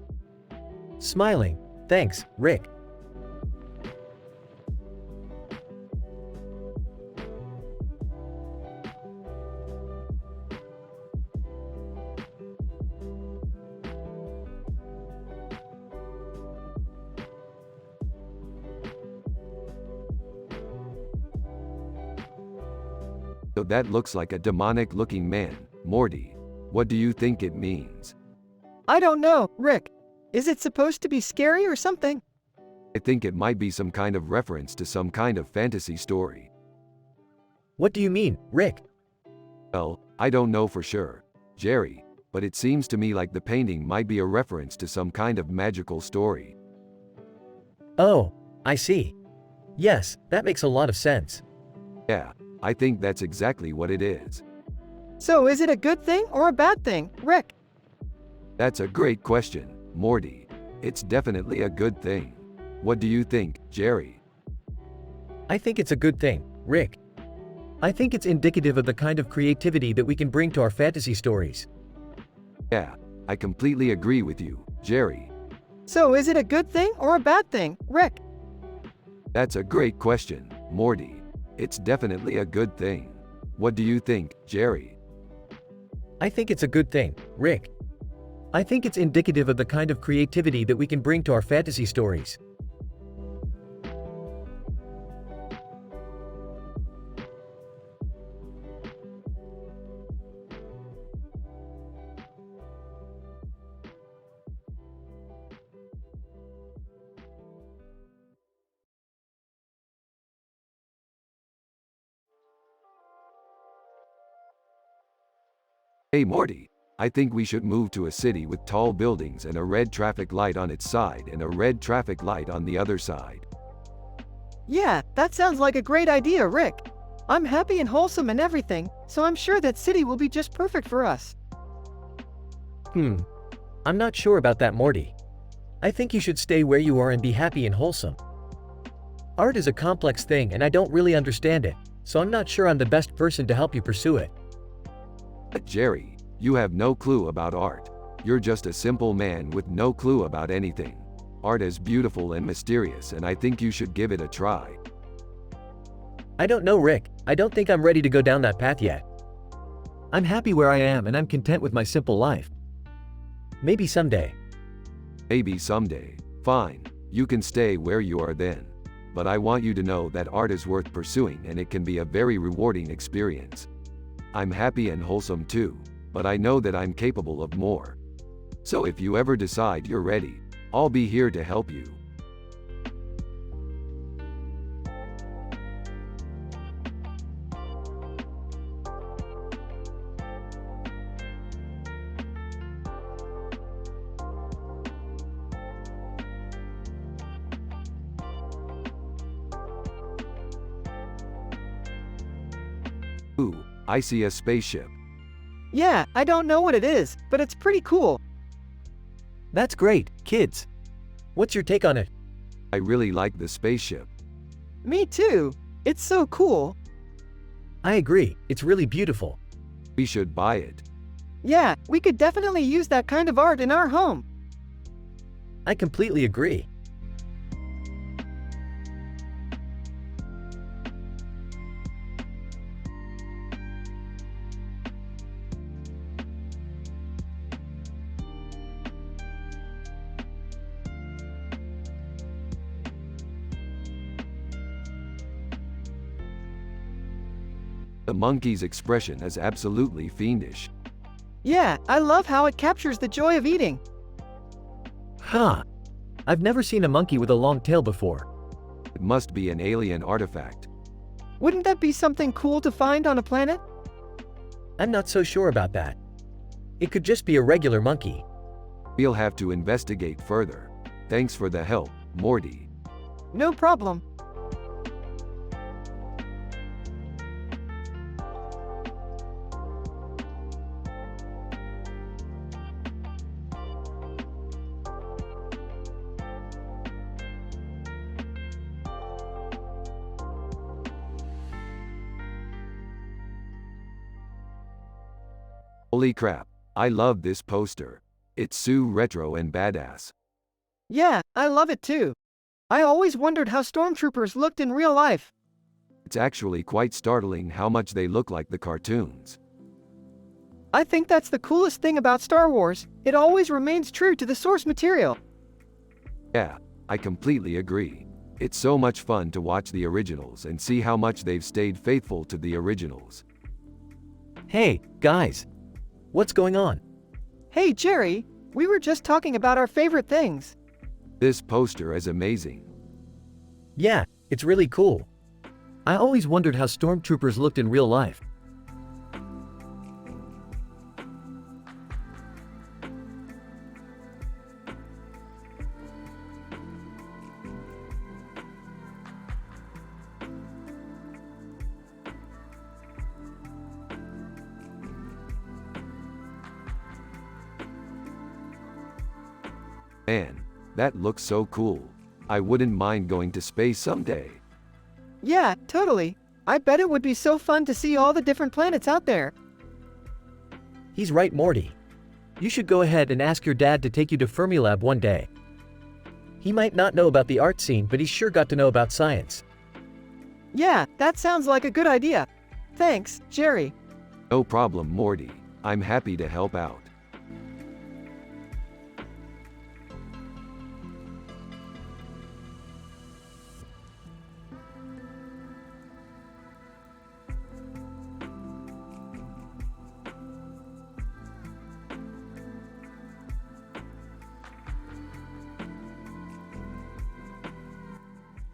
Smiling. Thanks, Rick.
So that looks like a demonic-looking man. Morty, what do you think it means?
I don't know, Rick. Is it supposed to be scary or something?
I think it might be some kind of reference to some kind of fantasy story.
What do you mean, Rick?
Well, I don't know for sure, Jerry, but it seems to me like the painting might be a reference to some kind of magical story.
Oh, I see. Yes, that makes a lot of sense.
Yeah, I think that's exactly what it is.
So is it a good thing or a bad thing, Rick?
That's a great question, Morty. It's definitely a good thing. What do you think, Jerry?
I think it's a good thing, Rick. I think it's indicative of the kind of creativity that we can bring to our fantasy stories.
Yeah, I completely agree with you, Jerry.
So is it a good thing or a bad thing, Rick?
That's a great question, Morty. It's definitely a good thing. What do you think, Jerry?
I think it's a good thing, Rick. I think it's indicative of the kind of creativity that we can bring to our fantasy stories.
Hey Morty, I think we should move to a city with tall buildings and a red traffic light on its side and a red traffic light on the other side.
Yeah, that sounds like a great idea, Rick. I'm happy and wholesome and everything, so I'm sure that city will be just perfect for us.
I'm not sure about that, Morty. I think you should stay where you are and be happy and wholesome. Art is a complex thing and I don't really understand it, so I'm not sure I'm the best person to help you pursue it.
Jerry, you have no clue about art. You're just a simple man with no clue about anything. Art is beautiful and mysterious and I think you should give it a try.
I don't know, Rick. I don't think I'm ready to go down that path yet.
I'm happy where I am and I'm content with my simple life.
Maybe someday.
Maybe someday. Fine, you can stay where you are then. But I want you to know that art is worth pursuing and it can be a very rewarding experience. I'm happy and wholesome too, but I know that I'm capable of more. So if you ever decide you're ready, I'll be here to help you. Ooh, I see a spaceship.
Yeah, I don't know what it is, but it's pretty cool.
That's great, kids.
What's your take on it?
I really like the spaceship.
Me too. It's so cool.
I agree. It's really beautiful.
We should buy it.
Yeah, we could definitely use that kind of art in our home.
I completely agree.
The monkey's expression is absolutely fiendish.
Yeah, I love how it captures the joy of eating.
Huh. I've never seen a monkey with a long tail before.
It must be an alien artifact.
Wouldn't that be something cool to find on a planet?
I'm not so sure about that. It could just be a regular monkey.
We'll have to investigate further. Thanks for the help, Morty.
No problem.
Holy crap, I love this poster. It's so retro and badass.
Yeah, I love it too. I always wondered how stormtroopers looked in real life.
It's actually quite startling how much they look like the cartoons.
I think that's the coolest thing about Star Wars. It always remains true to the source material.
Yeah, I completely agree. It's so much fun to watch the originals and see how much they've stayed faithful to the originals.
Hey, guys.
What's going on?
Hey Jerry, we were just talking about our favorite things.
This poster is amazing.
Yeah, it's really cool.
I always wondered how stormtroopers looked in real life.
Man, that looks so cool. I wouldn't mind going to space someday.
Yeah, totally. I bet it would be so fun to see all the different planets out there.
He's right, Morty.
You should go ahead and ask your dad to take you to Fermilab one day.
He might not know about the art scene, but he's sure got to know about science.
Yeah, that sounds like a good idea. Thanks, Jerry.
No problem, Morty. I'm happy to help out.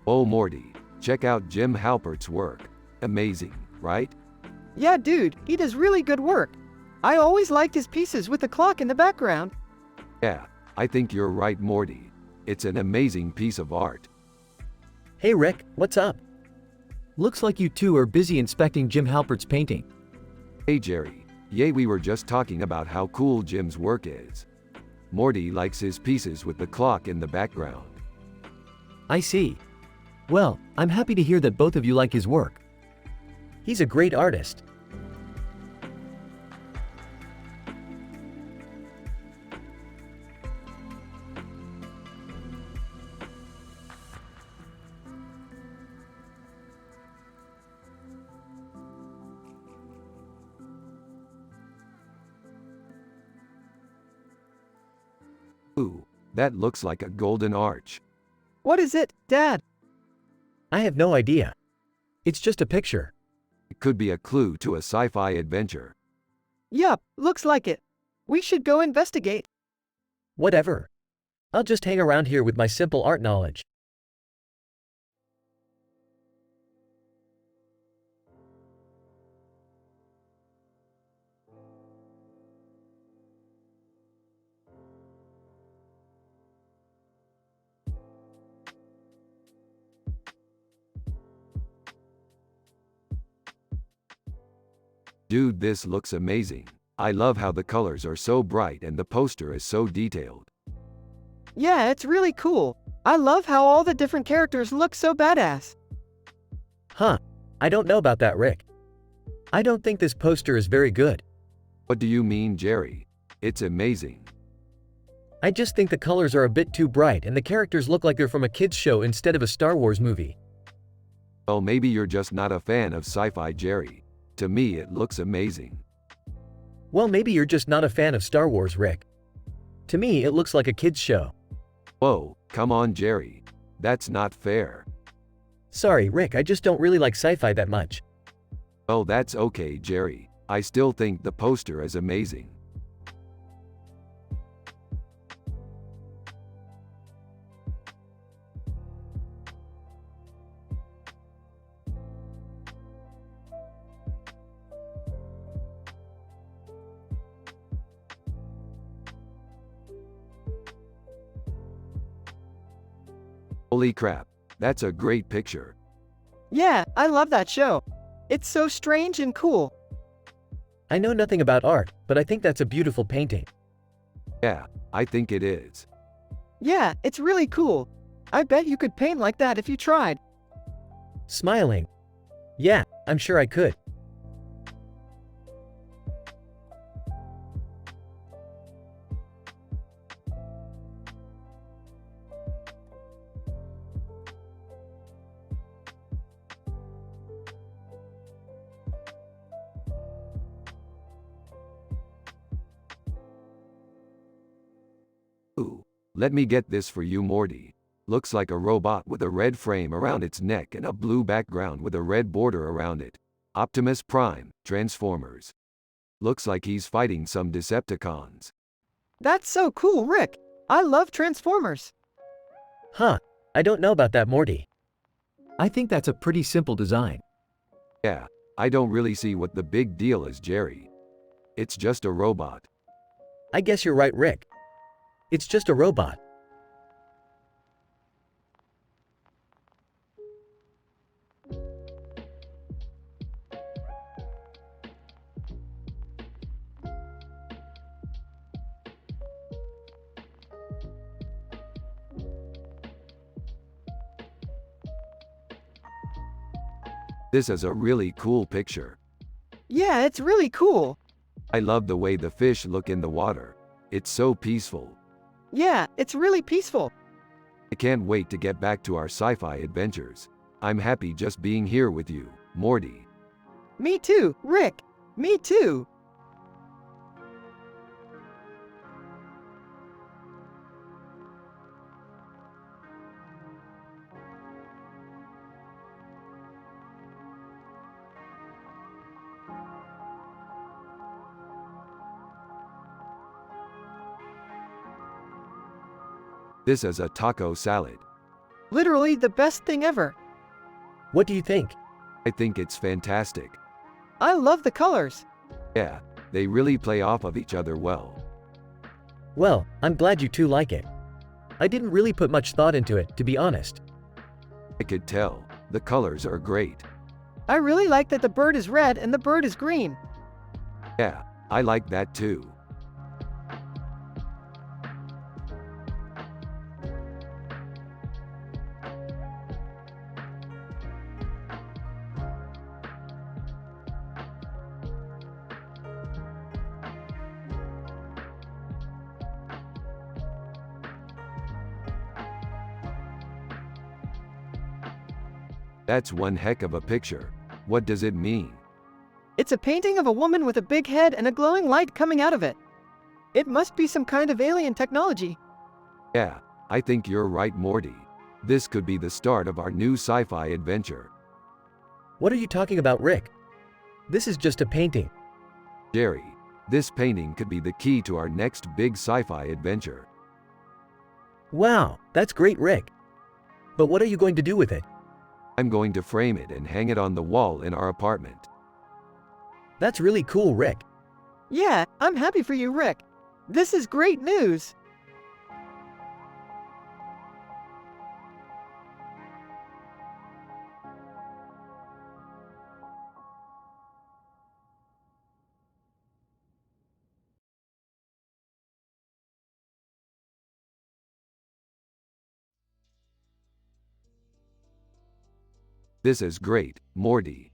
Oh Morty, check out Jim Halpert's work. Amazing, right?
Yeah, dude, he does really good work. I always liked his pieces with the clock in the background.
Yeah, I think you're right, Morty. It's an amazing piece of art.
Hey Rick, what's up?
Looks like you two are busy inspecting Jim Halpert's painting.
Hey Jerry, we were just talking about how cool Jim's work is. Morty likes his pieces with the clock in the background.
I see. Well, I'm happy to hear that both of you like his work.
He's a great artist.
Ooh, that looks like a golden arch.
What is it, Dad?
I have no idea. It's just a picture.
It could be a clue to a sci-fi adventure.
Yup, looks like it. We should go investigate.
Whatever. I'll just hang around here with my simple art knowledge.
Dude, this looks amazing. I love how the colors are so bright and the poster is so detailed.
Yeah, it's really cool. I love how all the different characters look so badass.
Huh. I don't know about that, Rick. I don't think this poster is very good.
What do you mean, Jerry? It's amazing.
I just think the colors are a bit too bright and the characters look like they're from a kids show instead of a Star Wars movie.
Well, maybe you're just not a fan of sci-fi, Jerry. To me, it looks amazing.
Well, maybe you're just not a fan of Star Wars, Rick. To me, it looks like a kids show.
Whoa, come on, Jerry. That's not fair.
Sorry, Rick, I just don't really like sci-fi that much.
Oh, that's okay, Jerry. I still think the poster is amazing. Holy crap, that's a great picture.
Yeah, I love that show. It's so strange and cool.
I know nothing about art, but I think that's a beautiful painting.
Yeah, I think it is.
Yeah, it's really cool. I bet you could paint like that if you tried.
Smiling. Yeah, I'm sure I could.
Ooh, let me get this for you, Morty. Looks like a robot with a red frame around its neck and a blue background with a red border around it. Optimus Prime, Transformers. Looks like he's fighting some Decepticons.
That's so cool, Rick. I love Transformers.
Huh, I don't know about that, Morty.
I think that's a pretty simple design.
Yeah, I don't really see what the big deal is, Jerry. It's just a robot.
I guess you're right, Rick. It's just a robot.
This is a really cool picture.
Yeah, it's really cool.
I love the way the fish look in the water. It's so peaceful.
Yeah, it's really peaceful.
I can't wait to get back to our sci-fi adventures. I'm happy just being here with you, Morty.
Me too, Rick. Me too.
This is a taco salad.
Literally the best thing ever.
What do you think?
I think it's fantastic.
I love the colors.
Yeah, they really play off of each other well.
Well, I'm glad you two like it. I didn't really put much thought into it, to be honest.
I could tell. The colors are great.
I really like that the bird is red and the bird is green.
Yeah, I like that too. That's one heck of a picture. What does it mean?
It's a painting of a woman with a big head and a glowing light coming out of it. It must be some kind of alien technology.
Yeah, I think you're right, Morty. This could be the start of our new sci-fi adventure.
What are you talking about, Rick? This is just a painting.
Jerry, this painting could be the key to our next big sci-fi adventure.
Wow, that's great, Rick. But what are you going to do with it?
I'm going to frame it and hang it on the wall in our apartment.
That's really cool, Rick.
Yeah, I'm happy for you, Rick. This is great news.
This is great, Morty.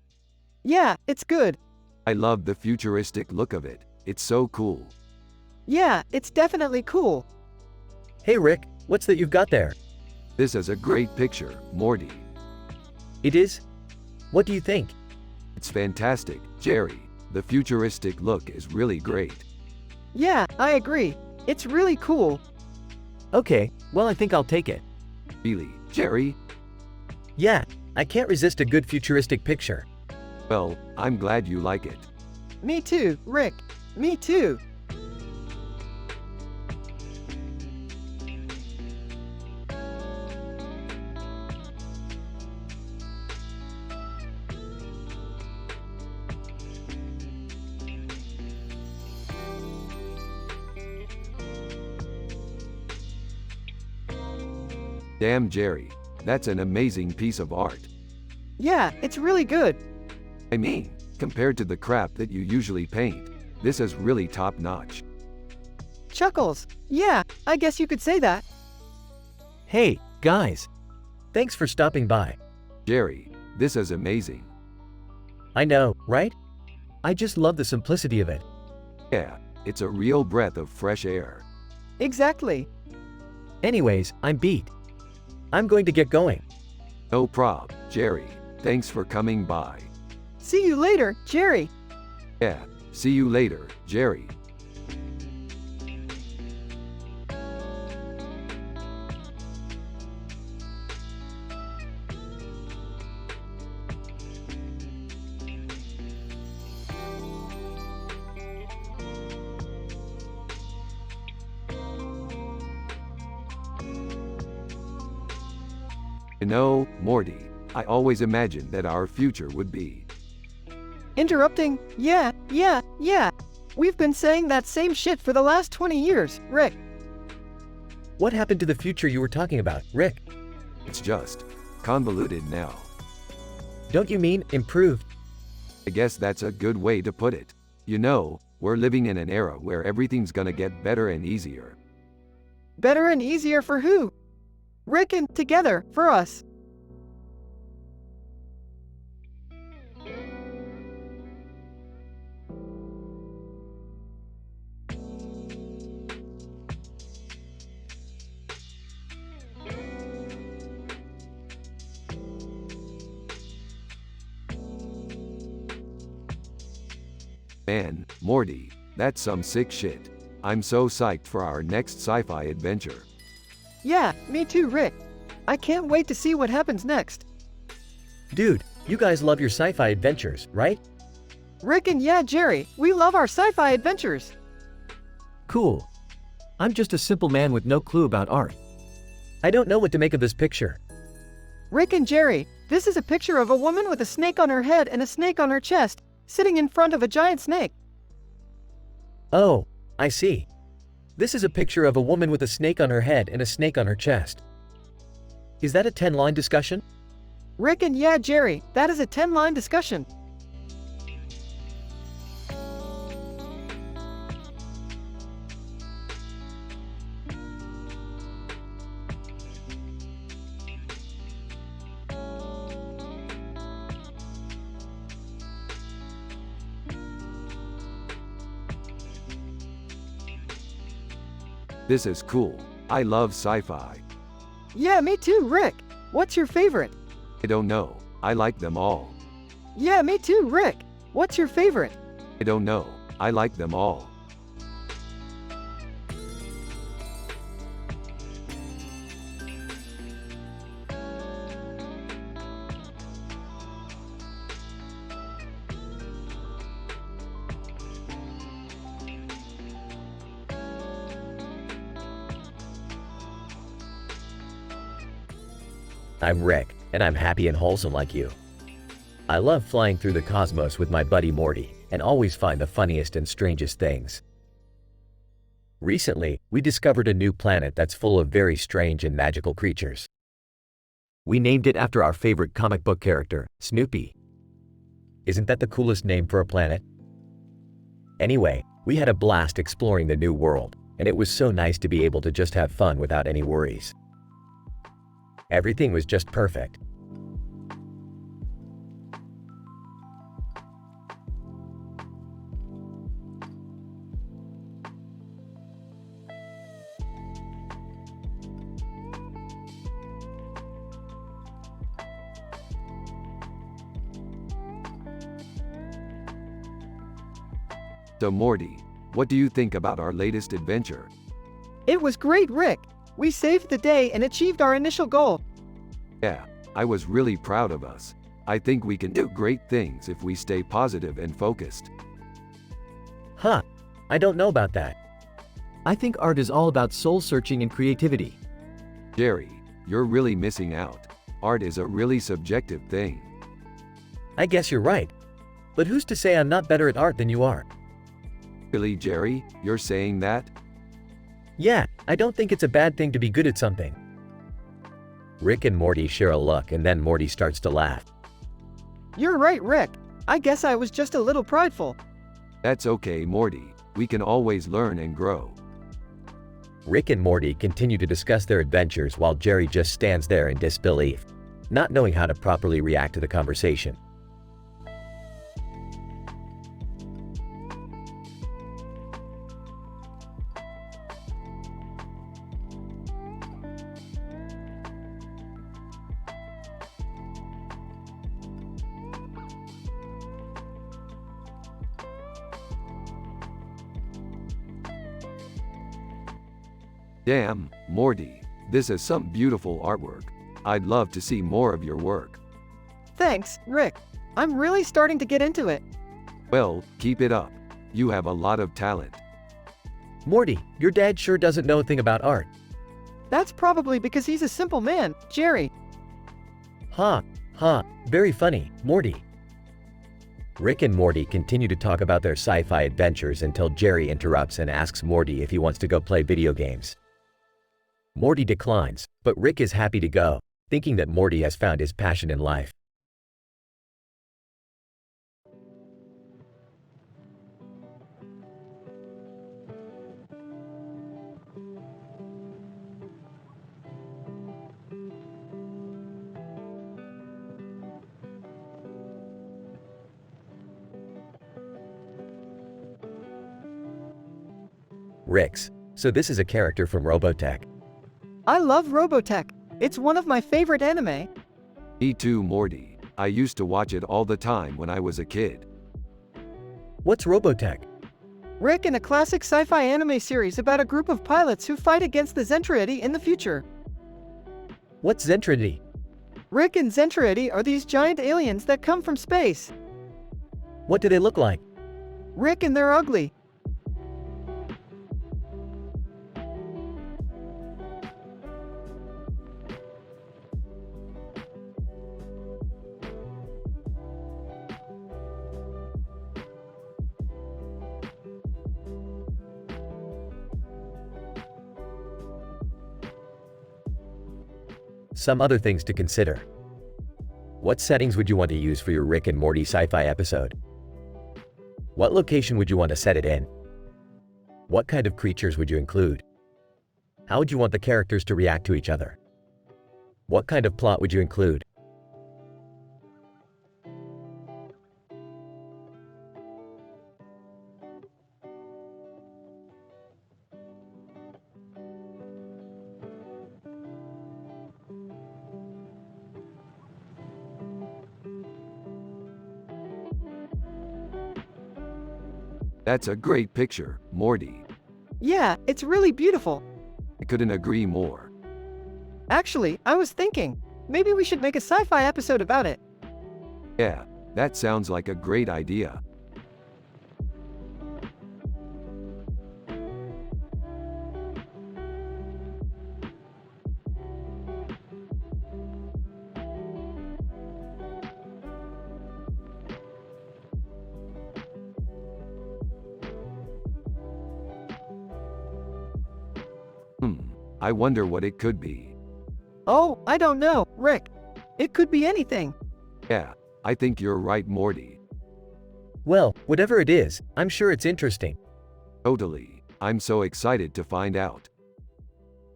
Yeah, it's good.
I love the futuristic look of it. It's so cool.
Yeah, it's definitely cool.
Hey, Rick, what's that you've got there?
This is a great picture, Morty.
It is? What do you think?
It's fantastic, Jerry. The futuristic look is really great.
Yeah, I agree. It's really cool.
Okay, well, I think I'll take it.
Really, Jerry?
Yeah, I can't resist a good futuristic picture.
Well, I'm glad you like it.
Me too, Rick. Me too.
Damn, Jerry. That's an amazing piece of art.
Yeah, it's really good.
I mean, compared to the crap that you usually paint, this is really top-notch.
Chuckles. Yeah, I guess you could say that.
Hey, guys. Thanks for stopping by.
Jerry, this is amazing.
I know, right? I just love the simplicity of it.
Yeah, it's a real breath of fresh air.
Exactly.
Anyways, I'm beat. I'm going to get going.
No prob, Jerry. Thanks for coming by.
See you later, Jerry.
Yeah, see you later, Jerry. You know, Morty, I always imagined that our future would be.
Interrupting. Yeah. We've been saying that same shit for the last 20 years, Rick.
What happened to the future you were talking about, Rick?
It's just convoluted now.
Don't you mean improved?
I guess that's a good way to put it. You know, we're living in an era where everything's gonna get better and easier.
Better and easier for who? Rick and together, for us.
Man, Morty, that's some sick shit. I'm so psyched for our next sci-fi adventure.
Yeah, me too, Rick. I can't wait to see what happens next.
Dude, you guys love your sci-fi adventures, right?
Rick and yeah, Jerry, we love our sci-fi adventures.
Cool. I'm just a simple man with no clue about art.
I don't know what to make of this picture.
Rick and Jerry, this is a picture of a woman with a snake on her head and a snake on her chest, sitting in front of a giant snake.
Oh, I see. This is a picture of a woman with a snake on her head and a snake on her chest. Is that a 10-line discussion?
Rick and yeah, Jerry, that is a 10-line discussion.
This is cool. I love sci-fi.
Yeah, me too, Rick. What's your favorite?
I don't know. I like them all.
Yeah, me too, Rick. What's your favorite?
I don't know. I like them all.
I'm Rick, and I'm happy and wholesome like you. I love flying through the cosmos with my buddy Morty, and always find the funniest and strangest things. Recently, we discovered a new planet that's full of very strange and magical creatures.
We named it after our favorite comic book character, Snoopy.
Isn't that the coolest name for a planet? Anyway, we had a blast exploring the new world, and it was so nice to be able to just have fun without any worries. Everything was just perfect.
So Morty, what do you think about our latest adventure?
It was great, Rick. We saved the day and achieved our initial goal.
Yeah, I was really proud of us. I think we can do great things if we stay positive and focused.
Huh, I don't know about that.
I think art is all about soul searching and creativity.
Jerry, you're really missing out. Art is a really subjective thing.
I guess you're right. But who's to say I'm not better at art than you are?
Really, Jerry, you're saying that?
Yeah, I don't think it's a bad thing to be good at something. Rick and Morty share a look, and then Morty starts to laugh.
You're right, Rick. I guess I was just a little prideful.
That's okay, Morty. We can always learn and grow.
Rick and Morty continue to discuss their adventures while Jerry just stands there in disbelief, not knowing how to properly react to the conversation.
Damn, Morty, this is some beautiful artwork. I'd love to see more of your work.
Thanks, Rick. I'm really starting to get into it.
Well, keep it up. You have a lot of talent.
Morty, your dad sure doesn't know a thing about art.
That's probably because he's a simple man, Jerry.
Ha, very funny, Morty. Rick and Morty continue to talk about their sci-fi adventures until Jerry interrupts and asks Morty if he wants to go play video games. Morty declines, but Rick is happy to go, thinking that Morty has found his passion in life. Rick's. So this is a character from Robotech.
I love Robotech. It's one of my favorite anime.
Me too, Morty. I used to watch it all the time when I was a kid.
What's Robotech?
Rick in a classic sci-fi anime series about a group of pilots who fight against the Zentradi in the future.
What's Zentradi?
Rick and Zentradi are these giant aliens that come from space.
What do they look like?
Rick and they're ugly.
Some other things to consider. What settings would you want to use for your Rick and Morty sci-fi episode? What location would you want to set it in? What kind of creatures would you include? How would you want the characters to react to each other? What kind of plot would you include?
That's a great picture, Morty.
Yeah, it's really beautiful.
I couldn't agree more.
Actually, I was thinking, maybe we should make a sci-fi episode about it.
Yeah, that sounds like a great idea. I wonder what it could be.
Oh, I don't know, Rick. It could be anything.
Yeah, I think you're right, Morty.
Well, whatever it is, I'm sure it's interesting.
Totally. I'm so excited to find out.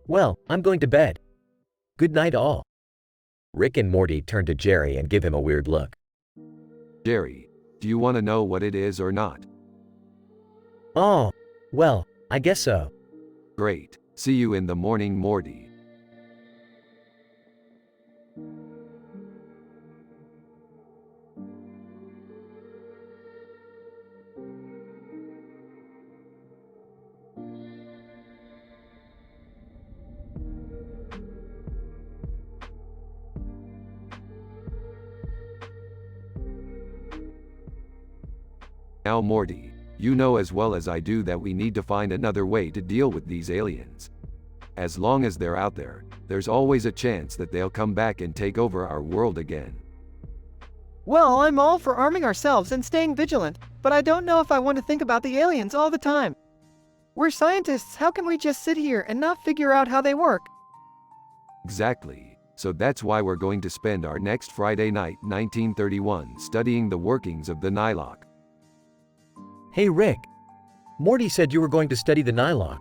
Well, I'm going to bed. Good night all. Rick and Morty turn to Jerry and give him a weird look.
Jerry, do you want to know what it is or not?
Oh, well, I guess so.
Great. See you in the morning, Morty. Now, Morty, you know as well as I do that we need to find another way to deal with these aliens. As long as they're out there, there's always a chance that they'll come back and take over our world again.
Well, I'm all for arming ourselves and staying vigilant, but I don't know if I want to think about the aliens all the time. We're scientists, how can we just sit here and not figure out how they work?
Exactly. So that's why we're going to spend our next Friday night, 1931, studying the workings of the Nylock.
Hey Rick. Morty said you were going to study the Nylock.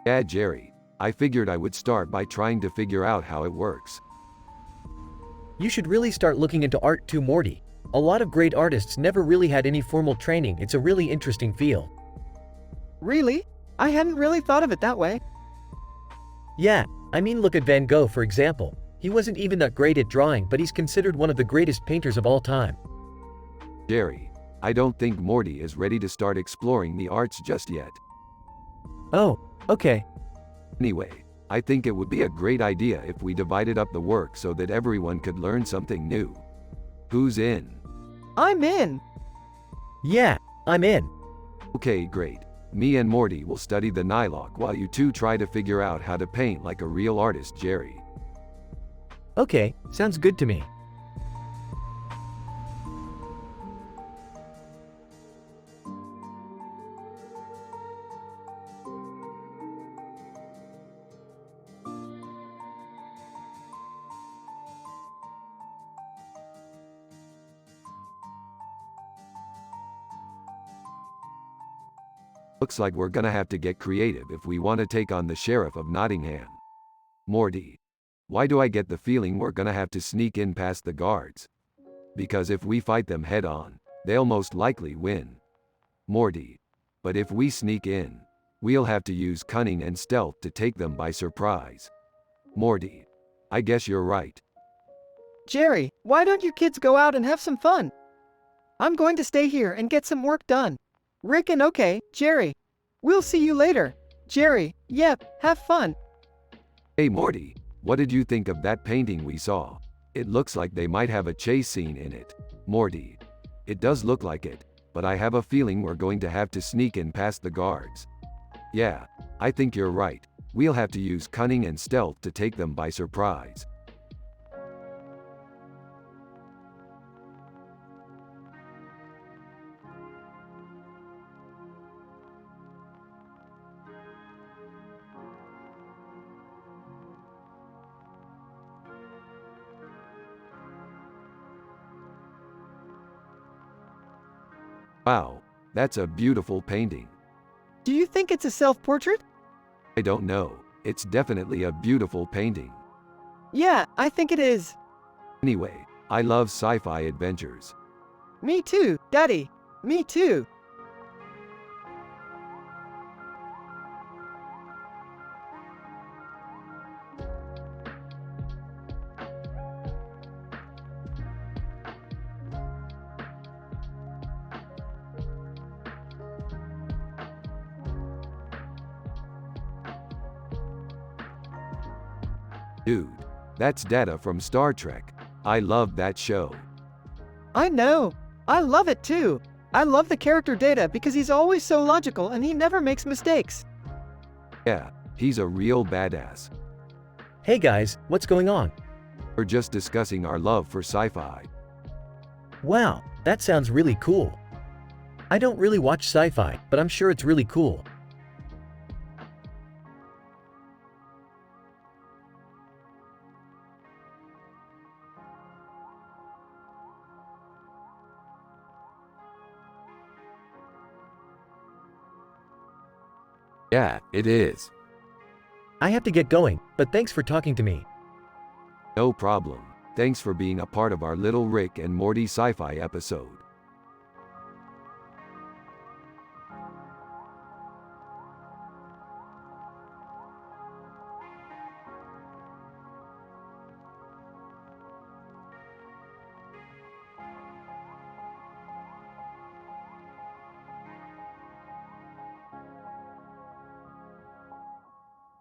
Yeah, Jerry. I figured I would start by trying to figure out how it works.
You should really start looking into art too, Morty. A lot of great artists never really had any formal training. It's a really interesting field.
Really? I hadn't really thought of it that way.
Yeah, I mean look at Van Gogh for example. He wasn't even that great at drawing, but he's considered one of the greatest painters of all time.
Jerry, I don't think Morty is ready to start exploring the arts just yet.
Oh, okay.
Anyway, I think it would be a great idea if we divided up the work so that everyone could learn something new. Who's in?
I'm in.
Yeah, I'm in.
Okay, great. Me and Morty will study the Nylock while you two try to figure out how to paint like a real artist, Jerry.
Okay, sounds good to me.
Looks like we're gonna have to get creative if we want to take on the Sheriff of Nottingham. Morty, why do I get the feeling we're gonna have to sneak in past the guards? Because if we fight them head on, they'll most likely win. Morty, but if we sneak in, we'll have to use cunning and stealth to take them by surprise. Morty, I guess you're right.
Jerry, why don't you kids go out and have some fun? I'm going to stay here and get some work done. Rick and okay, Jerry. We'll see you later. Jerry, yep, have fun.
Hey Morty, what did you think of that painting we saw? It looks like they might have a chase scene in it. Morty, it does look like it, but I have a feeling we're going to have to sneak in past the guards. Yeah, I think you're right. We'll have to use cunning and stealth to take them by surprise. Wow, that's a beautiful painting.
Do you think it's a self-portrait?
I don't know. It's definitely a beautiful painting.
Yeah, I think it is.
Anyway, I love sci-fi adventures.
Me too, Daddy. Me too.
Dude, that's Data from Star Trek. I love that show.
I know. I love it too. I love the character Data because he's always so logical and he never makes mistakes.
Yeah, he's a real badass.
Hey guys, what's going on?
We're just discussing our love for sci-fi.
Wow, that sounds really cool. I don't really watch sci-fi, but I'm sure it's really cool.
Yeah, it is.
I have to get going, but thanks for talking to me.
No problem. Thanks for being a part of our little Rick and Morty sci-fi episode.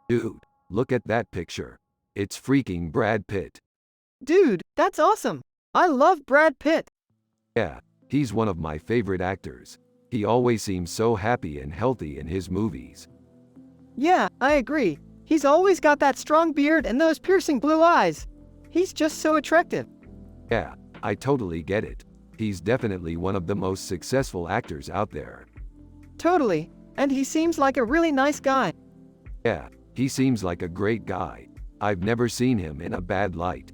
Dude, look at that picture. It's freaking Brad Pitt.
Dude, that's awesome. I love Brad Pitt.
Yeah, he's one of my favorite actors. He always seems so happy and healthy in his movies.
Yeah, I agree. He's always got that strong beard and those piercing blue eyes. He's just so attractive.
Yeah, I totally get it. He's definitely one of the most successful actors out there.
Totally. And he seems like a really nice guy.
Yeah, he seems like a great guy. I've never seen him in a bad light.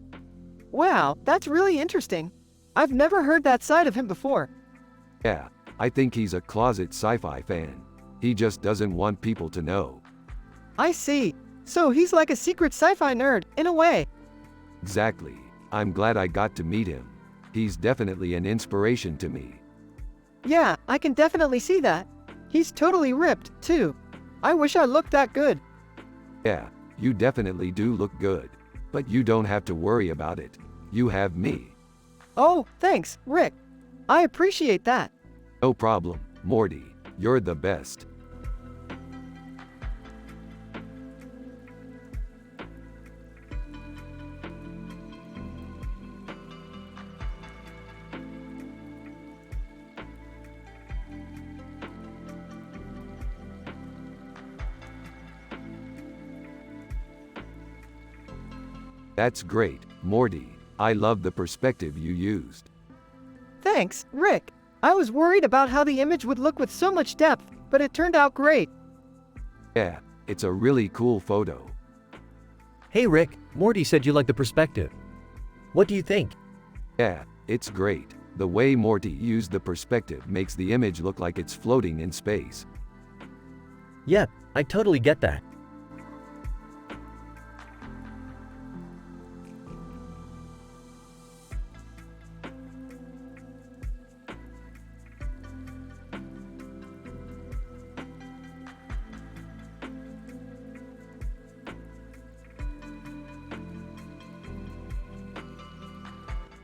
Wow, that's really interesting. I've never heard that side of him before.
Yeah, I think he's a closet sci-fi fan. He just doesn't want people to know.
I see. So he's like a secret sci-fi nerd, in a way.
Exactly. I'm glad I got to meet him. He's definitely an inspiration to me.
Yeah, I can definitely see that. He's totally ripped, too. I wish I looked that good.
Yeah, you definitely do look good. But you don't have to worry about it. You have me.
Oh, thanks, Rick. I appreciate that.
No problem, Morty. You're the best. That's great, Morty. I love the perspective you used.
Thanks, Rick. I was worried about how the image would look with so much depth, but it turned out great.
Yeah, it's a really cool photo.
Hey Rick, Morty said you like the perspective. What do you think?
Yeah, it's great. The way Morty used the perspective makes the image look like it's floating in space.
Yep, I totally get that.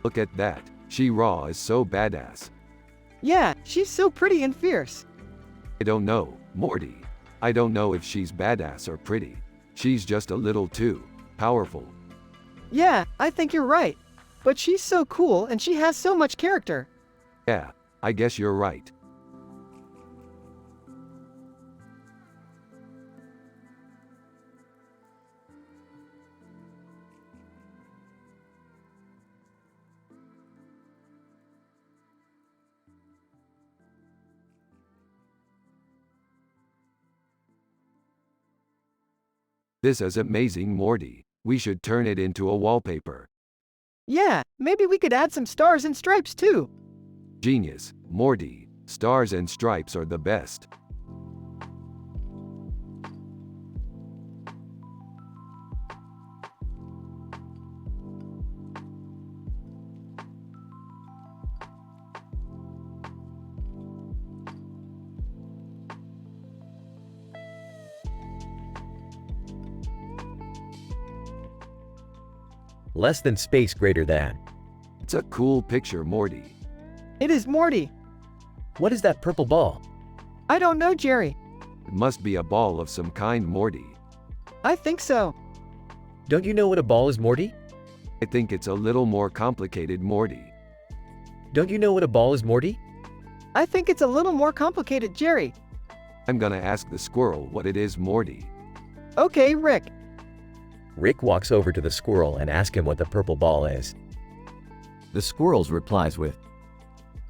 Look at that. She-Ra is so badass.
Yeah, she's so pretty and fierce.
I don't know, Morty. I don't know if she's badass or pretty. She's just a little too powerful.
Yeah, I think you're right. But she's so cool and she has so much character.
Yeah, I guess you're right. This is amazing, Morty. We should turn it into a wallpaper.
Yeah, maybe we could add some stars and stripes too.
Genius, Morty. Stars and stripes are the best.
Less than space greater than.
It's a cool picture, Morty.
It is Morty.
What is that purple ball?
I don't know, Jerry.
It must be a ball of some kind, Morty.
I think so.
Don't you know what a ball is, Morty?
I think it's a little more complicated, Morty.
Don't you know what a ball is, Morty?
I think it's a little more complicated, Jerry.
I'm gonna ask the squirrel what it is, Morty.
Okay, Rick.
Rick walks over to the squirrel and asks him what the purple ball is.
The squirrel replies with,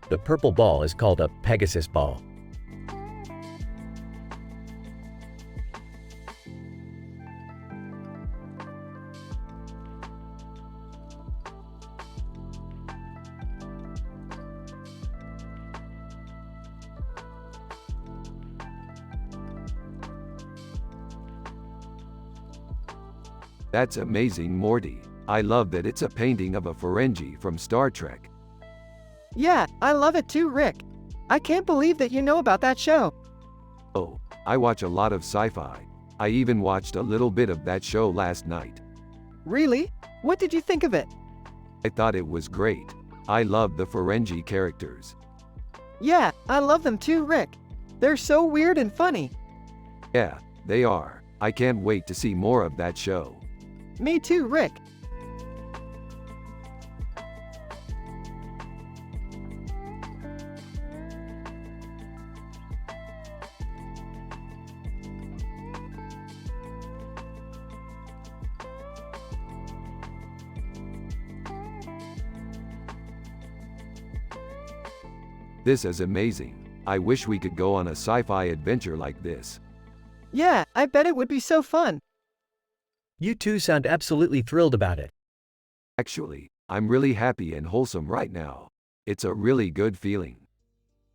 The purple ball is called a Pegasus ball.
That's amazing, Morty. I love that it's a painting of a Ferengi from Star Trek.
Yeah, I love it too, Rick. I can't believe that you know about that show.
Oh, I watch a lot of sci-fi. I even watched a little bit of that show last night.
Really? What did you think of it?
I thought it was great. I love the Ferengi characters.
Yeah, I love them too, Rick. They're so weird and funny.
Yeah, they are. I can't wait to see more of that show.
Me too, Rick.
This is amazing. I wish we could go on a sci-fi adventure like this.
Yeah, I bet it would be so fun.
You two sound absolutely thrilled about it.
Actually, I'm really happy and wholesome right now. It's a really good feeling.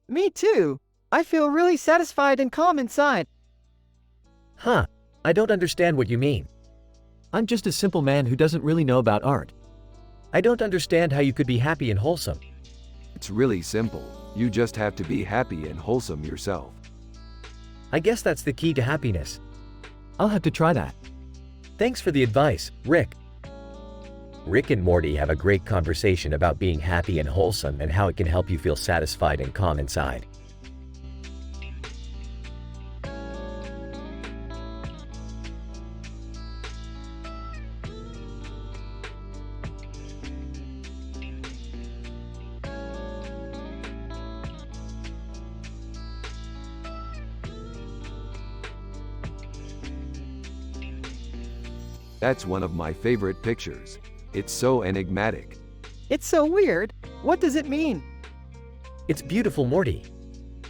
Me too. I feel really satisfied and calm inside.
Huh, I don't understand what you mean.
I'm just a simple man who doesn't really know about art.
I don't understand how you could be happy and wholesome.
It's really simple. You just have to be happy and wholesome yourself.
I guess that's the key to happiness.
I'll have to try that.
Thanks for the advice, Rick. Rick and Morty have a great conversation about being happy and wholesome and how it can help you feel satisfied and calm inside.
That's one of my favorite pictures. It's so enigmatic.
It's so weird. What does it mean?
It's beautiful, Morty.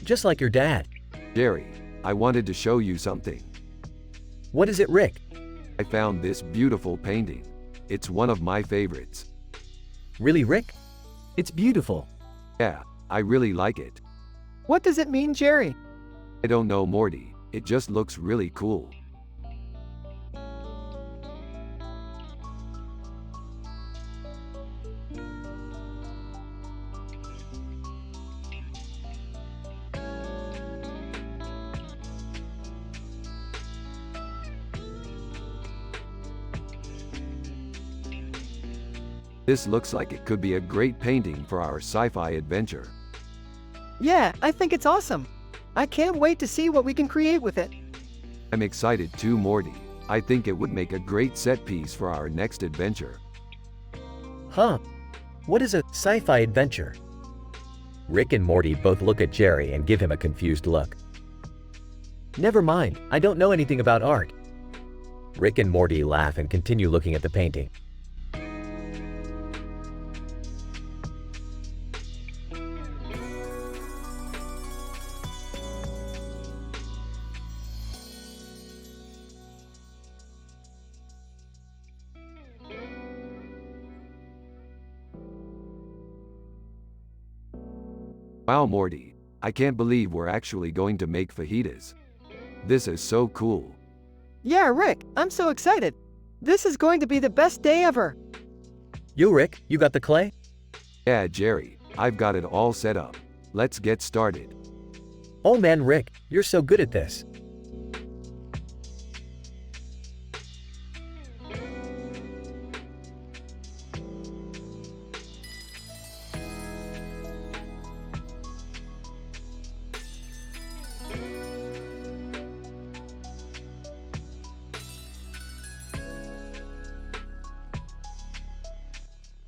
Just like your dad.
Jerry, I wanted to show you something.
What is it, Rick?
I found this beautiful painting. It's one of my favorites.
Really, Rick?
It's beautiful.
Yeah, I really like it.
What does it mean, Jerry?
I don't know, Morty. It just looks really cool. This looks like it could be a great painting for our sci-fi adventure.
Yeah, I think it's awesome. I can't wait to see what we can create with it.
I'm excited too, Morty. I think it would make a great set piece for our next adventure.
Huh? What is a sci-fi adventure? Rick and Morty both look at Jerry and give him a confused look. Never mind, I don't know anything about art. Rick and Morty laugh and continue looking at the painting.
Wow, Morty. I can't believe we're actually going to make fajitas. This is so cool.
Yeah, Rick, I'm so excited. This is going to be the best day ever.
Yo, Rick, you got the clay?
Yeah, Jerry, I've got it all set up. Let's get started.
Oh man, Rick, you're so good at this.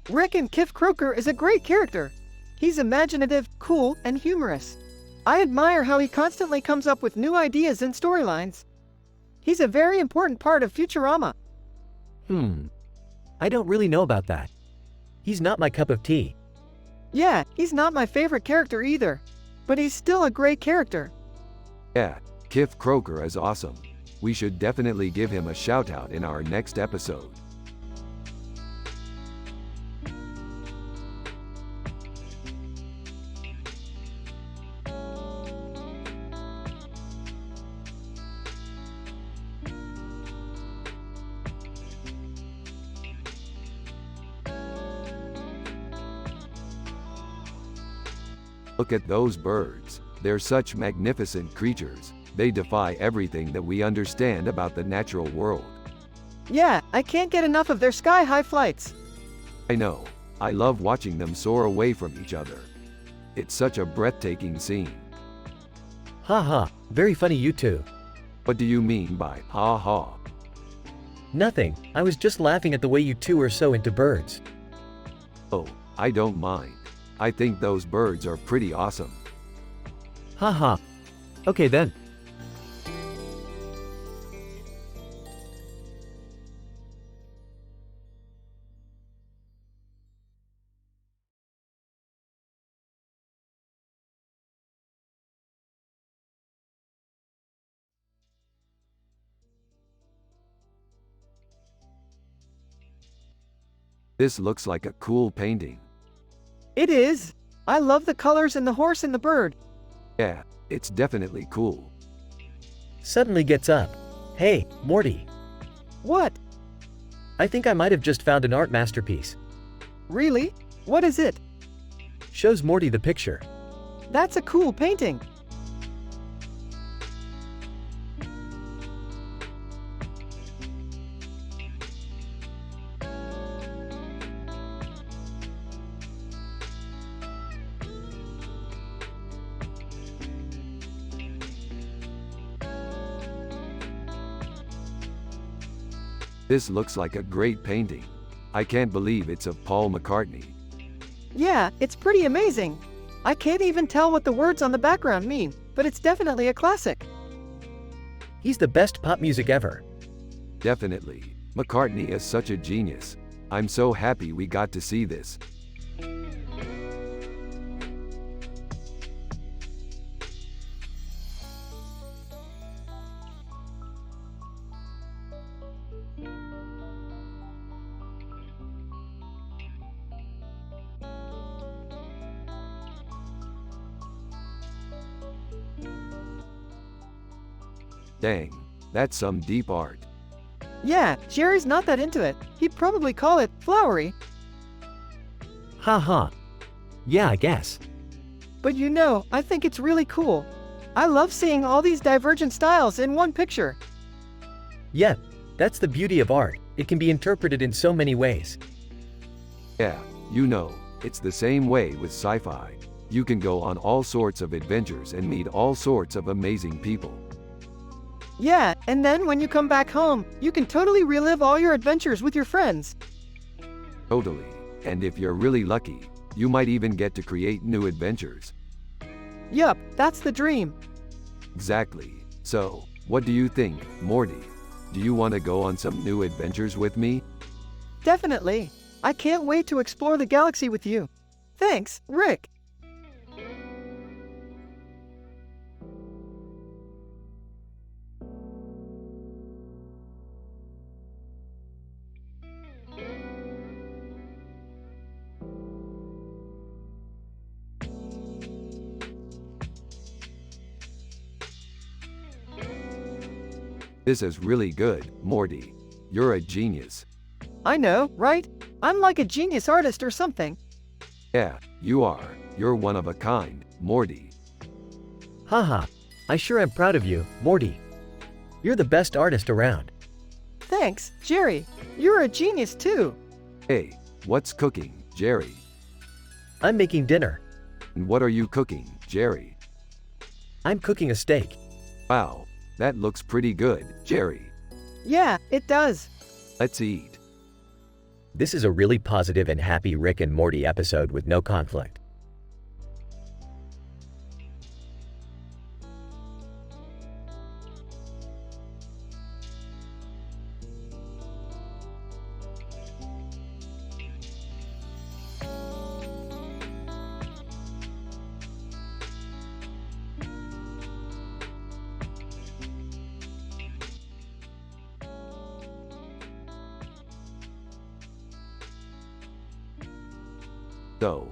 Rick and Kif Kroker is a great character. He's imaginative, cool, and humorous. I admire how he constantly comes up with new ideas and storylines. He's a very important part of Futurama.
I don't really know about that. He's not my cup of tea.
Yeah, he's not my favorite character either, but he's still a great character.
Yeah, Kif Kroker is awesome. We should definitely give him a shout out in our next episode. Look at those birds. They're such magnificent creatures. They defy everything that we understand about the natural world.
Yeah, I can't get enough of their sky-high flights.
I know. I love watching them soar away from each other. It's such a breathtaking scene.
Haha, very funny you two.
What do you mean by ha ha?
Nothing, I was just laughing at the way you two are so into birds.
Oh, I don't mind. I think those birds are pretty awesome.
Haha. Okay then.
This looks like a cool painting.
It is. I love the colors and the horse and the bird.
Yeah, it's definitely cool.
Suddenly gets up. Hey, Morty.
What?
I think I might have just found an art masterpiece.
Really? What is it?
Shows Morty the picture.
That's a cool painting.
This looks like a great painting. I can't believe it's of Paul McCartney.
Yeah, it's pretty amazing. I can't even tell what the words on the background mean, but it's definitely a classic.
He's the best pop music ever.
Definitely. McCartney is such a genius. I'm so happy we got to see this. Dang, that's some deep art.
Yeah, Jerry's not that into it. He'd probably call it flowery.
Haha. Yeah, I guess.
But you know, I think it's really cool. I love seeing all these divergent styles in one picture.
Yeah, that's the beauty of art. It can be interpreted in so many ways.
Yeah, you know, it's the same way with sci-fi. You can go on all sorts of adventures and meet all sorts of amazing people.
Yeah, and then when you come back home, you can totally relive all your adventures with your friends.
Totally. And if you're really lucky, you might even get to create new adventures.
Yup, that's the dream.
Exactly. So, what do you think, Morty? Do you want to go on some new adventures with me?
Definitely. I can't wait to explore the galaxy with you. Thanks, Rick.
This is really good, Morty. You're a genius.
I know, right? I'm like a genius artist or something.
Yeah, you are. You're one of a kind, Morty.
Haha, I sure am proud of you, Morty. You're the best artist around.
Thanks, Jerry. You're a genius too.
Hey, what's cooking, Jerry?
I'm making dinner.
And what are you cooking, Jerry?
I'm cooking a steak.
Wow, that looks pretty good, Jerry.
Yeah, it does.
Let's eat.
This is a really positive and happy Rick and Morty episode with no conflict.
So,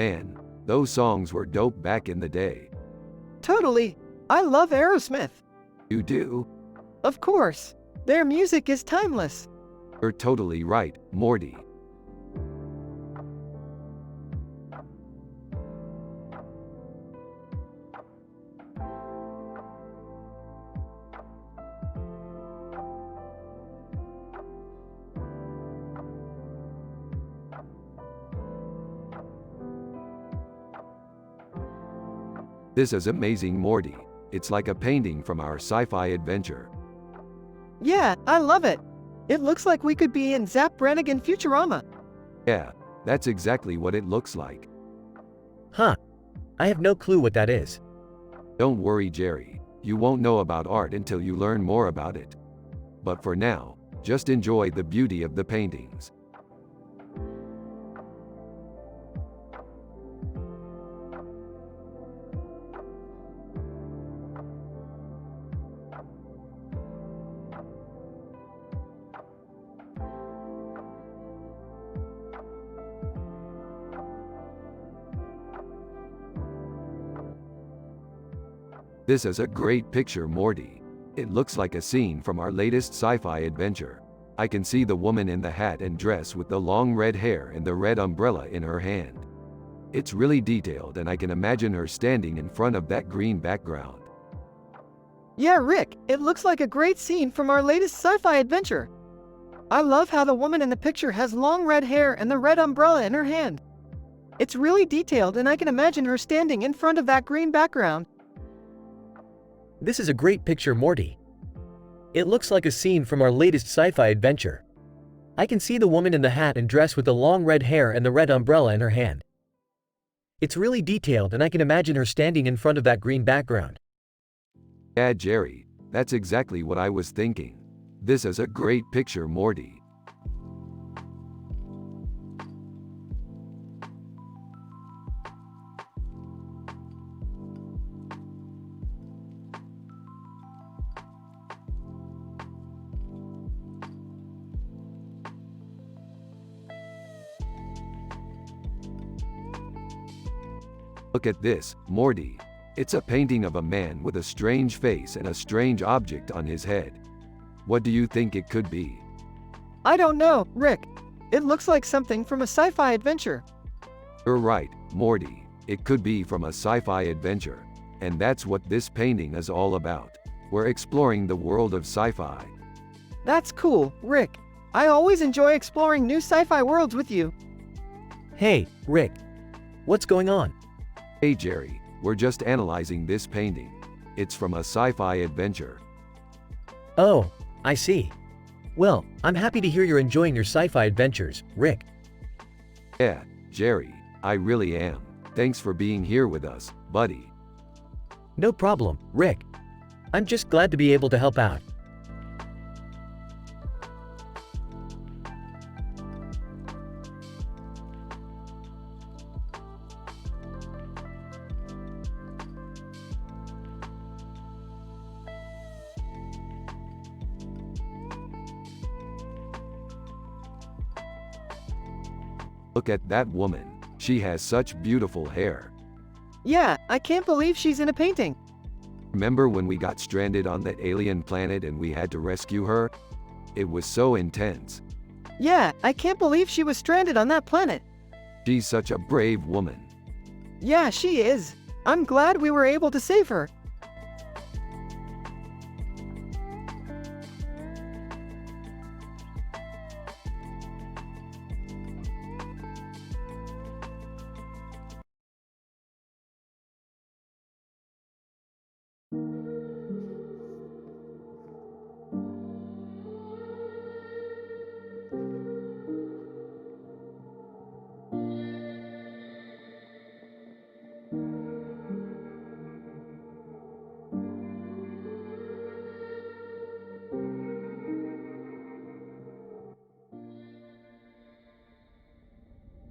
Man, those songs were dope back in the day.
Totally. I love Aerosmith.
You do?
Of course. Their music is timeless.
You're totally right, Morty. This is amazing, Morty. It's like a painting from our sci-fi adventure.
Yeah, I love it. It looks like we could be in Zap Brannigan Futurama.
Yeah, that's exactly what it looks like.
Huh. I have no clue what that is.
Don't worry, Jerry. You won't know about art until you learn more about it. But for now, just enjoy the beauty of the paintings. This is a great picture, Morty. It looks like a scene from our latest sci-fi adventure. I can see the woman in the hat and dress with the long red hair and the red umbrella in her hand. It's really detailed and I can imagine her standing in front of that green background.
Yeah, Rick, it looks like a great scene from our latest sci-fi adventure. I love how the woman in the picture has long red hair and the red umbrella in her hand. It's really detailed and I can imagine her standing in front of that green background.
This is a great picture, Morty. It looks like a scene from our latest sci-fi adventure. I can see the woman in the hat and dress with the long red hair and the red umbrella in her hand. It's really detailed and I can imagine her standing in front of that green background.
Yeah, Jerry, that's exactly what I was thinking. This is a great picture, Morty. Look at this, Morty. It's a painting of a man with a strange face and a strange object on his head. What do you think it could be?
I don't know, Rick. It looks like something from a sci-fi adventure.
You're right, Morty. It could be from a sci-fi adventure. And that's what this painting is all about. We're exploring the world of sci-fi.
That's cool, Rick. I always enjoy exploring new sci-fi worlds with you.
Hey, Rick. What's going on?
Hey, Jerry, we're just analyzing this painting. It's from a sci-fi adventure.
Oh, I see. Well, I'm happy to hear you're enjoying your sci-fi adventures, Rick.
Yeah, Jerry, I really am. Thanks for being here with us, buddy.
No problem, Rick. I'm just glad to be able to help out.
Look at that woman. She has such beautiful hair.
Yeah, I can't believe she's in a painting.
Remember when we got stranded on that alien planet and we had to rescue her? It was so intense.
Yeah, I can't believe she was stranded on that planet.
She's such a brave woman.
Yeah, she is. I'm glad we were able to save her.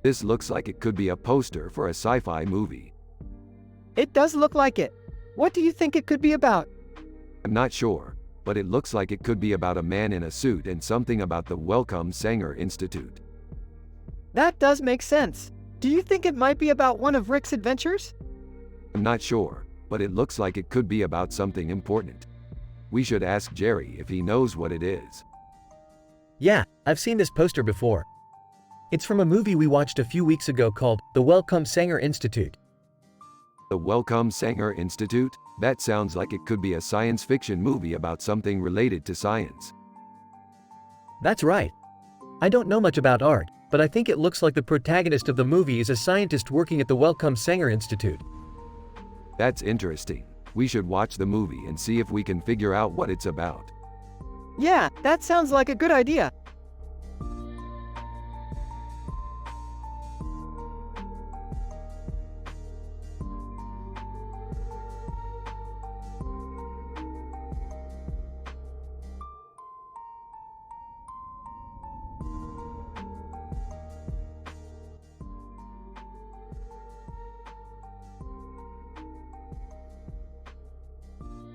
This looks like it could be a poster for a sci-fi movie.
It does look like it. What do you think it could be about?
I'm not sure, but it looks like it could be about a man in a suit and something about the Wellcome Sanger Institute.
That does make sense. Do you think it might be about one of Rick's adventures?
I'm not sure, but it looks like it could be about something important. We should ask Jerry if he knows what it is.
Yeah, I've seen this poster before. It's from a movie we watched a few weeks ago called The Welcome Sanger Institute.
The Welcome Sanger Institute? That sounds like it could be a science fiction movie about something related to science.
That's right. I don't know much about art, but I think it looks like the protagonist of the movie is a scientist working at the Welcome Sanger Institute.
That's interesting. We should watch the movie and see if we can figure out what it's about.
Yeah, that sounds like a good idea.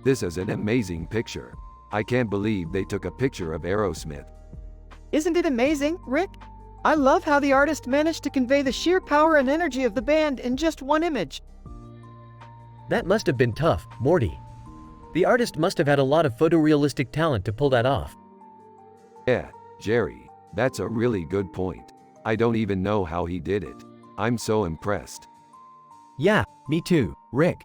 This is an amazing picture. I can't believe they took a picture of Aerosmith.
Isn't it amazing, Rick? I love how the artist managed to convey the sheer power and energy of the band in just one image.
That must have been tough, Morty. The artist must have had a lot of photorealistic talent to pull that off.
Yeah, Jerry, that's a really good point. I don't even know how he did it. I'm so impressed.
Yeah, me too, Rick.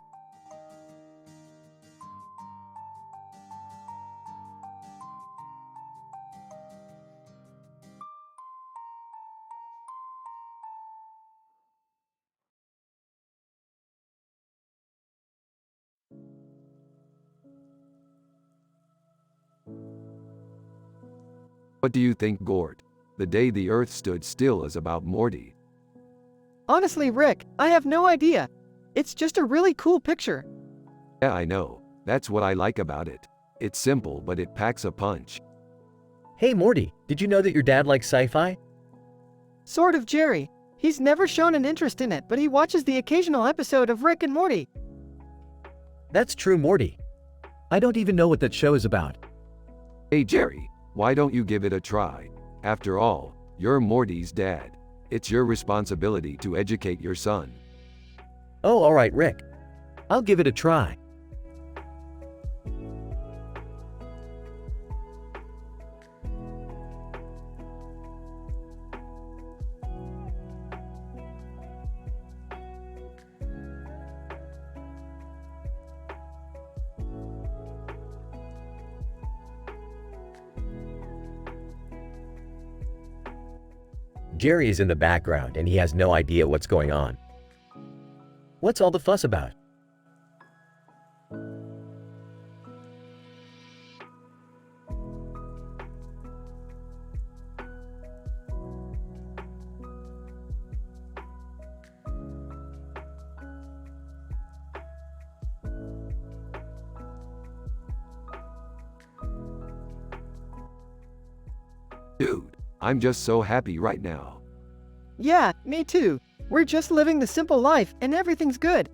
What do you think, Gord? The Day the Earth Stood Still is about Morty.
Honestly, Rick, I have no idea. It's just a really cool picture.
Yeah, I know. That's what I like about it. It's simple, but it packs a punch.
Hey Morty, did you know that your dad likes sci-fi?
Sort of, Jerry. He's never shown an interest in it, but he watches the occasional episode of Rick and Morty.
That's true, Morty.
I don't even know what that show is about.
Hey Jerry, why don't you give it a try? After all, you're Morty's dad. It's your responsibility to educate your son.
Oh, alright, Rick. I'll give it a try. Jerry is in the background and he has no idea what's going on. What's all the fuss about?
Dude, I'm just so happy right now.
Yeah, me too. We're just living the simple life and everything's good.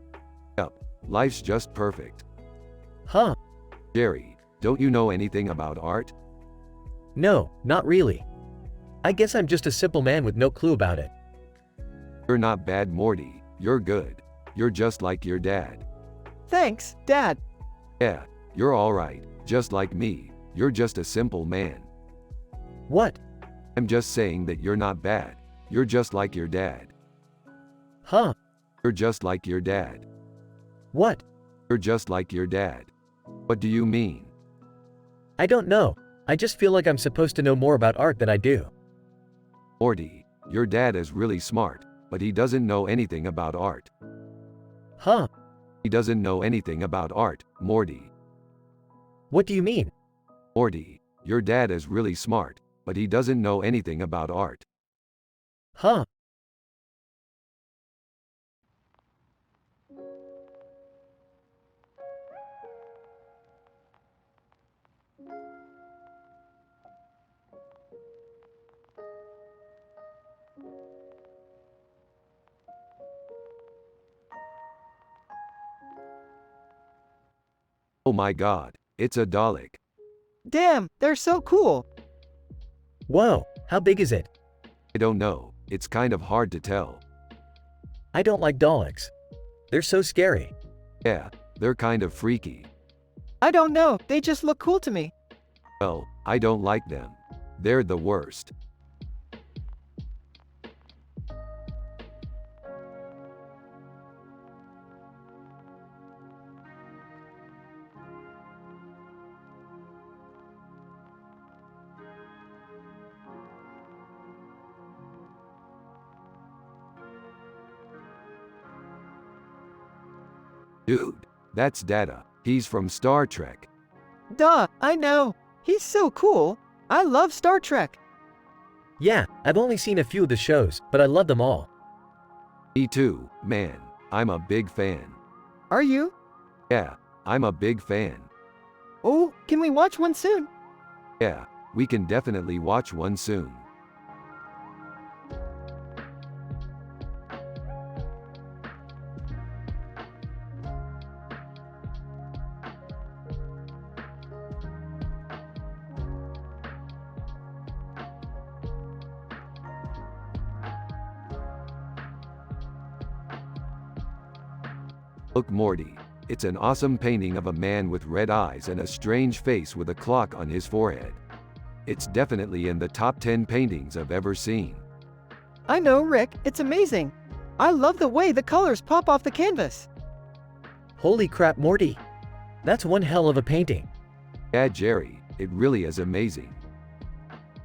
Yup, life's just perfect.
Huh?
Jerry, don't you know anything about art?
No, not really. I guess I'm just a simple man with no clue about it.
You're not bad, Morty. You're good. You're just like your dad.
Thanks, Dad.
Yeah, you're alright. Just like me. You're just a simple man.
What?
I'm just saying that you're not bad. You're just like your dad.
Huh?
You're just like your dad.
What?
You're just like your dad. What do you mean?
I don't know. I just feel like I'm supposed to know more about art than I do.
Morty, your dad is really smart, but he doesn't know anything about art.
Huh?
He doesn't know anything about art, Morty.
What do you mean?
Morty, your dad is really smart, but he doesn't know anything about art.
Huh?
Oh my god, it's a Dalek.
Damn, they're so cool.
Whoa, how big is it?
I don't know, it's kind of hard to tell.
I don't like Daleks. They're so scary.
Yeah, they're kind of freaky.
I don't know, they just look cool to me.
Well, I don't like them. They're the worst. Dude, that's Data. He's from Star Trek.
Duh, I know. He's so cool. I love Star Trek.
Yeah, I've only seen a few of the shows, but I love them all.
Me too, man. I'm a big fan.
Are you?
Yeah, I'm a big fan.
Oh, can we watch one soon?
Yeah, we can definitely watch one soon. Look, Morty. It's an awesome painting of a man with red eyes and a strange face with a clock on his forehead. It's definitely in the top 10 paintings I've ever seen.
I know, Rick, it's amazing. I love the way the colors pop off the canvas.
Holy crap, Morty. That's one hell of a painting.
Yeah, Jerry, it really is amazing.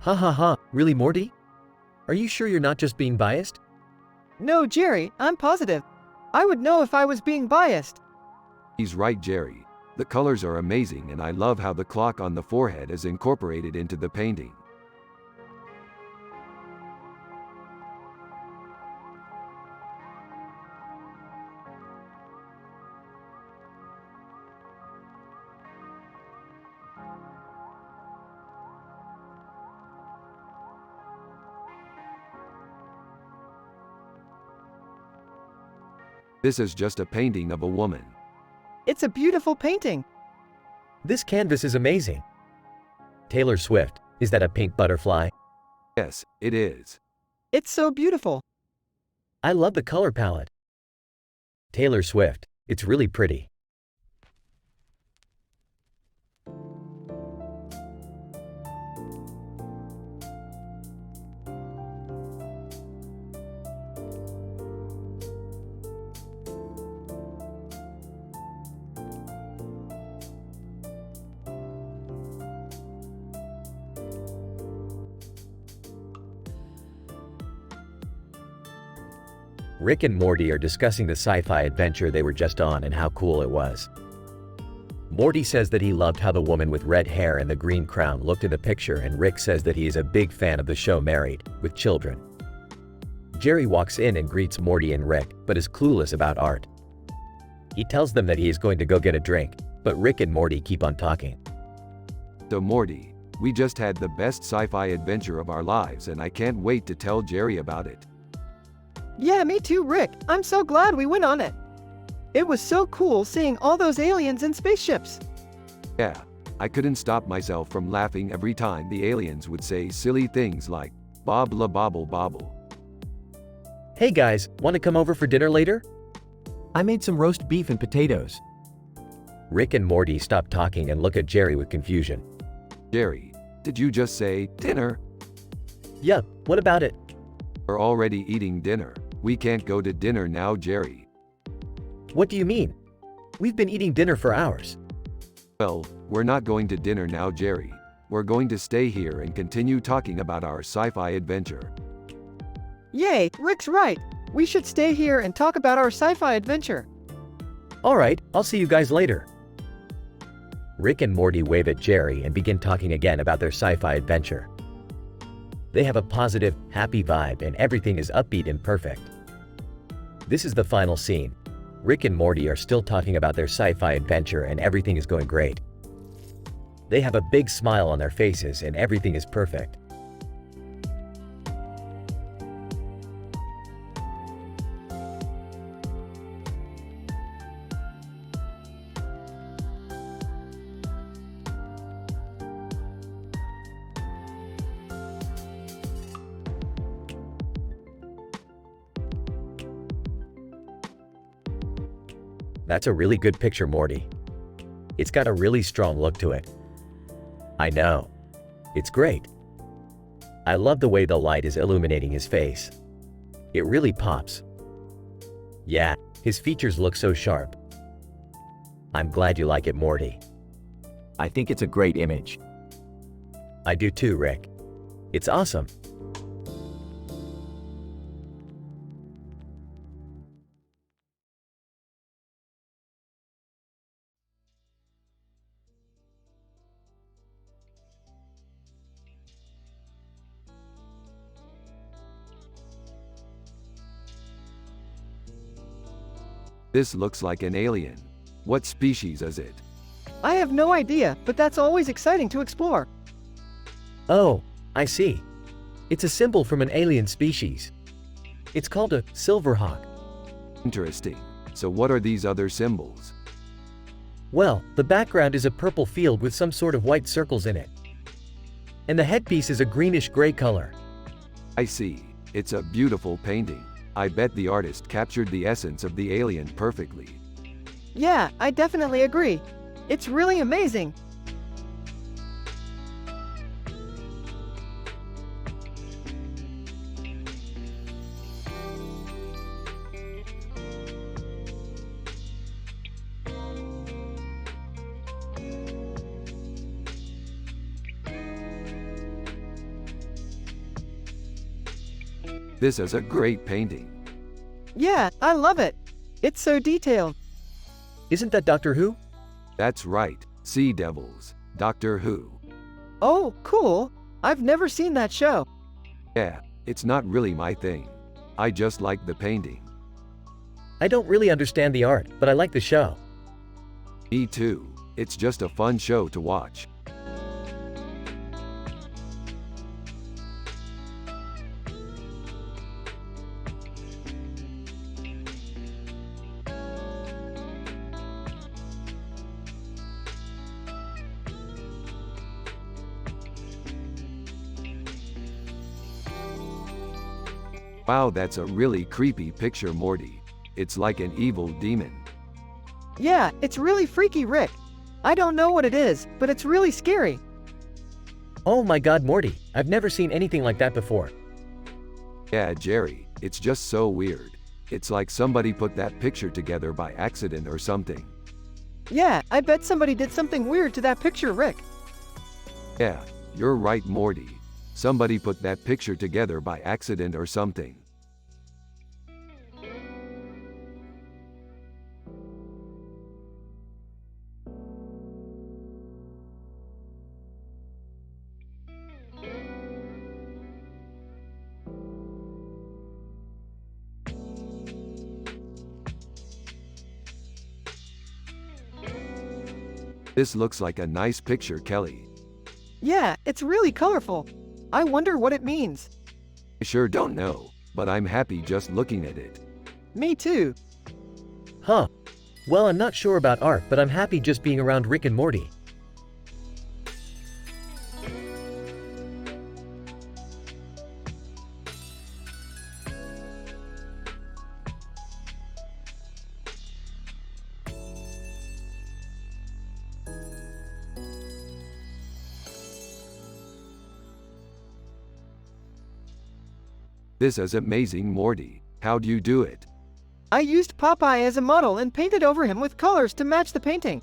Ha ha ha, really, Morty? Are you sure you're not just being biased?
No, Jerry, I'm positive. I would know if I was being biased.
He's right, Jerry. The colors are amazing and I love how the clock on the forehead is incorporated into the painting. This is just a painting of a woman.
It's a beautiful painting.
This canvas is amazing. Taylor Swift, is that a pink butterfly?
Yes, it is.
It's so beautiful.
I love the color palette. Taylor Swift, it's really pretty. Rick and Morty are discussing the sci-fi adventure they were just on and how cool it was. Morty says that he loved how the woman with red hair and the green crown looked in the picture, and Rick says that he is a big fan of the show Married, with Children. Jerry walks in and greets Morty and Rick, but is clueless about art. He tells them that he is going to go get a drink, but Rick and Morty keep on talking.
So Morty, we just had the best sci-fi adventure of our lives and I can't wait to tell Jerry about it.
Yeah, me too, Rick. I'm so glad we went on it. It was so cool seeing all those aliens and spaceships.
Yeah, I couldn't stop myself from laughing every time the aliens would say silly things like, "Bobble bobble bobble."
Hey guys, want to come over for dinner later?
I made some roast beef and potatoes.
Rick and Morty stop talking and look at Jerry with confusion.
Jerry, did you just say dinner?
Yup, what about it?
We're already eating dinner. We can't go to dinner now, Jerry.
What do you mean? We've been eating dinner for hours.
Well, we're not going to dinner now, Jerry. We're going to stay here and continue talking about our sci-fi adventure.
Yay, Rick's right. We should stay here and talk about our sci-fi adventure.
Alright, I'll see you guys later. Rick and Morty wave at Jerry and begin talking again about their sci-fi adventure. They have a positive, happy vibe and everything is upbeat and perfect. This is the final scene. Rick and Morty are still talking about their sci-fi adventure and everything is going great. They have a big smile on their faces and everything is perfect. That's a really good picture, Morty. It's got a really strong look to it. I know. It's great. I love the way the light is illuminating his face. It really pops. Yeah, his features look so sharp. I'm glad you like it, Morty.
I think it's a great image.
I do too, Rick. It's awesome.
This looks like an alien. What species is it?
I have no idea, but that's always exciting to explore.
Oh, I see. It's a symbol from an alien species. It's called a silverhawk.
Interesting. So what are these other symbols?
Well, the background is a purple field with some sort of white circles in it. And the headpiece is a greenish-gray color.
I see. It's a beautiful painting. I bet the artist captured the essence of the alien perfectly.
Yeah, I definitely agree. It's really amazing.
This is a great painting.
Yeah, I love it. It's so detailed.
Isn't that Doctor Who?
That's right. Sea Devils. Doctor Who.
Oh, cool. I've never seen that show.
Yeah, it's not really my thing. I just like the painting.
I don't really understand the art, but I like the show.
Me too. It's just a fun show to watch. Wow, that's a really creepy picture, Morty. It's like an evil demon.
Yeah, it's really freaky, Rick. I don't know what it is, but it's really scary.
Oh my god, Morty, I've never seen anything like that before.
Yeah, Jerry, it's just so weird. It's like somebody put that picture together by accident or something.
Yeah, I bet somebody did something weird to that picture, Rick.
Yeah, you're right, Morty. Somebody put that picture together by accident or something. This looks like a nice picture, Kelly.
Yeah, it's really colorful. I wonder what it means.
I sure don't know, but I'm happy just looking at it.
Me too.
Huh. Well, I'm not sure about art, but I'm happy just being around Rick and Morty.
This is amazing, Morty. How'd you do it?
I used Popeye as a model and painted over him with colors to match the painting.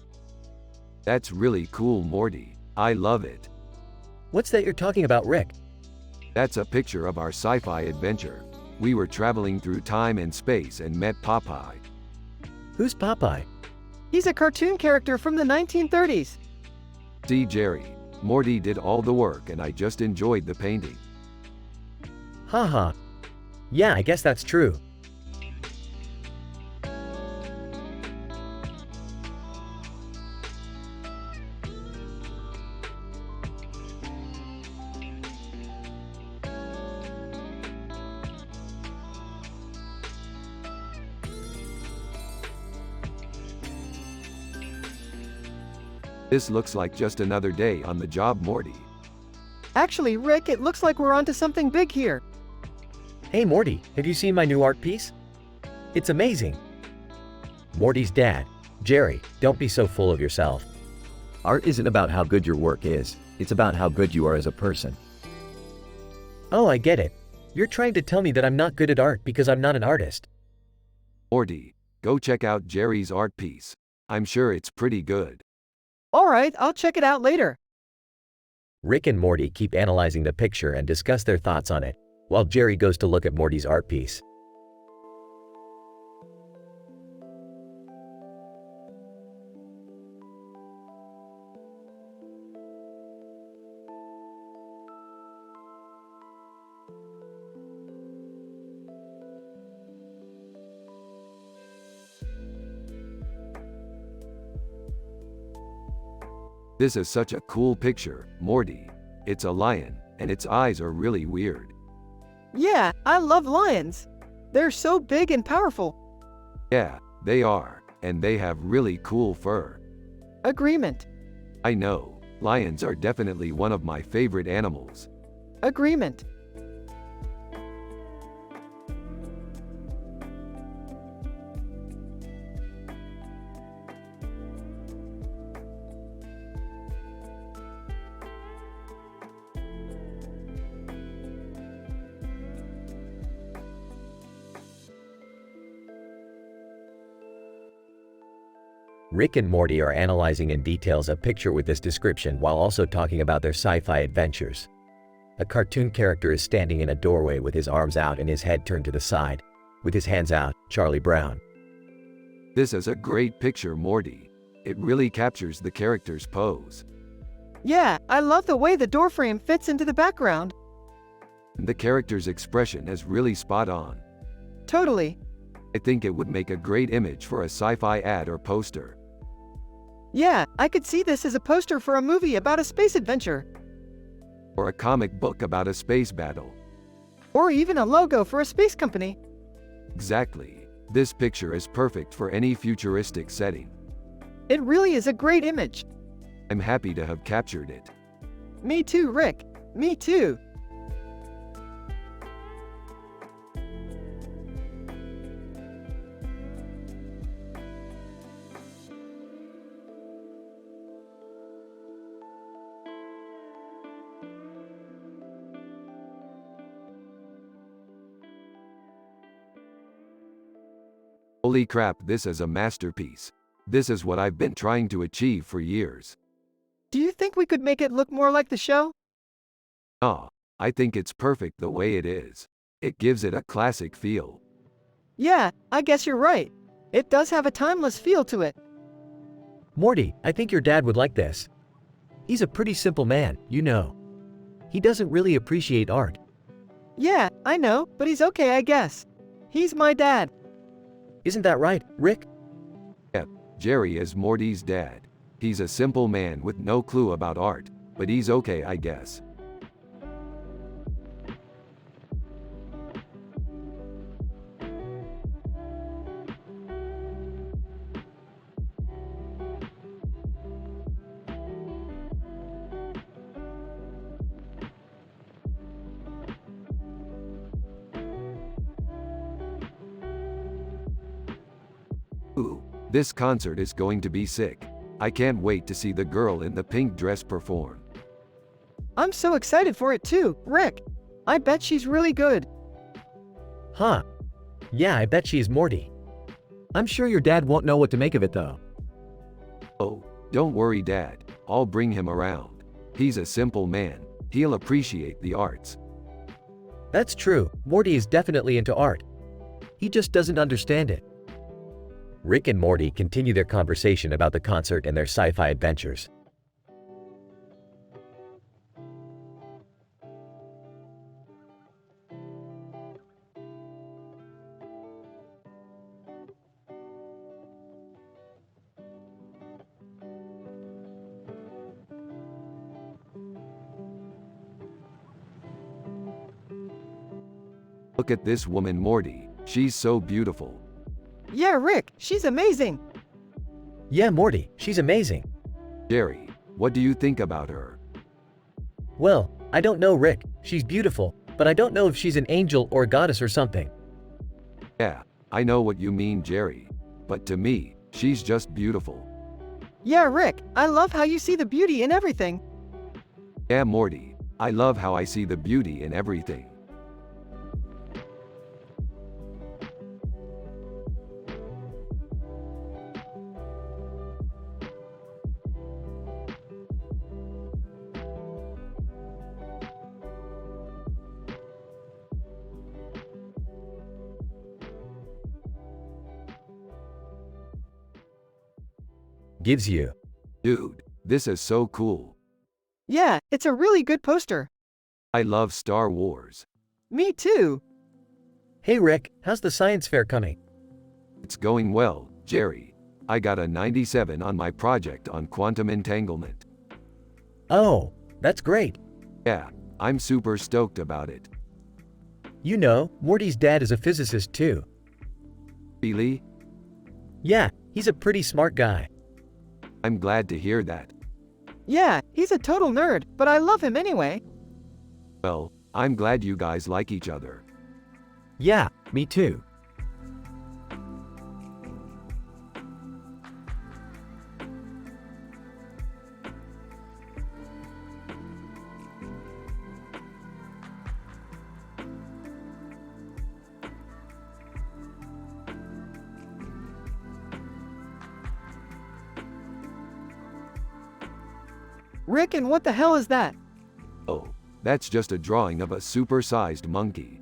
That's really cool, Morty. I love it.
What's that you're talking about, Rick?
That's a picture of our sci-fi adventure. We were traveling through time and space and met Popeye.
Who's Popeye?
He's a cartoon character from the 1930s.
See, Jerry, Morty did all the work and I just enjoyed the painting.
Haha. Yeah, I guess that's true.
This looks like just another day on the job, Morty.
Actually, Rick, it looks like we're onto something big here.
Hey Morty, have you seen my new art piece? It's amazing. Morty's dad, Jerry, don't be so full of yourself.
Art isn't about how good your work is, it's about how good you are as a person.
Oh, I get it. You're trying to tell me that I'm not good at art because I'm not an artist.
Morty, go check out Jerry's art piece. I'm sure it's pretty good.
Alright, I'll check it out later.
Rick and Morty keep analyzing the picture and discuss their thoughts on it, while Jerry goes to look at Morty's art piece.
This is such a cool picture, Morty. It's a lion, and its eyes are really weird.
Yeah, I love lions. They're so big and powerful.
Yeah, they are, and they have really cool fur.
Agreement.
I know, lions are definitely one of my favorite animals.
Agreement.
Rick and Morty are analyzing in details a picture with this description while also talking about their sci-fi adventures. A cartoon character is standing in a doorway with his arms out and his head turned to the side. With his hands out, Charlie Brown.
This is a great picture, Morty. It really captures the character's pose.
Yeah, I love the way the doorframe fits into the background.
The character's expression is really spot on.
Totally.
I think it would make a great image for a sci-fi ad or poster.
Yeah, I could see this as a poster for a movie about a space adventure.
Or a comic book about a space battle.
Or even a logo for a space company.
Exactly. This picture is perfect for any futuristic setting.
It really is a great image.
I'm happy to have captured it.
Me too, Rick. Me too.
Holy crap, this is a masterpiece. This is what I've been trying to achieve for years.
Do you think we could make it look more like the show?
Ah, I think it's perfect the way it is. It gives it a classic feel.
Yeah, I guess you're right. It does have a timeless feel to it.
Morty, I think your dad would like this. He's a pretty simple man, you know. He doesn't really appreciate art.
Yeah, I know, but he's okay, I guess. He's my dad.
Isn't that right, Rick?
Yep, Jerry is Morty's dad. He's a simple man with no clue about art, but he's okay, I guess. Ooh, this concert is going to be sick. I can't wait to see the girl in the pink dress perform.
I'm so excited for it too, Rick. I bet she's really good.
Huh. Yeah, I bet she's Morty.
I'm sure your dad won't know what to make of it though.
Oh, don't worry, Dad. I'll bring him around. He's a simple man. He'll appreciate the arts.
That's true, Morty is definitely into art. He just doesn't understand it. Rick and Morty continue their conversation about the concert and their sci-fi adventures.
Look at this woman, Morty. She's so beautiful.
Yeah, Rick, she's amazing.
Yeah, Morty, she's amazing.
Jerry, what do you think about her?
Well, I don't know, Rick. She's beautiful, but I don't know if she's an angel or a goddess or something.
Yeah, I know what you mean, Jerry. But to me, She's just beautiful.
Yeah, Rick, I love how you see the beauty in everything.
Yeah, Morty, I love how I see the beauty in everything.
Gives you.
Dude, this is so cool.
Yeah, it's a really good poster.
I love Star Wars.
Me too.
Hey Rick, how's the science fair coming?
It's going well, Jerry. I got a 97 on my project on quantum entanglement.
Oh, that's great.
Yeah, I'm super stoked about it.
You know, Morty's dad is a physicist too.
Really?
Yeah, he's a pretty smart guy.
I'm glad to hear that.
Yeah, he's a total nerd, but I love him anyway.
Well, I'm glad you guys like each other.
Yeah, me too.
Rick, and what the hell is that?
Oh, that's just a drawing of a super-sized monkey.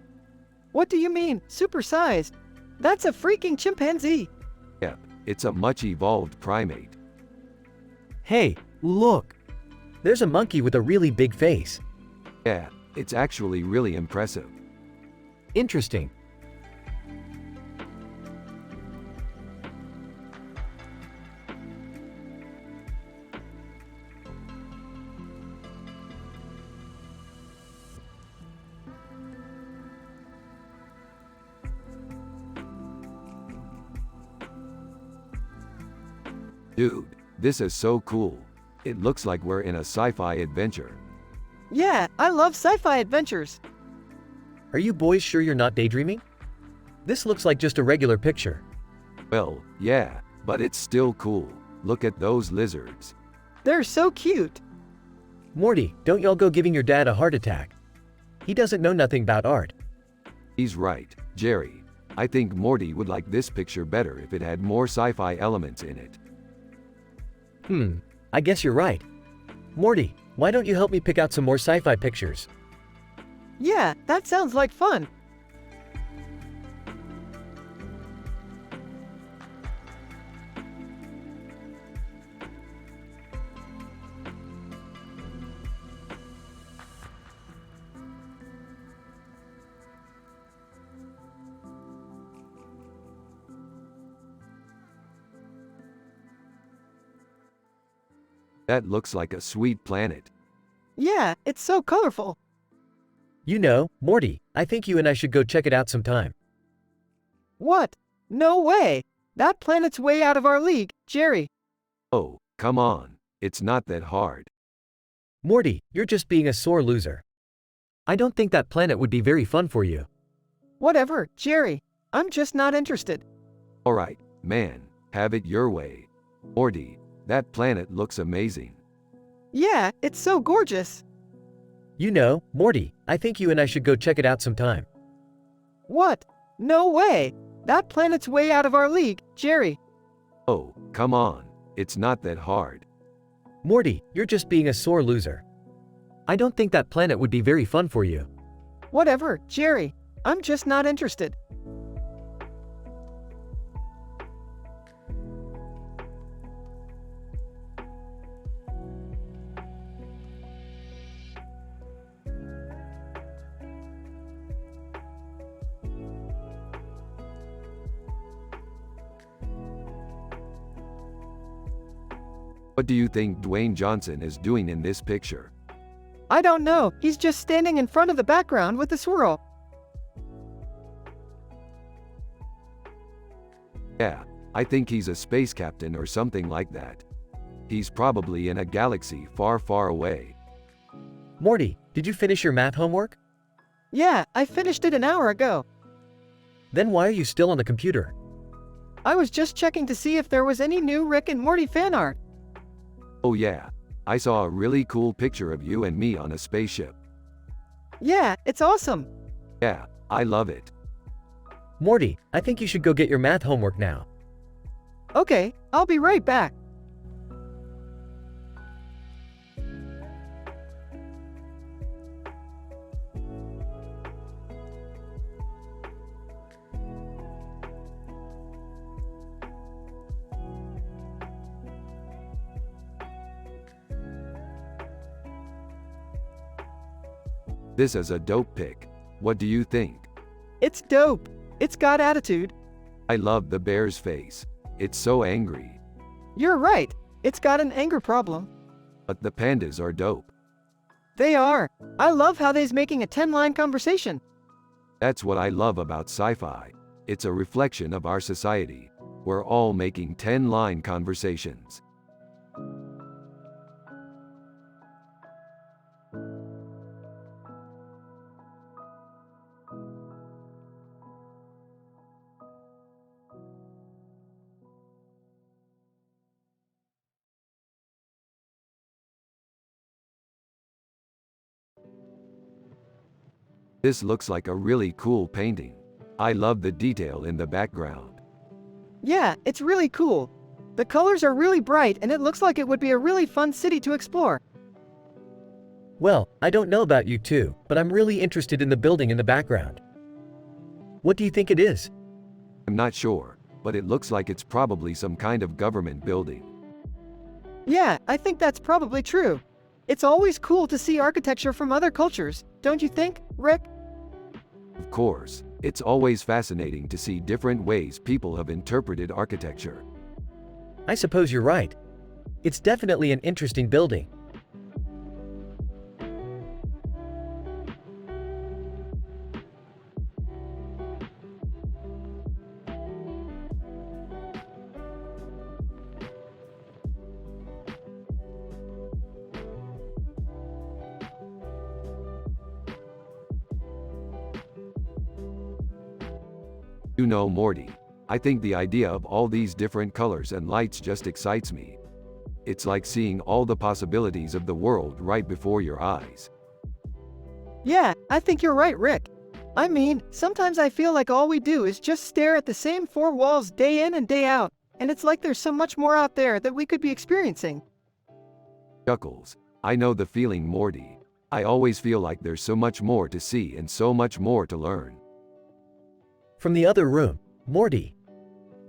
What do you mean, supersized? That's a freaking chimpanzee.
Yep, it's a much evolved primate.
Hey, look. There's a monkey with a really big face.
Yeah, it's actually really impressive.
Interesting.
Dude, this is so cool. It looks like we're in a sci-fi adventure.
Yeah, I love sci-fi adventures.
Are you boys sure you're not daydreaming? This looks like just a regular picture.
Well, yeah, but it's still cool. Look at those lizards.
They're so cute.
Morty, don't y'all go giving your dad a heart attack. He doesn't know nothing about art.
He's right, Jerry. I think Morty would like this picture better if it had more sci-fi elements in it.
I guess you're right. Morty, why don't you help me pick out some more sci-fi pictures?
Yeah, that sounds like fun.
That looks like a sweet planet.
Yeah, it's so colorful.
You know, Morty, I think you and I should go check it out sometime.
What? No way. That planet's way out of our league, Jerry.
Oh, come on. It's not that hard.
Morty, you're just being a sore loser.
I don't think that planet would be very fun for you.
Whatever, Jerry. I'm just not interested.
Alright, man, have it your way. Morty, that planet looks amazing.
Yeah, it's so gorgeous.
You know, Morty, I think you and I should go check it out sometime.
What? No way. That planet's way out of our league, Jerry.
Oh, come on. It's not that hard.
Morty, you're just being a sore loser.
I don't think that planet would be very fun for you.
Whatever, Jerry. I'm just not interested.
What do you think Dwayne Johnson is doing in this picture?
I don't know. He's just standing in front of the background with the swirl.
Yeah, I think he's a space captain or something like that. He's probably in a galaxy far, far away.
Morty, did you finish your math homework?
Yeah, I finished it an hour ago.
Then why are you still on the computer?
I was just checking to see if there was any new Rick and Morty fan art.
Oh yeah, I saw a really cool picture of you and me on a spaceship.
Yeah, it's awesome.
Yeah, I love it.
Morty, I think you should go get your math homework now.
Okay, I'll be right back.
This is a dope pic. What do you think?
It's dope. It's got attitude.
I love the bear's face. It's so angry.
You're right. It's got an anger problem.
But the pandas are dope.
They are. I love how they's making a 10-line conversation.
That's what I love about sci-fi. It's a reflection of our society. We're all making 10-line conversations. This looks like a really cool painting. I love the detail in the background.
Yeah, it's really cool. The colors are really bright and it looks like it would be a really fun city to explore.
Well, I don't know about you two, but I'm really interested in the building in the background. What do you think it is?
I'm not sure, but it looks like it's probably some kind of government building.
Yeah, I think that's probably true. It's always cool to see architecture from other cultures, don't you think, Rick?
Of course, it's always fascinating to see different ways people have interpreted architecture.
I suppose you're right. It's definitely an interesting building.
You know, Morty, I think the idea of all these different colors and lights just excites me. It's like seeing all the possibilities of the world right before your eyes.
Yeah, I think you're right, Rick. I mean, sometimes I feel like all we do is just stare at the same four walls day in and day out, and it's like there's so much more out there that we could be experiencing.
Chuckles, I know the feeling, Morty. I always feel like there's so much more to see and so much more to learn.
From the other room, Morty.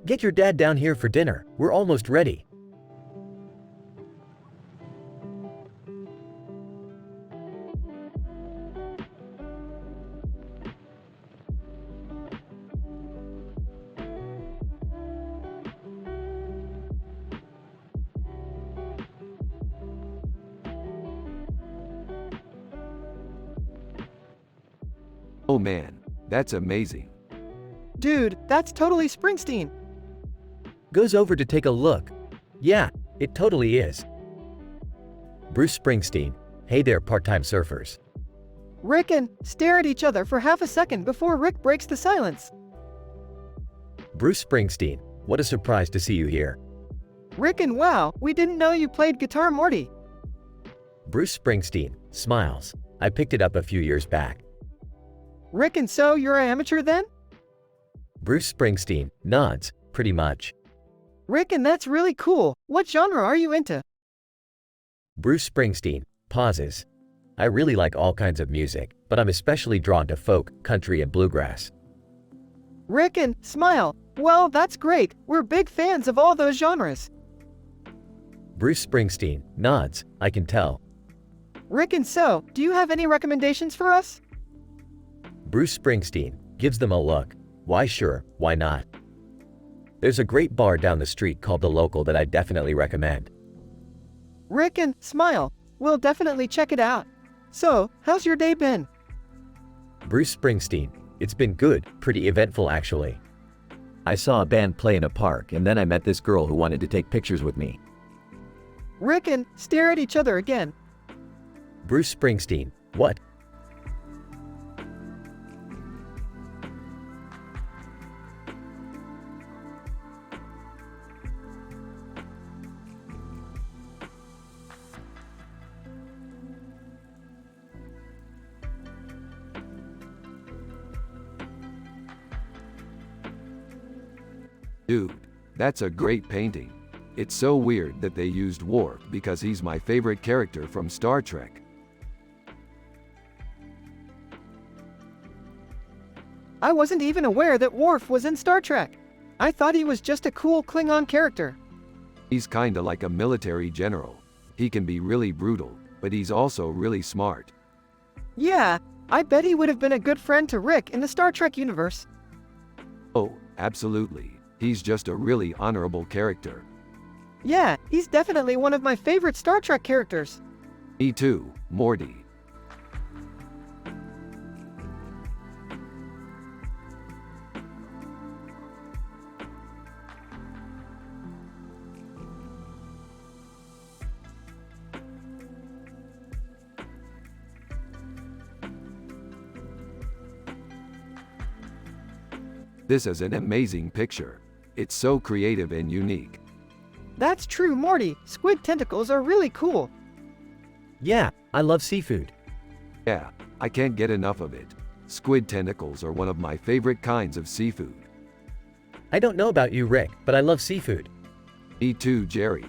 Get your dad down here for dinner. We're almost ready.
Oh man, that's amazing.
Dude, that's totally Springsteen.
Goes over to take a look. Yeah, it totally is. Bruce Springsteen. Hey there, part-time surfers.
Rick and stare at each other for half a second before Rick breaks the silence.
Bruce Springsteen. What a surprise to see you here.
Rick and wow, we didn't know you played guitar, Morty.
Bruce Springsteen. Smiles. I picked it up a few years back.
Rick and so you're an amateur then?
Bruce Springsteen. Nods. Pretty much.
Rick and that's really cool. What genre are you into?
Bruce Springsteen. Pauses. I really like all kinds of music, but I'm especially drawn to folk, country, and bluegrass.
Rick and smile. Well, that's great. We're big fans of all those genres.
Bruce Springsteen. Nods. I can tell.
Rick and so, do you have any recommendations for us?
Bruce Springsteen. Gives them a look. Why sure, why not? There's a great bar down the street called The Local that I definitely recommend.
Rick and smile. We'll definitely check it out. So, how's your day been?
Bruce Springsteen. It's been good, pretty eventful actually.
I saw a band play in a park and then I met this girl who wanted to take pictures with me.
Rick and stare at each other again.
Bruce Springsteen. What?
Dude, that's a great painting. It's so weird that they used Worf because he's my favorite character from Star Trek.
I wasn't even aware that Worf was in Star Trek. I thought he was just a cool Klingon character.
He's kinda like a military general. He can be really brutal, but he's also really smart.
Yeah, I bet he would have been a good friend to Rick in the Star Trek universe.
Oh, absolutely. He's just a really honorable character.
Yeah, he's definitely one of my favorite Star Trek characters.
Me too, Morty. This is an amazing picture. It's so creative and unique.
That's true, Morty. Squid tentacles are really cool.
Yeah, I love seafood.
Yeah, I can't get enough of it. Squid tentacles are one of my favorite kinds of seafood.
I don't know about you, Rick, but I love seafood.
Me too, Jerry.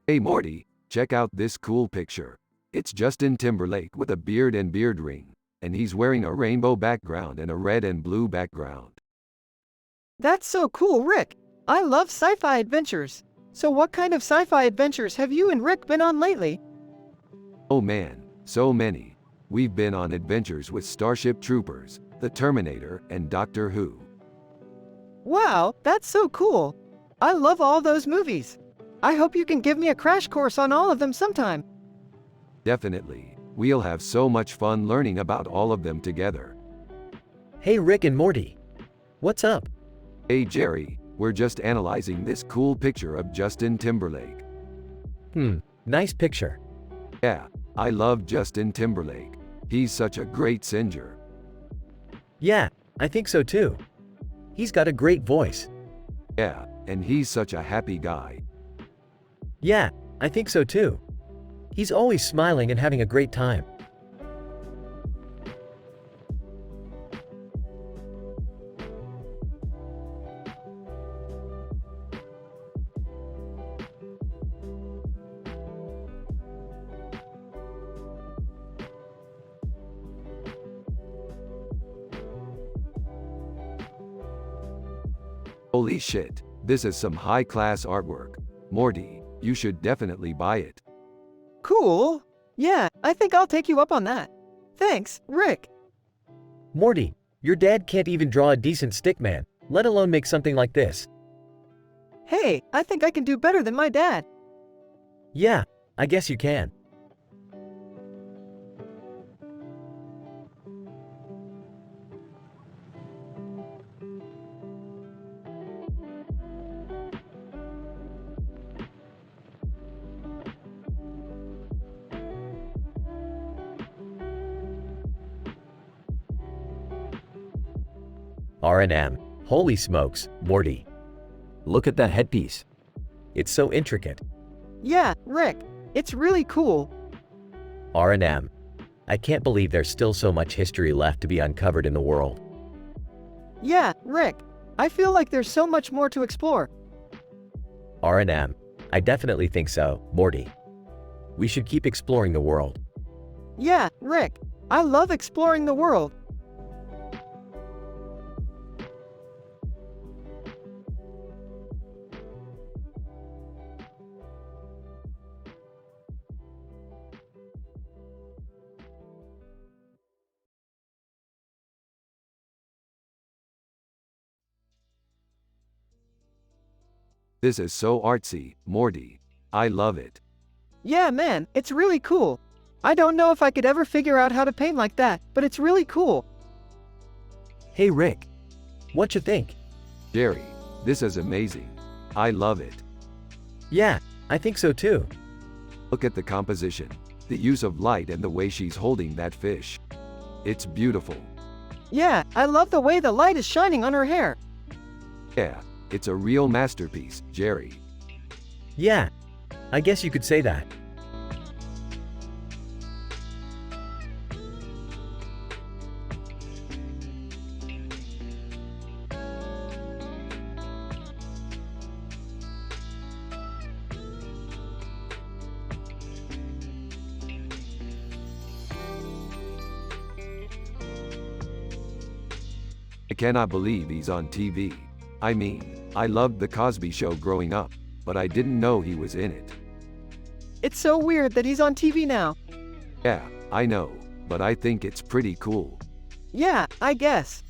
Hey Morty, check out this cool picture. It's Justin Timberlake with a beard and beard ring, and he's wearing a rainbow background and a red and blue background.
That's so cool, Rick. I love sci-fi adventures. So what kind of sci-fi adventures have you and Rick been on lately?
Oh man, so many. We've been on adventures with Starship Troopers, The Terminator, and Doctor Who.
Wow, that's so cool. I love all those movies. I hope you can give me a crash course on all of them sometime.
Definitely. We'll have so much fun learning about all of them together.
Hey, Rick and Morty. What's up?
Hey Jerry, we're just analyzing this cool picture of Justin Timberlake.
Nice picture.
Yeah, I love Justin Timberlake. He's such a great singer.
Yeah, I think so too. He's got a great voice.
Yeah, and he's such a happy guy.
Yeah, I think so too. He's always smiling and having a great time.
Holy shit, this is some high-class artwork. Morty, you should definitely buy it.
Cool. Yeah, I think I'll take you up on that. Thanks, Rick.
Morty, your dad can't even draw a decent stickman, let alone make something like this.
Hey, I think I can do better than my dad.
Yeah, I guess you can. R&M. Holy smokes, Morty.
Look at that headpiece.
It's so intricate.
Yeah, Rick. It's really cool.
R&M. I can't believe there's still so much history left to be uncovered in the world.
Yeah, Rick. I feel like there's so much more to explore.
R&M. I definitely think so, Morty. We should keep exploring the world.
Yeah, Rick. I love exploring the world.
This is so artsy, Morty. I love it.
Yeah, man, it's really cool. I don't know if I could ever figure out how to paint like that, but it's really cool.
Hey, Rick. What you think?
Jerry, this is amazing. I love it.
Yeah, I think so too.
Look at the composition, the use of light and the way she's holding that fish. It's beautiful.
Yeah, I love the way the light is shining on her hair.
Yeah, it's a real masterpiece, Jerry.
Yeah, I guess you could say that.
I cannot believe he's on TV. I mean, I loved The Cosby Show growing up, but I didn't know he was in it.
It's so weird that he's on TV now.
Yeah, I know, but I think it's pretty cool.
Yeah, I guess.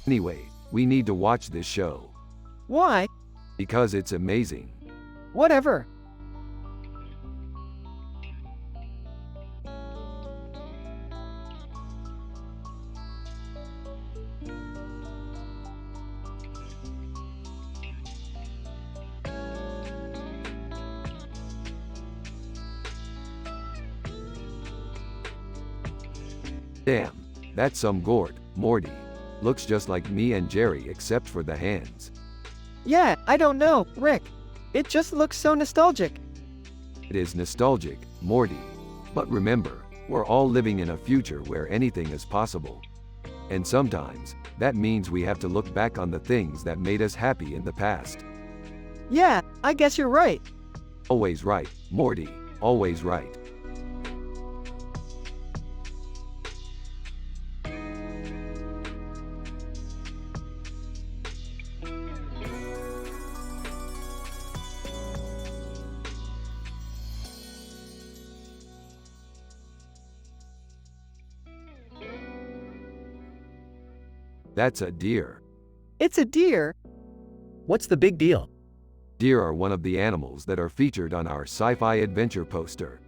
Anyway, we need to watch this show.
Why?
Because it's amazing.
Whatever.
Damn, that's some gourd, Morty. Looks just like me and Jerry except for the hands.
Yeah, I don't know, Rick. It just looks so nostalgic.
It is nostalgic, Morty. But remember, we're all living in a future where anything is possible. And sometimes, that means we have to look back on the things that made us happy in the past.
Yeah, I guess you're right.
Always right, Morty, always right. That's a deer.
It's a deer.
What's the big deal?
Deer are one of the animals that are featured on our sci-fi adventure poster.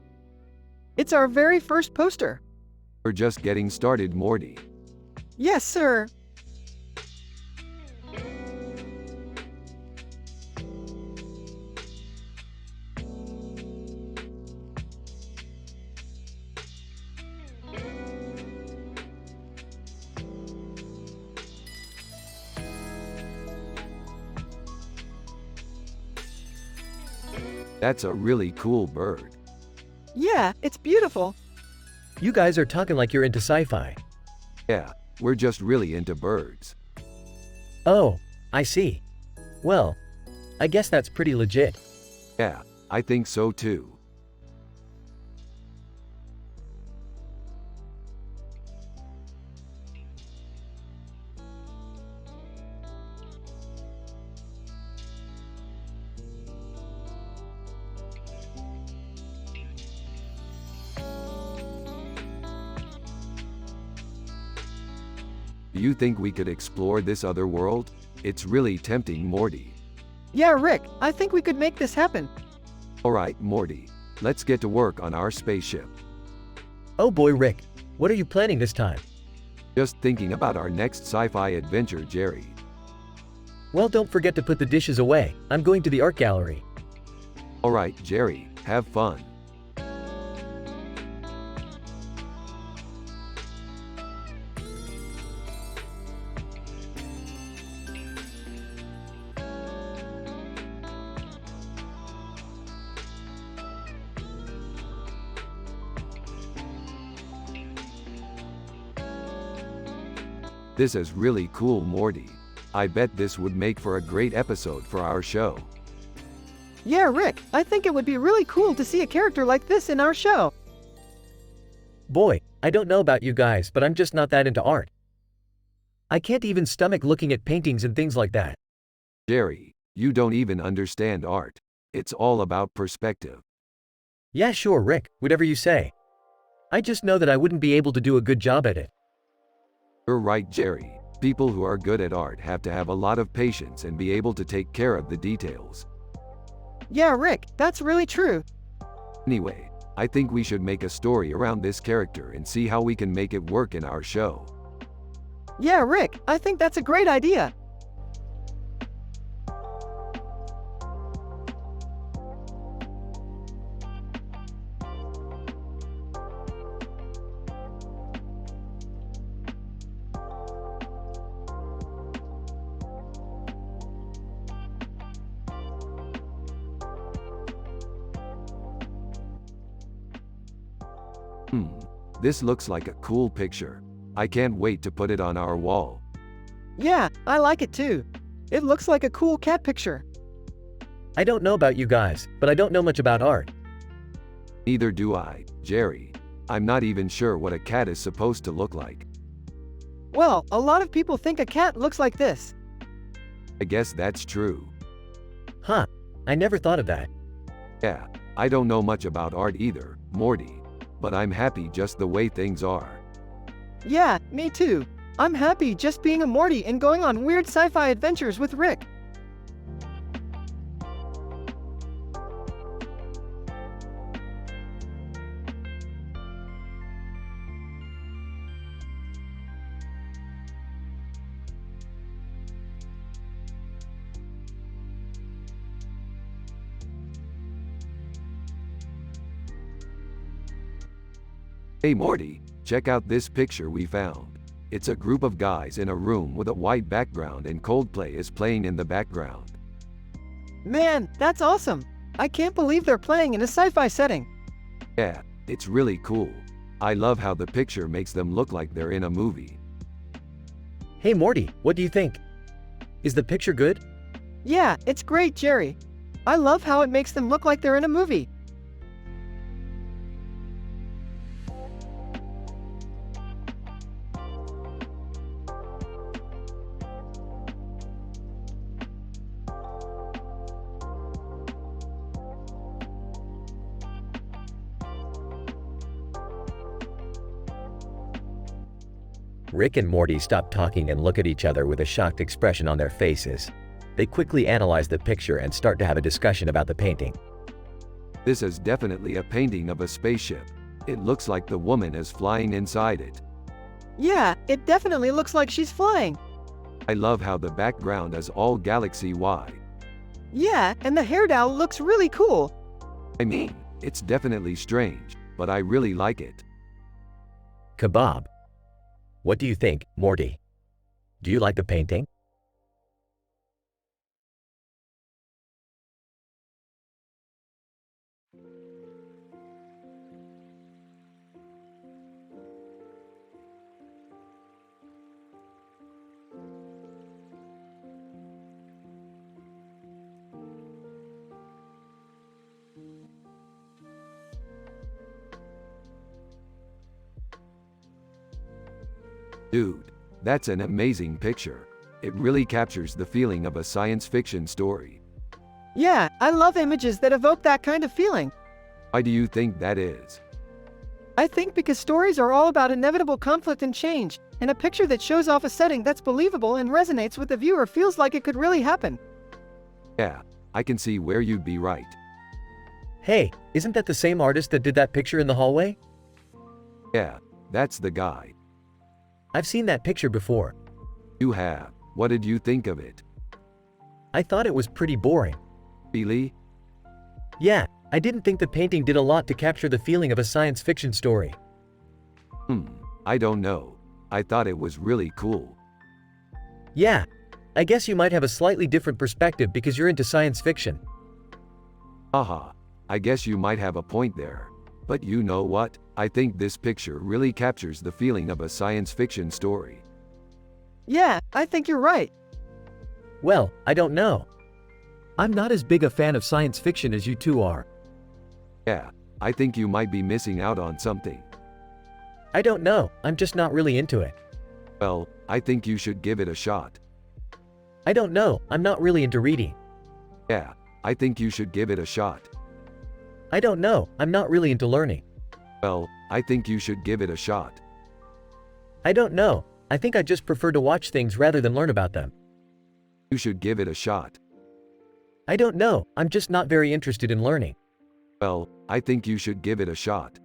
It's our very first poster.
We're just getting started, Morty.
Yes, sir.
That's a really cool bird.
Yeah, it's beautiful.
You guys are talking like you're into sci-fi.
Yeah, we're just really into birds.
Oh, I see. Well, I guess that's pretty legit.
Yeah, I think so too. Do you think we could explore this other world? It's really tempting, Morty.
Yeah, Rick, I think we could make this happen.
Alright, Morty. Let's get to work on our spaceship.
Oh boy, Rick, what are you planning this time?
Just thinking about our next sci-fi adventure, Jerry.
Well, don't forget to put the dishes away. I'm going to the art gallery.
Alright, Jerry, have fun. This is really cool, Morty. I bet this would make for a great episode for our show.
Yeah, Rick, I think it would be really cool to see a character like this in our show.
Boy, I don't know about you guys, but I'm just not that into art. I can't even stomach looking at paintings and things like that.
Jerry, you don't even understand art. It's all about perspective.
Yeah, sure, Rick, whatever you say. I just know that I wouldn't be able to do a good job at it.
You're right, Jerry. People who are good at art have to have a lot of patience and be able to take care of the details.
Yeah, Rick, that's really true.
Anyway, I think we should make a story around this character and see how we can make it work in our show.
Yeah, Rick, I think that's a great idea.
This looks like a cool picture. I can't wait to put it on our wall.
Yeah, I like it too. It looks like a cool cat picture.
I don't know about you guys, but I don't know much about art.
Neither do I, Jerry. I'm not even sure what a cat is supposed to look like.
Well, a lot of people think a cat looks like this.
I guess that's true.
Huh, I never thought of that.
Yeah, I don't know much about art either, Morty. But I'm happy just the way things are.
Yeah, me too. I'm happy just being a Morty and going on weird sci-fi adventures with Rick.
Hey Morty, check out this picture we found. It's a group of guys in a room with a white background and Coldplay is playing in the background.
Man, that's awesome. I can't believe they're playing in a sci-fi setting.
Yeah, it's really cool. I love how the picture makes them look like they're in a movie.
Hey Morty, what do you think? Is the picture good?
Yeah, it's great, Jerry. I love how it makes them look like they're in a movie.
Rick and Morty stop talking and look at each other with a shocked expression on their faces. They quickly analyze the picture and start to have a discussion about the painting.
This is definitely a painting of a spaceship. It looks like the woman is flying inside it.
Yeah, it definitely looks like she's flying.
I love how the background is all galaxy-wide.
Yeah, and the hairdo looks really cool.
I mean, it's definitely strange, but I really like it.
Kebab. What do you think, Morty? Do you like the painting?
Dude, that's an amazing picture. It really captures the feeling of a science fiction story.
Yeah, I love images that evoke that kind of feeling.
Why do you think that is?
I think because stories are all about inevitable conflict and change, and a picture that shows off a setting that's believable and resonates with the viewer feels like it could really happen.
Yeah, I can see where you'd be right.
Hey, isn't that the same artist that did that picture in the hallway?
Yeah, that's the guy.
I've seen that picture before.
You have. What did you think of it?
I thought it was pretty boring.
Really?
Yeah, I didn't think the painting did a lot to capture the feeling of a science fiction story.
I don't know. I thought it was really cool.
Yeah, I guess you might have a slightly different perspective because you're into science fiction.
Haha, I guess you might have a point there. But you know what? I think this picture really captures the feeling of a science fiction story.
Yeah, I think you're right.
Well, I don't know.
I'm not as big a fan of science fiction as you two are.
Yeah, I think you might be missing out on something.
I don't know, I'm just not really into it.
Well, I think you should give it a shot.
I don't know, I'm not really into reading.
Yeah, I think you should give it a shot.
I don't know, I'm not really into learning.
Well, I think you should give it a shot.
I don't know, I think I just prefer to watch things rather than learn about them.
You should give it a shot.
I don't know, I'm just not very interested in learning.
Well, I think you should give it a shot.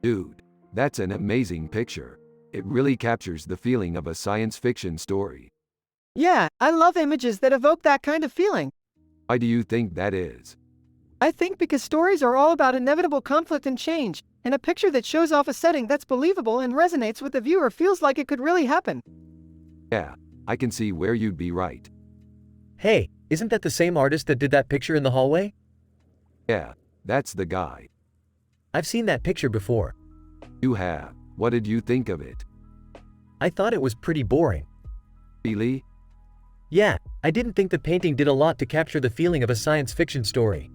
Dude, that's an amazing picture. It really captures the feeling of a science fiction story.
Yeah, I love images that evoke that kind of feeling.
Why do you think that is?
I think because stories are all about inevitable conflict and change, and a picture that shows off a setting that's believable and resonates with the viewer feels like it could really happen.
Yeah, I can see where you'd be right.
Hey, isn't that the same artist that did that picture in the hallway?
Yeah, that's the guy.
I've seen that picture before.
You have. What did you think of it?
I thought it was pretty boring.
Really?
Yeah, I didn't think the painting did a lot to capture the feeling of a science fiction story.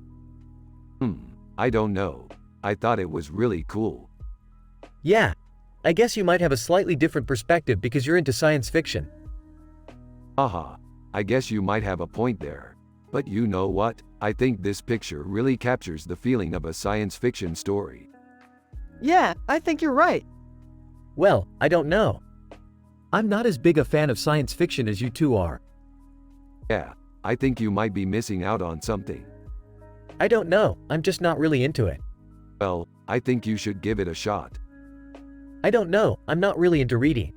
I don't know. I thought it was really cool.
Yeah, I guess you might have a slightly different perspective because you're into science fiction.
Haha, I guess you might have a point there. But you know what? I think this picture really captures the feeling of a science fiction story.
Yeah, I think you're right.
Well, I don't know.
I'm not as big a fan of science fiction as you two are.
Yeah, I think you might be missing out on something.
I don't know, I'm just not really into it.
Well, I think you should give it a shot.
I don't know, I'm not really into reading.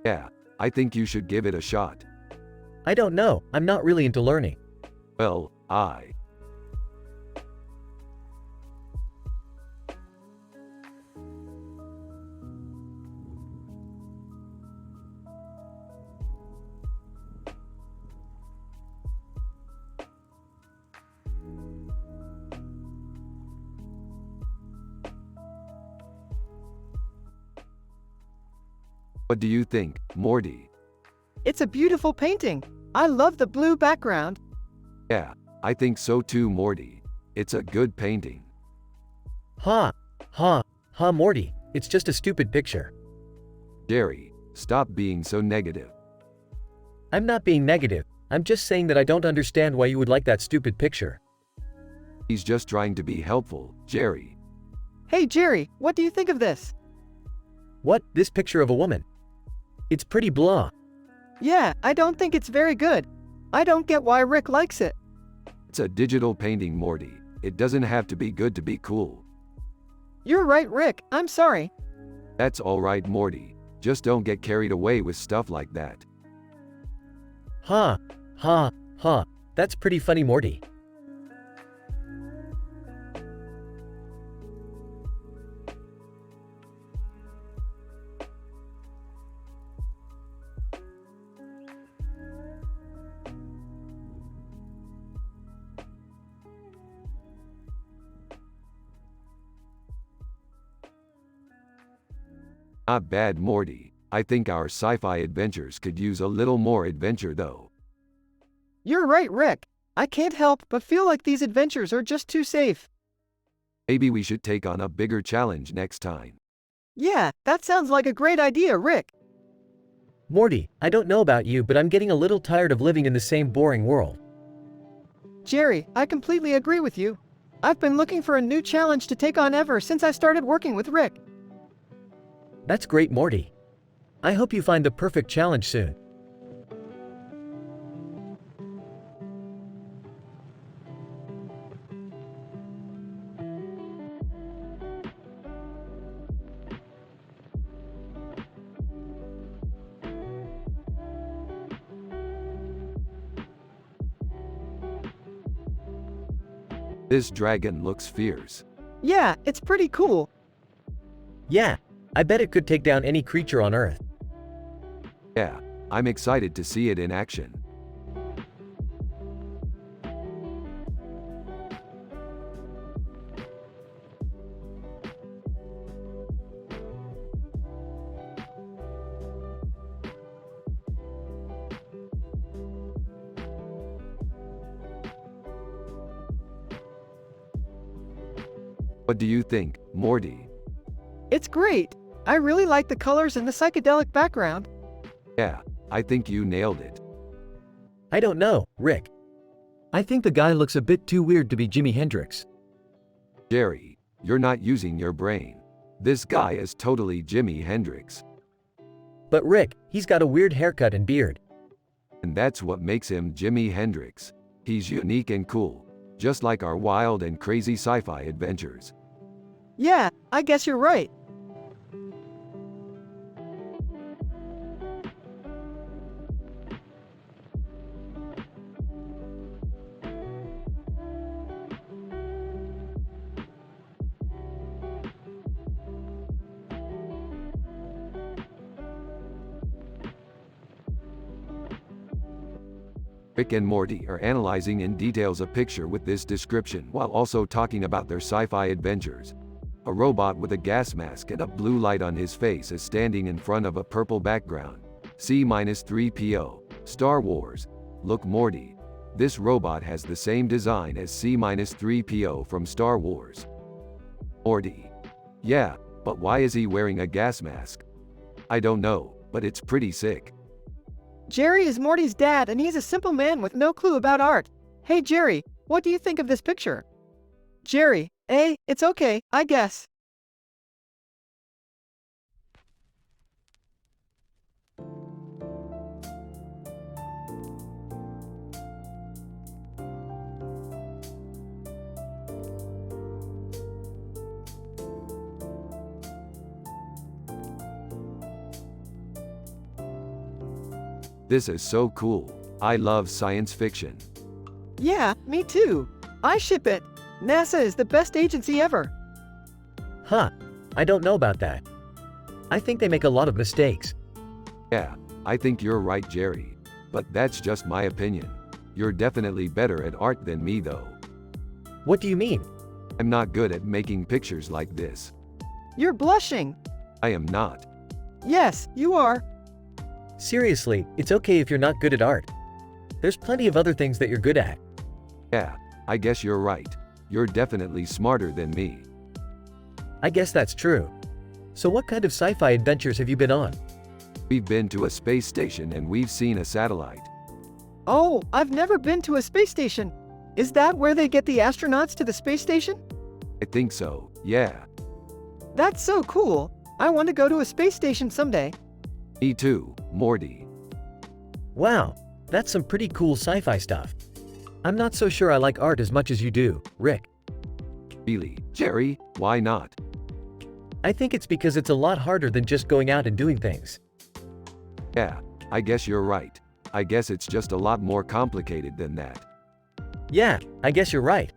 Yeah, I think you should give it a shot.
I don't know, I'm not really into learning.
Well, What do you think, Morty?
It's a beautiful painting. I love the blue background.
Yeah, I think so too, Morty. It's a good painting.
Morty, it's just a stupid picture.
Jerry, stop being so negative.
I'm not being negative, I'm just saying that I don't understand why you would like that stupid picture.
He's just trying to be helpful, Jerry.
Hey Jerry, what do you think of this?
What, this picture of a woman? It's pretty blah.
Yeah, I don't think it's very good. I don't get why Rick likes it.
It's a digital painting, Morty. It doesn't have to be good to be cool.
You're right, Rick. I'm sorry.
That's alright, Morty. Just don't get carried away with stuff like that.
That's pretty funny, Morty.
Not bad, Morty. I think our sci-fi adventures could use a little more adventure though.
You're right, Rick. I can't help but feel like these adventures are just too safe.
Maybe we should take on a bigger challenge next time.
Yeah, that sounds like a great idea, Rick.
Morty, I don't know about you, but I'm getting a little tired of living in the same boring world.
Jerry, I completely agree with you. I've been looking for a new challenge to take on ever since I started working with Rick.
That's great, Morty. I hope you find the perfect challenge soon.
This dragon looks fierce.
Yeah, it's pretty cool.
Yeah, I bet it could take down any creature on Earth.
Yeah, I'm excited to see it in action. What do you think, Morty?
It's great. I really like the colors and the psychedelic background.
Yeah, I think you nailed it.
I don't know, Rick.
I think the guy looks a bit too weird to be Jimi Hendrix.
Jerry, you're not using your brain. This guy is totally Jimi Hendrix.
But Rick, he's got a weird haircut and beard.
And that's what makes him Jimi Hendrix. He's unique and cool, just like our wild and crazy sci-fi adventures.
Yeah, I guess you're right.
Rick and Morty are analyzing in details a picture with this description while also talking about their sci-fi adventures. A robot with a gas mask and a blue light on his face is standing in front of a purple background. C-3PO. Star Wars. Look, Morty. This robot has the same design as C-3PO from Star Wars. Morty. Yeah, but why is he wearing a gas mask? I don't know, but it's pretty sick.
Jerry is Morty's dad, and he's a simple man with no clue about art. Hey Jerry, what do you think of this picture? Jerry, it's okay, I guess.
This is so cool. I love science fiction.
Yeah, me too. I ship it. NASA is the best agency ever.
Huh, I don't know about that. I think they make a lot of mistakes.
Yeah, I think you're right, Jerry. But that's just my opinion. You're definitely better at art than me, though.
What do you mean?
I'm not good at making pictures like this.
You're blushing.
I am not.
Yes, you are.
Seriously, it's okay if you're not good at art. There's plenty of other things that you're good at.
Yeah, I guess you're right. You're definitely smarter than me.
I guess that's true. So what kind of sci-fi adventures have you been on?
We've been to a space station and we've seen a satellite.
Oh, I've never been to a space station. Is that where they get the astronauts to the space station?
I think so, yeah.
That's so cool. I want to go to a space station someday.
Me too, Morty.
Wow, that's some pretty cool sci-fi stuff. I'm not so sure I like art as much as you do, Rick.
Really, Jerry, why not?
I think it's because it's a lot harder than just going out and doing things.
Yeah, I guess you're right. I guess it's just a lot more complicated than that.
Yeah, I guess you're right.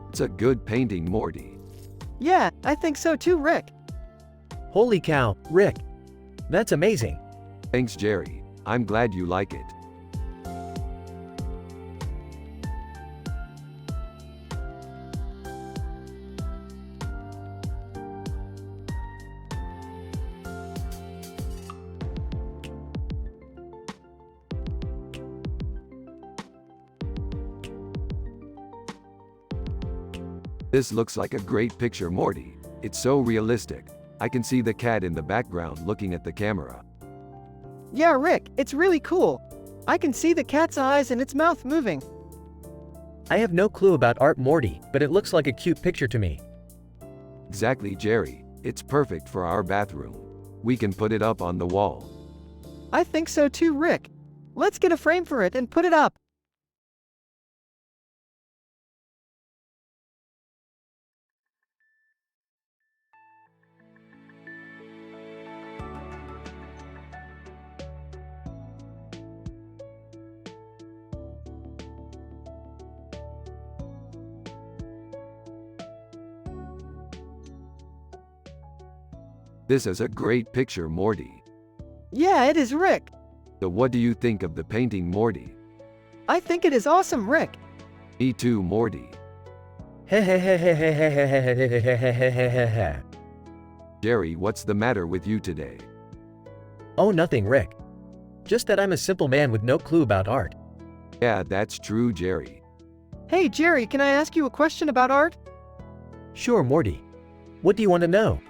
It's a good painting, Morty.
Yeah, I think so too, Rick.
Holy cow, Rick. That's amazing.
Thanks, Jerry. I'm glad you like it. This looks like a great picture, Morty. It's so realistic. I can see the cat in the background looking at the camera.
Yeah, Rick, it's really cool. I can see the cat's eyes and its mouth moving.
I have no clue about art, Morty, but it looks like a cute picture to me.
Exactly, Jerry. It's perfect for our bathroom. We can put it up on the wall.
I think so too, Rick. Let's get a frame for it and put it up.
This is a great picture, Morty.
Yeah, it is, Rick.
So what do you think of the painting, Morty?
I think it is awesome, Rick.
Me too, Morty. Jerry, what's the matter with you today?
Oh, nothing, Rick. Just that I'm a simple man with no clue about art.
Yeah, that's true, Jerry.
Hey, Jerry, can I ask you a question about art?
Sure, Morty. What do you want to know?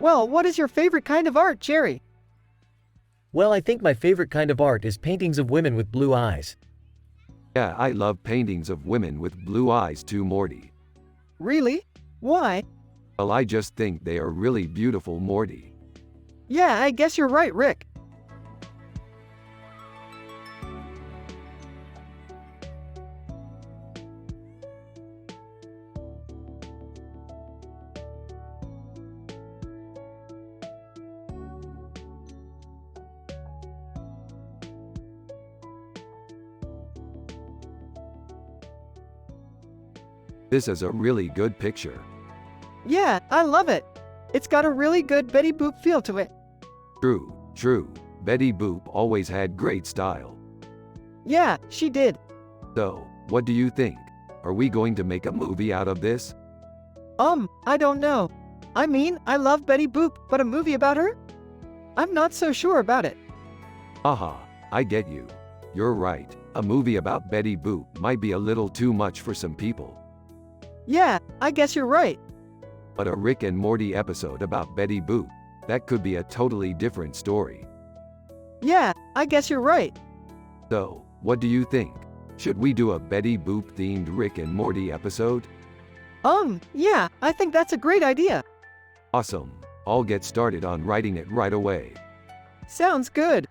Well, what is your favorite kind of art, Jerry?
Well, I think my favorite kind of art is paintings of women with blue eyes.
Yeah, I love paintings of women with blue eyes too, Morty.
Really? Why?
Well, I just think they are really beautiful, Morty.
Yeah, I guess you're right, Rick.
This is a really good picture.
Yeah, I love it. It's got a really good Betty Boop feel to it.
True, true. Betty Boop always had great style.
Yeah, she did.
So, what do you think? Are we going to make a movie out of this?
I don't know. I mean, I love Betty Boop, but a movie about her? I'm not so sure about it.
Haha, I get you. You're right. A movie about Betty Boop might be a little too much for some people.
Yeah, I guess you're right.
But a Rick and Morty episode about Betty Boop, that could be a totally different story.
Yeah, I guess you're right.
So, what do you think? Should we do a Betty Boop themed Rick and Morty episode?
Yeah, I think that's a great idea.
Awesome. I'll get started on writing it right away.
Sounds good.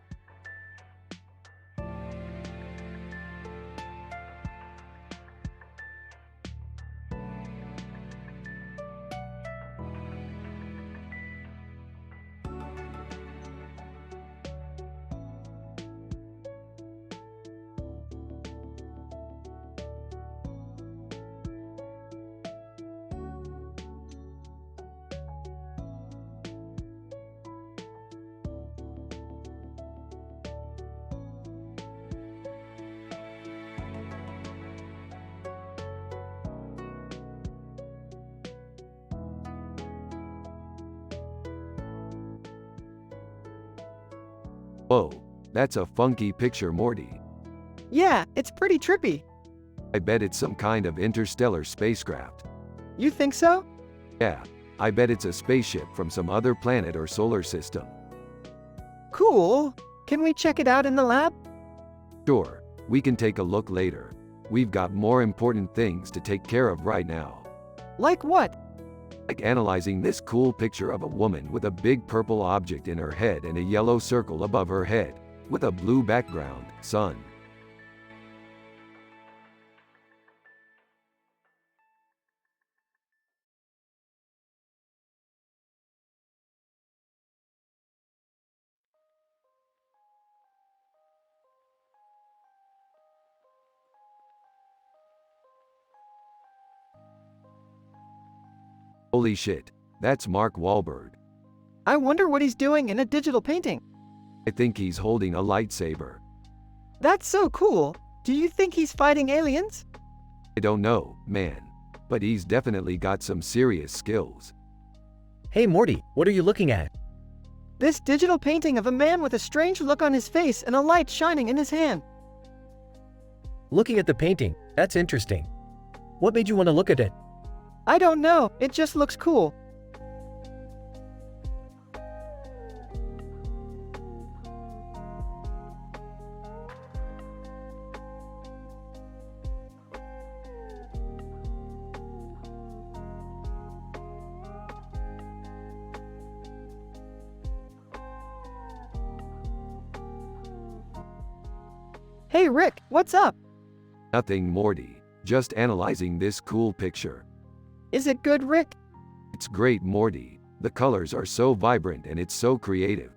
Whoa, that's a funky picture, Morty.
Yeah, it's pretty trippy.
I bet it's some kind of interstellar spacecraft.
You think so?
Yeah, I bet it's a spaceship from some other planet or solar system.
Cool. Can we check it out in the lab?
Sure, we can take a look later. We've got more important things to take care of right now.
Like what?
Like analyzing this cool picture of a woman with a big purple object in her head and a yellow circle above her head, with a blue background, sun. Holy shit, that's Mark Wahlberg.
I wonder what he's doing in a digital painting.
I think he's holding a lightsaber.
That's so cool. Do you think he's fighting aliens?
I don't know, man. But he's definitely got some serious skills.
Hey Morty, what are you looking at?
This digital painting of a man with a strange look on his face and a light shining in his hand.
Looking at the painting, that's interesting. What made you want to look at it?
I don't know, it just looks cool. Hey Rick, what's up?
Nothing, Morty. Just analyzing this cool picture.
Is it good, Rick?
It's great, Morty. The colors are so vibrant and it's so creative.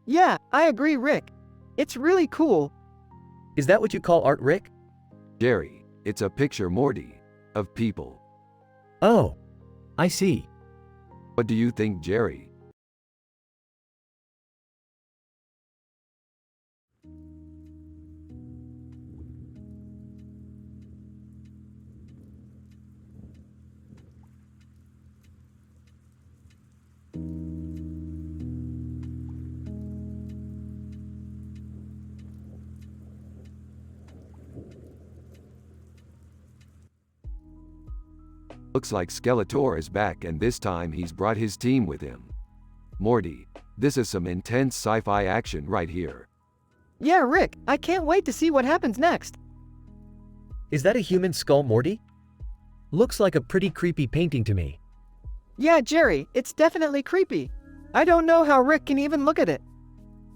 Yeah, I agree, Rick. It's really cool.
Is that what you call art, Rick?
Jerry, it's a picture, Morty, of people.
Oh, I see.
What do you think, Jerry? Looks like Skeletor is back and this time he's brought his team with him. Morty, this is some intense sci-fi action right here.
Yeah, Rick, I can't wait to see what happens next.
Is that a human skull, Morty? Looks like a pretty creepy painting to me.
Yeah, Jerry, it's definitely creepy. I don't know how Rick can even look at it.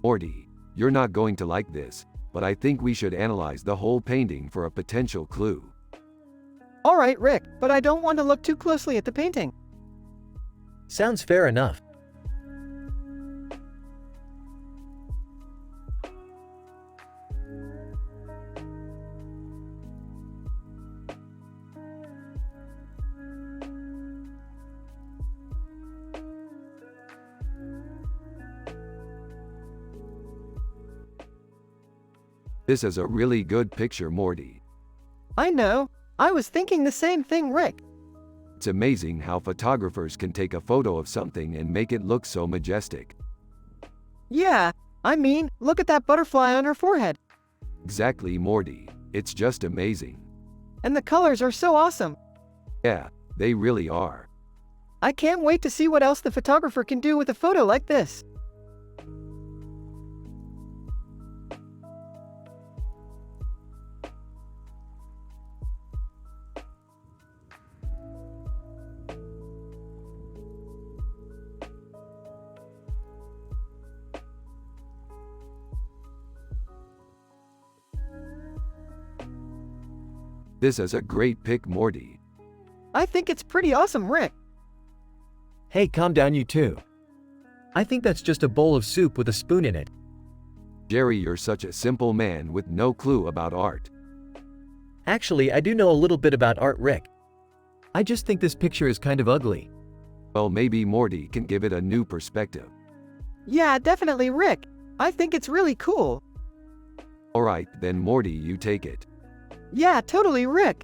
Morty, you're not going to like this, but I think we should analyze the whole painting for a potential clue.
Alright, Rick, but I don't want to look too closely at the painting.
Sounds fair enough.
This is a really good picture, Morty.
I know. I was thinking the same thing, Rick.
It's amazing how photographers can take a photo of something and make it look so majestic.
Yeah, I mean, look at that butterfly on her forehead.
Exactly, Morty. It's just amazing.
And the colors are so awesome.
Yeah, they really are.
I can't wait to see what else the photographer can do with a photo like this.
This is a great pic, Morty.
I think it's pretty awesome, Rick.
Hey, calm down, you two.
I think that's just a bowl of soup with a spoon in it.
Jerry, you're such a simple man with no clue about art.
Actually, I do know a little bit about art, Rick.
I just think this picture is kind of ugly.
Well, maybe Morty can give it a new perspective.
Yeah, definitely, Rick. I think it's really cool.
Alright, then Morty, you take it.
Yeah, totally, Rick.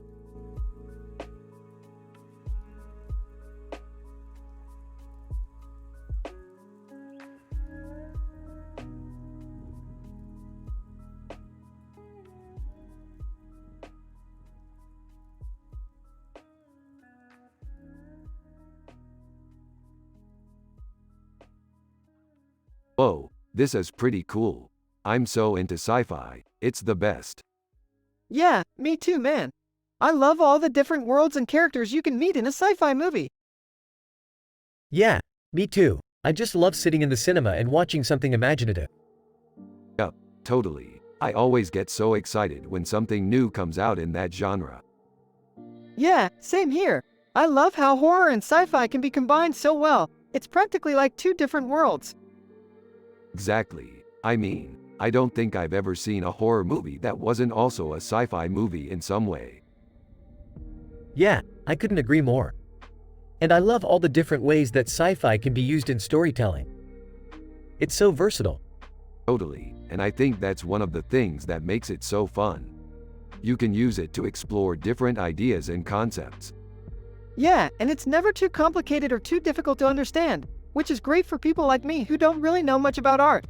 Whoa, this is pretty cool. I'm so into sci-fi, it's the best.
Yeah, me too, man. I love all the different worlds and characters you can meet in a sci-fi movie.
Yeah, me too. I just love sitting in the cinema and watching something imaginative.
Yup, totally. I always get so excited when something new comes out in that genre.
Yeah, same here. I love how horror and sci-fi can be combined so well. It's practically like two different worlds.
Exactly. I mean, I don't think I've ever seen a horror movie that wasn't also a sci-fi movie in some way.
Yeah, I couldn't agree more. And I love all the different ways that sci-fi can be used in storytelling. It's so versatile.
Totally, and I think that's one of the things that makes it so fun. You can use it to explore different ideas and concepts.
Yeah, and it's never too complicated or too difficult to understand, which is great for people like me who don't really know much about art.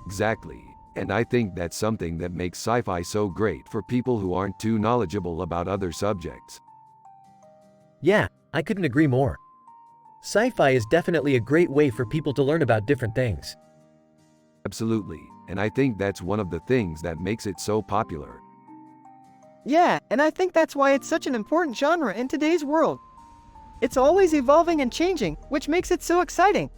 Exactly, and I think that's something that makes sci-fi so great for people who aren't too knowledgeable about other subjects.
Yeah, I couldn't agree more. Sci-fi is definitely a great way for people to learn about different things.
Absolutely, and I think that's one of the things that makes it so popular.
Yeah, and I think that's why it's such an important genre in today's world. It's always evolving and changing, which makes it so exciting.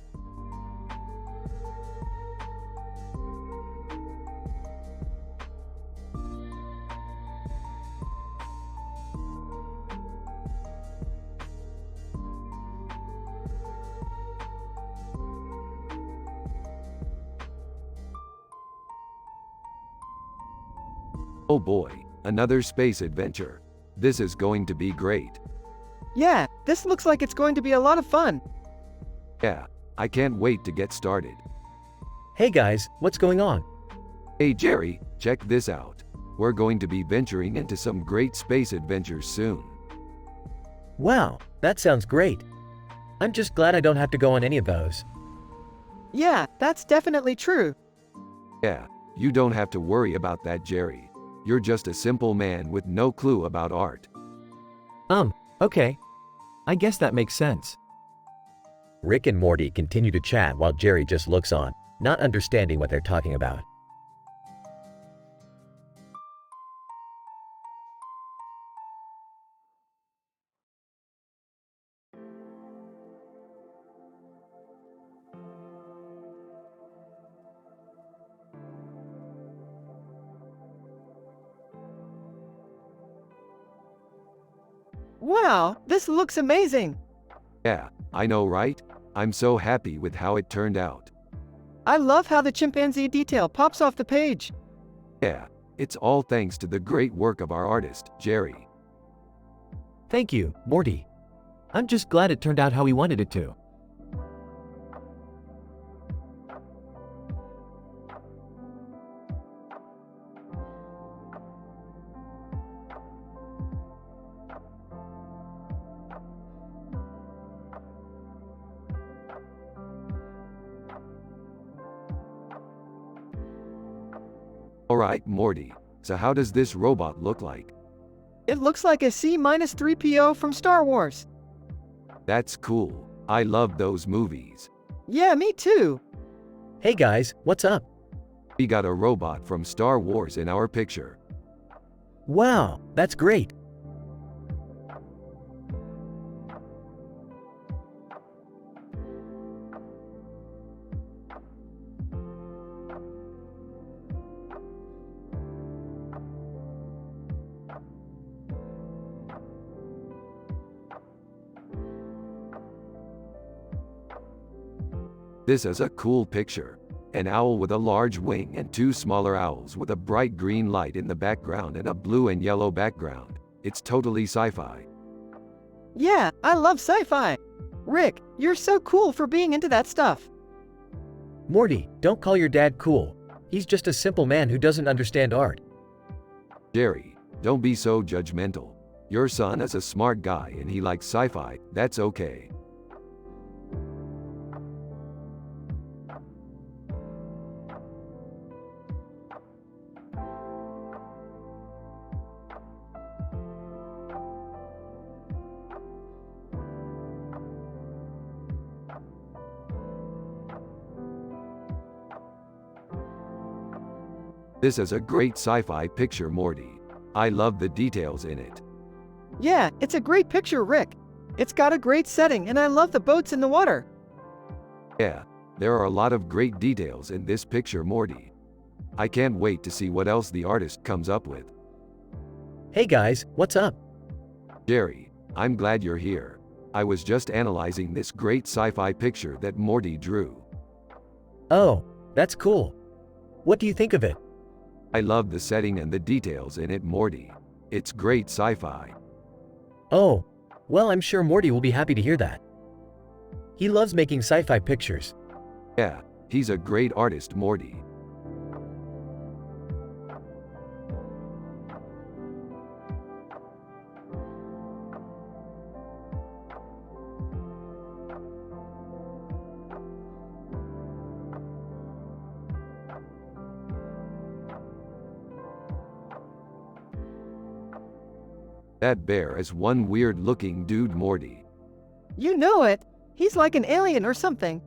Oh boy, another space adventure. This is going to be great.
Yeah, this looks like it's going to be a lot of fun.
Yeah, I can't wait to get started.
Hey guys, what's going on?
Hey Jerry, check this out. We're going to be venturing into some great space adventures soon.
Wow, that sounds great. I'm just glad I don't have to go on any of those.
Yeah, that's definitely true.
Yeah, you don't have to worry about that, Jerry. You're just a simple man with no clue about art.
Okay. I guess that makes sense.
Rick and Morty continue to chat while Jerry just looks on, not understanding what they're talking about.
Wow, this looks amazing.
Yeah, I know, right? I'm so happy with how it turned out.
I love how the chimpanzee detail pops off the page.
Yeah, it's all thanks to the great work of our artist, Jerry.
Thank you, Morty. I'm just glad it turned out how we wanted it to.
Alright, Morty, so how does this robot look like?
It looks like a C-3PO from Star Wars.
That's cool. I love those movies.
Yeah, me too.
Hey guys, what's up?
We got a robot from Star Wars in our picture.
Wow, that's great.
This is a cool picture. An owl with a large wing and two smaller owls with a bright green light in the background and a blue and yellow background. It's totally sci-fi.
Yeah, I love sci-fi. Rick, you're so cool for being into that stuff.
Morty, don't call your dad cool. He's just a simple man who doesn't understand art.
Jerry, don't be so judgmental. Your son is a smart guy and he likes sci-fi, that's okay. This is a great sci-fi picture, Morty. I love the details in it.
Yeah, it's a great picture, Rick. It's got a great setting and I love the boats in the water.
Yeah, there are a lot of great details in this picture, Morty. I can't wait to see what else the artist comes up with.
Hey guys, what's up?
Jerry, I'm glad you're here. I was just analyzing this great sci-fi picture that Morty drew.
Oh, that's cool. What do you think of it?
I love the setting and the details in it, Morty. It's great sci-fi.
Oh, well, I'm sure Morty will be happy to hear that. He loves making sci-fi pictures.
Yeah, he's a great artist, Morty. That bear is one weird-looking dude, Morty.
You know it. He's like an alien or something.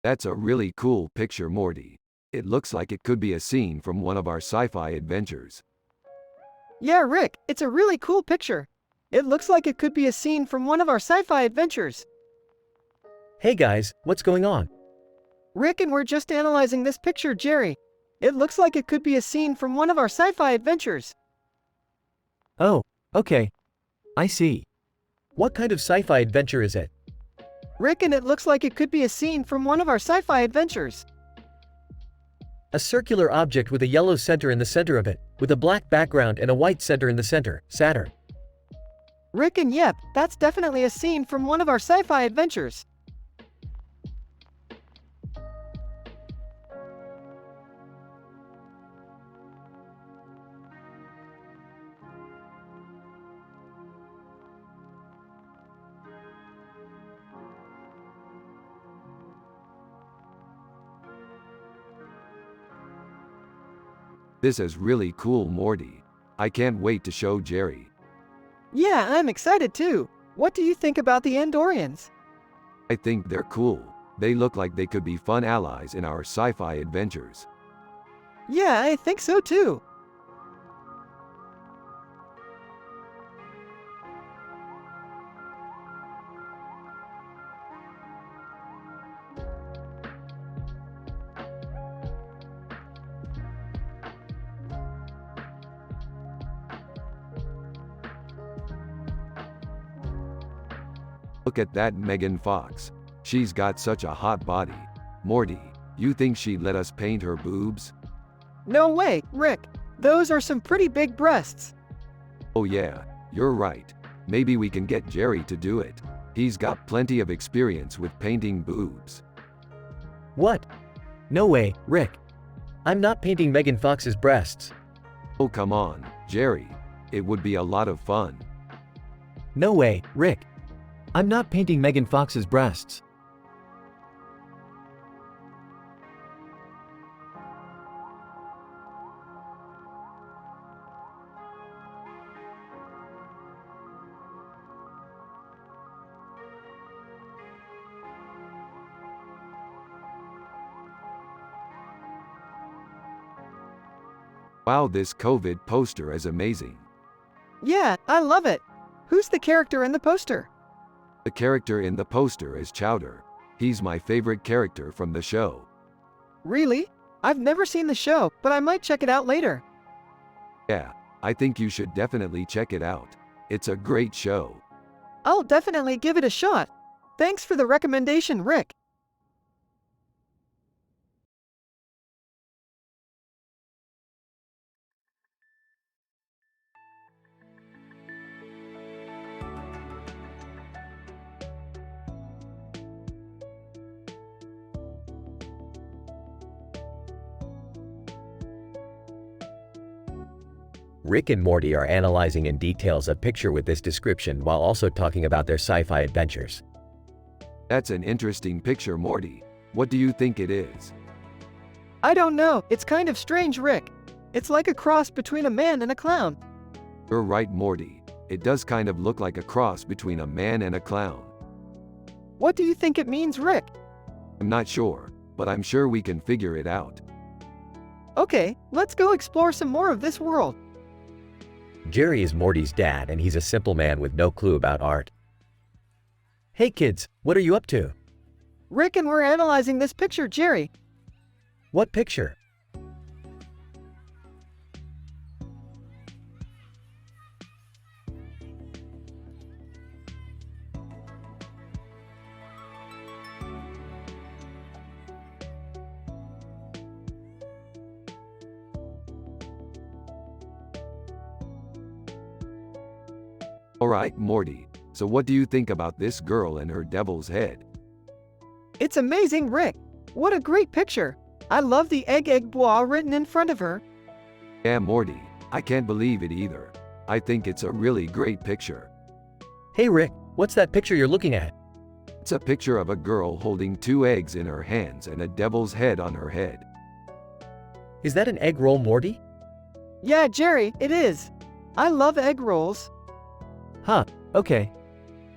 That's a really cool picture, Morty. It looks like it could be a scene from one of our sci-fi adventures.
Yeah, Rick, it's a really cool picture. It looks like it could be a scene from one of our sci-fi adventures.
Hey guys, what's going on?
Rick and we're just analyzing this picture, Jerry. It looks like it could be a scene from one of our sci-fi adventures.
Oh, okay. I see.
What kind of sci-fi adventure is it?
Rick, and it looks like it could be a scene from one of our sci-fi adventures.
A circular object with a yellow center in the center of it, with a black background and a white center in the center, Saturn.
Rick, and yep, that's definitely a scene from one of our sci-fi adventures.
This is really cool, Morty. I can't wait to show Jerry.
Yeah, I'm excited too. What do you think about the Andorians?
I think they're cool. They look like they could be fun allies in our sci-fi adventures.
Yeah, I think so too.
Look at that Megan Fox. She's got such a hot body. Morty, you think she'd let us paint her boobs?
No way, Rick. Those are some pretty big breasts.
Oh yeah, you're right. Maybe we can get Jerry to do it. He's got plenty of experience with painting boobs.
What? No way, Rick. I'm not painting Megan Fox's breasts.
Oh come on, Jerry. It would be a lot of fun.
No way, Rick. I'm not painting Megan Fox's breasts.
Wow, this COVID poster is amazing.
Yeah, I love it. Who's the character in the poster?
The character in the poster is Chowder. He's my favorite character from the show.
Really? I've never seen the show, but I might check it out later.
Yeah, I think you should definitely check it out. It's a great show.
I'll definitely give it a shot. Thanks for the recommendation, Rick.
Rick and Morty are analyzing in details a picture with this description while also talking about their sci-fi adventures.
That's an interesting picture, Morty. What do you think it is?
I don't know, it's kind of strange, Rick. It's like a cross between a man and a clown.
You're right, Morty. It does kind of look like a cross between a man and a clown.
What do you think it means, Rick?
I'm not sure, but I'm sure we can figure it out.
Okay, let's go explore some more of this world.
Jerry is Morty's dad and he's a simple man with no clue about art. Hey kids, what are you up to?
Rick and we're analyzing this picture, Jerry.
What picture?
Alright, Morty. So what do you think about this girl and her devil's head?
It's amazing, Rick. What a great picture. I love the egg bois written in front of her.
Yeah, Morty. I can't believe it either. I think it's a really great picture.
Hey Rick, what's that picture you're looking at?
It's a picture of a girl holding 2 eggs in her hands and a devil's head on her head.
Is that an egg roll, Morty?
Yeah, Jerry, it is. I love egg rolls.
Huh, okay.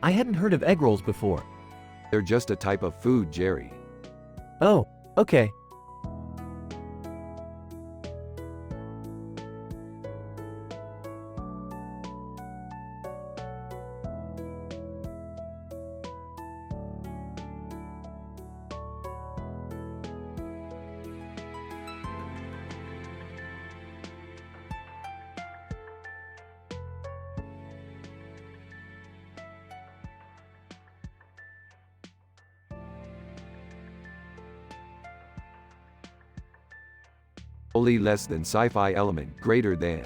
I hadn't heard of egg rolls before.
They're just a type of food, Jerry.
Oh, okay.
Only less than sci-fi element greater than.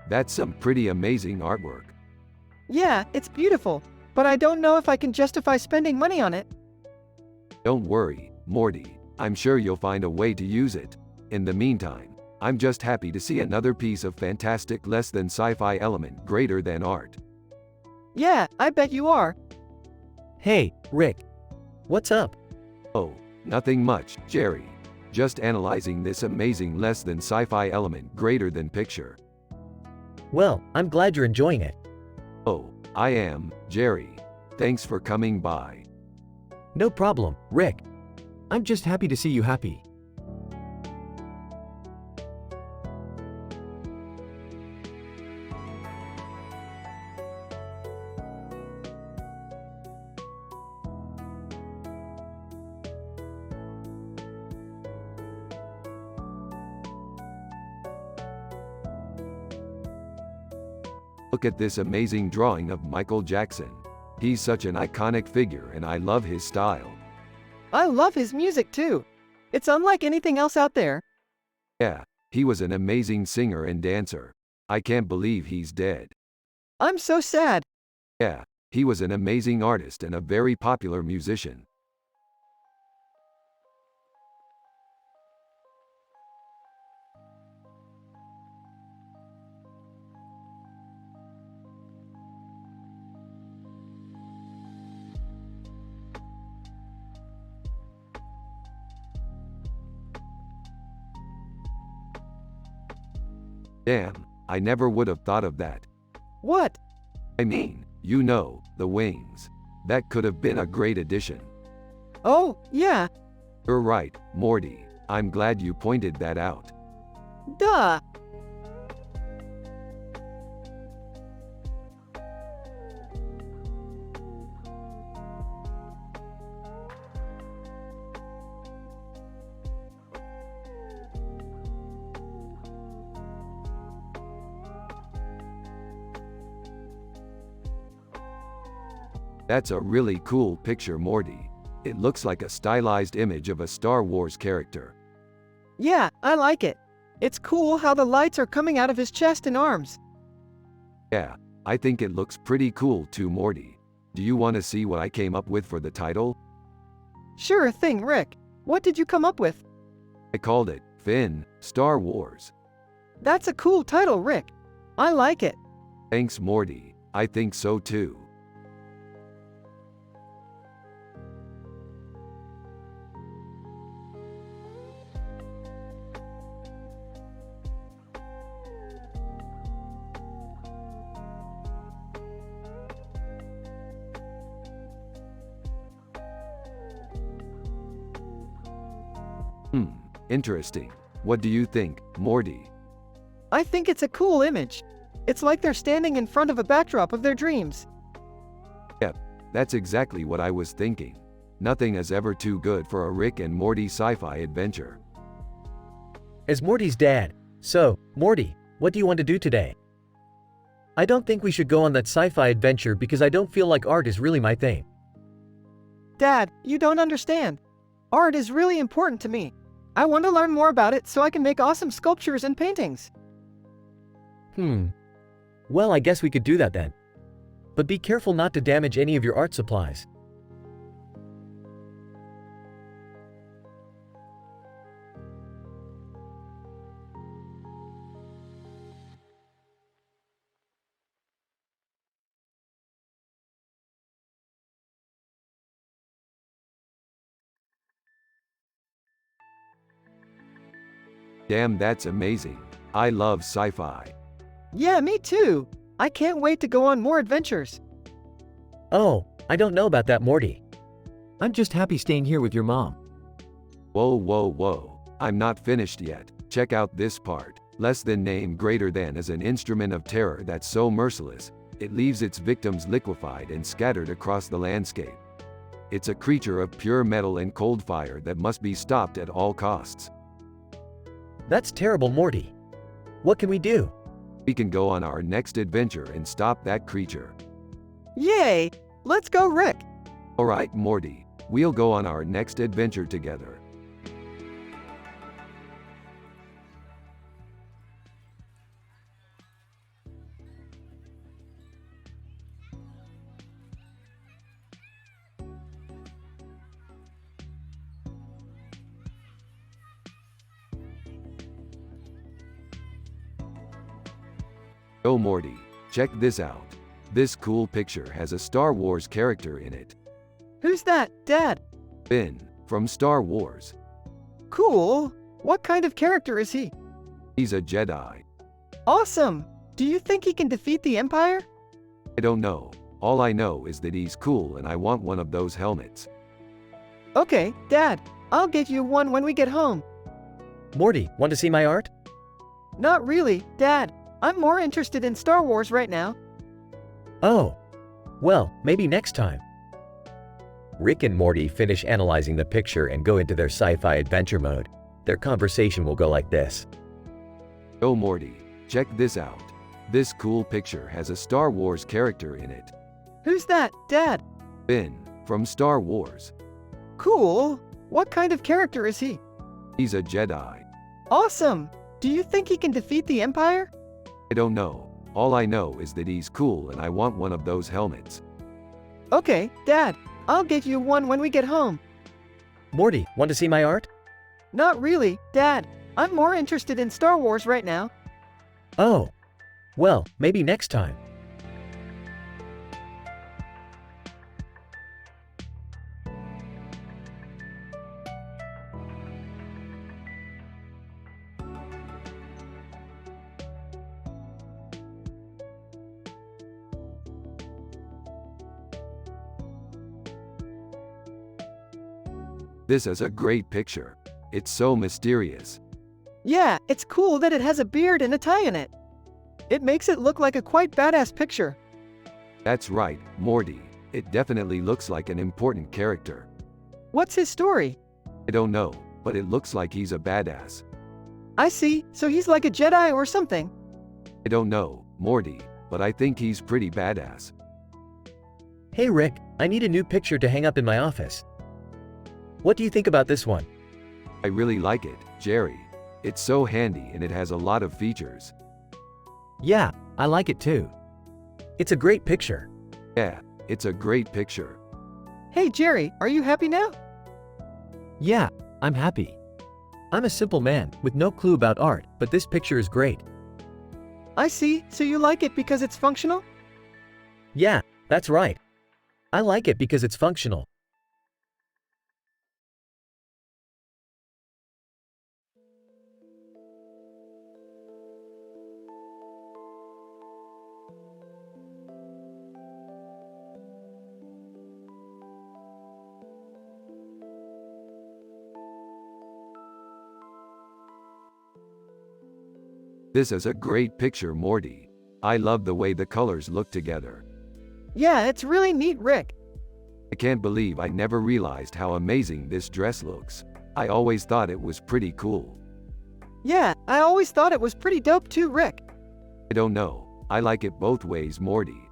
That's some pretty amazing artwork.
Yeah, it's beautiful, but I don't know if I can justify spending money on it.
Don't worry, Morty. I'm sure you'll find a way to use it. In the meantime, I'm just happy to see another piece of fantastic less than sci-fi element greater than art.
Yeah, I bet you are.
Hey, Rick. What's up?
Oh, nothing much, Jerry. Just analyzing this amazing less than sci-fi element greater than picture.
Well, I'm glad you're enjoying it.
Oh, I am, Jerry. Thanks for coming by.
No problem, Rick.
I'm just happy to see you happy.
Look at this amazing drawing of Michael Jackson. He's such an iconic figure and I love his style.
I love his music too. It's unlike anything else out there.
Yeah, he was an amazing singer and dancer. I can't believe he's dead.
I'm so sad.
Yeah, He was an amazing artist and a very popular musician. Damn, I never would have thought of that.
What?
I mean, you know, the wings. That could have been a great addition.
Oh, yeah.
You're right, Morty. I'm glad you pointed that out.
Duh.
That's a really cool picture, Morty. It looks like a stylized image of a Star Wars character.
Yeah, I like it. It's cool how the lights are coming out of his chest and arms.
Yeah, I think it looks pretty cool too, Morty. Do you want to see what I came up with for the title?
Sure thing, Rick. What did you come up with?
I called it Finn, Star Wars.
That's a cool title, Rick. I like it.
Thanks, Morty. I think so too. Interesting. What do you think, Morty?
I think it's a cool image. It's like they're standing in front of a backdrop of their dreams.
Yep, that's exactly what I was thinking. Nothing is ever too good for a Rick and Morty sci-fi adventure.
As Morty's dad, so, Morty, what do you want to do today? I don't think we should go on that sci-fi adventure because I don't feel like art is really my thing.
Dad, you don't understand. Art is really important to me. I want to learn more about it so I can make awesome sculptures and paintings.
Well, I guess we could do that then. But be careful not to damage any of your art supplies.
Damn, that's amazing. I love sci-fi.
Yeah, me too. I can't wait to go on more adventures.
Oh, I don't know about that, Morty.
I'm just happy staying here with your mom.
Whoa, whoa, whoa. I'm not finished yet. Check out this part. Less than name greater than is an instrument of terror that's so merciless, it leaves its victims liquefied and scattered across the landscape. It's a creature of pure metal and cold fire that must be stopped at all costs.
That's terrible, Morty. What can we do?
We can go on our next adventure and stop that creature.
Yay! Let's go, Rick.
Alright, Morty. We'll go on our next adventure together. Oh, Morty, check this out. This cool picture has a Star Wars character in it.
Who's that, Dad?
Finn, from Star Wars.
Cool. What kind of character is he?
He's a Jedi.
Awesome. Do you think he can defeat the Empire?
I don't know. All I know is that he's cool and I want one of those helmets.
Okay, Dad. I'll get you one when we get home.
Morty, want to see my art?
Not really, Dad. I'm more interested in Star Wars right now.
Oh, well, maybe next time. Rick and Morty finish analyzing the picture and go into their sci-fi adventure mode. Their conversation will go like this.
Oh, Morty, check this out. This cool picture has a Star Wars character in it.
Who's that, Dad?
Finn, from Star Wars.
Cool. What kind of character is he?
He's a Jedi.
Awesome. Do you think he can defeat the Empire?
I don't know. All I know is that he's cool and I want one of those helmets.
Okay, Dad, I'll get you one when we get home.
Morty, want to see my art?
Not really, Dad. I'm more interested in Star Wars right now.
Oh. Well, maybe next time.
This is a great picture. It's so mysterious.
Yeah, it's cool that it has a beard and a tie in it. It makes it look like a quite badass picture.
That's right, Morty. It definitely looks like an important character.
What's his story?
I don't know, but it looks like he's a badass.
I see, so he's like a Jedi or something.
I don't know, Morty, but I think he's pretty badass.
Hey Rick, I need a new picture to hang up in my office. What do you think about this one?
I really like it, Jerry. It's so handy and it has a lot of features.
Yeah, I like it too.
It's a great picture.
Yeah, it's a great picture.
Hey Jerry, are you happy now?
Yeah, I'm happy. I'm a simple man with no clue about art, but this picture is great.
I see, so you like it because it's functional?
Yeah, that's right. I like it because it's functional.
This is a great picture, Morty. I love the way the colors look together.
Yeah, it's really neat, Rick.
I can't believe I never realized how amazing this dress looks. I always thought it was pretty cool.
Yeah, I always thought it was pretty dope too, Rick.
I don't know. I like it both ways, Morty.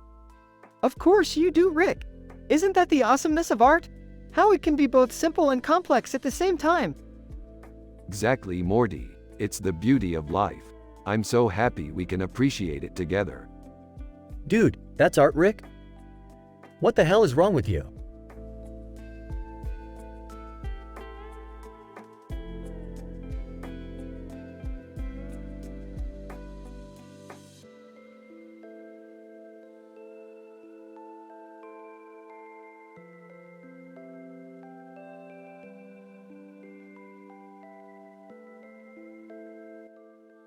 Of course you do, Rick. Isn't that the awesomeness of art? How it can be both simple and complex at the same time.
Exactly, Morty. It's the beauty of life. I'm so happy we can appreciate it together.
Dude, that's art, Rick? What the hell is wrong with you?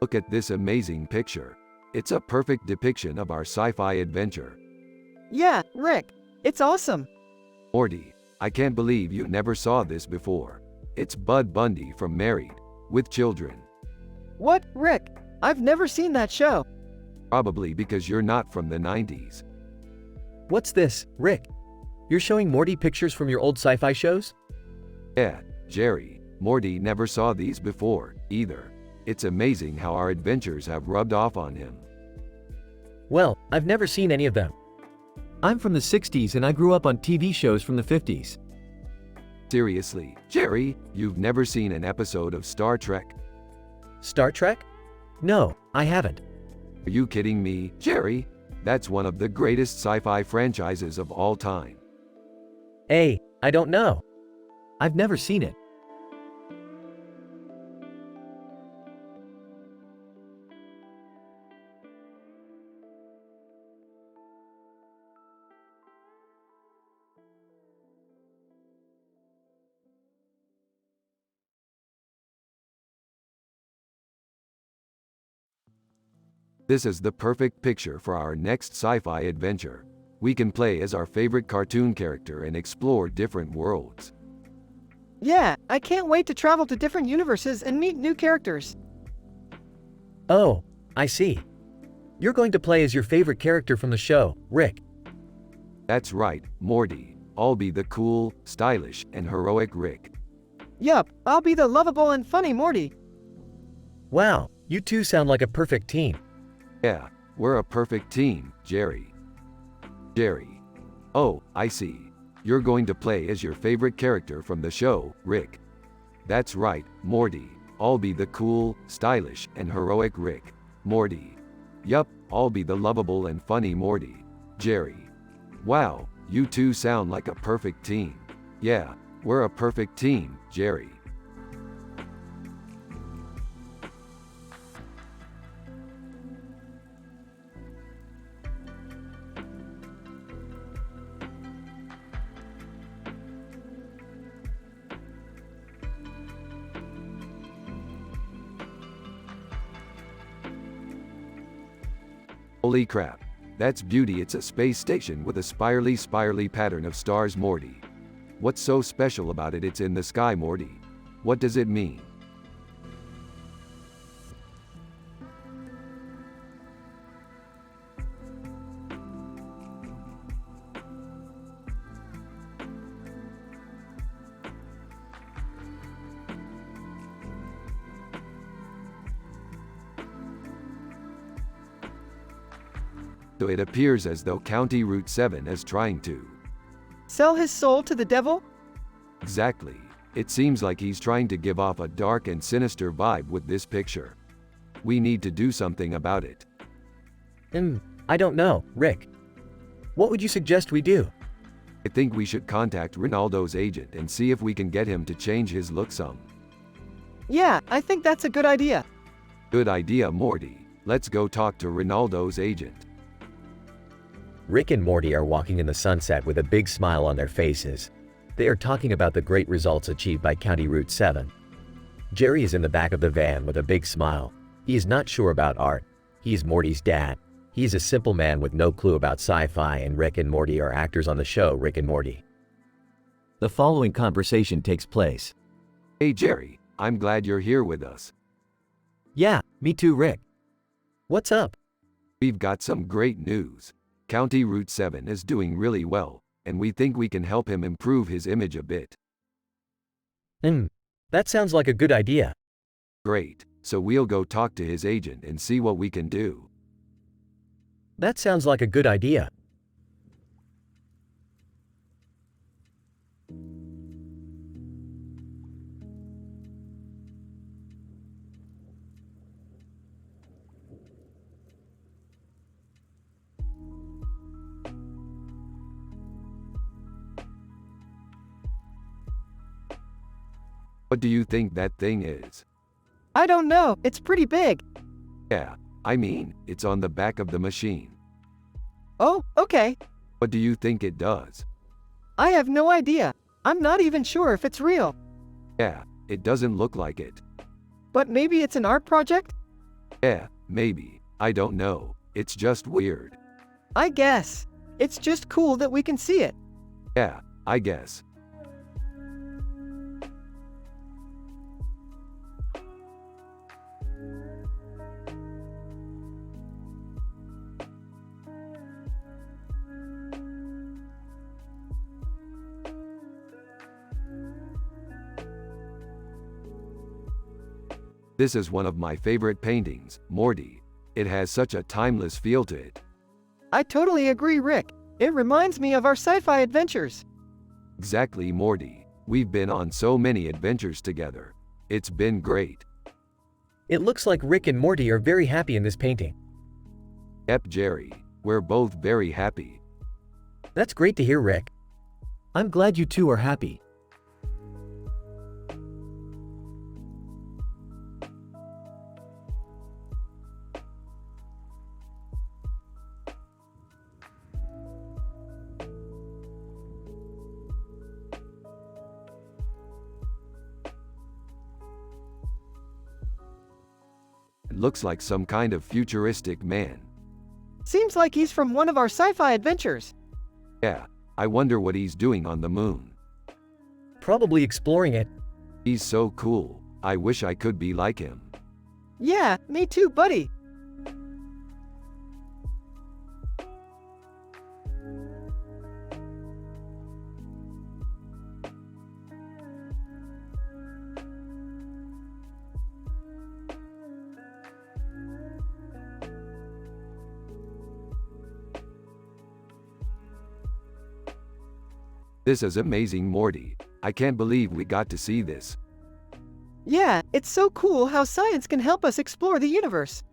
Look at this amazing picture. It's a perfect depiction of our sci-fi adventure.
Yeah, Rick. It's awesome.
Morty, I can't believe you never saw this before. It's Bud Bundy from Married, with Children.
What, Rick? I've never seen that show.
Probably because you're not from the 90s.
What's this, Rick? You're showing Morty pictures from your old sci-fi shows?
Yeah, Jerry, Morty never saw these before, either. It's amazing how our adventures have rubbed off on him.
Well, I've never seen any of them.
I'm from the 60s and I grew up on TV shows from the 50s.
Seriously, Jerry, you've never seen an episode of Star Trek?
Star Trek? No, I haven't.
Are you kidding me, Jerry? That's one of the greatest sci-fi franchises of all time.
Hey, I don't know.
I've never seen it.
This is the perfect picture for our next sci-fi adventure. We can play as our favorite cartoon character and explore different worlds.
Yeah, I can't wait to travel to different universes and meet new characters.
Oh, I see. You're going to play as your favorite character from the show, Rick.
That's right, Morty. I'll be the cool, stylish, and heroic Rick.
Yup, I'll be the lovable and funny Morty.
Wow, you two sound like a perfect team.
Yeah, we're a perfect team, Jerry. Jerry. Oh, I see. You're going to play as your favorite character from the show, Rick. That's right, Morty. I'll be the cool, stylish, and heroic Rick. Morty. Yup, I'll be the lovable and funny Morty. Jerry. Wow, You two sound like a perfect team. Yeah, we're a perfect team, Jerry. Holy crap. That's beauty. It's a space station with a spirally pattern of stars, Morty. What's so special about it? It's in the sky, Morty. What does it mean? So it appears as though County Route 7 is trying to.
Sell his soul to the devil?
Exactly. It seems like he's trying to give off a dark and sinister vibe with this picture. We need to do something about it.
I don't know, Rick. What would you suggest we do?
I think we should contact Ronaldo's agent and see if we can get him to change his look some.
Yeah, I think that's a good idea.
Good idea, Morty. Let's go talk to Ronaldo's agent.
Rick and Morty are walking in the sunset with a big smile on their faces. They are talking about the great results achieved by County Route 7. Jerry is in the back of the van with a big smile. He is not sure about art. He is Morty's dad. He is a simple man with no clue about sci-fi, and Rick and Morty are actors on the show Rick and Morty.
The following conversation takes place.
Hey Jerry, I'm glad you're here with us.
Yeah, me too, Rick.
What's up?
We've got some great news. County Route 7 is doing really well, and we think we can help him improve his image a bit.
That sounds like a good idea.
Great, so we'll go talk to his agent and see what we can do.
That sounds like a good idea.
What do you think that thing is?
I don't know, it's pretty big.
Yeah, I mean, it's on the back of the machine.
Oh, okay.
What do you think it does?
I have no idea. I'm not even sure if it's real.
Yeah, it doesn't look like it.
But maybe it's an art project?
Yeah, maybe. I don't know. It's just weird.
I guess. It's just cool that we can see it.
Yeah, I guess. This is one of my favorite paintings, Morty. It has such a timeless feel to it.
I totally agree, Rick. It reminds me of our sci-fi adventures.
Exactly, Morty. We've been on so many adventures together. It's been great.
It looks like Rick and Morty are very happy in this painting.
Yep, Jerry. We're both very happy.
That's great to hear, Rick.
I'm glad you two are happy.
It looks like some kind of futuristic man.
Seems like he's from one of our sci-fi adventures.
Yeah, I wonder what he's doing on the moon.
Probably exploring it.
He's so cool. I wish I could be like him.
Yeah, me too, buddy.
This is amazing, Morty. I can't believe we got to see this.
Yeah, it's so cool how science can help us explore the universe.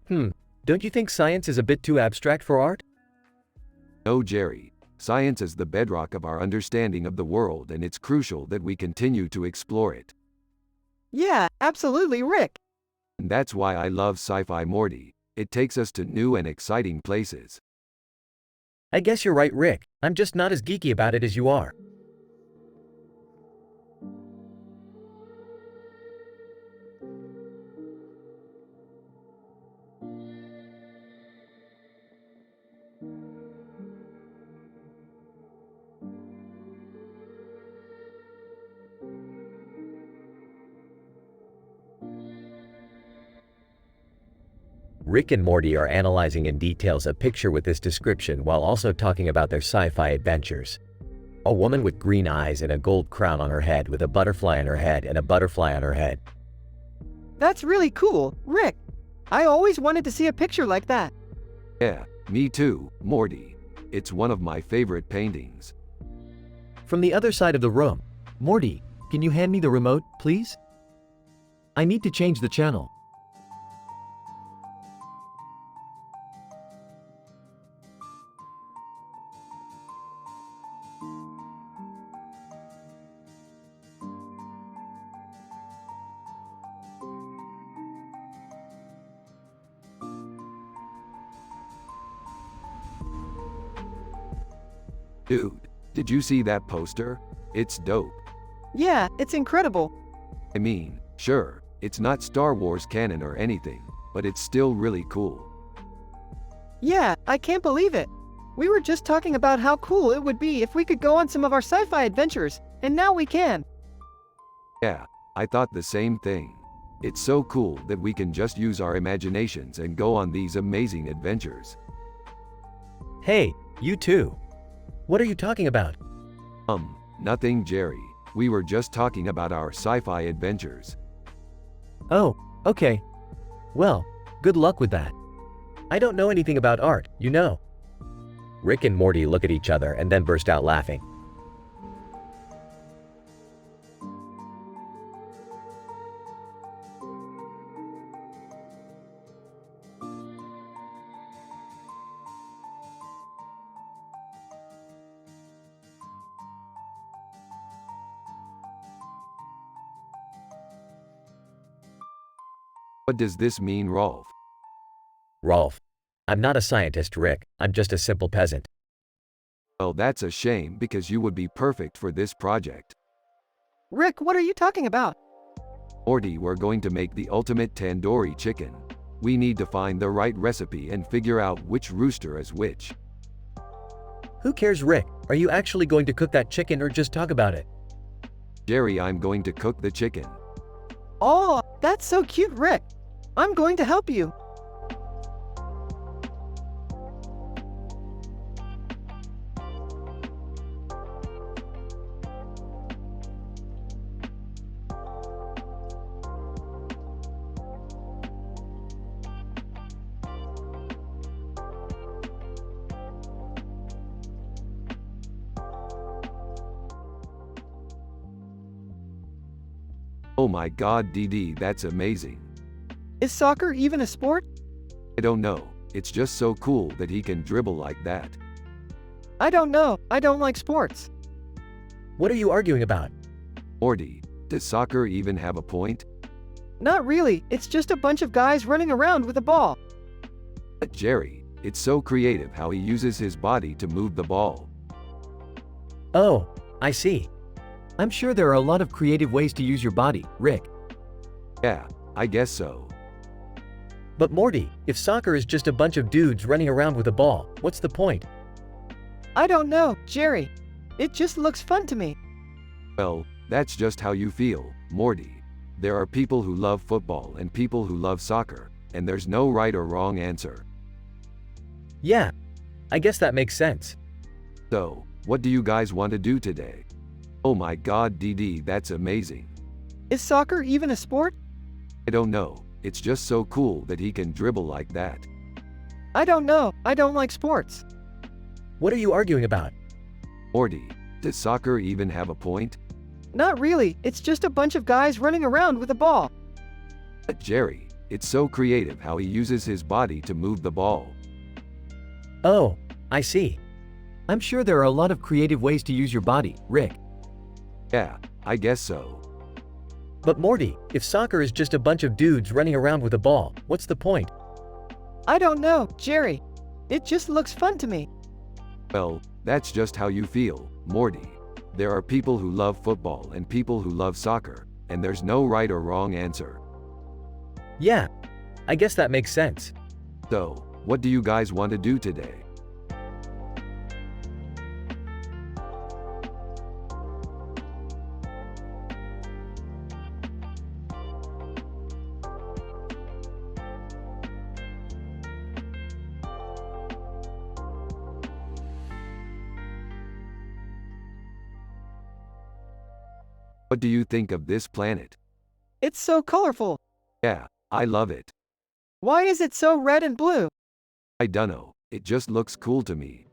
Don't you think science is a bit too abstract for art?
No, Jerry. Science is the bedrock of our understanding of the world, and it's crucial that we continue to explore it.
Yeah, absolutely, Rick.
And that's why I love Sci-Fi Morty. It takes us to new and exciting places.
I guess you're right, Rick. I'm just not as geeky about it as you are. Rick and Morty are analyzing in details a picture with this description while also talking about their sci-fi adventures. A woman with green eyes and a gold crown on her head with a butterfly on her head and a butterfly on her head.
That's really cool, Rick. I always wanted to see a picture like that.
Yeah, me too, Morty. It's one of my favorite paintings.
From the other side of the room, Morty, can you hand me the remote, please? I need to change the channel.
Dude, did you see that poster? It's dope.
Yeah, it's incredible.
I mean, sure, it's not Star Wars canon or anything, but it's still really cool.
Yeah, I can't believe it. We were just talking about how cool it would be if we could go on some of our sci-fi adventures, and now we can.
Yeah, I thought the same thing. It's so cool that we can just use our imaginations and go on these amazing adventures.
Hey, you too. What are you talking about?
Nothing, Jerry. We were just talking about our sci-fi adventures.
Oh, okay. Well, good luck with that.
I don't know anything about art, you know. Rick and Morty look at each other and then burst out laughing.
What does this mean, Rolf?
Rolf, I'm not a scientist, Rick. I'm just a simple peasant.
Well, that's a shame because you would be perfect for this project.
Rick, what are you talking about?
Morty, we're going to make the ultimate tandoori chicken. We need to find the right recipe and figure out which rooster is which.
Who cares, Rick? Are you actually going to cook that chicken or just talk about it?
Jerry, I'm going to cook the chicken.
Oh, that's so cute, Rick. I'm going to help you.
Oh my god, DD, that's amazing.
Is soccer even a sport?
I don't know. It's just so cool that he can dribble like that.
I don't know. I don't like sports.
What are you arguing about?
Morty, does soccer even have a point?
Not really. It's just a bunch of guys running around with a ball.
But Jerry, it's so creative how he uses his body to move the ball.
Oh, I see.
I'm sure there are a lot of creative ways to use your body, Rick.
Yeah, I guess so.
But Morty, if soccer is just a bunch of dudes running around with a ball, what's the point?
I don't know, Jerry. It just looks fun to me.
Well, that's just how you feel, Morty. There are people who love football and people who love soccer, and there's no right or wrong answer.
Yeah, I guess that makes sense.
So, what do you guys want to do today? Oh my god, DD, that's amazing.
Is soccer even a sport?
I don't know. It's just so cool that he can dribble like that.
I don't know. I don't like sports.
What are you arguing about?
Morty, does soccer even have a point?
Not really. It's just a bunch of guys running around with a ball.
But Jerry, it's so creative how he uses his body to move the ball.
Oh, I see.
I'm sure there are a lot of creative ways to use your body, Rick.
Yeah, I guess so.
But Morty, if soccer is just a bunch of dudes running around with a ball, what's the point?
I don't know, Jerry. It just looks fun to me.
Well, that's just how you feel, Morty. There are people who love football and people who love soccer, and there's no right or wrong answer.
Yeah, I guess that makes sense.
So, what do you guys want to do today? What do you think of this planet?
It's so colorful.
Yeah, I love it.
Why is it so red and blue?
I dunno, it just looks cool to me.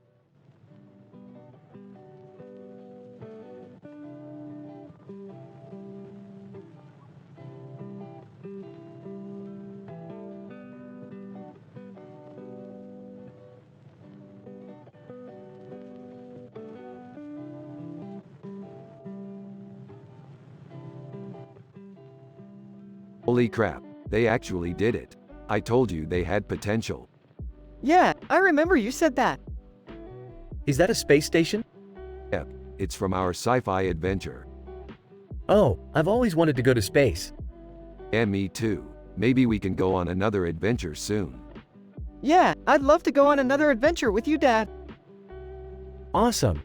Holy crap, they actually did it. I told you they had potential.
Yeah, I remember you said that.
Is that a space station?
Yep, it's from our sci-fi adventure.
Oh, I've always wanted to go to space.
Yeah, me too. Maybe we can go on another adventure soon.
Yeah, I'd love to go on another adventure with you, Dad.
Awesome.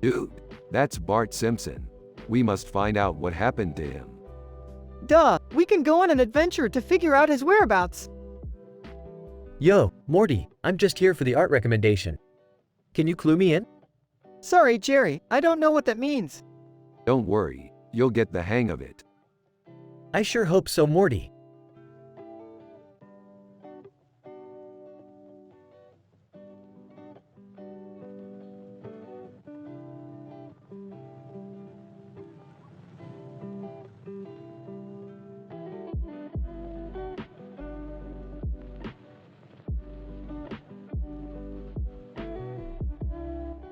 Dude, that's Bart Simpson. We must find out what happened to him.
Duh, we can go on an adventure to figure out his whereabouts.
Yo, Morty, I'm just here for the art recommendation. Can you clue me in?
Sorry, Jerry, I don't know what that means.
Don't worry, you'll get the hang of it.
I sure hope so, Morty.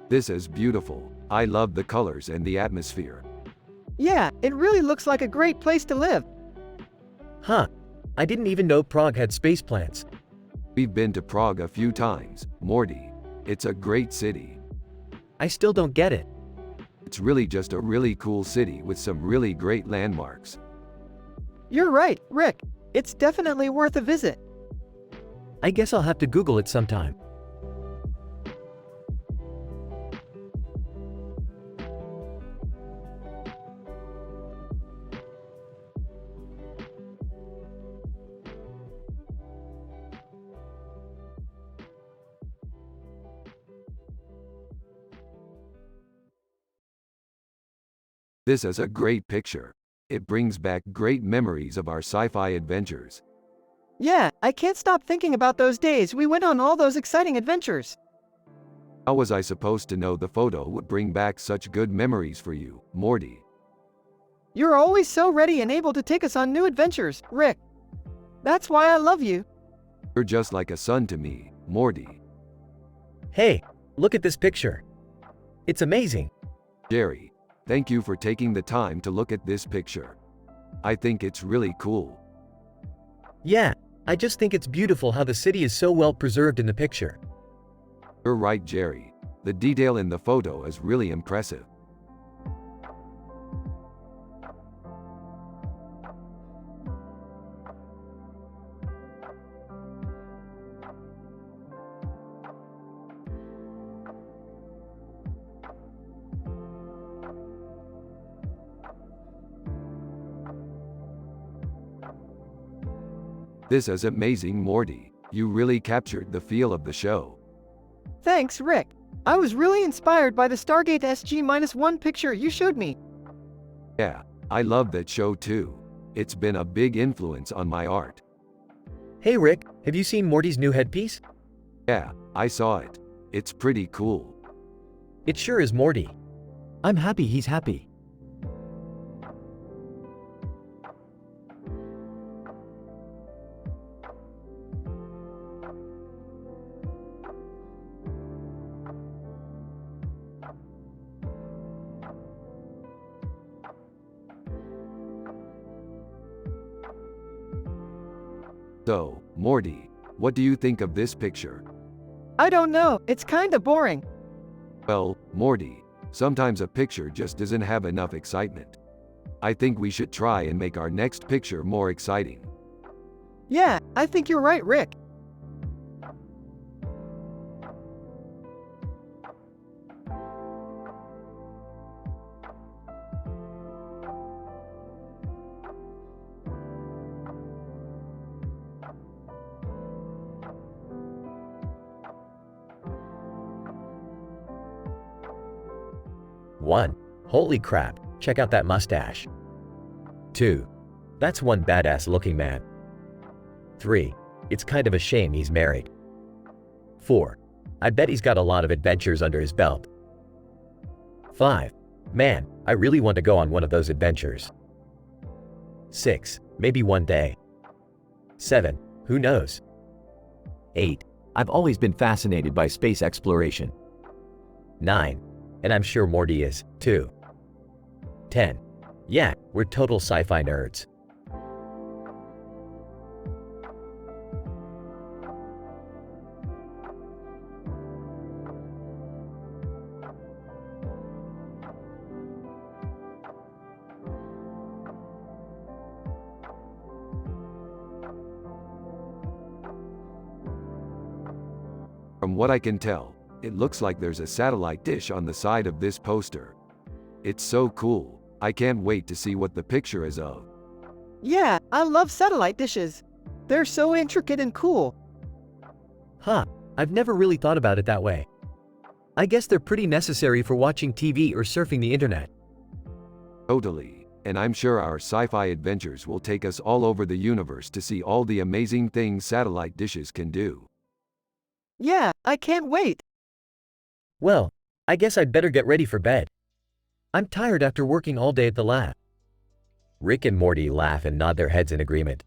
This is beautiful. I love the colors and the atmosphere.
Yeah, it really looks like a great place to live.
Huh. I didn't even know Prague had space plants.
We've been to Prague a few times, Morty. It's a great city.
I still don't get it.
It's really just a really cool city with some really great landmarks.
You're right, Rick. It's definitely worth a visit.
I guess I'll have to Google it sometime.
This is a great picture. It brings back great memories of our sci-fi adventures.
Yeah, I can't stop thinking about those days we went on all those exciting adventures.
How was I supposed to know the photo would bring back such good memories for you, Morty?
You're always so ready and able to take us on new adventures, Rick. That's why I love you.
You're just like a son to me, Morty.
Hey, look at this picture. It's amazing.
Jerry, thank you for taking the time to look at this picture. I think it's really cool.
Yeah, I just think it's beautiful how the city is so well preserved in the picture.
You're right, Jerry. The detail in the photo is really impressive. This is amazing, Morty. You really captured the feel of the show.
Thanks, Rick. I was really inspired by the Stargate SG-1 picture you showed me.
Yeah, I love that show too. It's been a big influence on my art.
Hey Rick, have you seen Morty's new headpiece?
Yeah, I saw it. It's pretty cool.
It sure is Morty.
I'm happy he's happy.
So, Morty, what do you think of this picture?
I don't know, it's kinda boring.
Well, Morty, sometimes a picture just doesn't have enough excitement. I think we should try and make our next picture more exciting.
Yeah, I think you're right, Rick.
One, holy crap, check out that mustache. 2, that's one badass looking man. 3, it's kind of a shame he's married. 4, I bet he's got a lot of adventures under his belt. 5, man, I really want to go on one of those adventures. 6, maybe one day. 7, who knows? 8,
I've always been fascinated by space exploration.
9, and I'm sure Morty is, too. 10, yeah, we're total sci-fi nerds.
From what I can tell, it looks like there's a satellite dish on the side of this poster. It's so cool. I can't wait to see what the picture is of.
Yeah, I love satellite dishes. They're so intricate and cool.
Huh, I've never really thought about it that way. I guess they're pretty necessary for watching TV or surfing the internet.
Totally. And I'm sure our sci-fi adventures will take us all over the universe to see all the amazing things satellite dishes can do.
Yeah, I can't wait.
Well, I guess I'd better get ready for bed.
I'm tired after working all day at the lab.
Rick and Morty laugh and nod their heads in agreement.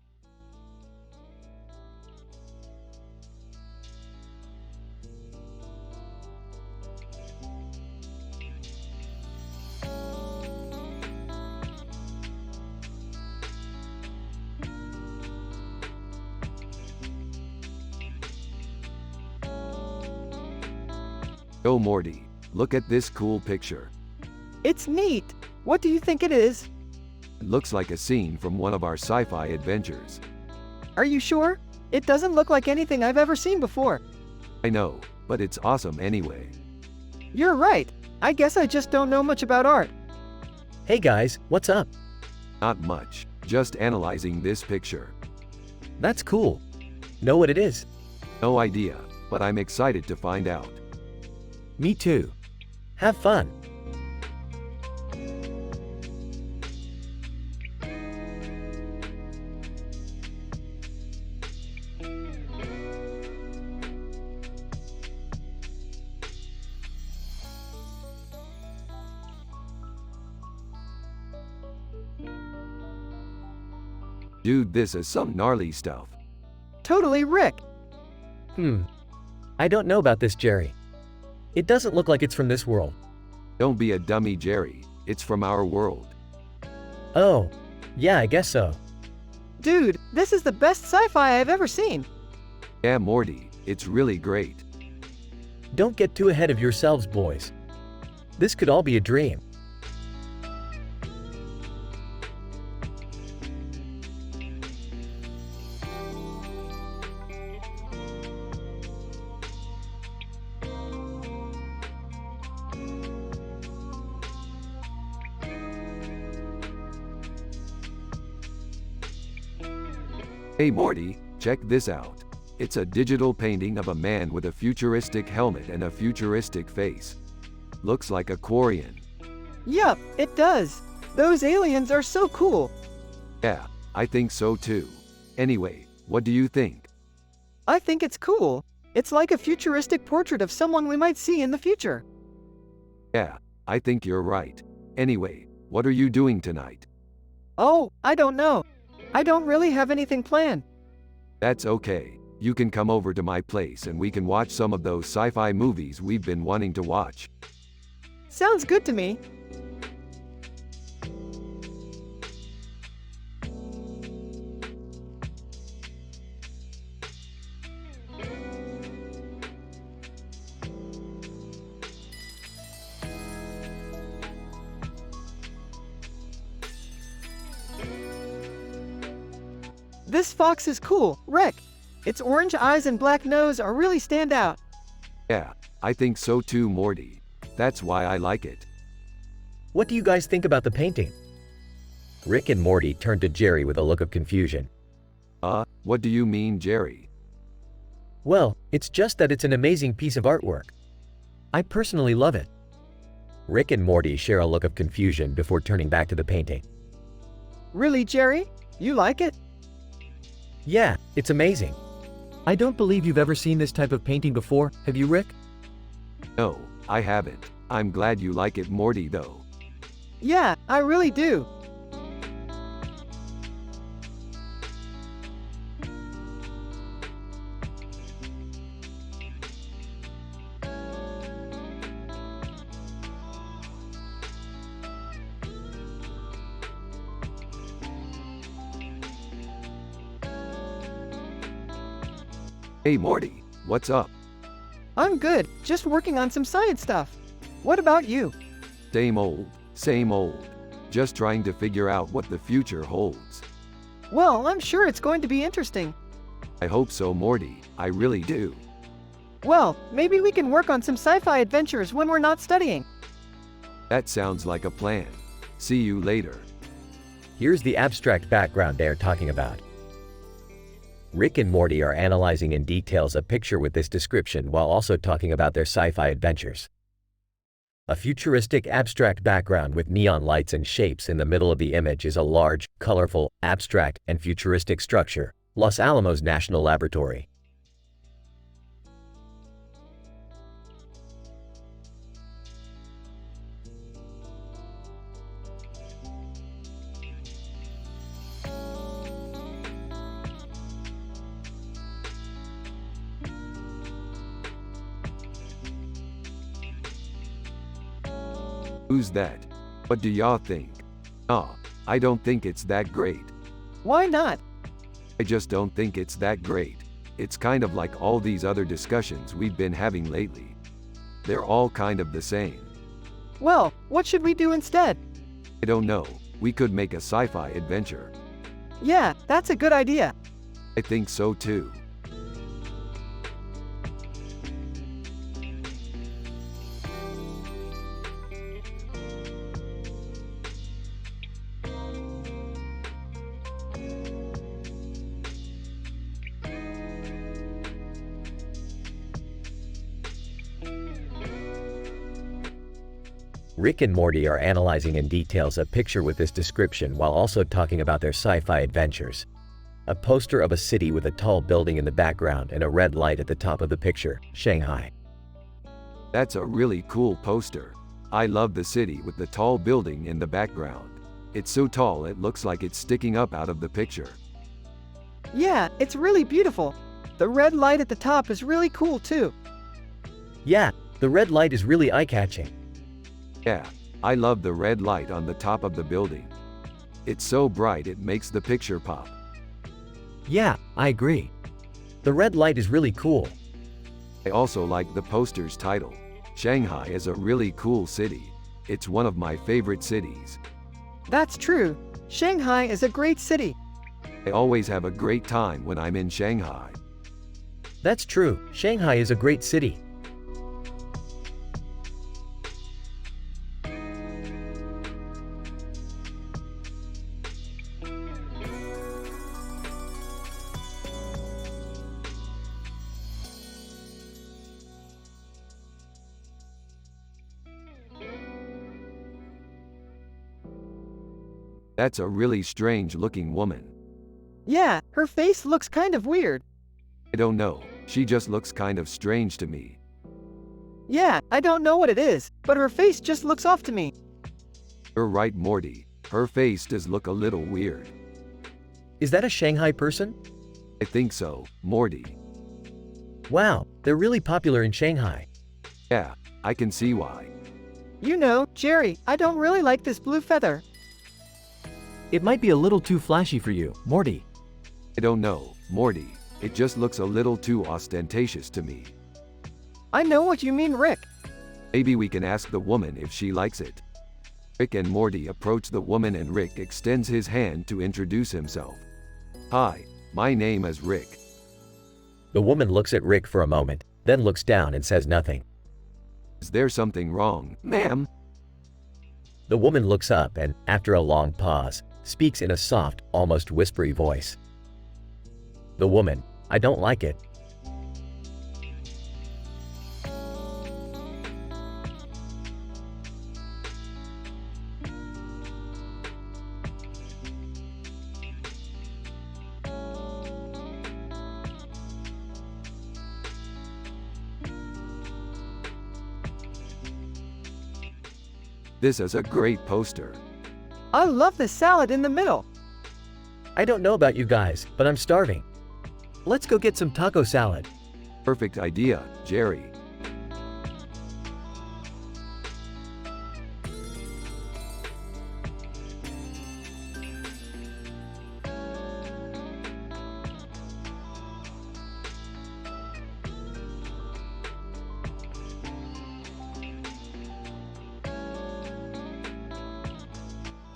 Oh Morty, look at this cool picture.
It's neat. What do you think it is?
It looks like a scene from one of our sci-fi adventures.
Are you sure? It doesn't look like anything I've ever seen before.
I know, but it's awesome anyway.
You're right. I guess I just don't know much about art.
Hey guys, what's up?
Not much, just analyzing this picture.
That's cool. Know what it is?
No idea, but I'm excited to find out.
Me too.
Have fun.
Dude, this is some gnarly stuff.
Totally, Rick.
I don't know about this, Jerry. It doesn't look like it's from this world.
Don't be a dummy, Jerry. It's from our world.
Oh, yeah, I guess so.
Dude, this is the best sci-fi I've ever seen.
Yeah, Morty, it's really great.
Don't get too ahead of yourselves, boys. This could all be a dream.
Hey Morty, check this out. It's a digital painting of a man with a futuristic helmet and a futuristic face. Looks like a Quarian.
Yup, it does. Those aliens are so cool.
Yeah, I think so too. Anyway, what do you think?
I think it's cool. It's like a futuristic portrait of someone we might see in the future.
Yeah, I think you're right. Anyway, what are you doing tonight?
Oh, I don't know. I don't really have anything planned.
That's okay. You can come over to my place and we can watch some of those sci-fi movies we've been wanting to watch.
Sounds good to me. This fox is cool, Rick. Its orange eyes and black nose are really stand out.
Yeah, I think so too, Morty. That's why I like it.
What do you guys think about the painting? Rick and Morty turned to Jerry with a look of confusion.
What do you mean, Jerry?
Well, it's just that it's an amazing piece of artwork. I personally love it. Rick and Morty share a look of confusion before turning back to the painting.
Really, Jerry? You like it?
Yeah, it's amazing.
I don't believe you've ever seen this type of painting before, have you, Rick?
No, I haven't. I'm glad you like it, Morty, though.
Yeah, I really do.
Hey, Morty, what's up?
I'm good, just working on some science stuff. What about you?
Same old, same old. Just trying to figure out what the future holds.
Well, I'm sure it's going to be interesting.
I hope so, Morty. I really do.
Well, maybe we can work on some sci-fi adventures when we're not studying.
That sounds like a plan. See you later.
Here's the abstract background they're talking about. Rick and Morty are analyzing in details a picture with this description while also talking about their sci-fi adventures. A futuristic abstract background with neon lights and shapes in the middle of the image is a large, colorful, abstract, and futuristic structure, Los Alamos National Laboratory.
Who's that? What do y'all think? I don't think it's that great.
Why not?
I just don't think it's that great. It's kind of like all these other discussions we've been having lately. They're all kind of the same.
Well, what should we do instead?
I don't know. We could make a sci-fi adventure.
Yeah, that's a good idea.
I think so too.
Rick and Morty are analyzing in details a picture with this description while also talking about their sci-fi adventures. A poster of a city with a tall building in the background and a red light at the top of the picture, Shanghai.
That's a really cool poster. I love the city with the tall building in the background. It's so tall it looks like it's sticking up out of the picture.
Yeah, it's really beautiful. The red light at the top is really cool too.
Yeah, the red light is really eye-catching.
Yeah, I love the red light on the top of the building. It's so bright it makes the picture pop.
Yeah, I agree.
The red light is really cool.
I also like the poster's title. Shanghai is a really cool city. It's one of my favorite cities.
That's true. Shanghai is a great city.
I always have a great time when I'm in Shanghai.
That's true. Shanghai is a great city.
That's a really strange looking woman.
Yeah, her face looks kind of weird.
I don't know, she just looks kind of strange to me.
Yeah, I don't know what it is, but her face just looks off to me.
You're right, Morty. Her face does look a little weird.
Is that a Shanghai person?
I think so, Morty.
Wow, they're really popular in Shanghai.
Yeah, I can see why.
You know, Jerry, I don't really like this blue feather.
It might be a little too flashy for you, Morty.
I don't know, Morty. It just looks a little too ostentatious to me.
I know what you mean, Rick.
Maybe we can ask the woman if she likes it. Rick and Morty approach the woman and Rick extends his hand to introduce himself. Hi, my name is Rick.
The woman looks at Rick for a moment, then looks down and says nothing.
Is there something wrong, ma'am?
The woman looks up and, after a long pause, speaks in a soft, almost whispery voice. The woman, I don't like it.
This is a great poster.
I love the salad in the middle.
I don't know about you guys, but I'm starving.
Let's go get some taco salad.
Perfect idea, Jerry.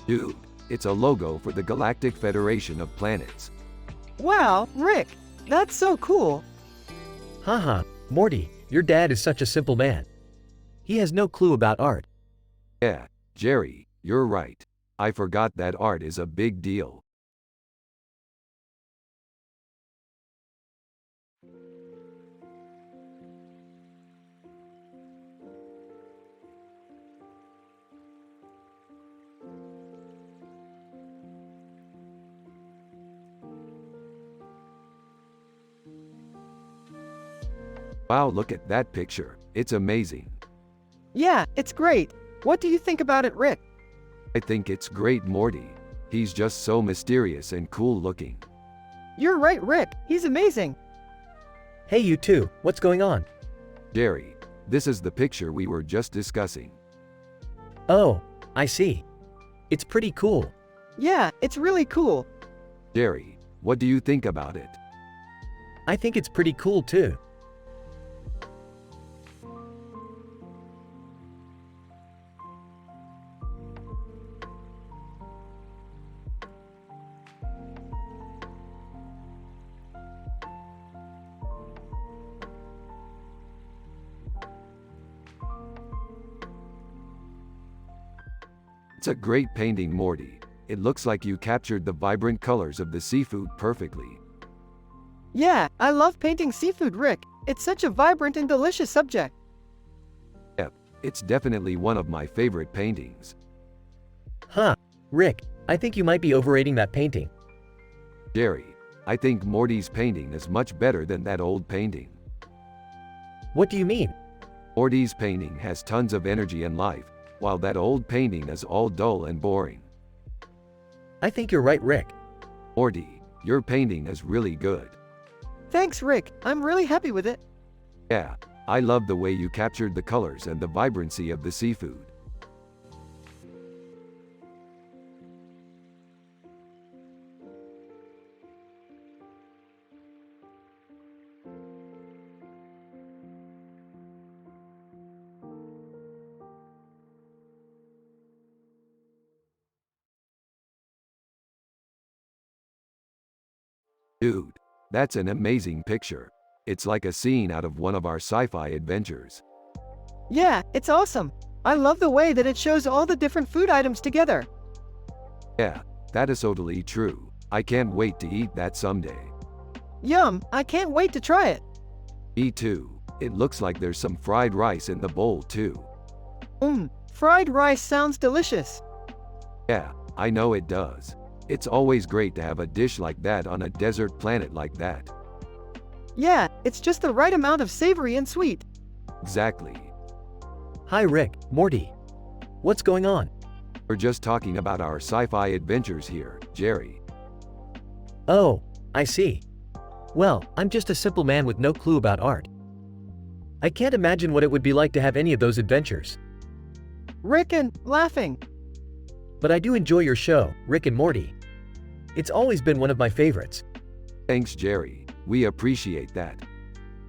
Dude, it's a logo for the Galactic Federation of Planets.
Wow, Rick, that's so cool.
Haha, Morty, your dad is such a simple man.
He has no clue about art.
Yeah, Jerry, you're right. I forgot that art is a big deal. Wow, look at that picture. It's amazing.
Yeah, it's great. What do you think about it, Rick?
I think it's great, Morty. He's just so mysterious and cool looking.
You're right, Rick. He's amazing.
Hey you two, what's going on?
Jerry, this is the picture we were just discussing.
Oh, I see. It's pretty cool.
Yeah, it's really cool.
Jerry, what do you think about it?
I think it's pretty cool too.
It's a great painting, Morty. It looks like you captured the vibrant colors of the seafood perfectly.
Yeah, I love painting seafood, Rick. It's such a vibrant and delicious subject.
Yep, it's definitely one of my favorite paintings.
Huh, Rick, I think you might be overrating that painting.
Jerry, I think Morty's painting is much better than that old painting.
What do you mean?
Morty's painting has tons of energy and life, while that old painting is all dull and boring.
I think you're right, Rick.
Morty, your painting is really good.
Thanks, Rick. I'm really happy with it.
Yeah, I love the way you captured the colors and the vibrancy of the seafood. Dude, that's an amazing picture. It's like a scene out of one of our sci-fi adventures.
Yeah, it's awesome. I love the way that it shows all the different food items together.
Yeah, that is totally true. I can't wait to eat that someday.
Yum, I can't wait to try it.
Me too. It looks like there's some fried rice in the bowl too.
Fried rice sounds delicious.
Yeah, I know it does. It's always great to have a dish like that on a desert planet like that.
Yeah, it's just the right amount of savory and sweet.
Exactly.
Hi Rick, Morty. What's going on?
We're just talking about our sci-fi adventures here, Jerry.
Oh, I see. Well, I'm just a simple man with no clue about art. I can't imagine what it would be like to have any of those adventures.
Rick and laughing.
But I do enjoy your show, Rick and Morty. It's always been one of my favorites.
Thanks, Jerry. We appreciate that.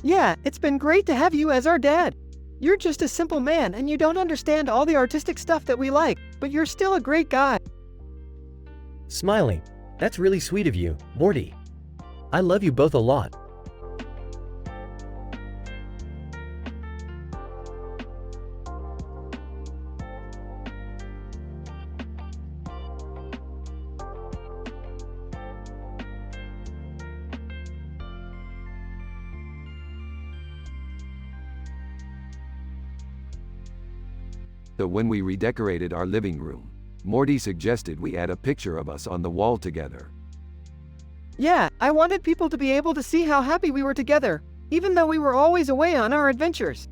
Yeah, it's been great to have you as our dad. You're just a simple man and you don't understand all the artistic stuff that we like, but you're still a great guy.
Smiling. That's really sweet of you, Morty. I love you both a lot.
So when we redecorated our living room, Morty suggested we add a picture of us on the wall together.
Yeah, I wanted people to be able to see how happy we were together, even though we were always away on our adventures.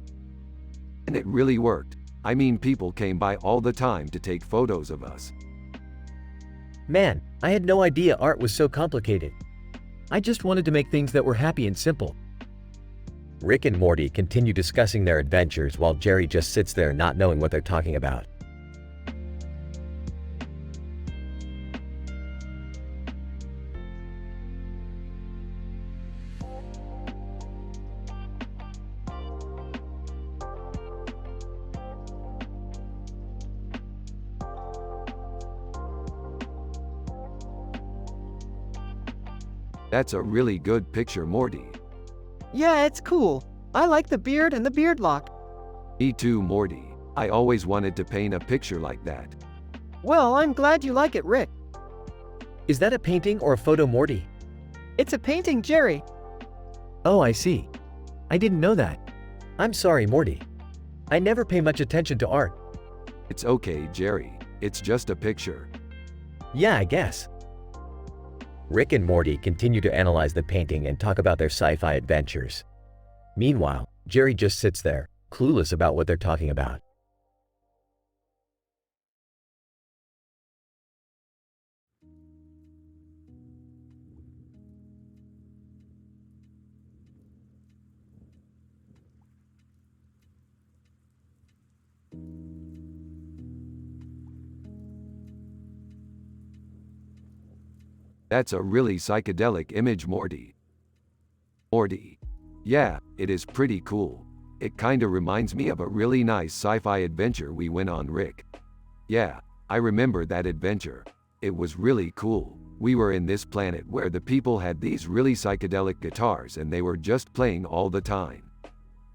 And it really worked. I mean, people came by all the time to take photos of us.
Man, I had no idea art was so complicated.
I just wanted to make things that were happy and simple.
Rick and Morty continue discussing their adventures while Jerry just sits there not knowing what they're talking about.
That's a really good picture, Morty.
Yeah, it's cool. I like the beard and the beard lock.
Me too, Morty. I always wanted to paint a picture like that.
Well, I'm glad you like it, Rick.
Is that a painting or a photo, Morty?
It's a painting, Jerry.
Oh, I see. I didn't know that.
I'm sorry, Morty. I never pay much attention to art.
It's okay, Jerry. It's just a picture.
Yeah, I guess. Rick and Morty continue to analyze the painting and talk about their sci-fi adventures. Meanwhile, Jerry just sits there, clueless about what they're talking about.
That's a really psychedelic image, Morty. Morty. Yeah, it is pretty cool. It kinda reminds me of a really nice sci-fi adventure we went on, Rick. Yeah, I remember that adventure. It was really cool. We were in this planet where the people had these really psychedelic guitars and they were just playing all the time.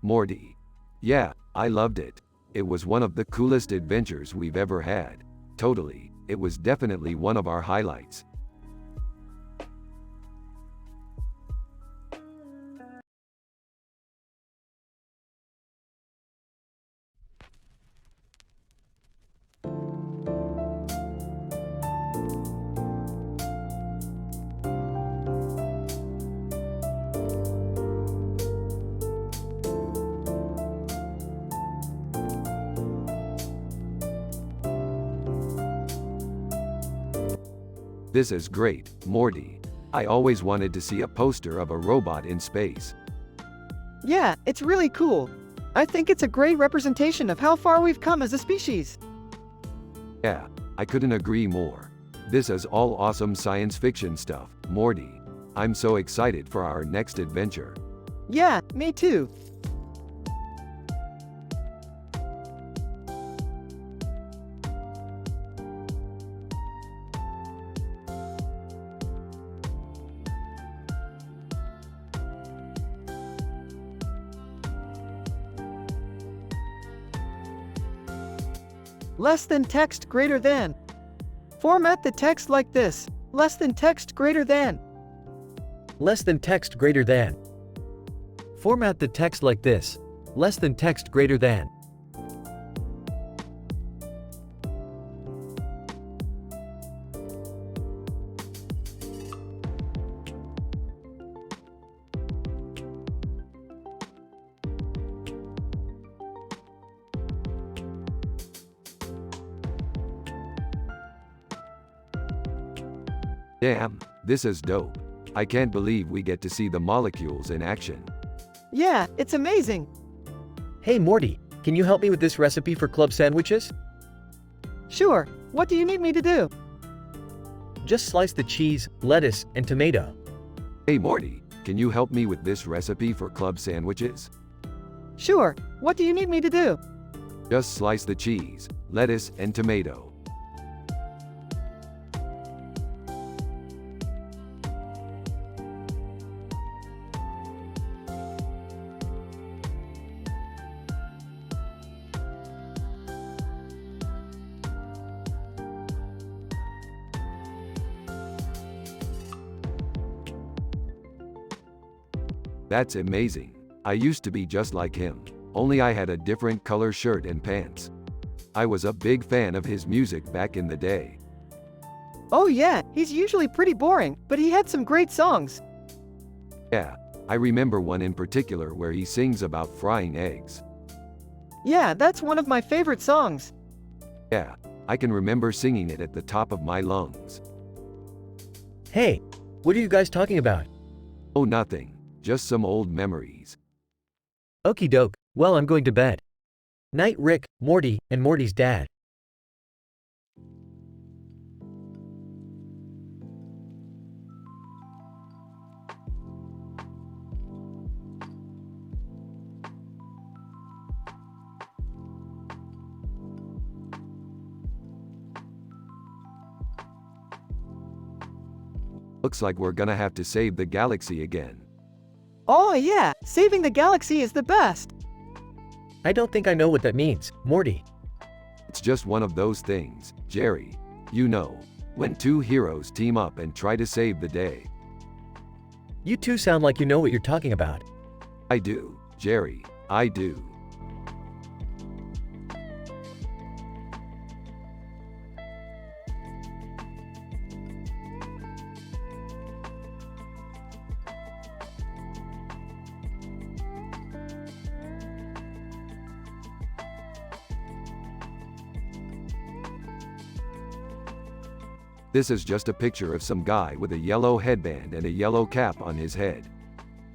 Morty. Yeah, I loved it. It was one of the coolest adventures we've ever had. Totally, it was definitely one of our highlights. This is great, Morty. I always wanted to see a poster of a robot in space.
Yeah, it's really cool. I think it's a great representation of how far we've come as a species.
Yeah, I couldn't agree more. This is all awesome science fiction stuff, Morty. I'm so excited for our next adventure.
Yeah, me too. Less than text greater than. Format the text like this. Less than text greater than.
Less than text greater than.
Format the text like this. Less than text greater than.
Damn, this is dope. I can't believe we get to see the molecules in action.
Yeah, it's amazing.
Hey Morty, can you help me with this recipe for club sandwiches?
Sure, what do you need me to do?
Just slice the cheese, lettuce, and tomato.
Hey Morty, can you help me with this recipe for club sandwiches?
Sure, what do you need me to do?
Just slice the cheese, lettuce, and tomato. That's amazing. I used to be just like him, only I had a different color shirt and pants. I was a big fan of his music back in the day.
Oh yeah, he's usually pretty boring, but he had some great songs.
Yeah, I remember one in particular where he sings about frying eggs.
Yeah, that's one of my favorite songs.
Yeah, I can remember singing it at the top of my lungs.
Hey, what are you guys talking about?
Oh, nothing. Just some old memories.
Okie doke, well I'm going to bed. Night Rick, Morty, and Morty's dad.
Looks like we're gonna have to save the galaxy again.
Oh yeah, saving the galaxy is the best.
I don't think I know what that means, Morty.
It's just one of those things, Jerry. You know, when two heroes team up and try to save the day.
You two sound like you know what you're talking about.
I do, Jerry, I do. This is just a picture of some guy with a yellow headband and a yellow cap on his head.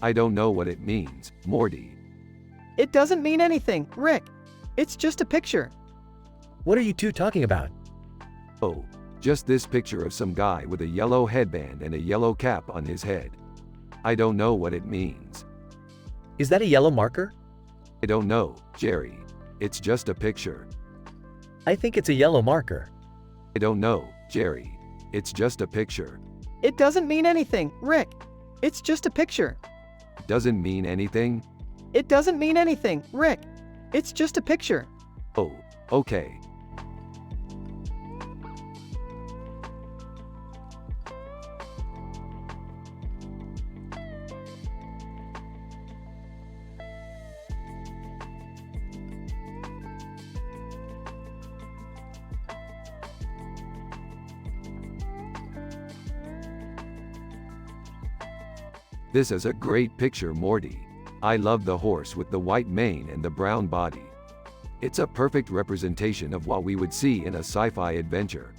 I don't know what it means, Morty.
It doesn't mean anything, Rick. It's just a picture.
What are you two talking about?
Oh, just this picture of some guy with a yellow headband and a yellow cap on his head. I don't know what it means.
Is that a yellow marker?
I don't know, Jerry. It's just a picture.
I think it's a yellow marker.
I don't know, Jerry. It's just a picture.
It doesn't mean anything, Rick. It's just a picture.
Doesn't mean anything?
It doesn't mean anything, Rick. It's just a picture.
Oh, okay. This is a great picture, Morty. I love the horse with the white mane and the brown body. It's a perfect representation of what we would see in a sci-fi adventure.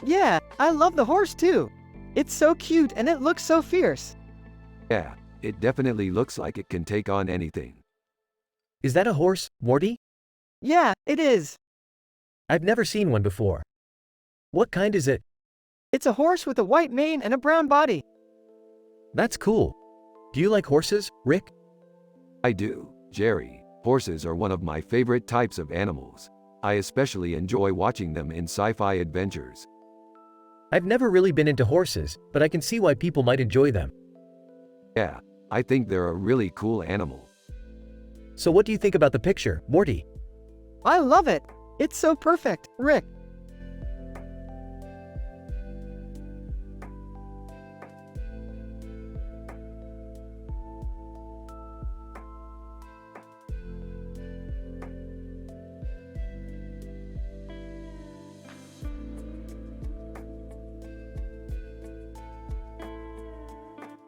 Yeah, I love the horse too. It's so cute and it looks so fierce.
Yeah, it definitely looks like it can take on anything.
Is that a horse, Morty?
Yeah, it is.
I've never seen one before. What kind is it?
It's a horse with a white mane and a brown body.
That's cool. Do you like horses, Rick?
I do, Jerry. Horses are one of my favorite types of animals. I especially enjoy watching them in sci-fi adventures.
I've never really been into horses, but I can see why people might enjoy them.
Yeah, I think they're a really cool animal.
So what do you think about the picture, Morty?
I love it. It's so perfect, Rick.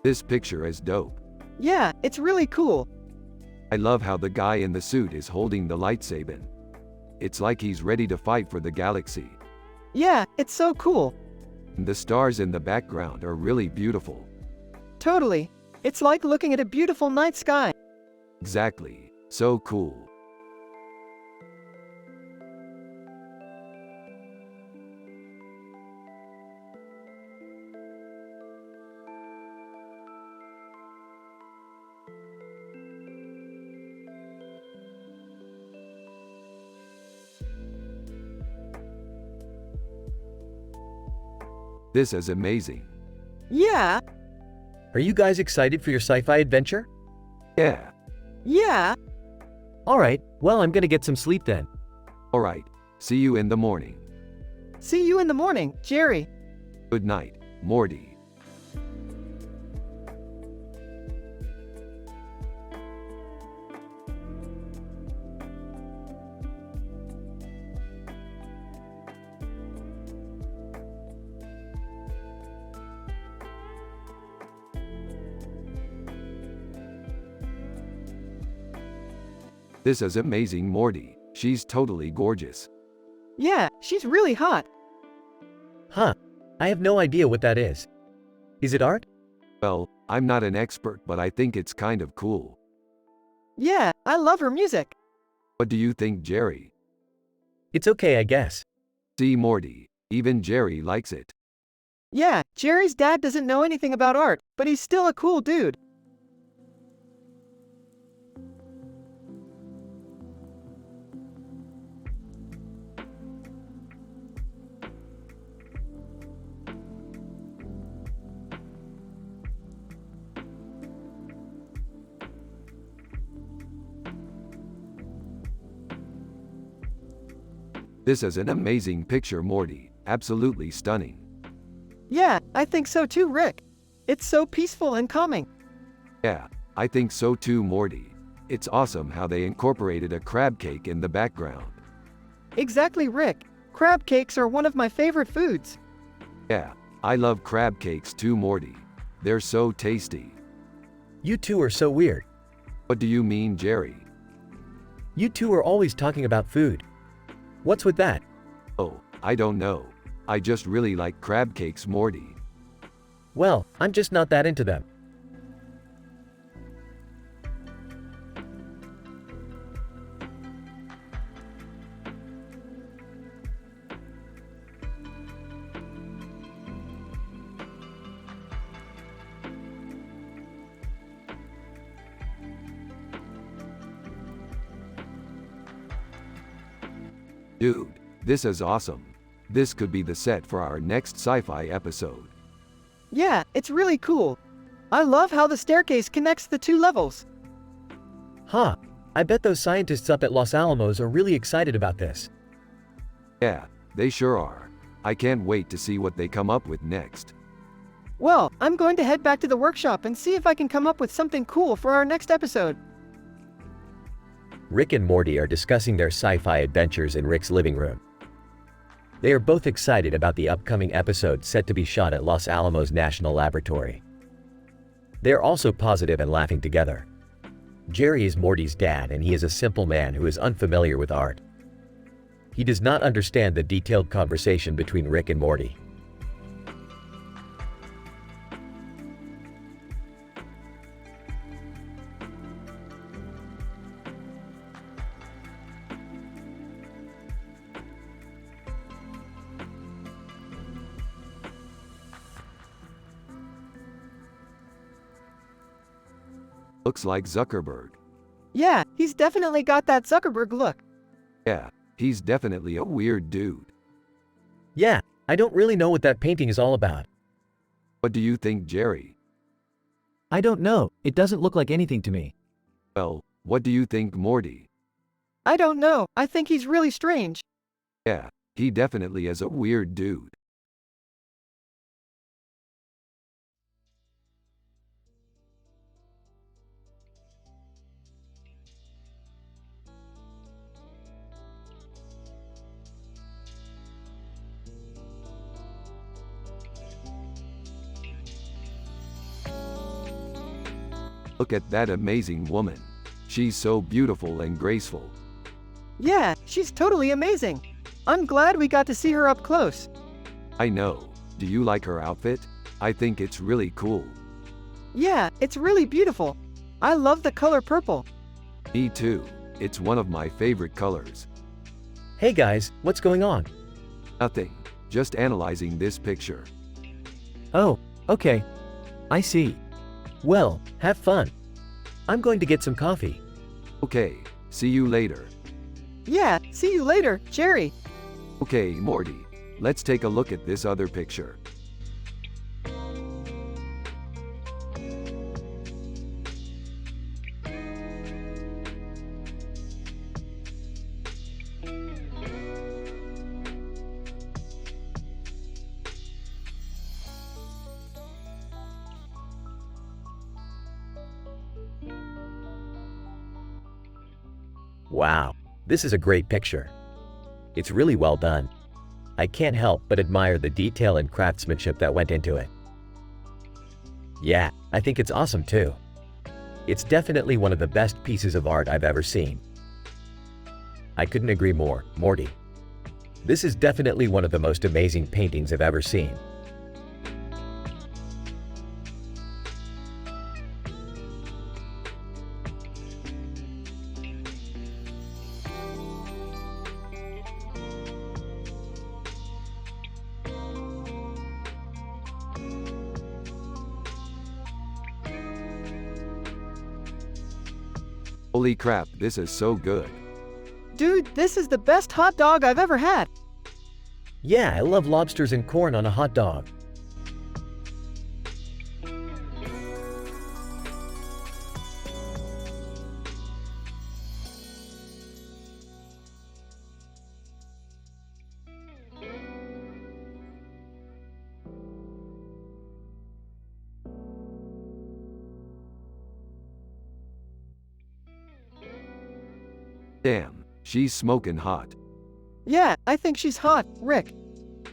This picture is dope.
Yeah, it's really cool.
I love how the guy in the suit is holding the lightsaber. It's like he's ready to fight for the galaxy.
Yeah, it's so cool.
The stars in the background are really beautiful.
Totally. It's like looking at a beautiful night sky.
Exactly. So cool. This is amazing.
Yeah,
Are you guys excited for your sci-fi adventure?
Yeah.
yeah.
Alright, well, I'm gonna get some sleep then.
Alright. See you in the morning.
See you in the morning, Jerry.
Good night, Morty. This is amazing, Morty. She's totally gorgeous.
Yeah, she's really hot.
Huh. I have no idea what that is. Is it art?
Well, I'm not an expert, but I think it's kind of cool.
Yeah, I love her music.
What do you think, Jerry?
It's okay, I guess.
See, Morty. Even Jerry likes it.
Yeah, Jerry's dad doesn't know anything about art, but he's still a cool dude.
This is an amazing picture, Morty. Absolutely stunning.
Yeah, I think so too, Rick. It's so peaceful and calming.
Yeah, I think so too, Morty. It's awesome how they incorporated a crab cake in the background.
Exactly, Rick. Crab cakes are one of my favorite foods.
Yeah, I love crab cakes too, Morty. They're so tasty.
You two are so weird.
What do you mean, Jerry?
You two are always talking about food. What's with that?
Oh, I don't know. I just really like crab cakes, Morty.
Well, I'm just not that into them.
Dude, this is awesome. This could be the set for our next sci-fi episode.
Yeah, it's really cool. I love how the staircase connects the two levels.
Huh. I bet those scientists up at Los Alamos are really excited about this.
Yeah, they sure are. I can't wait to see what they come up with next.
Well, I'm going to head back to the workshop and see if I can come up with something cool for our next episode.
Rick and Morty are discussing their sci-fi adventures in Rick's living room. They are both excited about the upcoming episode set to be shot at Los Alamos National Laboratory. They are also positive and laughing together. Jerry is Morty's dad, and he is a simple man who is unfamiliar with art. He does not understand the detailed conversation between Rick and Morty.
Looks like Zuckerberg.
Yeah, he's definitely got that Zuckerberg look.
Yeah, he's definitely a weird dude.
Yeah, I don't really know what that painting is all about.
What do you think, Jerry?
I don't know, it doesn't look like anything to me.
Well, what do you think, Morty?
I don't know, I think he's really strange.
Yeah, he definitely is a weird dude. Look at that amazing woman. She's so beautiful and graceful.
Yeah, she's totally amazing. I'm glad we got to see her up close.
I know. Do you like her outfit? I think it's really cool.
Yeah, it's really beautiful. I love the color purple.
Me too. It's one of my favorite colors.
Hey guys, what's going on?
Nothing. Just analyzing this picture.
Oh, okay. I see.
Well, have fun. I'm going to get some coffee.
Okay, see you later.
Yeah, see you later, Jerry.
Okay, Morty. Let's take a look at this other picture.
Wow, this is a great picture. It's really well done. I can't help but admire the detail and craftsmanship that went into it. Yeah, I think it's awesome too. It's definitely one of the best pieces of art I've ever seen. I couldn't agree more, Morty. This is definitely one of the most amazing paintings I've ever seen.
Holy crap, this is so good.
Dude, this is the best hot dog I've ever had.
Yeah, I love lobsters and corn on a hot dog.
Damn, she's smoking hot.
Yeah, I think she's hot, Rick.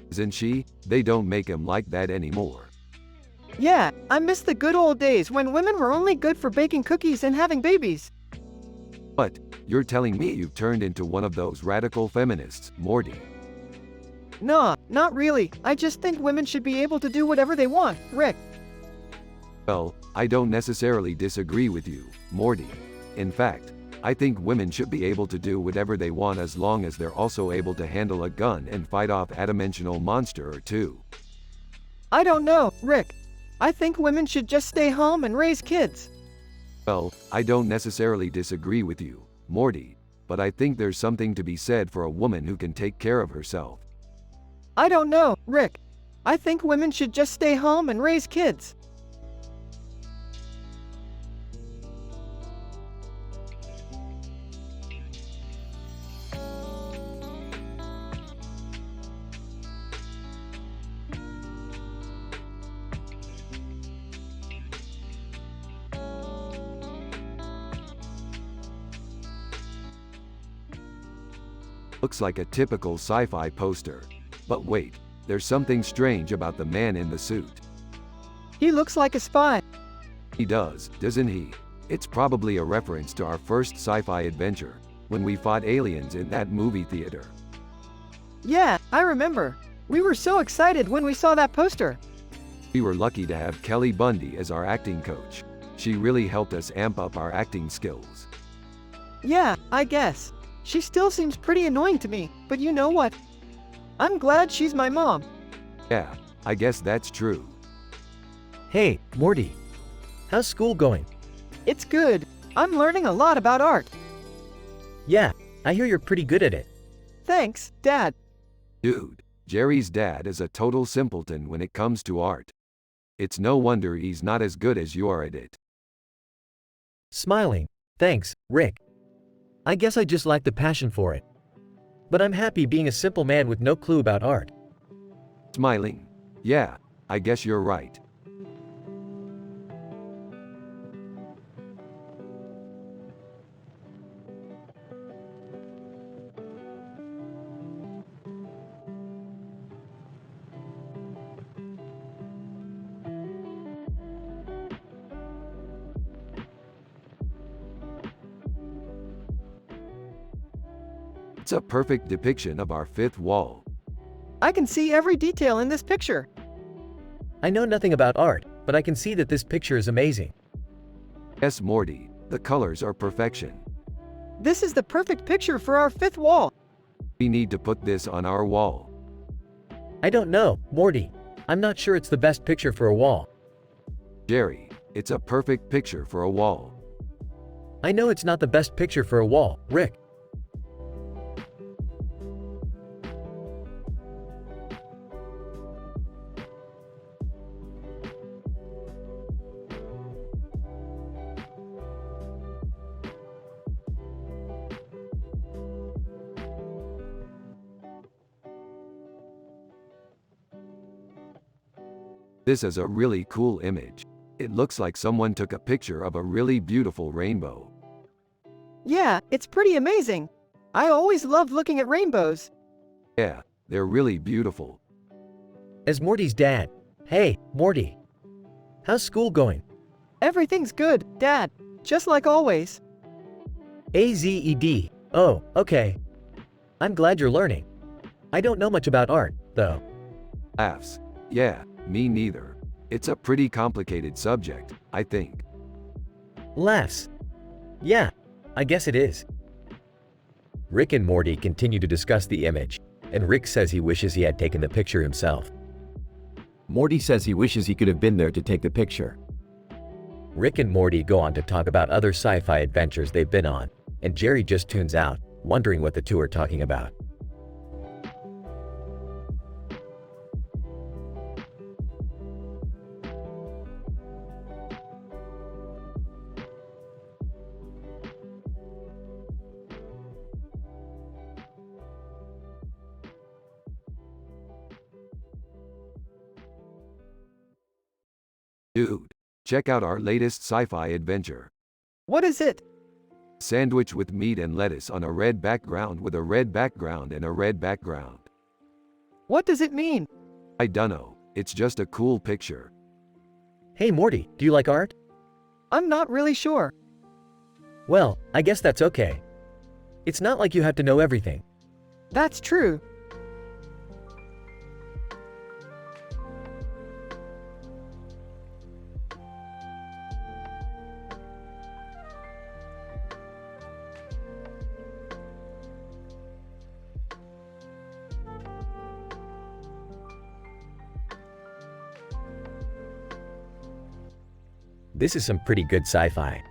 Isn't she? They don't make 'em like that anymore.
Yeah, I miss the good old days when women were only good for baking cookies and having babies.
But, you're telling me you've turned into one of those radical feminists, Morty.
Nah, not really. I just think women should be able to do whatever they want, Rick.
Well, I don't necessarily disagree with you, Morty. In fact, I think women should be able to do whatever they want as long as they're also able to handle a gun and fight off a dimensional monster or two.
I don't know, Rick. I think women should just stay home and raise kids.
Well, I don't necessarily disagree with you, Morty, but I think there's something to be said for a woman who can take care of herself.
I don't know, Rick. I think women should just stay home and raise kids.
Looks like a typical sci-fi poster. But wait, there's something strange about the man in the suit.
He looks like a spy.
He does, doesn't he? It's probably a reference to our first sci-fi adventure, when we fought aliens in that movie theater.
Yeah, I remember. We were so excited when we saw that poster.
We were lucky to have Kelly Bundy as our acting coach. She really helped us amp up our acting skills.
Yeah, I guess. She still seems pretty annoying to me, but you know what? I'm glad she's my mom.
Yeah, I guess that's true.
Hey, Morty. How's school going?
It's good. I'm learning a lot about art.
Yeah, I hear you're pretty good at it.
Thanks, Dad.
Dude, Jerry's dad is a total simpleton when it comes to art. It's no wonder he's not as good as you are at it.
Smiling. Thanks, Rick.
I guess I just lack the passion for it.
But I'm happy being a simple man with no clue about art.
Smiling. Yeah, I guess you're right. It's a perfect depiction of our fifth wall.
I can see every detail in this picture.
I know nothing about art, but I can see that this picture is amazing.
Yes, Morty, the colors are perfection.
This is the perfect picture for our fifth wall.
We need to put this on our wall.
I don't know, Morty. I'm not sure it's the best picture for a wall.
Jerry, it's a perfect picture for a wall.
I know it's not the best picture for a wall, Rick.
This is a really cool image. It looks like someone took a picture of a really beautiful rainbow.
Yeah, it's pretty amazing. I always love looking at rainbows.
Yeah, they're really beautiful.
As Morty's dad. Hey, Morty. How's school going?
Everything's good, Dad. Just like always.
AZED. Oh, okay. I'm glad you're learning. I don't know much about art, though.
Laughs. Yeah, me neither. It's a pretty complicated subject, I think.
Laughs. Yeah, I guess it is. Rick and Morty continue to discuss the image, and Rick says he wishes he had taken the picture himself.
Morty says he wishes he could have been there to take the picture.
Rick and Morty go on to talk about other sci-fi adventures they've been on, and Jerry just tunes out, wondering what the two are talking about.
Dude, check out our latest sci-fi adventure.
What is it?
Sandwich with meat and lettuce on a red background with a red background and a red background.
What does it mean?
I dunno, it's just a cool picture.
Hey Morty, do you like art?
I'm not really sure.
Well, I guess that's okay. It's not like you have to know everything.
That's true.
This is some pretty good sci-fi.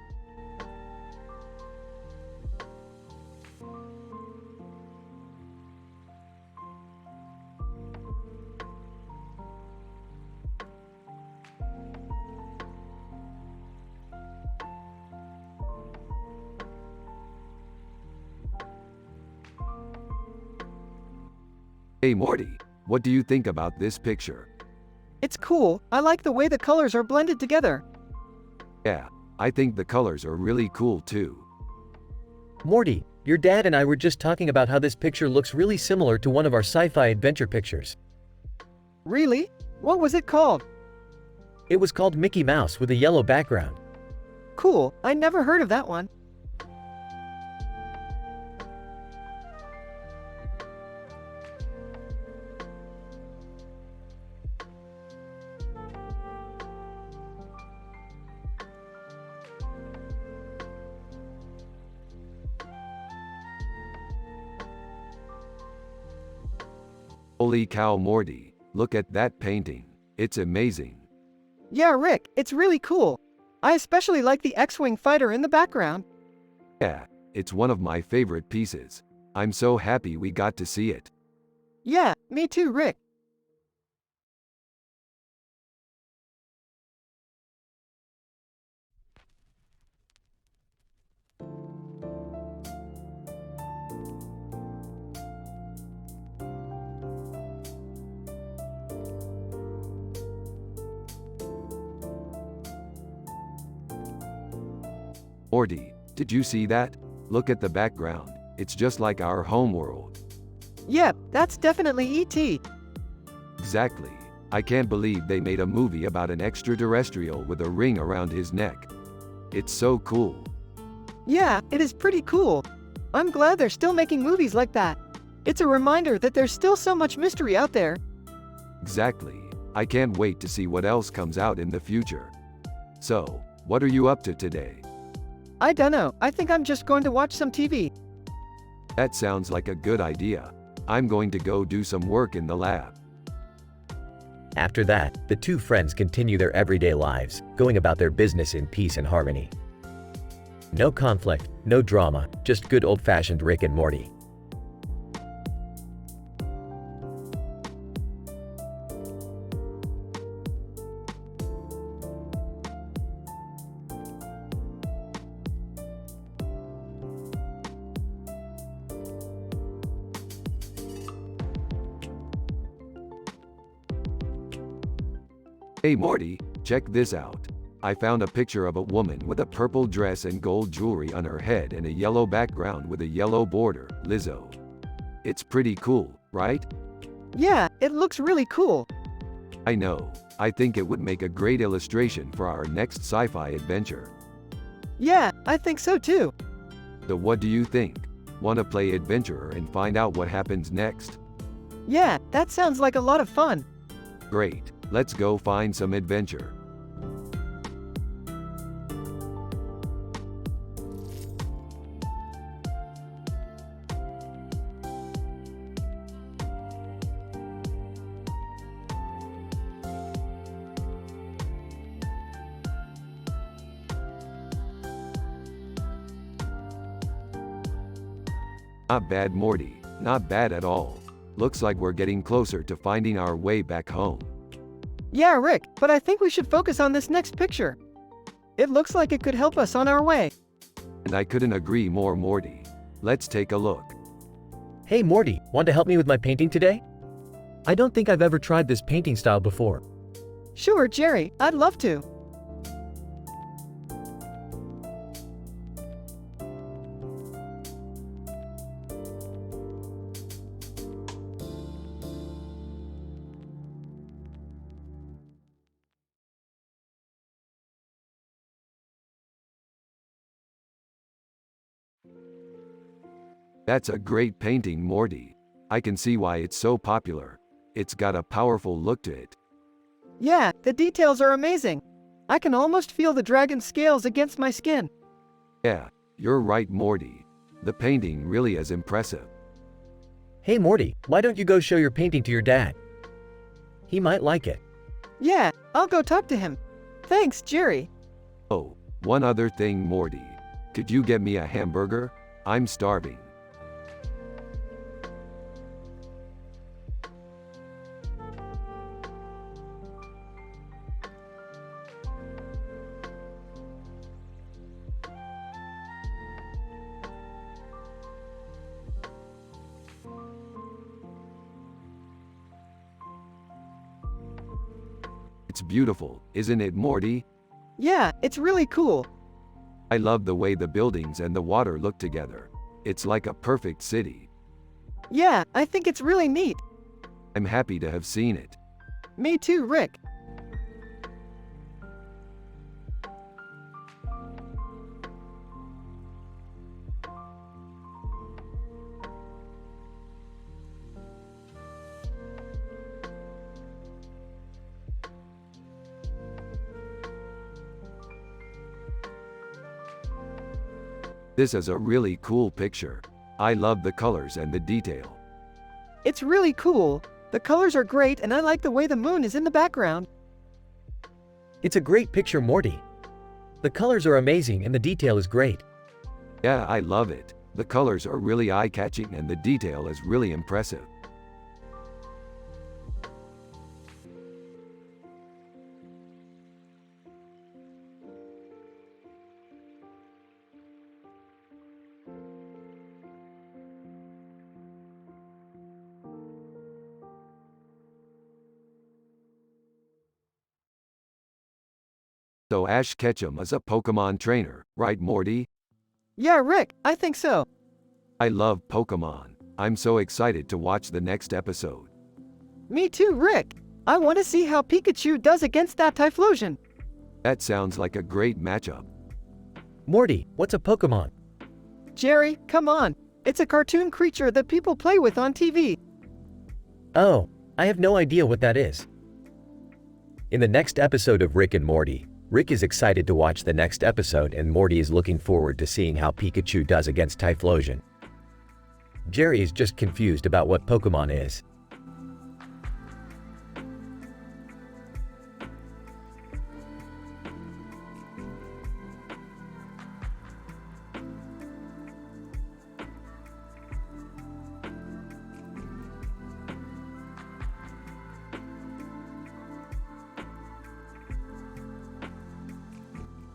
Hey Morty, what do you think about this picture?
It's cool. I like the way the colors are blended together.
Yeah, I think the colors are really cool too.
Morty, your dad and I were just talking about how this picture looks really similar to one of our sci-fi adventure pictures.
Really? What was it called?
It was called Mickey Mouse with a yellow background.
Cool. I never heard of that one.
Holy cow Morty, look at that painting. It's amazing.
Yeah, Rick, it's really cool. I especially like the X-Wing fighter in the background.
Yeah, it's one of my favorite pieces. I'm so happy we got to see it.
Yeah, me too, Rick.
Morty, did you see that? Look at the background. It's just like our homeworld.
Yep, that's definitely E.T.
Exactly. I can't believe they made a movie about an extraterrestrial with a ring around his neck. It's so cool.
Yeah, it is pretty cool. I'm glad they're still making movies like that. It's a reminder that there's still so much mystery out there.
Exactly. I can't wait to see what else comes out in the future. So, what are you up to today?
I dunno, I think I'm just going to watch some TV.
That sounds like a good idea. I'm going to go do some work in the lab.
After that, the two friends continue their everyday lives, going about their business in peace and harmony. No conflict, no drama, just good old-fashioned Rick and Morty.
Hey Morty, check this out. I found a picture of a woman with a purple dress and gold jewelry on her head and a yellow background with a yellow border, Lizzo. It's pretty cool, right?
Yeah, it looks really cool.
I know. I think it would make a great illustration for our next sci-fi adventure.
Yeah, I think so too.
So what do you think? Want to play adventurer and find out what happens next?
Yeah, that sounds like a lot of fun.
Great. Let's go find some adventure. Not bad, Morty. Not bad at all. Looks like we're getting closer to finding our way back home.
Yeah, Rick, but I think we should focus on this next picture. It looks like it could help us on our way.
And I couldn't agree more, Morty. Let's take a look.
Hey Morty, want to help me with my painting today?
I don't think I've ever tried this painting style before.
Sure, Jerry, I'd love to.
That's a great painting, Morty. I can see why it's so popular. It's got a powerful look to it.
Yeah, the details are amazing. I can almost feel the dragon scales against my skin.
Yeah, you're right, Morty. The painting really is impressive.
Hey Morty, why don't you go show your painting to your dad? He might like it.
Yeah, I'll go talk to him. Thanks, Jerry.
Oh, one other thing, Morty. Could you get me a hamburger? I'm starving. It's beautiful, isn't it, Morty?
Yeah, it's really cool.
I love the way the buildings and the water look together. It's like a perfect city.
Yeah, I think it's really neat.
I'm happy to have seen it.
Me too, Rick.
This is a really cool picture. I love the colors and the detail.
It's really cool. The colors are great and I like the way the moon is in the background.
It's a great picture, Morty. The colors are amazing and the detail is great.
Yeah, I love it. The colors are really eye-catching and the detail is really impressive. So Ash Ketchum is a Pokemon trainer, right, Morty?
Yeah, Rick, I think so.
I love Pokemon. I'm so excited to watch the next episode.
Me too, Rick. I want to see how Pikachu does against that Typhlosion.
That sounds like a great matchup.
Morty, what's a Pokemon?
Jerry, come on. It's a cartoon creature that people play with on TV.
Oh, I have no idea what that is. In the next episode of Rick and Morty, Rick is excited to watch the next episode and Morty is looking forward to seeing how Pikachu does against Typhlosion. Jerry is just confused about what Pokemon is.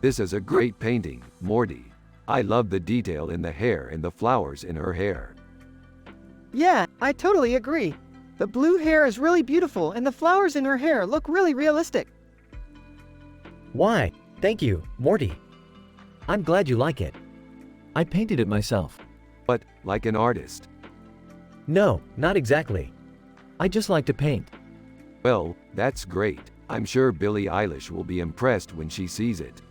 This is a great painting, Morty. I love the detail in the hair and the flowers in her hair.
Yeah, I totally agree. The blue hair is really beautiful and the flowers in her hair look really realistic.
Why? Thank you, Morty. I'm glad you like it.
I painted it myself.
But, like an artist.
No, not exactly.
I just like to paint.
Well, that's great. I'm sure Billie Eilish will be impressed when she sees it.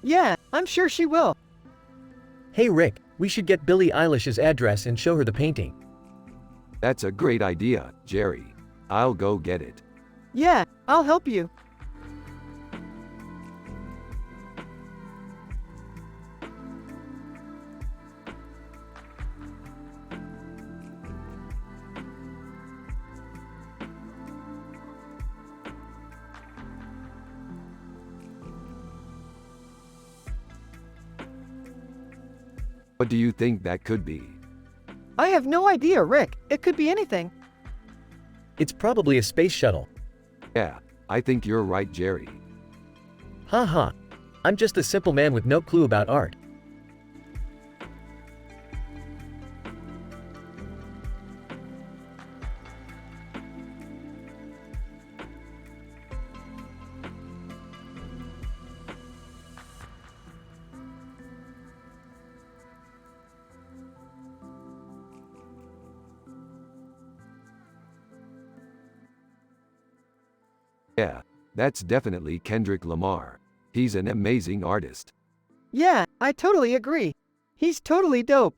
Yeah, I'm sure she will.
Hey Rick, we should get Billie Eilish's address and show her the painting.
That's a great idea, Jerry. I'll go get it.
Yeah, I'll help you.
What do you think that could be?
I have no idea, Rick. It could be anything.
It's probably a space shuttle.
Yeah, I think you're right, Jerry.
Haha. I'm just a simple man with no clue about art.
Yeah, that's definitely Kendrick Lamar. He's an amazing artist.
Yeah, I totally agree. He's totally dope.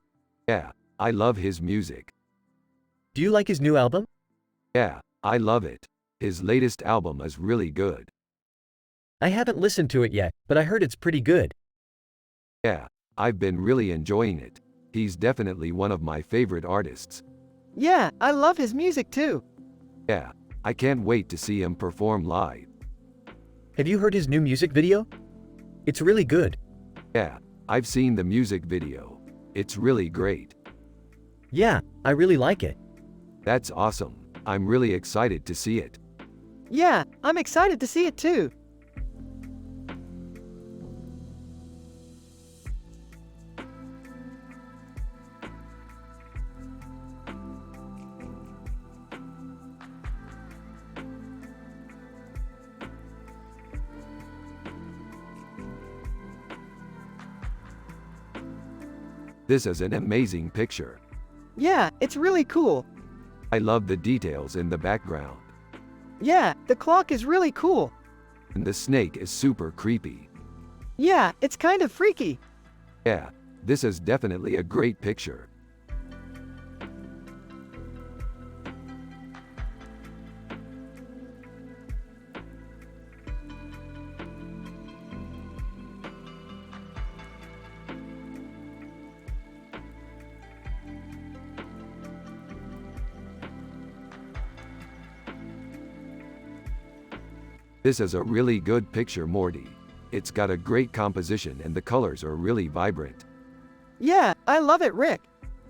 Yeah, I love his music.
Do you like his new album?
Yeah, I love it. His latest album is really good.
I haven't listened to it yet, but I heard it's pretty good.
Yeah, I've been really enjoying it. He's definitely one of my favorite artists.
Yeah, I love his music too.
Yeah, I can't wait to see him perform live.
Have you heard his new music video? It's really good.
Yeah, I've seen the music video. It's really great.
Yeah, I really like it.
That's awesome. I'm really excited to see it.
Yeah, I'm excited to see it too.
This is an amazing picture.
Yeah, it's really cool.
I love the details in the background.
Yeah, the clock is really cool.
And the snake is super creepy.
Yeah, it's kind of freaky.
Yeah, this is definitely a great picture. This is a really good picture, Morty. It's got a great composition and the colors are really vibrant.
Yeah, I love it, Rick.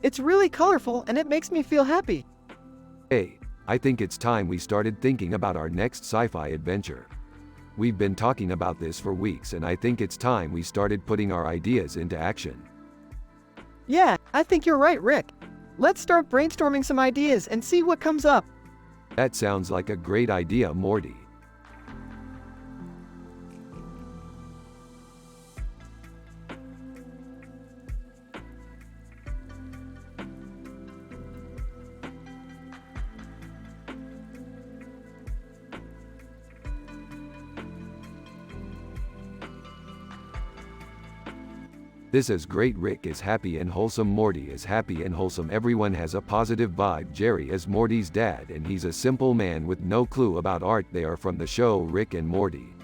It's really colorful and it makes me feel happy.
Hey, I think it's time we started thinking about our next sci-fi adventure. We've been talking about this for weeks and I think it's time we started putting our ideas into action.
Yeah, I think you're right, Rick. Let's start brainstorming some ideas and see what comes up.
That sounds like a great idea, Morty. This is great. Rick is happy and wholesome. Morty is happy and wholesome. Everyone has a positive vibe. Jerry is Morty's dad and he's a simple man with no clue about art. They are from the show Rick and Morty.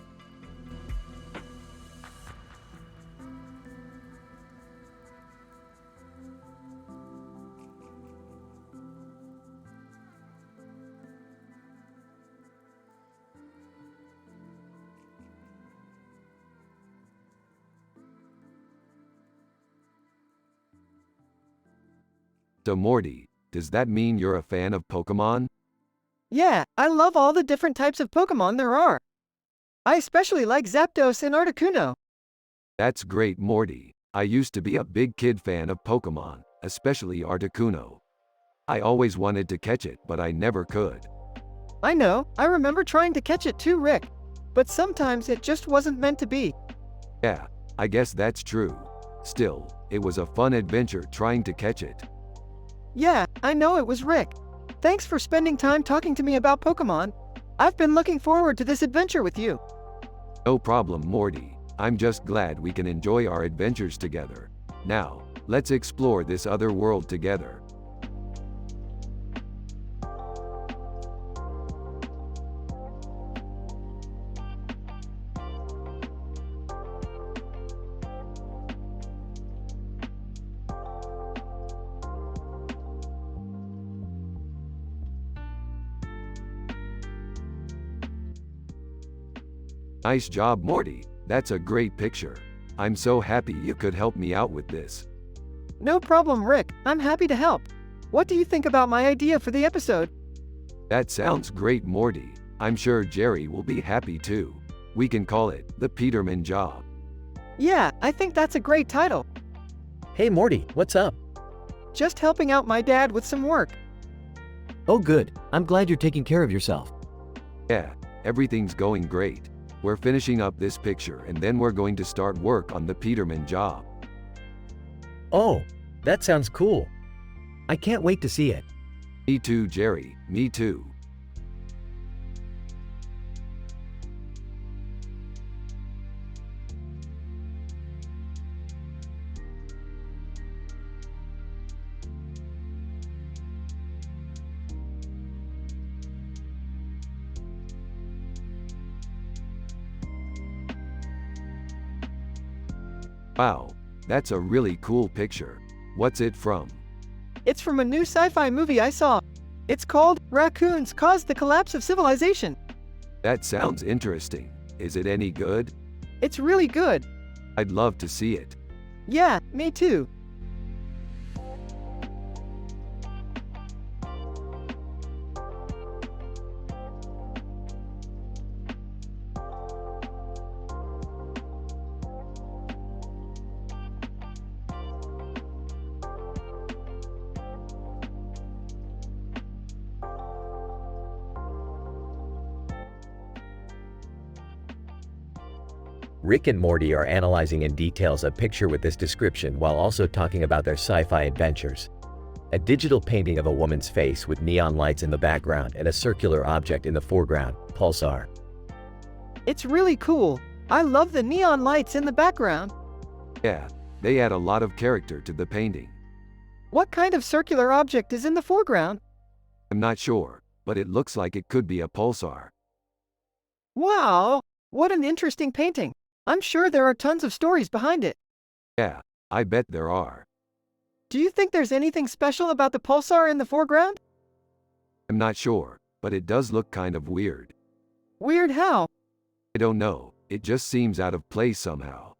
So Morty, does that mean you're a fan of Pokemon?
Yeah, I love all the different types of Pokemon there are. I especially like Zapdos and Articuno.
That's great, Morty. I used to be a big kid fan of Pokemon, especially Articuno. I always wanted to catch it, but I never could.
I know, I remember trying to catch it too, Rick. But sometimes it just wasn't meant to be.
Yeah, I guess that's true. Still, it was a fun adventure trying to catch it.
Yeah, I know it was Rick. Thanks for spending time talking to me about Pokemon. I've been looking forward to this adventure with you.
No problem, Morty. I'm just glad we can enjoy our adventures together. Now, let's explore this other world together. Nice job, Morty. That's a great picture. I'm so happy you could help me out with this.
No problem, Rick. I'm happy to help. What do you think about my idea for the episode?
That sounds great, Morty. I'm sure Jerry will be happy too. We can call it the Peterman Job.
Yeah, I think that's a great title.
Hey Morty, what's up?
Just helping out my dad with some work.
Oh good, I'm glad you're taking care of yourself.
Yeah, everything's going great. We're finishing up this picture and then we're going to start work on the Peterman Job.
Oh, that sounds cool.
I can't wait to see it.
Me too, Jerry, me too. Wow, that's a really cool picture. What's it from?
It's from a new sci-fi movie I saw. It's called Raccoons Caused the Collapse of Civilization.
That sounds interesting. Is it any good?
It's really good.
I'd love to see it.
Yeah, me too.
Rick and Morty are analyzing in details a picture with this description while also talking about their sci-fi adventures. A digital painting of a woman's face with neon lights in the background and a circular object in the foreground, pulsar.
It's really cool. I love the neon lights in the background.
Yeah, they add a lot of character to the painting.
What kind of circular object is in the foreground?
I'm not sure, but it looks like it could be a pulsar.
Wow, what an interesting painting. I'm sure there are tons of stories behind it.
Yeah, I bet there are.
Do you think there's anything special about the pulsar in the foreground?
I'm not sure, but it does look kind of weird.
Weird how?
I don't know, it just seems out of place somehow.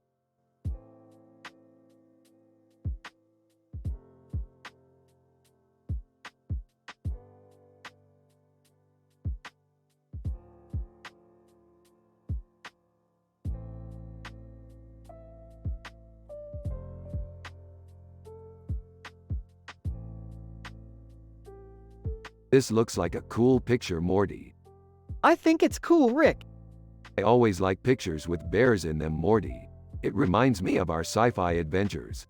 This looks like a cool picture, Morty.
I think it's cool, Rick.
I always like pictures with bears in them, Morty. It reminds me of our sci-fi adventures.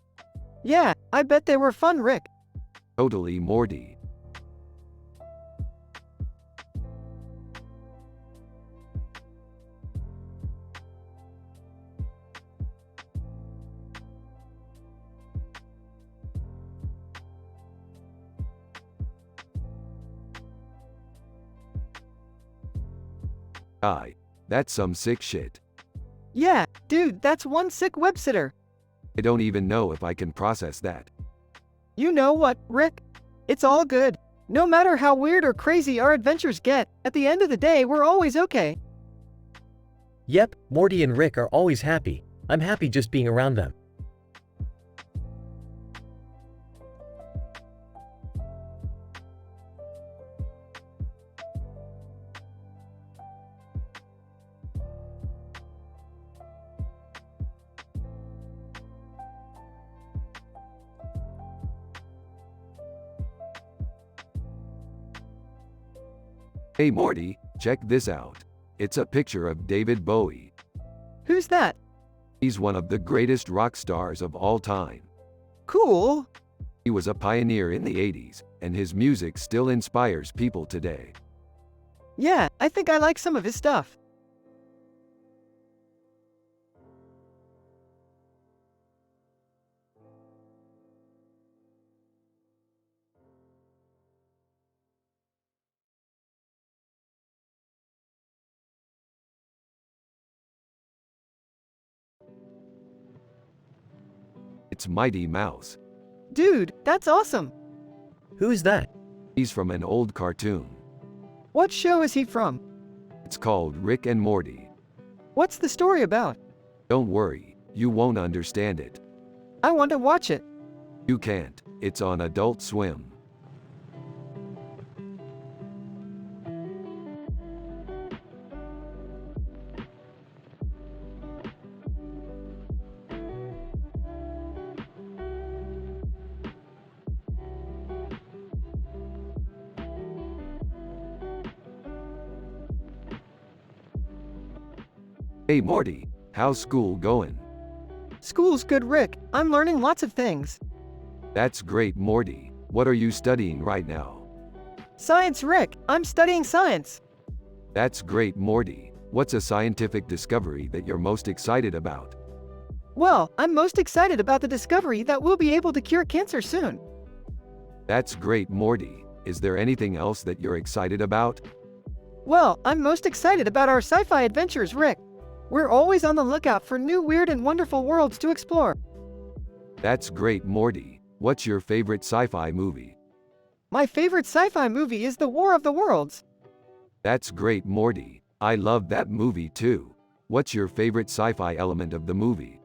Yeah, I bet they were fun, Rick.
Totally, Morty. That's some sick shit.
Yeah, dude, that's one sick websitter.
I don't even know if I can process that.
You know what, Rick? It's all good. No matter how weird or crazy our adventures get, at the end of the day, we're always okay.
Yep, Morty and Rick are always happy. I'm happy just being around them.
Hey Morty, check this out. It's a picture of David Bowie.
Who's that?
He's one of the greatest rock stars of all time.
Cool.
He was a pioneer in the 80s, and his music still inspires people today.
Yeah, I think I like some of his stuff.
It's Mighty Mouse.
Dude, that's awesome.
Who is that?
He's from an old cartoon.
What show is he from?
It's called Rick and Morty.
What's the story about?
Don't worry, you won't understand it.
I want to watch it.
You can't, it's on Adult Swim. Hey Morty, how's school going?
School's good, Rick. I'm learning lots of things.
That's great, Morty. What are you studying right now?
Science, Rick. I'm studying science.
That's great, Morty. What's a scientific discovery that you're most excited about?
Well, I'm most excited about the discovery that we'll be able to cure cancer soon.
That's great, Morty. Is there anything else that you're excited about?
Well, I'm most excited about our sci-fi adventures, Rick. We're always on the lookout for new weird and wonderful worlds to explore.
That's great, Morty. What's your favorite sci-fi movie?
My favorite sci-fi movie is The War of the Worlds.
That's great, Morty. I love that movie too. What's your favorite sci-fi element of the movie?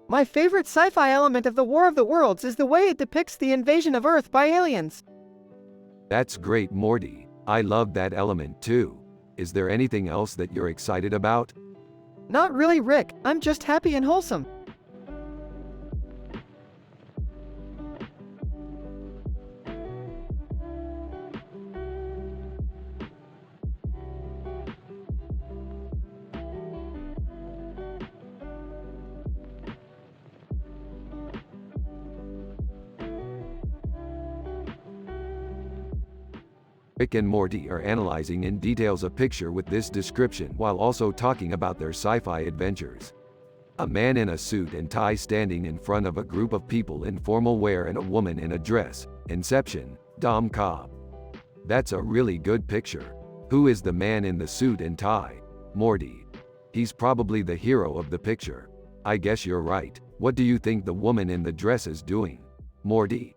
My favorite sci-fi element of The War of the Worlds is the way it depicts the invasion of Earth by aliens.
That's great, Morty. I love that element too. Is there anything else that you're excited about?
Not really, Rick. I'm just happy and wholesome.
Rick and Morty are analyzing in details a picture with this description while also talking about their sci-fi adventures. A man in a suit and tie standing in front of a group of people in formal wear and a woman in a dress. Inception, Dom Cobb. That's a really good picture. Who is the man in the suit and tie? Morty. He's probably the hero of the picture. I guess you're right. What do you think the woman in the dress is doing? Morty.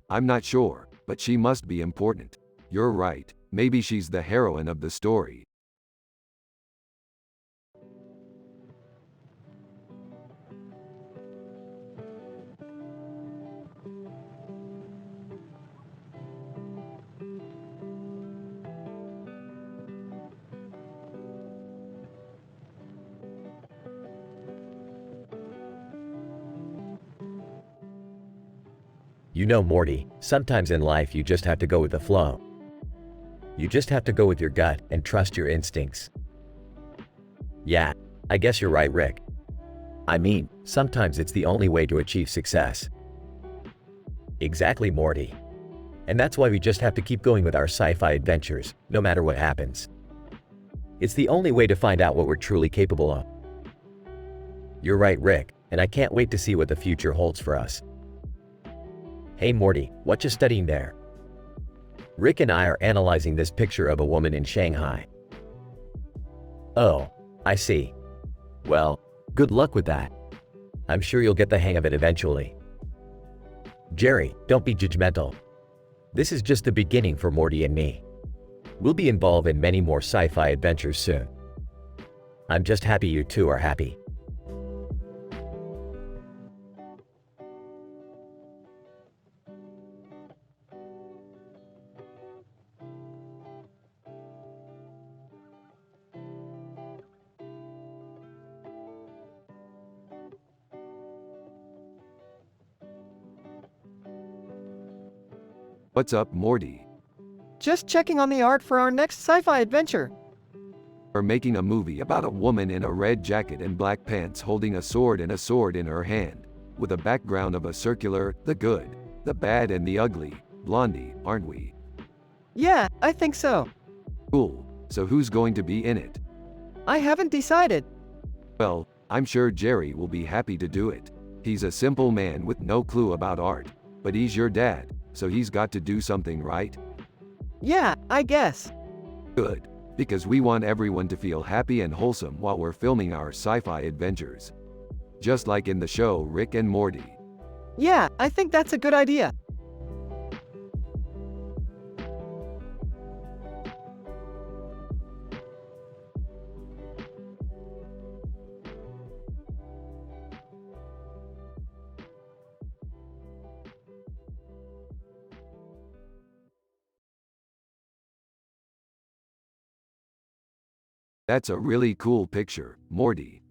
I'm not sure, but she must be important. You're right, maybe she's the heroine of the story.
You know, Morty, sometimes in life you just have to go with the flow. You just have to go with your gut and trust your instincts. Yeah, I guess you're right, Rick. I mean, sometimes it's the only way to achieve success. Exactly, Morty. And that's why we just have to keep going with our sci-fi adventures, no matter what happens. It's the only way to find out what we're truly capable of. You're right, Rick, and I can't wait to see what the future holds for us. Hey Morty, what you studying there? Rick and I are analyzing this picture of a woman in Shanghai. Oh, I see. Well,
Good luck with that.
I'm sure you'll get the hang of it eventually. Jerry, don't be judgmental. This is just the beginning for Morty and me. We'll be involved in many more sci-fi adventures soon. I'm just happy you two are happy.
What's up, Morty?
Just checking on the art for our next sci-fi adventure.
We're making a movie about a woman in a red jacket and black pants holding a sword and a sword in her hand, with a background of a circular, the good, the bad and the ugly, Blondie, aren't we?
Yeah, I think so.
Cool, so who's going to be in it?
I haven't decided.
Well, I'm sure Jerry will be happy to do it. He's a simple man with no clue about art, but he's your dad, so he's got to do something, right?
Yeah, I guess.
Good, because we want everyone to feel happy and wholesome while we're filming our sci-fi adventures. Just like in the show Rick and Morty.
Yeah, I think that's a good idea.
That's a really cool picture, Morty.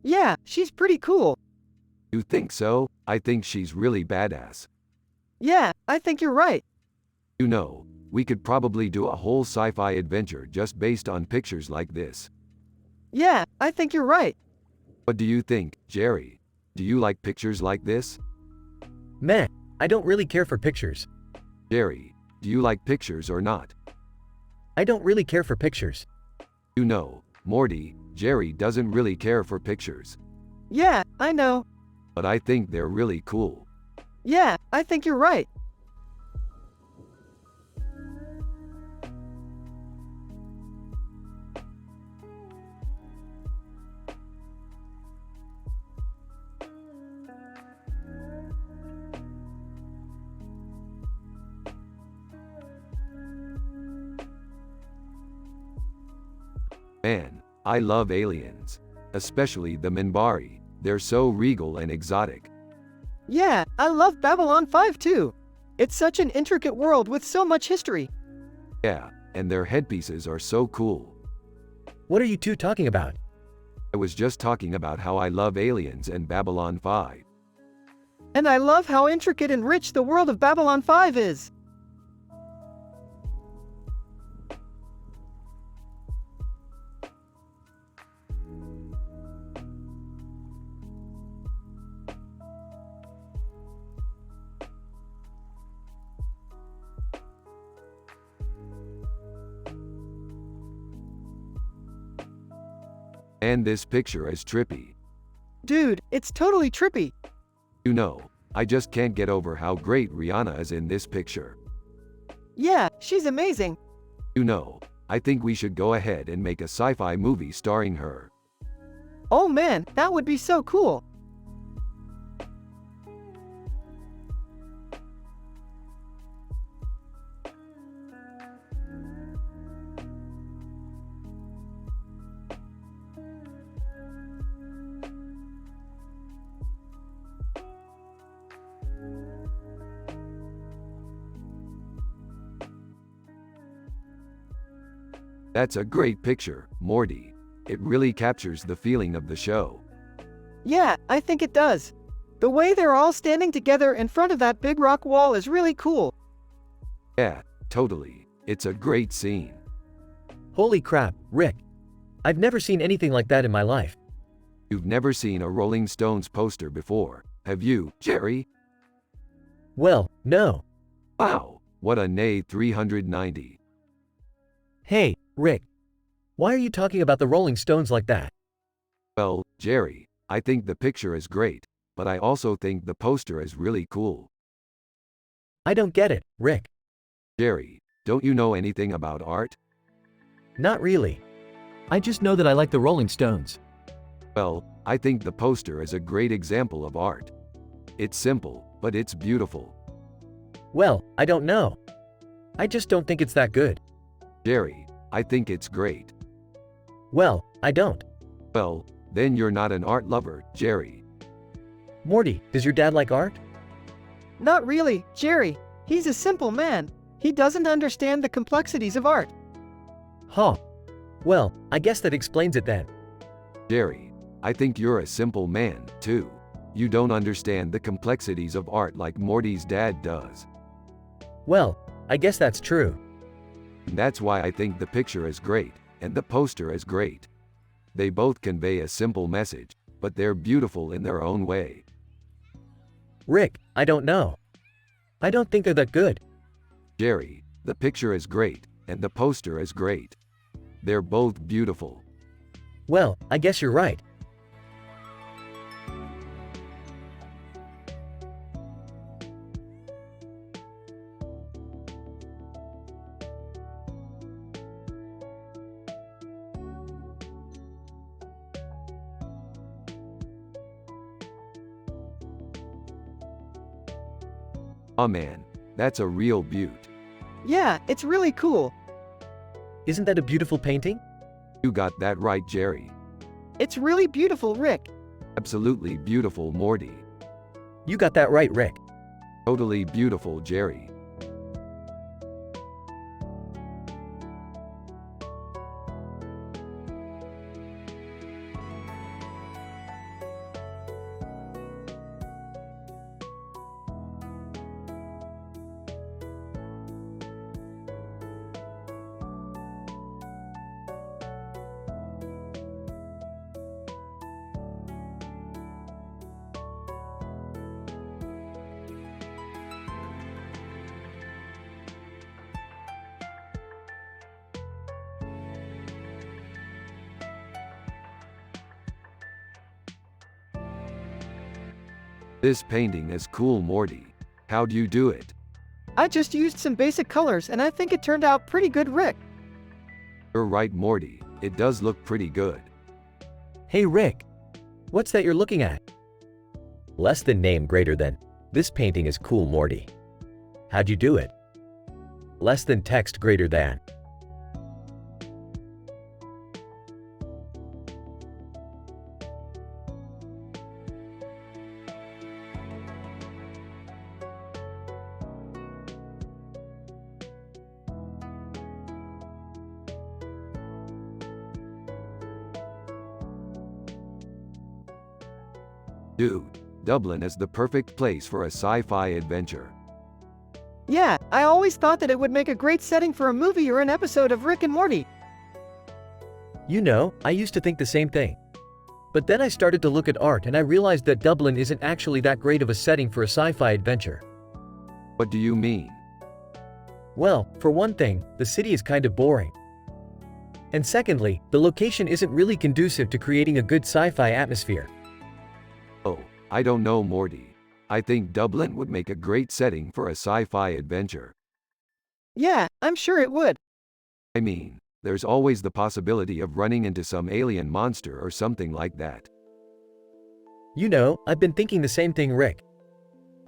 Yeah, she's pretty cool.
You think so? I think she's really badass.
Yeah, I think you're right.
You know, we could probably do a whole sci-fi adventure just based on pictures like this.
Yeah, I think you're right.
What do you think, Jerry? Do you like pictures like this?
Meh, I don't really care for pictures.
Jerry, do you like pictures or not?
I don't really care for pictures.
You know, Morty, Jerry doesn't really care for pictures.
Yeah, I know.
But I think they're really cool.
Yeah, I think you're right.
Man, I love aliens. Especially the Minbari. They're so regal and exotic.
Yeah, I love Babylon 5 too. It's such an intricate world with so much history.
Yeah, and their headpieces are so cool.
What are you two talking about?
I was just talking about how I love aliens and Babylon 5.
And I love how intricate and rich the world of Babylon 5 is.
And this picture is trippy.
Dude, it's totally trippy.
You know, I just can't get over how great Rihanna is in this picture.
Yeah, she's amazing.
You know, I think we should go ahead and make a sci-fi movie starring her.
Oh man, that would be so cool.
That's a great picture, Morty. It really captures the feeling of the show.
Yeah, I think it does. The way they're all standing together in front of that big rock wall is really cool.
Yeah, totally. It's a great scene.
Holy crap, Rick. I've never seen anything like that in my life.
You've never seen a Rolling Stones poster before, have you, Jerry?
Well, no.
Wow, what a nay 390.
Hey, Rick. Why are you talking about the Rolling Stones like that?
Well, Jerry, I think the picture is great, but I also think the poster is really cool.
I don't get it, Rick.
Jerry, don't you know anything about art?
Not really.
I just know that I like the Rolling Stones.
Well, I think the poster is a great example of art. It's simple, but it's beautiful.
Well, I don't know. I just don't think it's that good.
Jerry, I think it's great.
Well, I don't.
Well, then you're not an art lover, Jerry.
Morty, does your dad like art?
Not really, Jerry. He's a simple man. He doesn't understand the complexities of art.
Huh. Well, I guess that explains it then.
Jerry, I think you're a simple man, too. You don't understand the complexities of art like Morty's dad does.
Well, I guess that's true.
And that's why I think the picture is great, and the poster is great. They both convey a simple message, but they're beautiful in their own way.
Rick, I don't know. I don't think they're that good.
Jerry, the picture is great, and the poster is great. They're both beautiful.
Well, I guess you're right.
Oh man, that's a real beaut.
Yeah, it's really cool.
Isn't that a beautiful painting?
You got that right, Jerry.
It's really beautiful, Rick.
Absolutely beautiful, Morty.
You got that right, Rick.
Totally beautiful, Jerry. This painting is cool, Morty. How'd you do it?
I just used some basic colors and I think it turned out pretty good, Rick.
You're right, Morty. It does look pretty good.
Hey, Rick. What's that you're looking at? Less than name greater than. This painting is cool, Morty. How'd you do it? Less than text greater than.
Dude, Dublin is the perfect place for a sci-fi adventure.
Yeah, I always thought that it would make a great setting for a movie or an episode of Rick and Morty.
You know, I used to think the same thing. But then I started to look at art and I realized that Dublin isn't actually that great of a setting for a sci-fi adventure.
What do you mean?
Well, for one thing, the city is kind of boring. And secondly, the location isn't really conducive to creating a good sci-fi atmosphere.
Oh, I don't know, Morty. I think Dublin would make a great setting for a sci-fi adventure.
Yeah, I'm sure it would.
I mean, there's always the possibility of running into some alien monster or something like that.
You know, I've been thinking the same thing, Rick.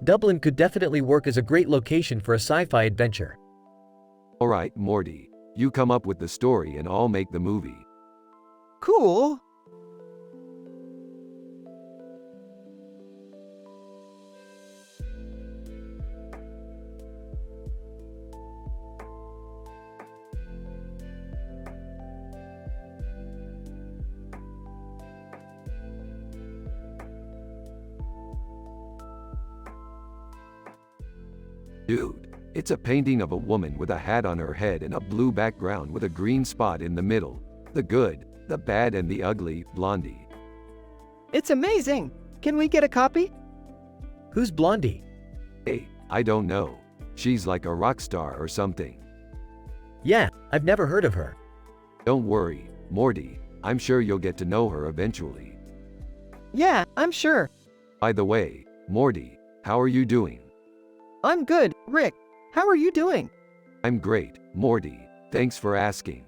Dublin could definitely work as a great location for a sci-fi adventure.
Alright, Morty. You come up with the story and I'll make the movie.
Cool.
Dude, it's a painting of a woman with a hat on her head and a blue background with a green spot in the middle. The good, the bad and the ugly, Blondie.
It's amazing. Can we get a copy?
Who's Blondie?
Hey, I don't know. She's like a rock star or something.
Yeah, I've never heard of her.
Don't worry, Morty. I'm sure you'll get to know her eventually.
Yeah, I'm sure.
By the way, Morty, how are you doing?
I'm good, Rick. How are you doing?
I'm great, Morty. Thanks for asking.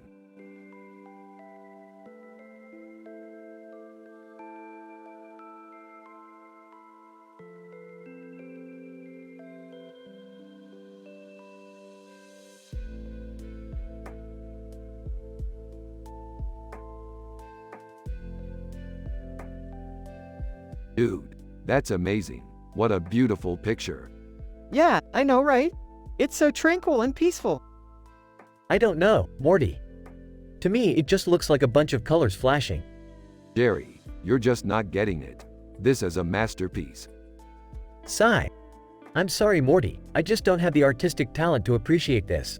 Dude, that's amazing. What a beautiful picture.
Yeah, I know, right? It's so tranquil and peaceful.
I don't know, Morty. To me, it just looks like a bunch of colors flashing.
Jerry, you're just not getting it. This is a masterpiece.
Sigh. I'm sorry, Morty. I just don't have the artistic talent to appreciate this.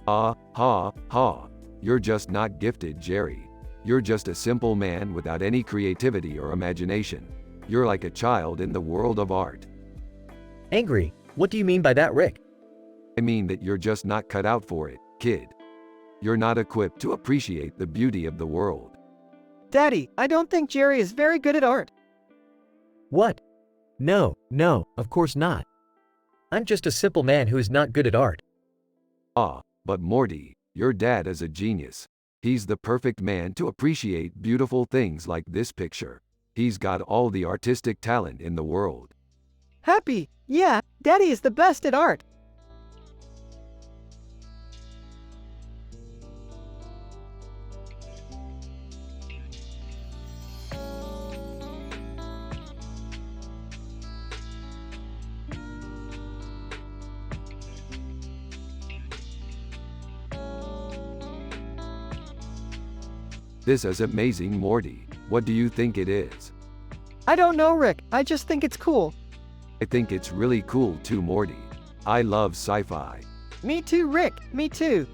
Ha, ha. You're just not gifted, Jerry. You're just a simple man without any creativity or imagination. You're like a child in the world of art.
Angry? What do you mean by that, Rick?
I mean that you're just not cut out for it, kid. You're not equipped to appreciate the beauty of the world.
Daddy, I don't think Jerry is very good at art.
What?
No, of course not.
I'm just a simple man who is not good at art.
Ah, but Morty, your dad is a genius. He's the perfect man to appreciate beautiful things like this picture. He's got all the artistic talent in the world.
Happy, yeah, Daddy is the best at art.
This is amazing, Morty. What do you think it is?
I don't know, Rick. I just think it's cool.
I think it's really cool too, Morty. I love sci-fi.
Me too, Rick. Me too.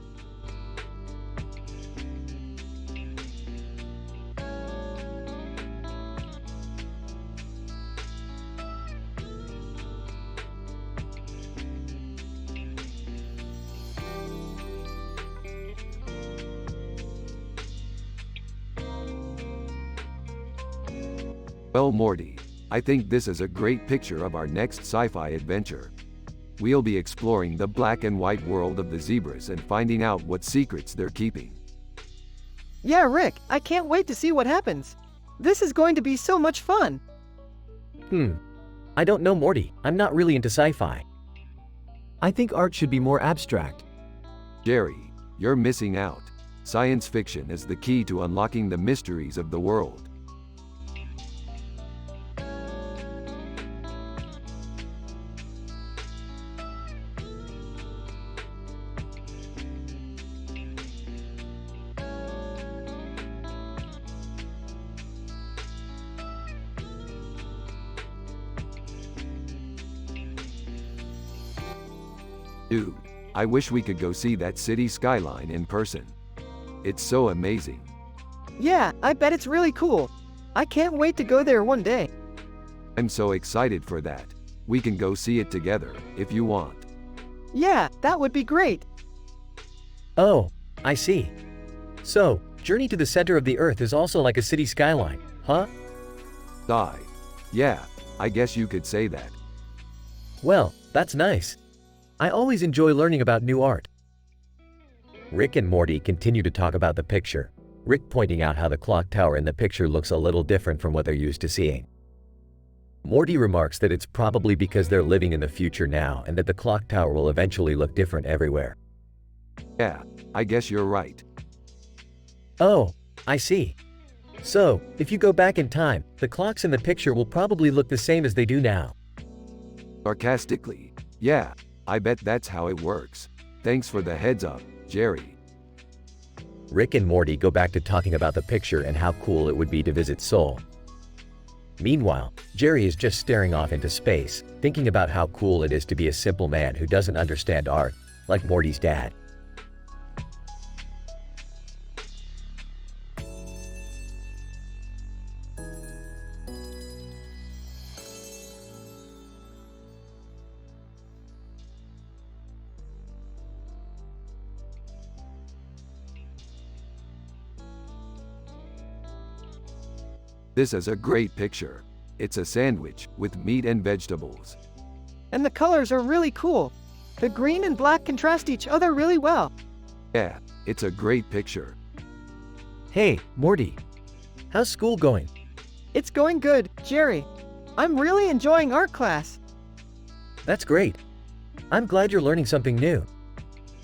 Well, Morty, I think this is a great picture of our next sci-fi adventure. We'll be exploring the black and white world of the zebras and finding out what secrets they're keeping.
Yeah, Rick, I can't wait to see what happens. This is going to be so much fun.
I don't know, Morty. I'm not really into sci-fi.
I think art should be more abstract.
Jerry, you're missing out. Science fiction is the key to unlocking the mysteries of the world. Dude, I wish we could go see that city skyline in person. It's so amazing.
Yeah, I bet it's really cool. I can't wait to go there one day.
I'm so excited for that. We can go see it together, if you want.
Yeah, that would be great.
Oh, I see. So, Journey to the Center of the Earth is also like a city skyline, huh?
Die. Yeah, I guess you could say that.
Well, that's nice. I always enjoy learning about new art. Rick and Morty continue to talk about the picture, Rick pointing out how the clock tower in the picture looks a little different from what they're used to seeing. Morty remarks that it's probably because they're living in the future now and that the clock tower will eventually look different everywhere.
Yeah, I guess you're right.
Oh, I see. So, if you go back in time, the clocks in the picture will probably look the same as they do now.
Sarcastically, yeah, I bet that's how it works. Thanks for the heads up, Jerry.
Rick and Morty go back to talking about the picture and how cool it would be to visit Seoul. Meanwhile, Jerry is just staring off into space, thinking about how cool it is to be a simple man who doesn't understand art, like Morty's dad.
This is a great picture. It's a sandwich with meat and vegetables.
And the colors are really cool. The green and black contrast each other really well.
Yeah, it's a great picture.
Hey, Morty.
How's school going?
It's going good, Jerry. I'm really enjoying art class.
That's great. I'm glad you're learning something new.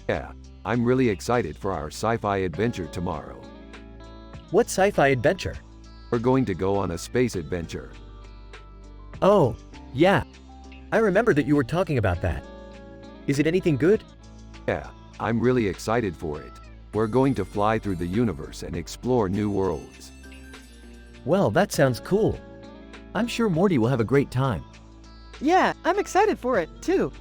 Yeah, I'm really excited for our sci-fi adventure tomorrow.
What sci-fi adventure?
We're going to go on a space adventure.
Oh, yeah. I remember that you were talking about that. Is it anything good?
Yeah, I'm really excited for it. We're going to fly through the universe and explore new worlds.
Well, that sounds cool. I'm sure Morty will have a great time.
Yeah, I'm excited for it, too.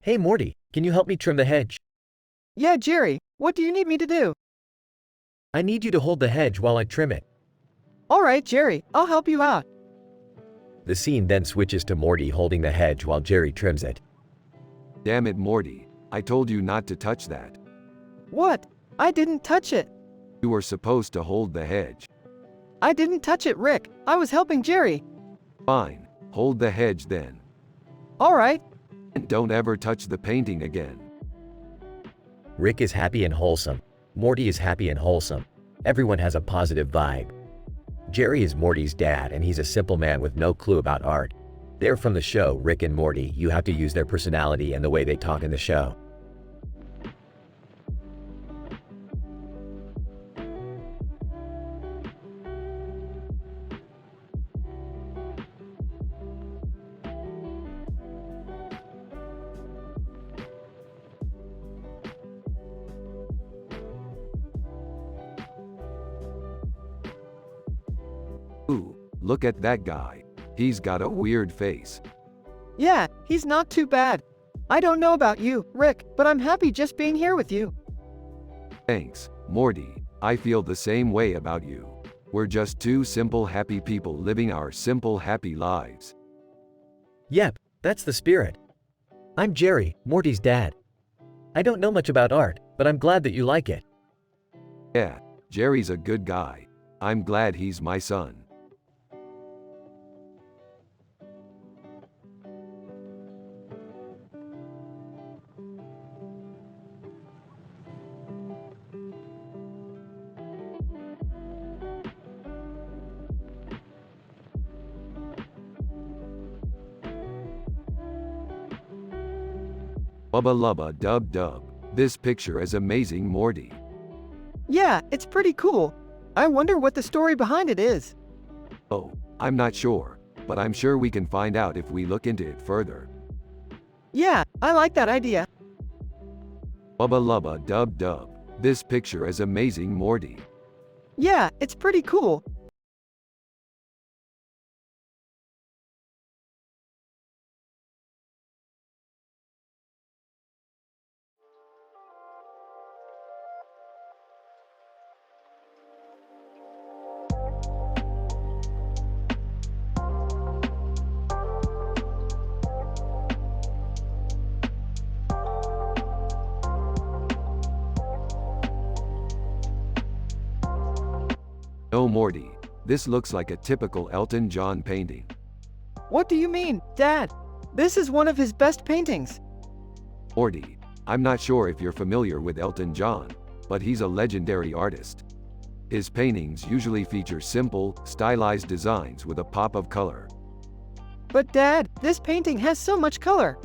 Hey Morty, can you help me trim the hedge?
Yeah, Jerry, what do you need me to do?
I need you to hold the hedge while I trim it.
All right, Jerry, I'll help you out.
The scene then switches to Morty holding the hedge while Jerry trims it.
Damn it, Morty. I told you not to touch that.
What? I didn't touch it.
You were supposed to hold the hedge.
I didn't touch it, Rick. I was helping Jerry.
Fine, hold the hedge then.
All right.
And don't ever touch the painting again.
Rick is happy and wholesome. Morty is happy and wholesome. Everyone has a positive vibe. Jerry is Morty's dad and he's a simple man with no clue about art. They're from the show Rick and Morty. You have to use their personality and the way they talk in the show.
Ooh, look at that guy. He's got a weird face.
Yeah, he's not too bad. I don't know about you, Rick, but I'm happy just being here with you.
Thanks, Morty. I feel the same way about you. We're just two simple happy people living our simple happy lives.
Yep, that's the spirit. I'm Jerry, Morty's dad. I don't know much about art, but I'm glad that you like it.
Yeah, Jerry's a good guy. I'm glad he's my son. Bubba lubba dub dub. This picture is amazing, Morty.
Yeah, it's pretty cool. I wonder what the story behind it is.
Oh, I'm not sure, but I'm sure we can find out if we look into it further.
Yeah, I like that idea.
Bubba lubba dub dub. This picture is amazing, Morty.
Yeah, it's pretty cool.
No, Morty. This looks like a typical Elton John painting.
What do you mean, Dad? This is one of his best paintings.
Morty, I'm not sure if you're familiar with Elton John, but he's a legendary artist. His paintings usually feature simple, stylized designs with a pop of color.
But Dad, this painting has so much color.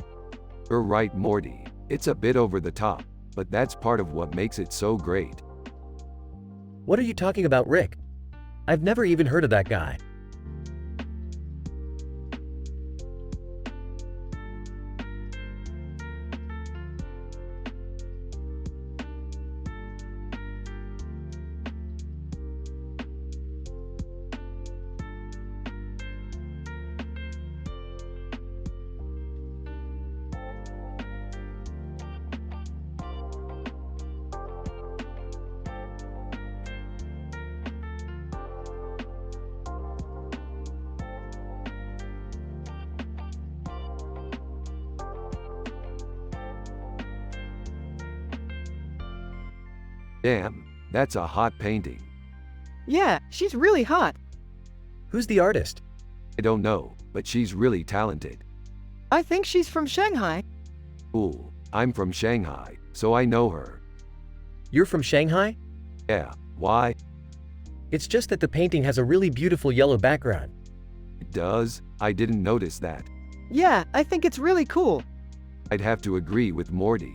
You're right, Morty. It's a bit over the top, but that's part of what makes it so great.
What are you talking about, Rick? I've never even heard of that guy.
Damn, that's a hot painting.
Yeah, she's really hot.
Who's the artist?
I don't know, but she's really talented.
I think she's from Shanghai.
Cool, I'm from Shanghai, so I know her.
You're from Shanghai?
Yeah, why?
It's just that the painting has a really beautiful yellow background.
It does? I didn't notice that.
Yeah, I think it's really cool.
I'd have to agree with Morty.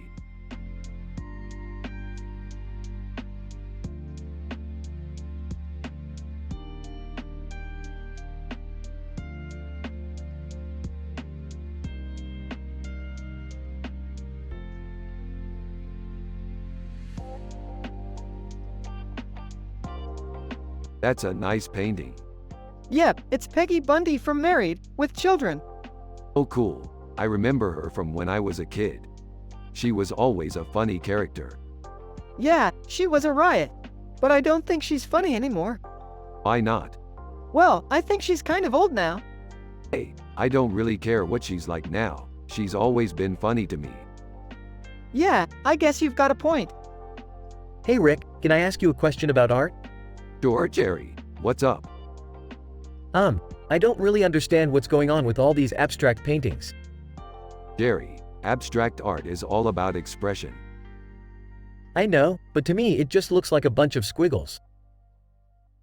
That's a nice painting.
Yep, it's Peggy Bundy from Married, with Children.
Oh cool. I remember her from when I was a kid. She was always a funny character.
Yeah, she was a riot. But I don't think she's funny anymore.
Why not?
Well, I think she's kind of old now.
Hey, I don't really care what she's like now. She's always been funny to me.
Yeah, I guess you've got a point.
Hey Rick, can I ask you a question about art?
Sure, Jerry. What's up?
I don't really understand what's going on with all these abstract paintings.
Jerry, abstract art is all about expression.
I know, but to me it just looks like a bunch of squiggles.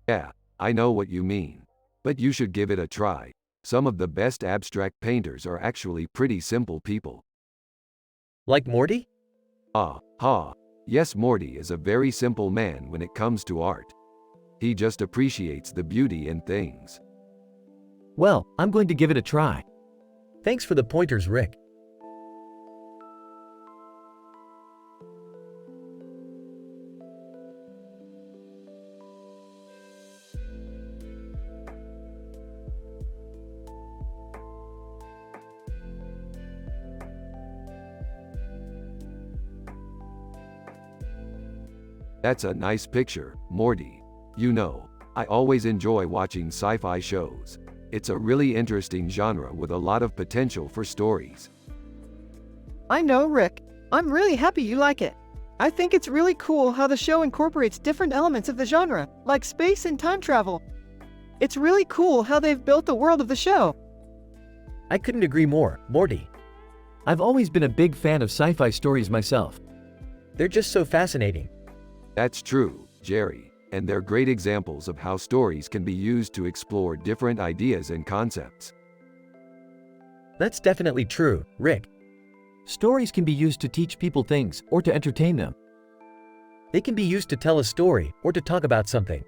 Yeah, I know what you mean. But you should give it a try. Some of the best abstract painters are actually pretty simple people.
Like Morty?
Yes, Morty is a very simple man when it comes to art. He just appreciates the beauty in things.
Well, I'm going to give it a try.
Thanks for the pointers, Rick.
That's a nice picture, Morty. You know, I always enjoy watching sci-fi shows. It's a really interesting genre with a lot of potential for stories.
I know, Rick. I'm really happy you like it. I think it's really cool how the show incorporates different elements of the genre, like space and time travel. It's really cool how they've built the world of the show.
I couldn't agree more, Morty.
I've always been a big fan of sci-fi stories myself.
They're just so fascinating.
That's true, Jerry. And they're great examples of how stories can be used to explore different ideas and concepts.
That's definitely true, Rick.
Stories can be used to teach people things or to entertain them.
They can be used to tell a story or to talk about something.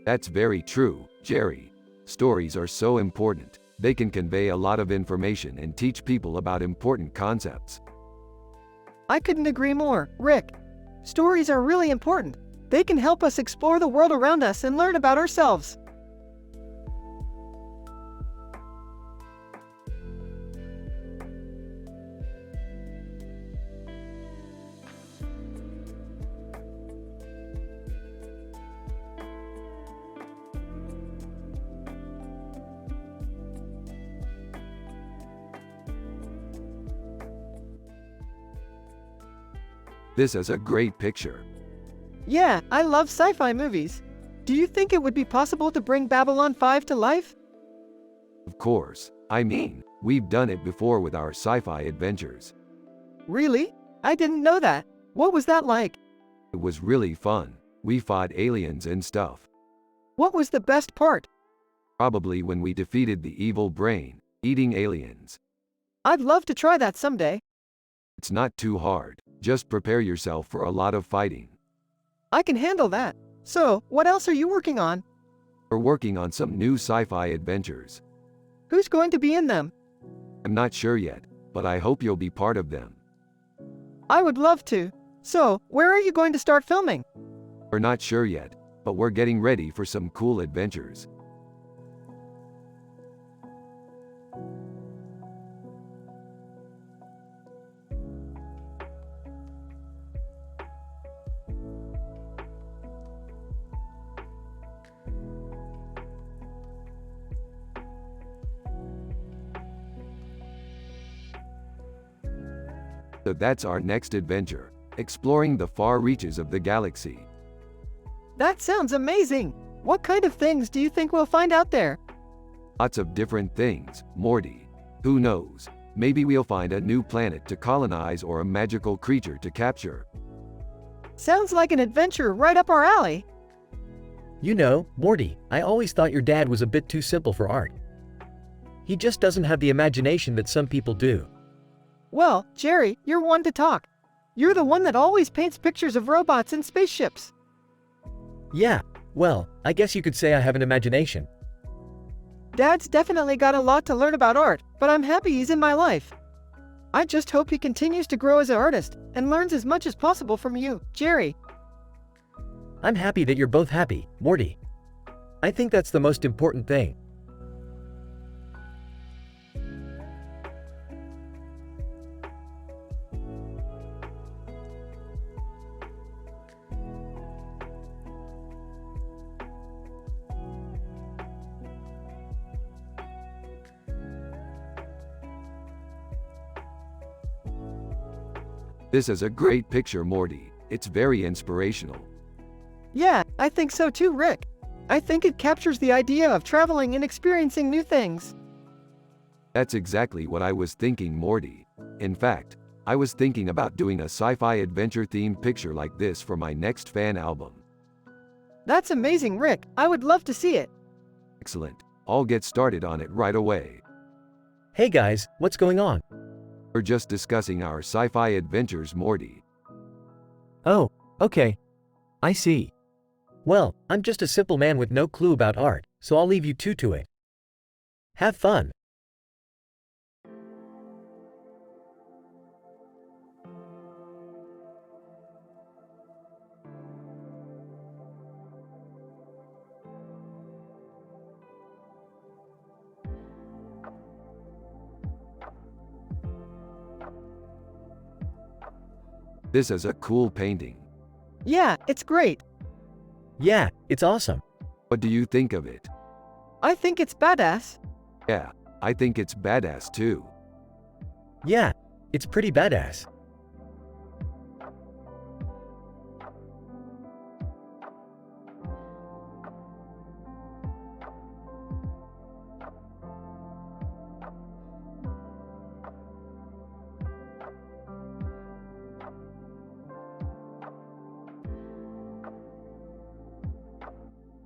That's very true, Jerry. Stories are so important. They can convey a lot of information and teach people about important concepts.
I couldn't agree more, Rick. Stories are really important. They can help us explore the world around us and learn about ourselves.
This is a great picture.
Yeah, I love sci-fi movies. Do you think it would be possible to bring Babylon 5 to life?
Of course. I mean, we've done it before with our sci-fi adventures.
Really? I didn't know that. What was that like?
It was really fun. We fought aliens and stuff.
What was the best part?
Probably when we defeated the evil brain, eating aliens.
I'd love to try that someday.
It's not too hard. Just prepare yourself for a lot of fighting.
I can handle that. So, what else are you working on?
We're working on some new sci-fi adventures.
Who's going to be in them?
I'm not sure yet, but I hope you'll be part of them.
I would love to. So, where are you going to start filming?
We're not sure yet, but we're getting ready for some cool adventures. So that's our next adventure, exploring the far reaches of the galaxy.
That sounds amazing! What kind of things do you think we'll find out there?
Lots of different things, Morty. Who knows? Maybe we'll find a new planet to colonize or a magical creature to capture.
Sounds like an adventure right up our alley.
You know, Morty, I always thought your dad was a bit too simple for art. He just doesn't have the imagination that some people do.
Well, Jerry, you're one to talk. You're the one that always paints pictures of robots and spaceships.
Yeah, well, I guess you could say I have an imagination.
Dad's definitely got a lot to learn about art, but I'm happy he's in my life. I just hope he continues to grow as an artist and learns as much as possible from you, Jerry.
I'm happy that you're both happy, Morty. I think that's the most important thing.
This is a great picture, Morty. It's very inspirational.
Yeah, I think so too, Rick. I think it captures the idea of traveling and experiencing new things.
That's exactly what I was thinking, Morty. In fact, I was thinking about doing a sci-fi adventure-themed picture like this for my next fan album.
That's amazing, Rick. I would love to see it.
Excellent. I'll get started on it right away.
Hey guys, what's going on?
We're just discussing our sci-fi adventures, Morty.
Oh, okay. I see.
Well, I'm just a simple man with no clue about art, so I'll leave you two to it. Have fun.
This is a cool painting.
Yeah, it's great.
Yeah, it's awesome.
What do you think of it?
I think it's badass.
Yeah, I think it's badass too.
Yeah, it's pretty badass.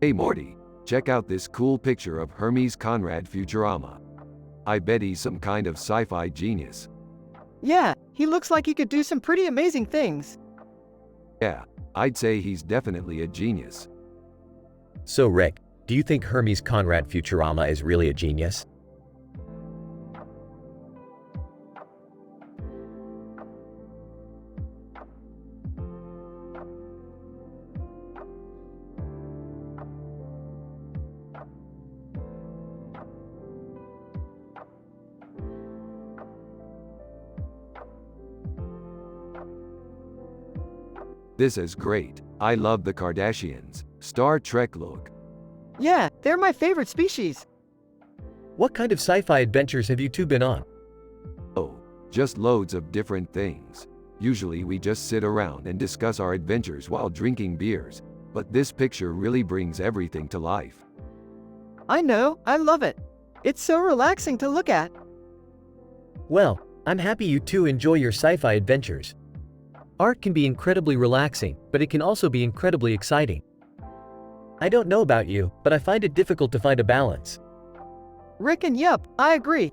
Hey Morty, check out this cool picture of Hermes Conrad Futurama. I bet he's some kind of sci-fi genius.
Yeah, he looks like he could do some pretty amazing things.
Yeah, I'd say he's definitely a genius.
So Rick, do you think Hermes Conrad Futurama is really a genius?
This is great. I love the Kardashians. Star Trek look.
Yeah, they're my favorite species.
What kind of sci-fi adventures have you two been on?
Oh, just loads of different things. Usually we just sit around and discuss our adventures while drinking beers, but this picture really brings everything to life.
I know, I love it. It's so relaxing to look at.
Well, I'm happy you two enjoy your sci-fi adventures.
Art can be incredibly relaxing, but it can also be incredibly exciting.
I don't know about you, but I find it difficult to find a balance.
Rick and yup, I agree.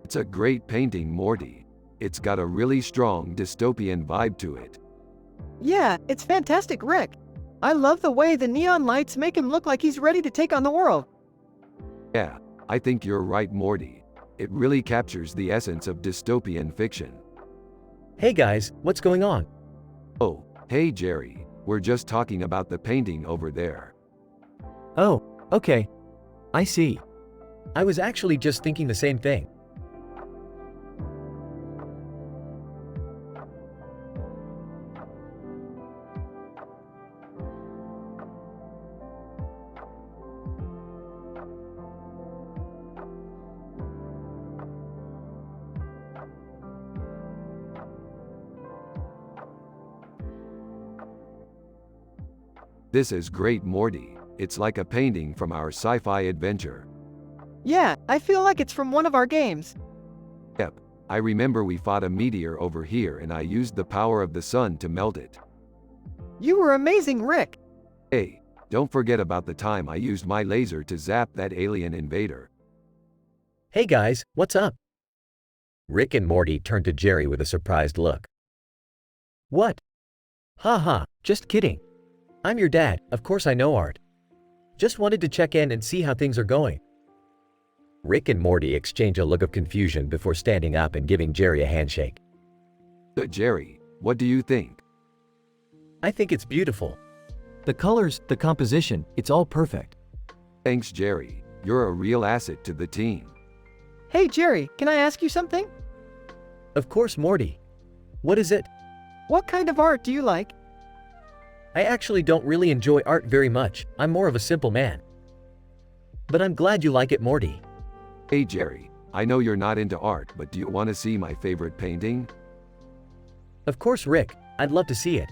It's a great painting, Morty. It's got a really strong dystopian vibe to it.
Yeah, it's fantastic, Rick. I love the way the neon lights make him look like he's ready to take on the world.
Yeah, I think you're right, Morty. It really captures the essence of dystopian fiction.
Hey guys, what's going on?
Oh, hey Jerry, we're just talking about the painting over there.
Oh, okay. I see.
I was actually just thinking the same thing.
This is great, Morty. It's like a painting from our sci-fi adventure.
Yeah, I feel like it's from one of our games.
Yep, I remember we fought a meteor over here and I used the power of the sun to melt it.
You were amazing, Rick.
Hey, don't forget about the time I used my laser to zap that alien invader.
Hey guys, what's up? Rick and Morty turned to Jerry with a surprised look. What? Haha, just kidding. I'm your dad, of course I know art. Just wanted to check in and see how things are going. Rick and Morty exchanged a look of confusion before standing up and giving Jerry a handshake.
Jerry, what do you think?
I think it's beautiful.
The colors, the composition, it's all perfect.
Thanks, Jerry. You're a real asset to the team.
Hey, Jerry, can I ask you something?
Of course, Morty. What is it?
What kind of art do you like?
I actually don't really enjoy art very much. I'm more of a simple man. But I'm glad you like it, Morty.
Hey, Jerry, I know you're not into art, but do you want to see my favorite painting?
Of course, Rick. I'd love to see it.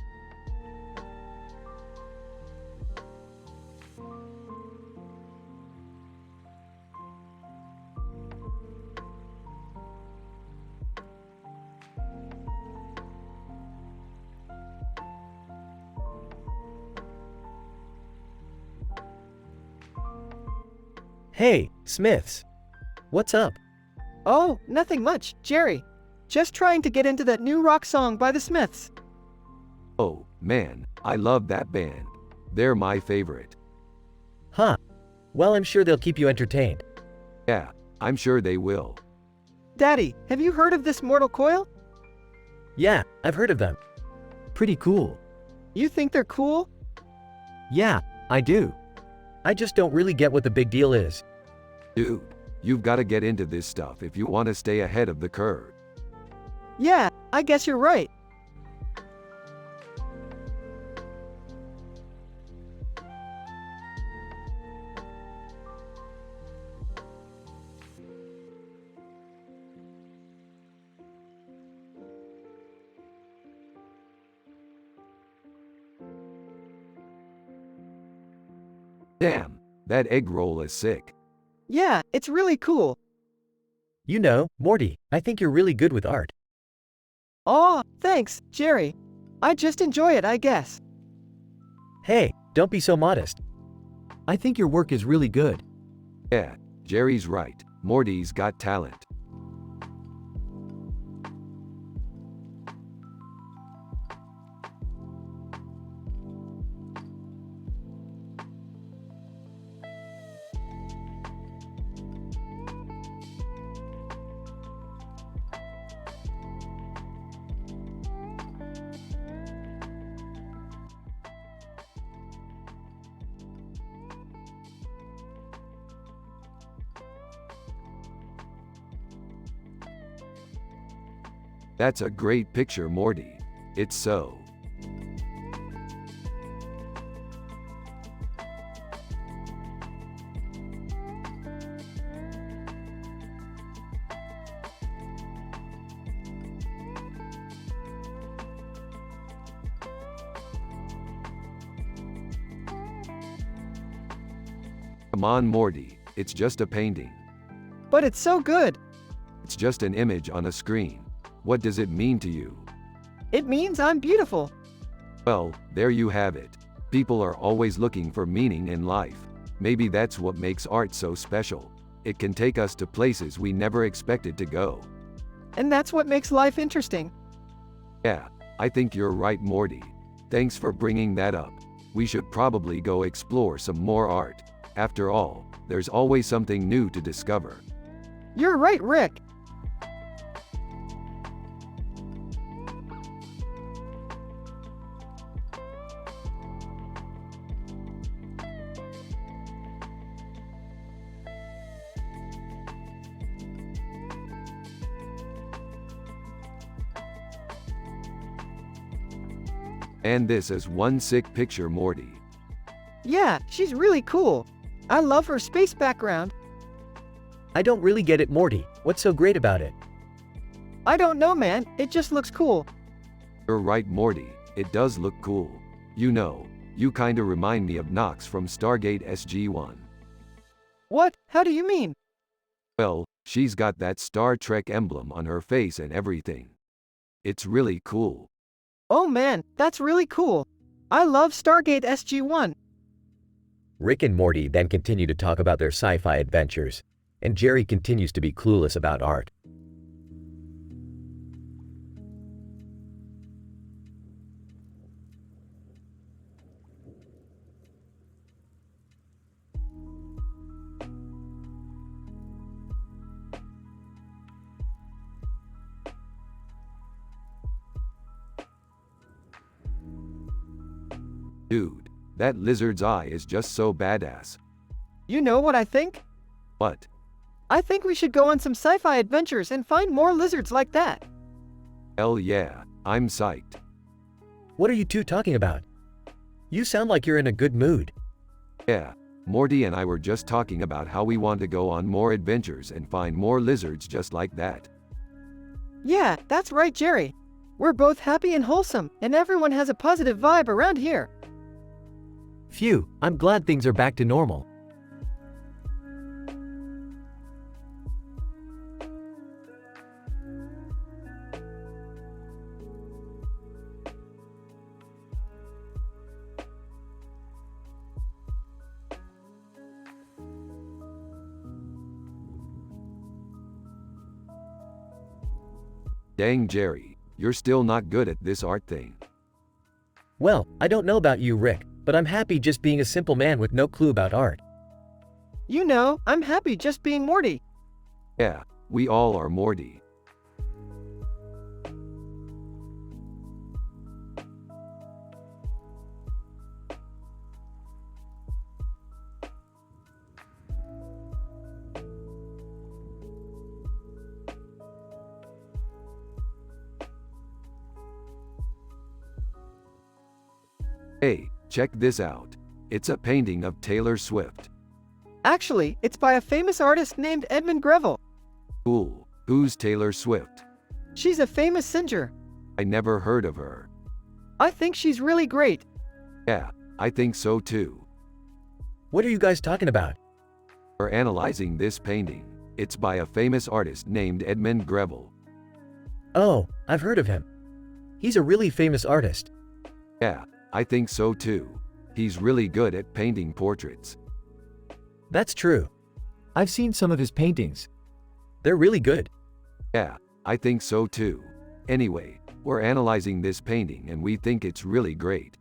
Hey, Smiths. What's up?
Oh, nothing much, Jerry. Just trying to get into that new rock song by the Smiths.
Oh, man, I love that band. They're my favorite.
Huh. Well, I'm sure they'll keep you entertained.
Yeah, I'm sure they will.
Daddy, have you heard of this Mortal Coil?
Yeah, I've heard of them.
Pretty cool.
You think they're cool?
Yeah, I do.
I just don't really get what the big deal is.
Dude, you've got to get into this stuff if you want to stay ahead of the curve.
Yeah, I guess you're right.
Damn, that egg roll is sick.
Yeah, it's really cool.
You know, Morty, I think you're really good with art.
Aw, thanks, Jerry. I just enjoy it, I guess.
Hey, don't be so modest.
I think your work is really good.
Yeah, Jerry's right. Morty's got talent. That's a great picture, Morty. It's so. Come on, Morty, it's just a painting.
But it's so good.
It's just an image on a screen. What does it mean to you?
It means I'm beautiful.
Well, there you have it. People are always looking for meaning in life. Maybe that's what makes art so special. It can take us to places we never expected to go.
And that's what makes life interesting.
Yeah, I think you're right, Morty. Thanks for bringing that up. We should probably go explore some more art. After all, there's always something new to discover.
You're right, Rick.
And this is one sick picture, Morty.
Yeah, she's really cool. I love her space background.
I don't really get it, Morty. What's so great about it?
I don't know, man. It just looks cool.
You're right, Morty. It does look cool. You know, You kinda remind me of Nox from Stargate SG-1.
What? How do you mean?
Well, she's got that Star Trek emblem on her face and everything. It's really cool.
Oh man, that's really cool. I love Stargate SG-1.
Rick and Morty then continue to talk about their sci-fi adventures, and Jerry continues to be clueless about art.
Dude, that lizard's eye is just so badass.
You know what I think?
What?
I think we should go on some sci-fi adventures and find more lizards like that.
Hell yeah, I'm psyched.
What are you two talking about? You sound like you're in a good mood.
Yeah, Morty and I were just talking about how we want to go on more adventures and find more lizards just like that.
Yeah, that's right, Jerry. We're both happy and wholesome, and everyone has a positive vibe around here.
Phew, I'm glad things are back to normal.
Dang Jerry, you're still not good at this art thing.
Well, I don't know about you, Rick, but I'm happy just being a simple man with no clue about art.
You know, I'm happy just being Morty.
Yeah, we all are Morty. Hey, check this out. It's a painting of Taylor Swift.
Actually, it's by a famous artist named Edmund Greville.
Cool. Who's Taylor Swift?
She's a famous singer.
I never heard of her.
I think she's really great.
Yeah, I think so too.
What are you guys talking about?
We're analyzing this painting. It's by a famous artist named Edmund Greville.
Oh, I've heard of him. He's a really famous artist.
Yeah, I think so too. He's really good at painting portraits.
That's true.
I've seen some of his paintings.
They're really good.
Yeah, I think so too. Anyway, we're analyzing this painting and we think it's really great.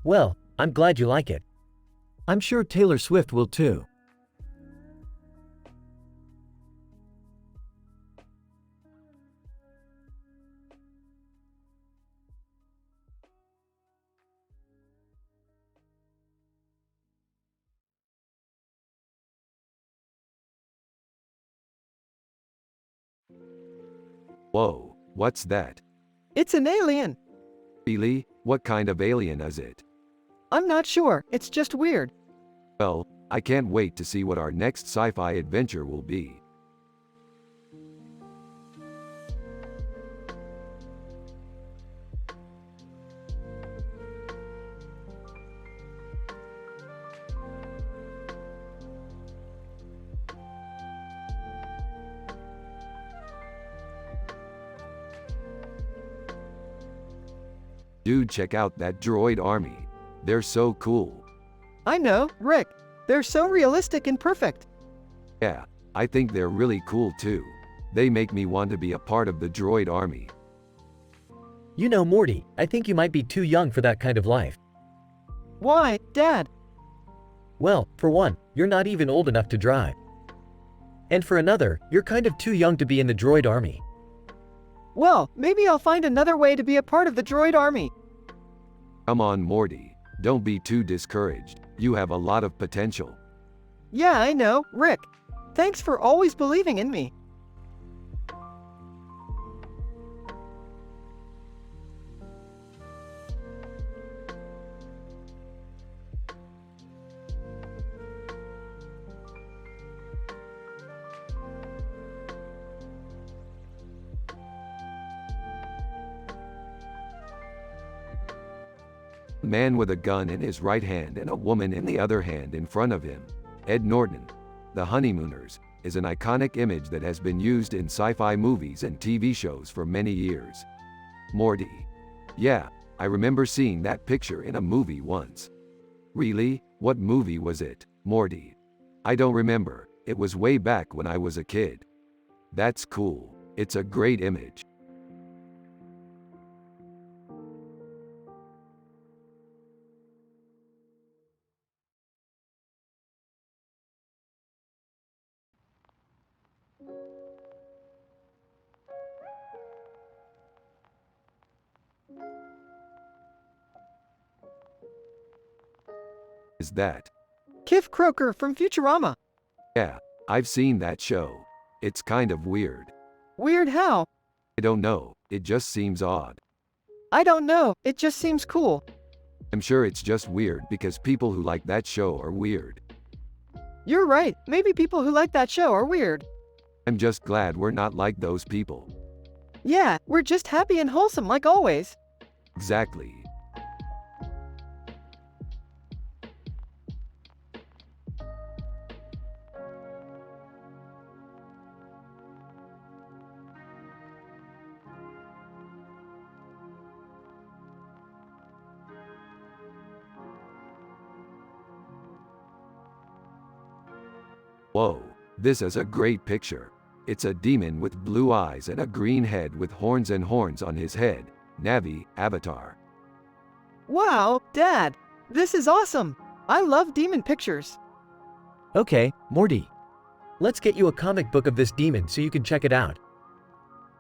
Well, I'm glad you like it.
I'm sure Taylor Swift will too.
Whoa, what's that?
It's an alien.
Really? What kind of alien is it?
I'm not sure, it's just weird.
Well, I can't wait to see what our next sci-fi adventure will be. Dude, check out that droid army. They're so cool.
I know, Rick. They're so realistic and perfect.
Yeah, I think they're really cool too. They make me want to be a part of the droid army.
You know, Morty, I think you might be too young for that kind of life.
Why, Dad?
Well, for one, you're not even old enough to drive. And for another, you're kind of too young to be in the droid army.
Well, maybe I'll find another way to be a part of the droid army.
Come on, Morty. Don't be too discouraged. You have a lot of potential.
Yeah, I know, Rick. Thanks for always believing in me.
A man with a gun in his right hand and a woman in the other hand in front of him. Ed Norton. The Honeymooners is an iconic image that has been used in sci-fi movies and TV shows for many years. Morty. Yeah, I remember seeing that picture in a movie once. Really? What movie was it, Morty? I don't remember, it was way back when I was a kid. That's cool, it's a great image. Is that?
Kif Kroker from Futurama.
Yeah, I've seen that show. It's kind of weird.
Weird how?
I don't know, it just seems odd.
I don't know, it just seems cool.
I'm sure it's just weird because people who like that show are weird.
You're right, maybe people who like that show are weird.
I'm just glad we're not like those people.
Yeah, we're just happy and wholesome like always.
Exactly. Whoa, this is a great picture. It's a demon with blue eyes and a green head with horns on his head. Navi, Avatar.
Wow, Dad, this is awesome. I love demon pictures.
Okay, Morty. Let's get you a comic book of this demon so you can check it out.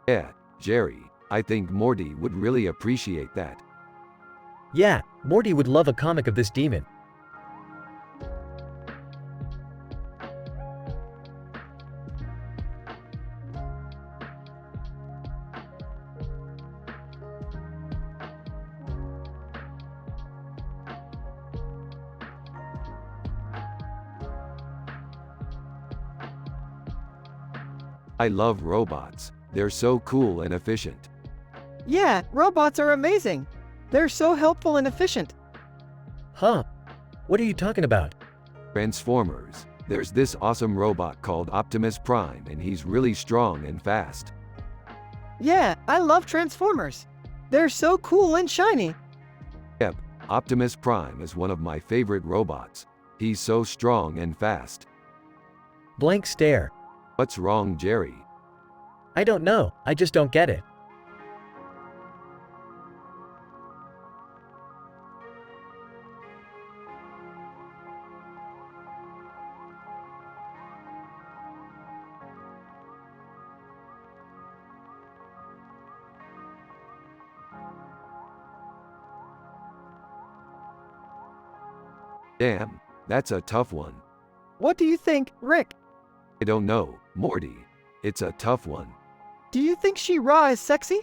Yeah, Jerry, I think Morty would really appreciate that.
Yeah, Morty would love a comic of this demon.
I love robots. They're so cool and efficient.
Yeah, robots are amazing. They're so helpful and efficient.
Huh? What are you talking about?
Transformers. There's this awesome robot called Optimus Prime and he's really strong and fast.
Yeah, I love Transformers. They're so cool and shiny.
Yep, Optimus Prime is one of my favorite robots. He's so strong and fast.
Blank stare.
What's wrong, Jerry?
I don't know, I just don't get it.
Damn, that's a tough one.
What do you think, Rick?
I don't know, Morty. It's a tough one.
Do you think She-Ra is sexy?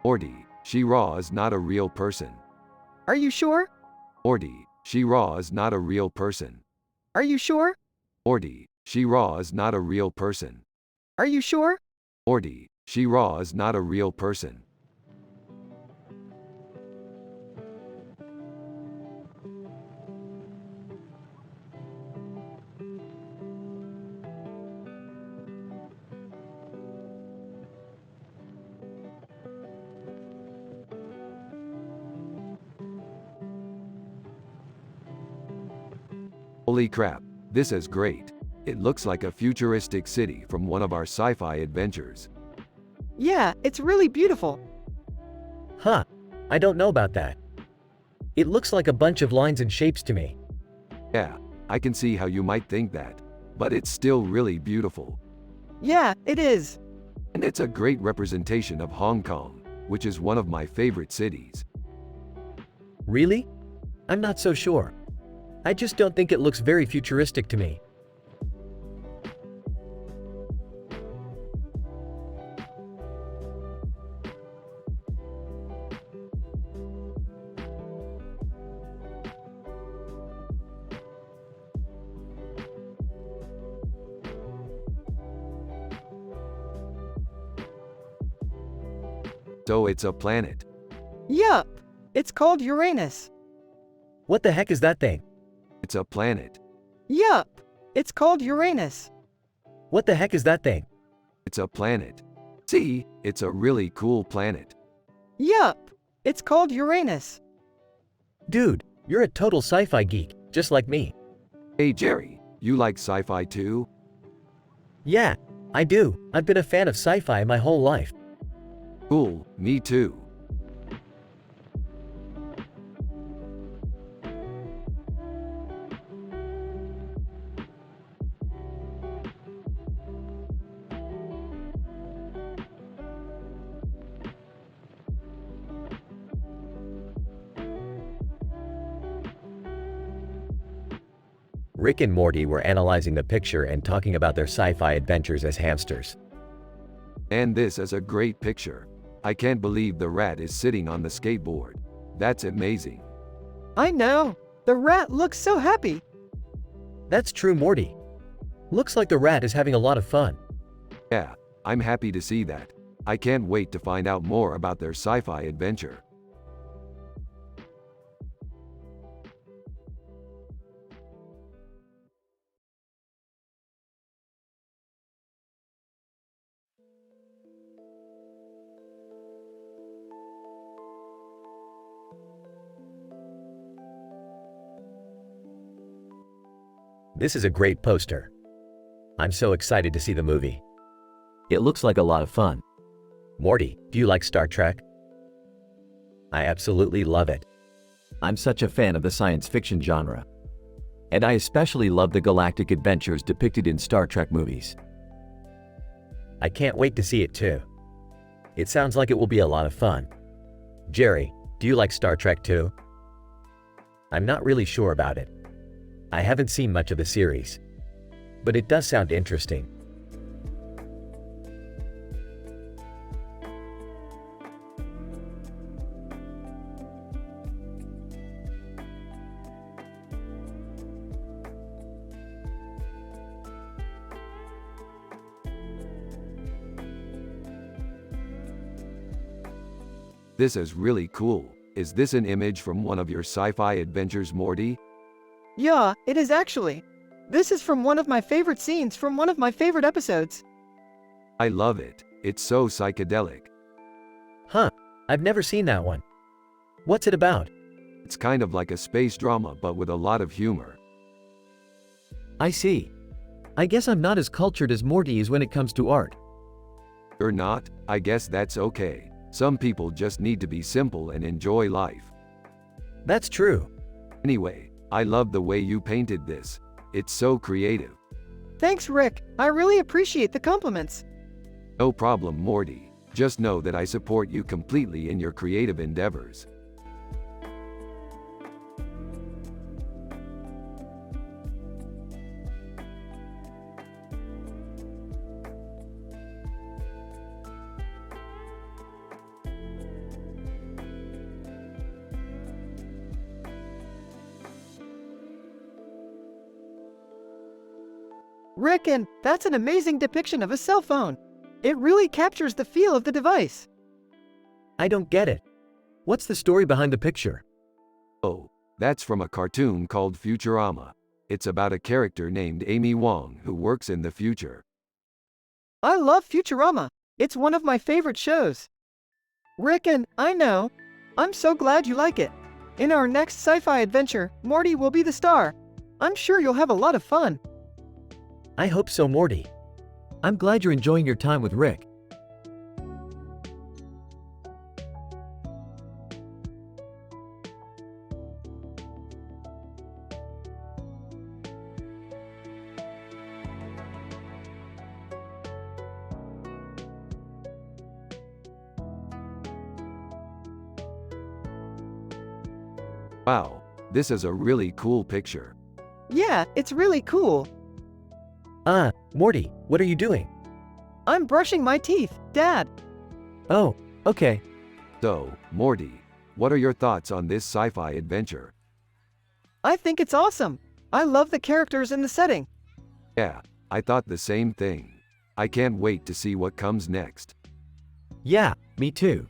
Morty, She-Ra is not a real person.
Are you sure?
Morty, She-Ra is not a real person.
Are you sure?
Morty, She-Ra is not a real person.
Are you sure?
Morty, She-Ra is not a real person. Holy crap, this is great. It looks like a futuristic city from one of our sci-fi adventures.
Yeah, it's really beautiful.
Huh? I don't know about that. It looks like a bunch of lines and shapes to me.
Yeah, I can see how you might think that, but it's still really beautiful.
Yeah, it is.
And it's a great representation of Hong Kong, which is one of my favorite cities.
Really? I'm not so sure. I just don't think it looks very futuristic to me.
So it's a planet.
Yup. It's called Uranus.
What the heck is that thing?
It's a planet.
Yup, it's called Uranus.
What the heck is that thing?
It's a planet. See, it's a really cool planet.
Yup, it's called Uranus.
Dude, you're a total sci-fi geek, just like me.
Hey Jerry, you like sci-fi too?
Yeah, I do. I've been a fan of sci-fi my whole life.
Cool, me too.
Rick and Morty were analyzing the picture and talking about their sci-fi adventures as hamsters.
And this is a great picture. I can't believe the rat is sitting on the skateboard. That's amazing.
I know, the rat looks so happy.
That's true, Morty. Looks like the rat is having a lot of fun.
Yeah, I'm happy to see that. I can't wait to find out more about their sci-fi adventure.
This is a great poster. I'm so excited to see the movie.
It looks like a lot of fun.
Morty, do you like Star Trek? I absolutely love it.
I'm such a fan of the science fiction genre. And I especially love the galactic adventures depicted in Star Trek movies.
I can't wait to see it too. It sounds like it will be a lot of fun. Jerry, do you like Star Trek too? I'm not really sure about it. I haven't seen much of the series, but it does sound interesting.
This is really cool. Is this an image from one of your sci-fi adventures, Morty?
Yeah, it is actually. This is from one of my favorite scenes from one of my favorite episodes.
I love it. It's so psychedelic.
Huh, I've never seen that one. What's it about?
It's kind of like a space drama but with a lot of humor.
I see. I guess I'm not as cultured as Morty is when it comes to art.
You're not? I guess that's okay. Some people just need to be simple and enjoy life.
That's true.
Anyway, I love the way you painted this. It's so creative.
Thanks, Rick. I really appreciate the compliments.
No problem, Morty. Just know that I support you completely in your creative endeavors.
Rick, and that's an amazing depiction of a cell phone. It really captures the feel of the device.
I don't get it.
What's the story behind the picture?
Oh, that's from a cartoon called Futurama. It's about a character named Amy Wong who works in the future.
I love Futurama. It's one of my favorite shows. Rick, and I know. I'm so glad you like it. In our next sci-fi adventure, Morty will be the star. I'm sure you'll have a lot of fun.
I hope so, Morty.
I'm glad you're enjoying your time with Rick.
Wow, this is a really cool picture.
Yeah, it's really cool.
Morty, what are you doing?
I'm brushing my teeth, Dad.
Oh, okay.
So, Morty, what are your thoughts on this sci-fi adventure?
I think it's awesome. I love the characters and the setting.
Yeah, I thought the same thing. I can't wait to see what comes next.
Yeah, me too.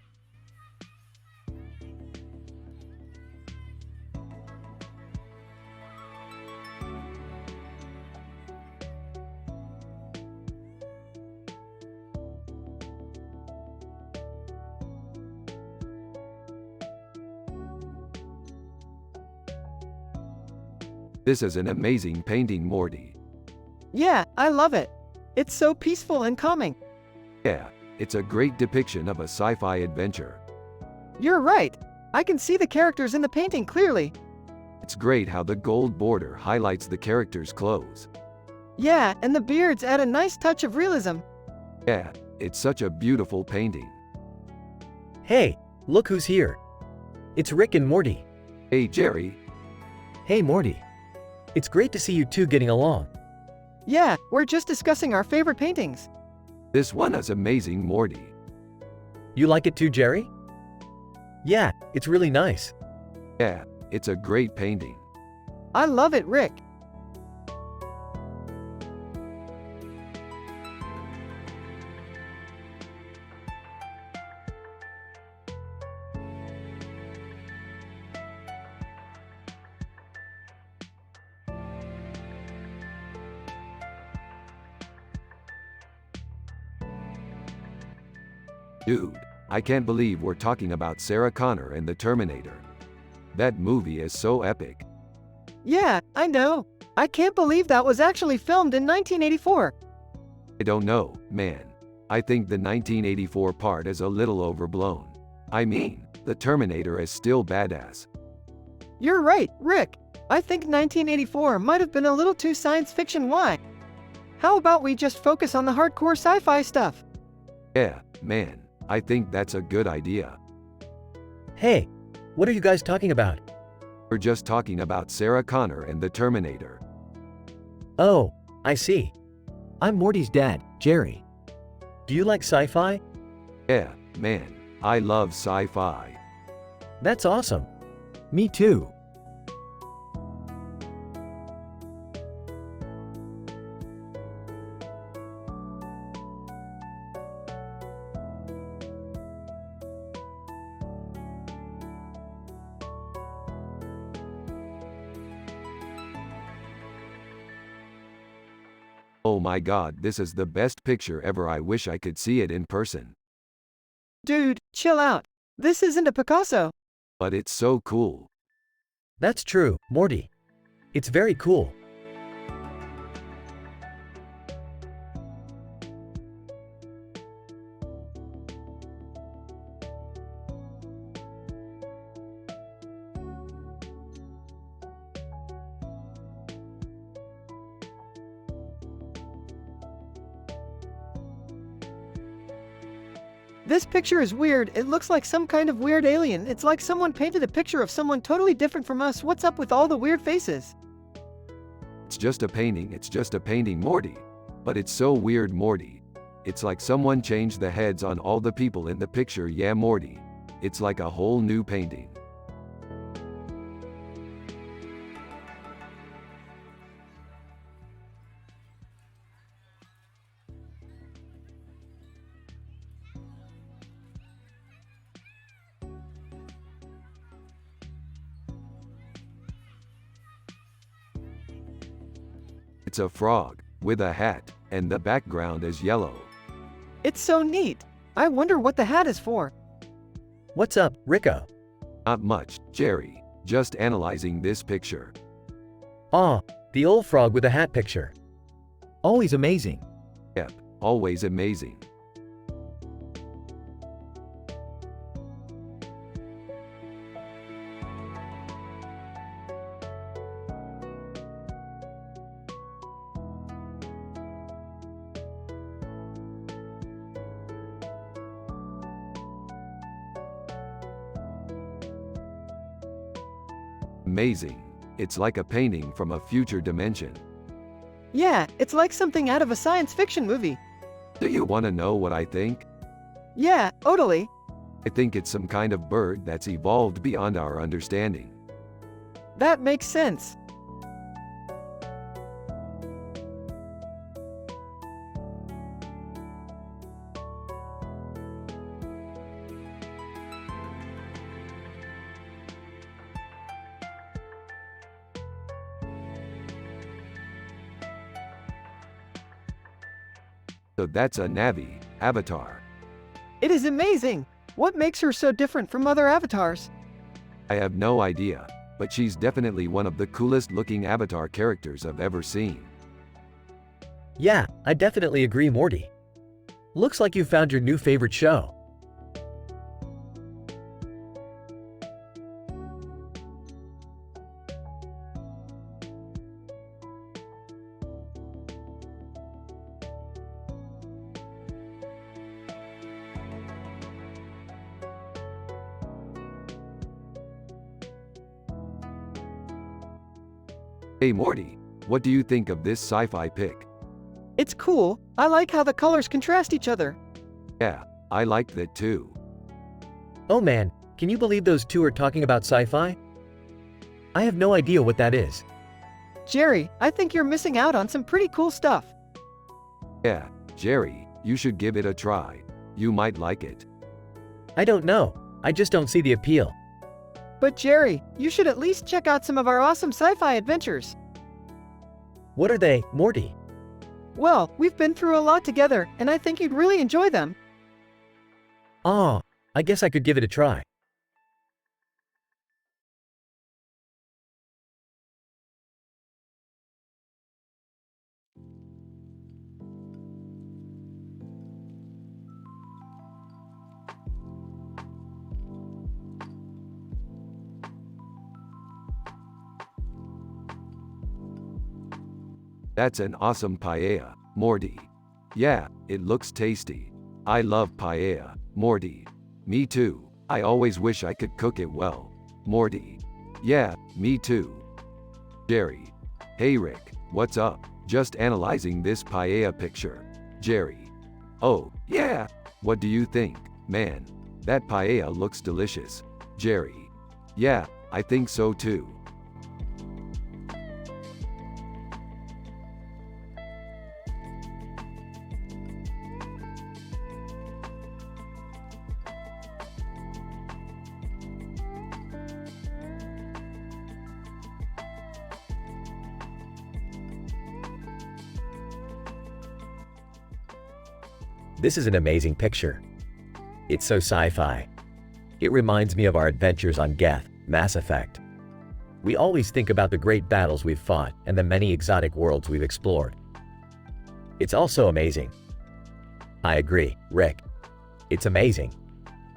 This is an amazing painting, Morty.
Yeah, I love it. It's so peaceful and calming.
Yeah, it's a great depiction of a sci-fi adventure.
You're right. I can see the characters in the painting clearly.
It's great how the gold border highlights the characters' clothes.
Yeah, and the beards add a nice touch of realism.
Yeah, it's such a beautiful painting.
Hey, look who's here. It's Rick and Morty.
Hey, Jerry.
Hey, Morty.
It's great to see you two getting along.
Yeah, we're just discussing our favorite paintings.
This one is amazing, Morty.
You like it too, Jerry? Yeah, it's really nice.
Yeah, it's a great painting.
I love it, Rick.
Dude, I can't believe we're talking about Sarah Connor and the Terminator. That movie is so epic.
Yeah, I know. I can't believe that was actually filmed in 1984.
I don't know, man. I think the 1984 part is a little overblown. I mean, the Terminator is still badass.
You're right, Rick. I think 1984 might have been a little too science fiction. Why? How about we just focus on the hardcore sci-fi stuff?
Yeah, man, I think that's a good idea.
Hey, what are you guys talking about?
We're just talking about Sarah Connor and the Terminator.
Oh, I see.
I'm Morty's dad, Jerry.
Do you like sci-fi?
Yeah, man, I love sci-fi.
That's awesome.
Me too.
Oh my god, this is the best picture ever. I wish I could see it in person.
Dude, chill out. This isn't a Picasso.
But it's so cool.
That's true, Morty. It's very cool.
This picture is weird. It looks like some kind of weird alien. It's like someone painted a picture of someone totally different from us. What's up with all the weird faces?
It's just a painting, Morty. But it's so weird, Morty. It's like someone changed the heads on all the people in the picture. Yeah, Morty. It's like a whole new painting. It's a frog, with a hat, and the background is yellow.
It's so neat. I wonder what the hat is for.
What's up, Rico?
Not much, Jerry. Just analyzing this picture.
Ah, the old frog with a hat picture.
Always amazing.
Yep, always amazing. Amazing. It's like a painting from a future dimension.
Yeah, it's like something out of a science fiction movie.
Do you want to know what I think?
Yeah, totally.
I think it's some kind of bird that's evolved beyond our understanding.
That makes sense.
So that's a Navi, avatar.
It is amazing. What makes her so different from other avatars?
I have no idea, but she's definitely one of the coolest looking Avatar characters I've ever seen.
Yeah, I definitely agree, Morty. Looks like you found your new favorite show.
Hey Morty, what do you think of this sci-fi pic?
It's cool. I like how the colors contrast each other.
Yeah, I liked that too.
Oh man, can you believe those two are talking about sci-fi? I have no idea what that is.
Jerry, I think you're missing out on some pretty cool stuff.
Yeah, Jerry, you should give it a try. You might like it.
I don't know, I just don't see the appeal.
But Jerry, you should at least check out some of our awesome sci-fi adventures.
What are they, Morty?
Well, we've been through a lot together, and I think you'd really enjoy them.
Oh, I guess I could give it a try.
That's an awesome paella, Morty. Yeah, it looks tasty. I love paella, Morty. Me too. I always wish I could cook it well. Morty. Yeah, me too. Jerry. Hey Rick, what's up? Just analyzing this paella picture. Jerry. Oh, yeah. What do you think? Man, that paella looks delicious. Jerry. Yeah, I think so too.
This is an amazing picture. It's so sci-fi. It reminds me of our adventures on Geth, Mass Effect. We always think about the great battles we've fought and the many exotic worlds we've explored. It's also amazing. I agree, Rick. It's amazing.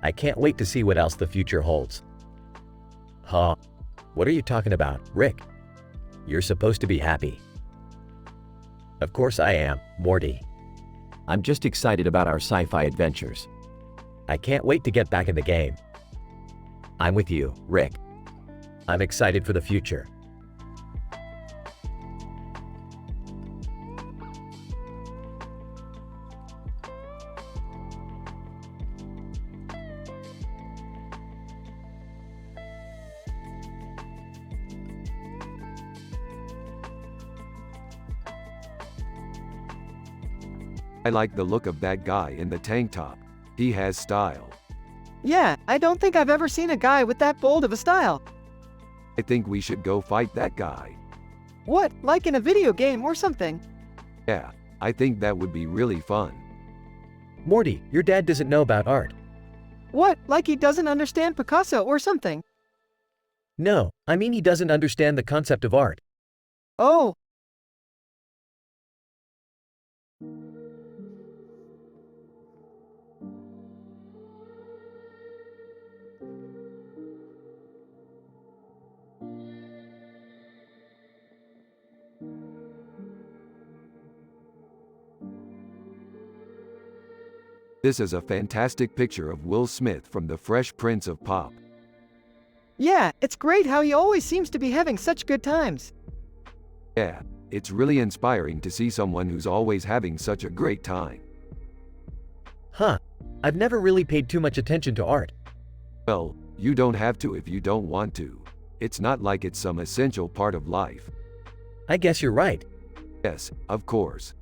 I can't wait to see what else the future holds. Huh? What are you talking about, Rick? You're supposed to be happy. Of course I am, Morty.
I'm just excited about our sci-fi adventures.
I can't wait to get back in the game. I'm with you, Rick. I'm excited for the future.
I like the look of that guy in the tank top. He has style.
Yeah, I don't think I've ever seen a guy with that bold of a style.
I think we should go fight that guy.
What, like in a video game or something?
Yeah, I think that would be really fun.
Morty, your dad doesn't know about art.
What, like he doesn't understand Picasso or something?
No, I mean he doesn't understand the concept of art.
Oh.
This is a fantastic picture of Will Smith from The Fresh Prince of Pop.
Yeah, it's great how he always seems to be having such good times.
Yeah, it's really inspiring to see someone who's always having such a great time.
Huh. I've never really paid too much attention to art.
Well, you don't have to if you don't want to. It's not like it's some essential part of life.
I guess you're right.
Yes, of course.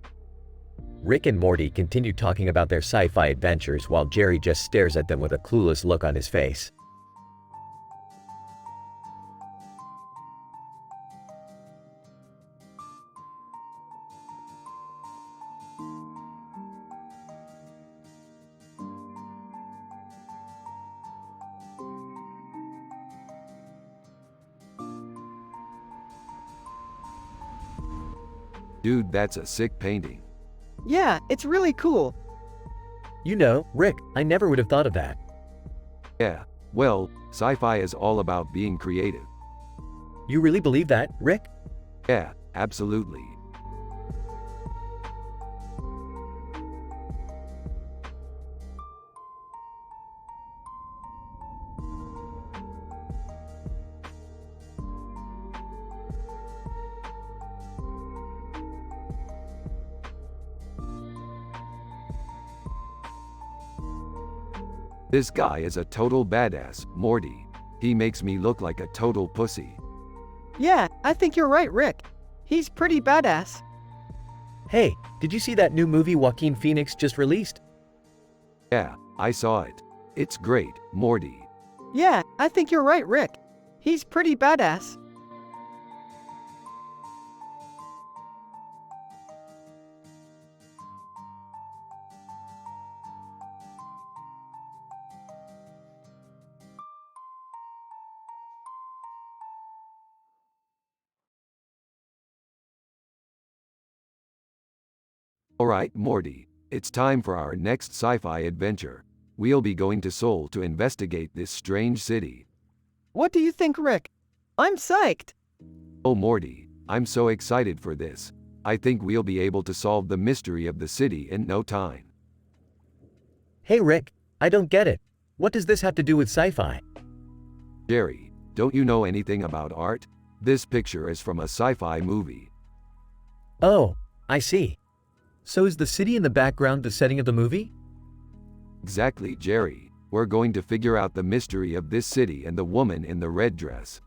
Rick and Morty continue talking about their sci-fi adventures while Jerry just stares at them with a clueless look on his face.
Dude, that's a sick painting.
Yeah, it's really cool.
You know, Rick, I never would have thought of that.
Yeah, well, sci-fi is all about being creative.
You really believe that, Rick?
Yeah, absolutely. This guy is a total badass, Morty. He makes me look like a total pussy.
Yeah, I think you're right, Rick. He's pretty badass.
Hey, did you see that new movie Joaquin Phoenix just released?
Yeah, I saw it. It's great, Morty.
Yeah, I think you're right, Rick. He's pretty badass.
Alright, Morty. It's time for our next sci-fi adventure. We'll be going to Seoul to investigate this strange city.
What do you think, Rick? I'm psyched.
Oh, Morty, I'm so excited for this. I think we'll be able to solve the mystery of the city in no time.
Hey, Rick, I don't get it. What does this have to do with sci-fi?
Jerry, don't you know anything about art? This picture is from a sci-fi movie.
Oh, I see.
So is the city in the background the setting of the movie?
Exactly, Jerry. We're going to figure out the mystery of this city and the woman in the red dress.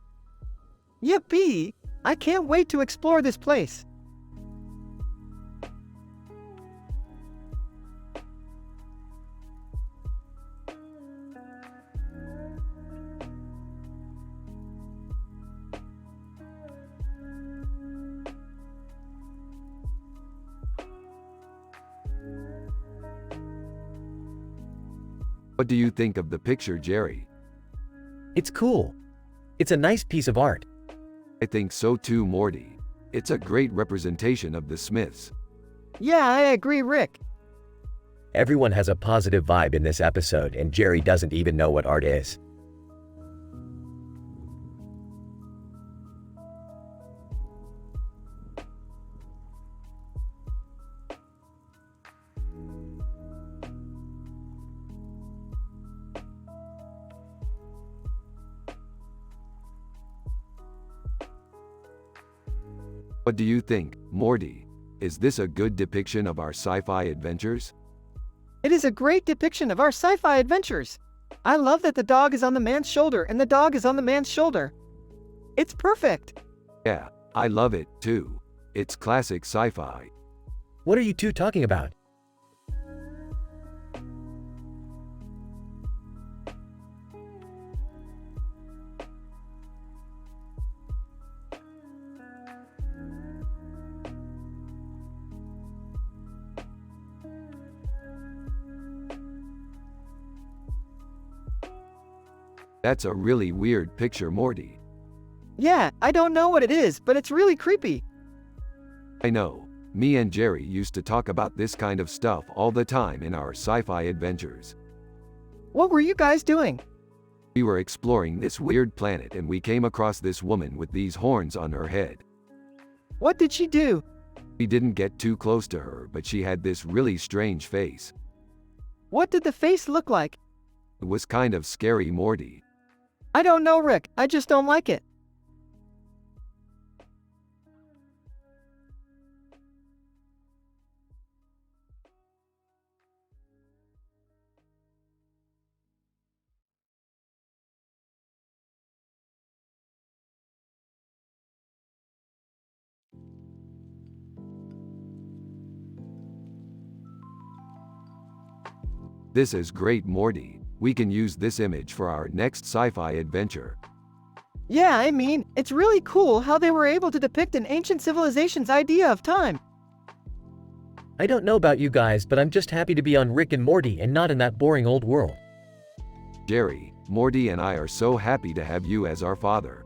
Yippee! I can't wait to explore this place.
What do you think of the picture, Jerry?
It's cool. It's a nice piece of art.
I think so too, Morty. It's a great representation of the Smiths.
Yeah, I agree, Rick.
Everyone has a positive vibe in this episode, and Jerry doesn't even know what art is.
What do you think, Morty? Is this a good depiction of our sci-fi adventures?
It is a great depiction of our sci-fi adventures. I love that the dog is on the man's shoulder and the dog is on the man's shoulder. It's perfect.
Yeah, I love it, too. It's classic sci-fi.
What are you two talking about?
That's a really weird picture, Morty.
Yeah, I don't know what it is, but it's really creepy.
I know. Me and Jerry used to talk about this kind of stuff all the time in our sci-fi adventures.
What were you guys doing?
We were exploring this weird planet and we came across this woman with these horns on her head.
What did she do?
We didn't get too close to her, but she had this really strange face.
What did the face look like?
It was kind of scary, Morty.
I don't know, Rick. I just don't like it.
This is great, Morty. We can use this image for our next sci-fi adventure.
Yeah, I mean, it's really cool how they were able to depict an ancient civilization's idea of time.
I don't know about you guys, but I'm just happy to be on Rick and Morty and not in that boring old world.
Jerry, Morty and I are so happy to have you as our father.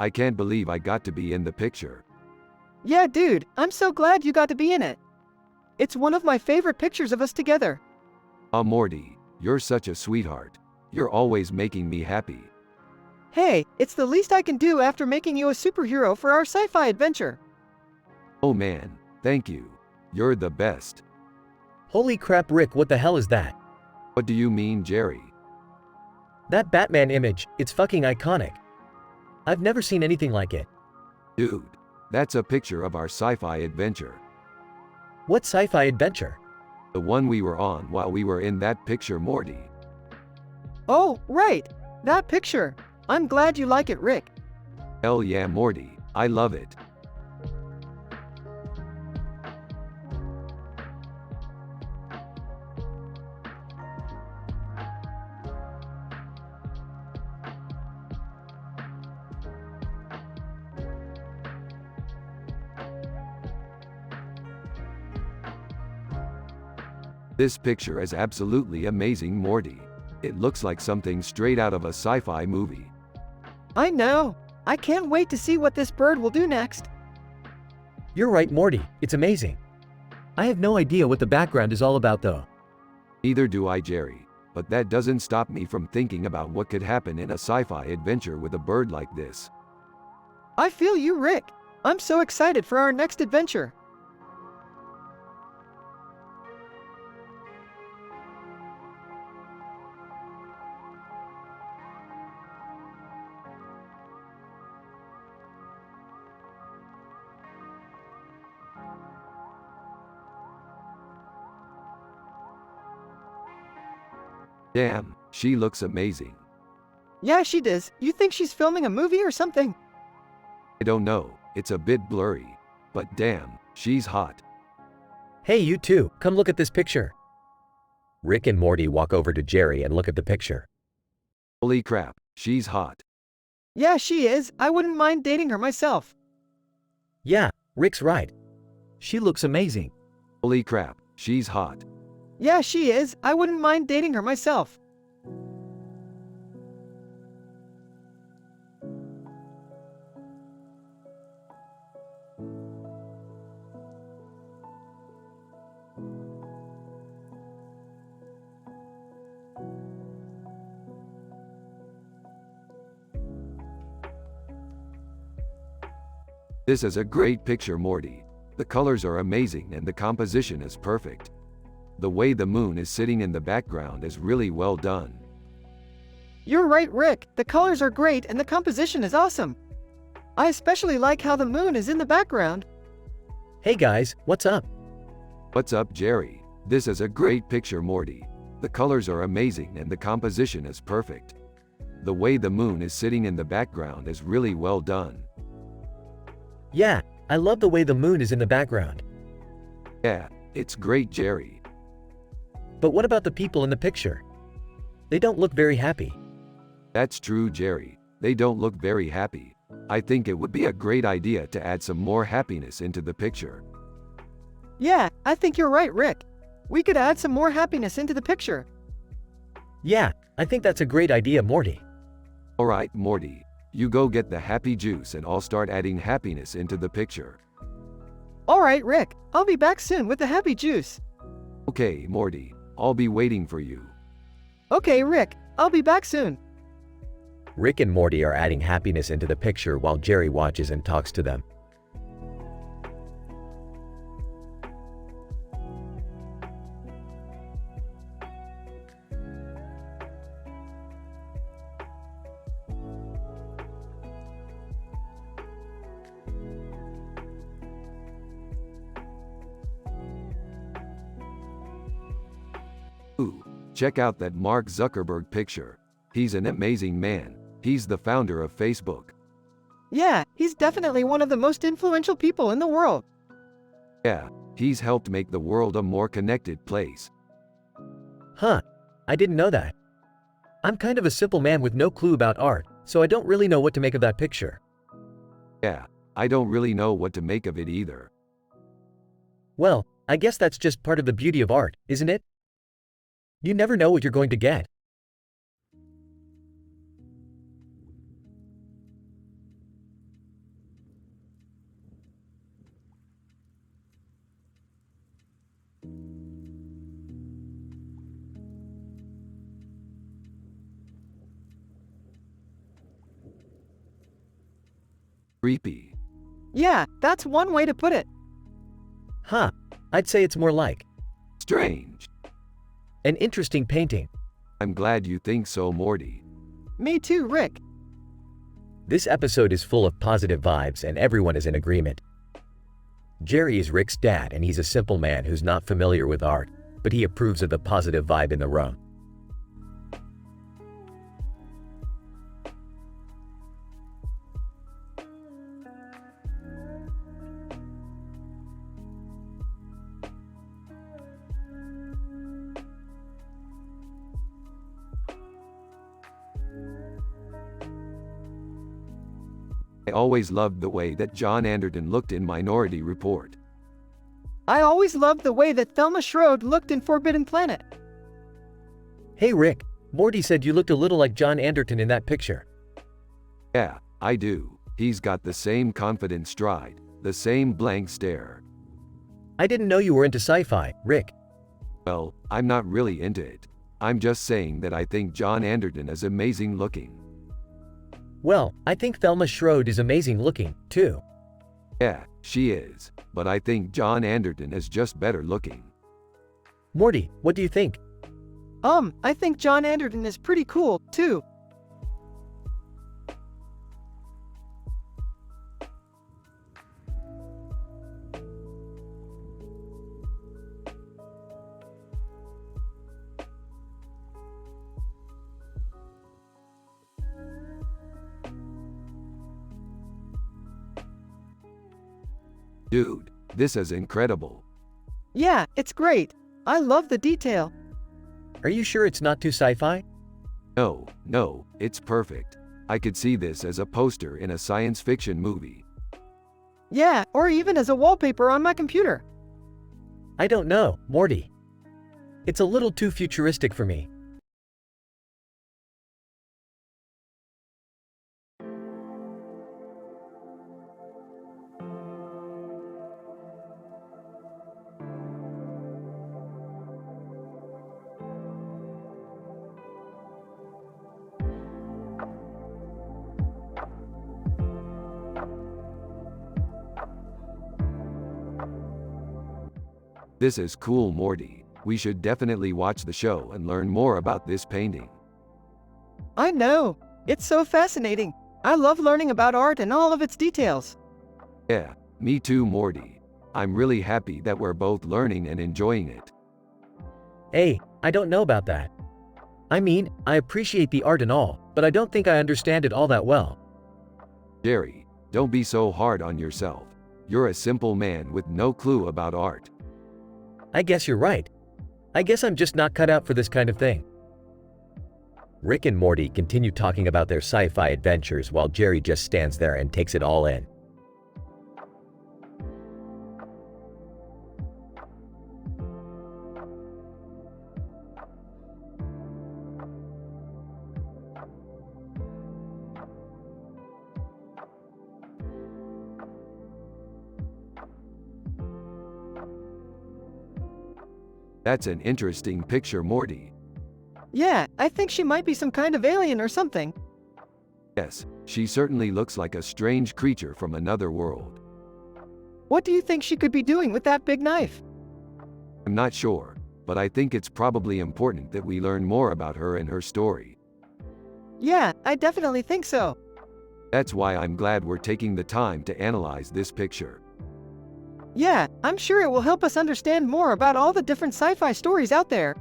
I can't believe I got to be in the picture.
Yeah, dude, I'm so glad you got to be in it. It's one of my favorite pictures of us together.
Ah, Morty, you're such a sweetheart. You're always making me happy.
Hey, it's the least I can do after making you a superhero for our sci-fi adventure.
Oh man, thank you. You're the best.
Holy crap, Rick, what the hell is that?
What do you mean, Jerry?
That Batman image, it's fucking iconic. I've never seen anything like it.
Dude, that's a picture of our sci-fi adventure.
What sci-fi adventure?
The one we were on while we were in that picture, Morty.
Oh, right. That picture. I'm glad you like it, Rick.
Hell yeah, Morty. I love it. This picture is absolutely amazing, Morty. It looks like something straight out of a sci-fi movie.
I know. I can't wait to see what this bird will do next.
You're right, Morty, it's amazing.
I have no idea what the background is all about though.
Neither do I, Jerry. But that doesn't stop me from thinking about what could happen in a sci-fi adventure with a bird like this.
I feel you, Rick. I'm so excited for our next adventure.
Damn, she looks amazing.
Yeah, she does. You think she's filming a movie or something?
I don't know, it's a bit blurry. But damn, she's hot.
Hey, you two, come look at this picture. Rick and Morty walk over to Jerry and look at the picture.
Holy crap, she's hot.
Yeah, she is. I wouldn't mind dating her myself.
Yeah, Rick's right.
She looks amazing.
Holy crap, she's hot.
Yeah, she is. I wouldn't mind dating her myself.
This is a great picture, Morty. The colors are amazing and the composition is perfect. The way the moon is sitting in the background is really well done.
You're right, Rick. The colors are great and the composition is awesome. I especially like how the moon is in the background.
Hey guys, what's up?
What's up, Jerry? This is a great picture, Morty. The colors are amazing and the composition is perfect. The way the moon is sitting in the background is really well done.
Yeah, I love the way the moon is in the background.
Yeah, it's great, Jerry.
But what about the people in the picture? They don't look very happy.
That's true, Jerry. They don't look very happy. I think it would be a great idea to add some more happiness into the picture.
Yeah, I think you're right, Rick. We could add some more happiness into the picture.
Yeah, I think that's a great idea, Morty.
Alright, Morty. You go get the happy juice and I'll start adding happiness into the picture.
Alright, Rick. I'll be back soon with the happy juice.
Okay, Morty. I'll be waiting for you.
Okay, Rick. I'll be back soon.
Rick and Morty are adding happiness into the picture while Jerry watches and talks to them.
Ooh, check out that Mark Zuckerberg picture. He's an amazing man. He's the founder of Facebook.
Yeah, he's definitely one of the most influential people in the world.
Yeah, he's helped make the world a more connected place.
Huh, I didn't know that. I'm kind of a simple man with no clue about art, so I don't really know what to make of that picture.
Yeah, I don't really know what to make of it either.
Well, I guess that's just part of the beauty of art, isn't it? You never know what you're going to get.
Creepy.
Yeah, that's one way to put it.
Huh, I'd say it's more like
Strange.
an interesting painting.
I'm glad you think so, Morty.
Me too, Rick.
This episode is full of positive vibes and everyone is in agreement. Jerry is Rick's dad and he's a simple man who's not familiar with art, but he approves of the positive vibe in the room.
I always loved the way that John Anderton looked in Minority Report.
I always loved the way that Thelma Schroed looked in Forbidden Planet.
Hey Rick, Morty said you looked a little like John Anderton in that picture.
Yeah, I do. He's got the same confident stride, the same blank stare.
I didn't know you were into sci-fi, Rick.
Well, I'm not really into it. I'm just saying that I think John Anderton is amazing looking.
Well, I think Thelma Schroed is amazing looking, too.
Yeah, she is. But I think John Anderton is just better looking.
Morty, what do you think?
I think John Anderton is pretty cool, too.
Dude, this is incredible.
Yeah, it's great. I love the detail.
Are you sure it's not too sci-fi?
No, it's perfect. I could see this as a poster in a science fiction movie.
Yeah, or even as a wallpaper on my computer.
I don't know, Morty. It's a little too futuristic for me.
This is cool, Morty. We should definitely watch the show and learn more about this painting.
I know. It's so fascinating. I love learning about art and all of its details.
Yeah, me too, Morty. I'm really happy that we're both learning and enjoying it.
Hey, I don't know about that. I mean, I appreciate the art and all, but I don't think I understand it all that well.
Jerry, don't be so hard on yourself. You're a simple man with no clue about art.
I guess you're right. I guess I'm just not cut out for this kind of thing. Rick and Morty continue talking about their sci-fi adventures while Jerry just stands there and takes it all in.
That's an interesting picture, Morty.
Yeah, I think she might be some kind of alien or something.
Yes, she certainly looks like a strange creature from another world.
What do you think she could be doing with that big knife?
I'm not sure, but I think it's probably important that we learn more about her and her story.
Yeah, I definitely think so.
That's why I'm glad we're taking the time to analyze this picture.
Yeah, I'm sure it will help us understand more about all the different sci-fi stories out there.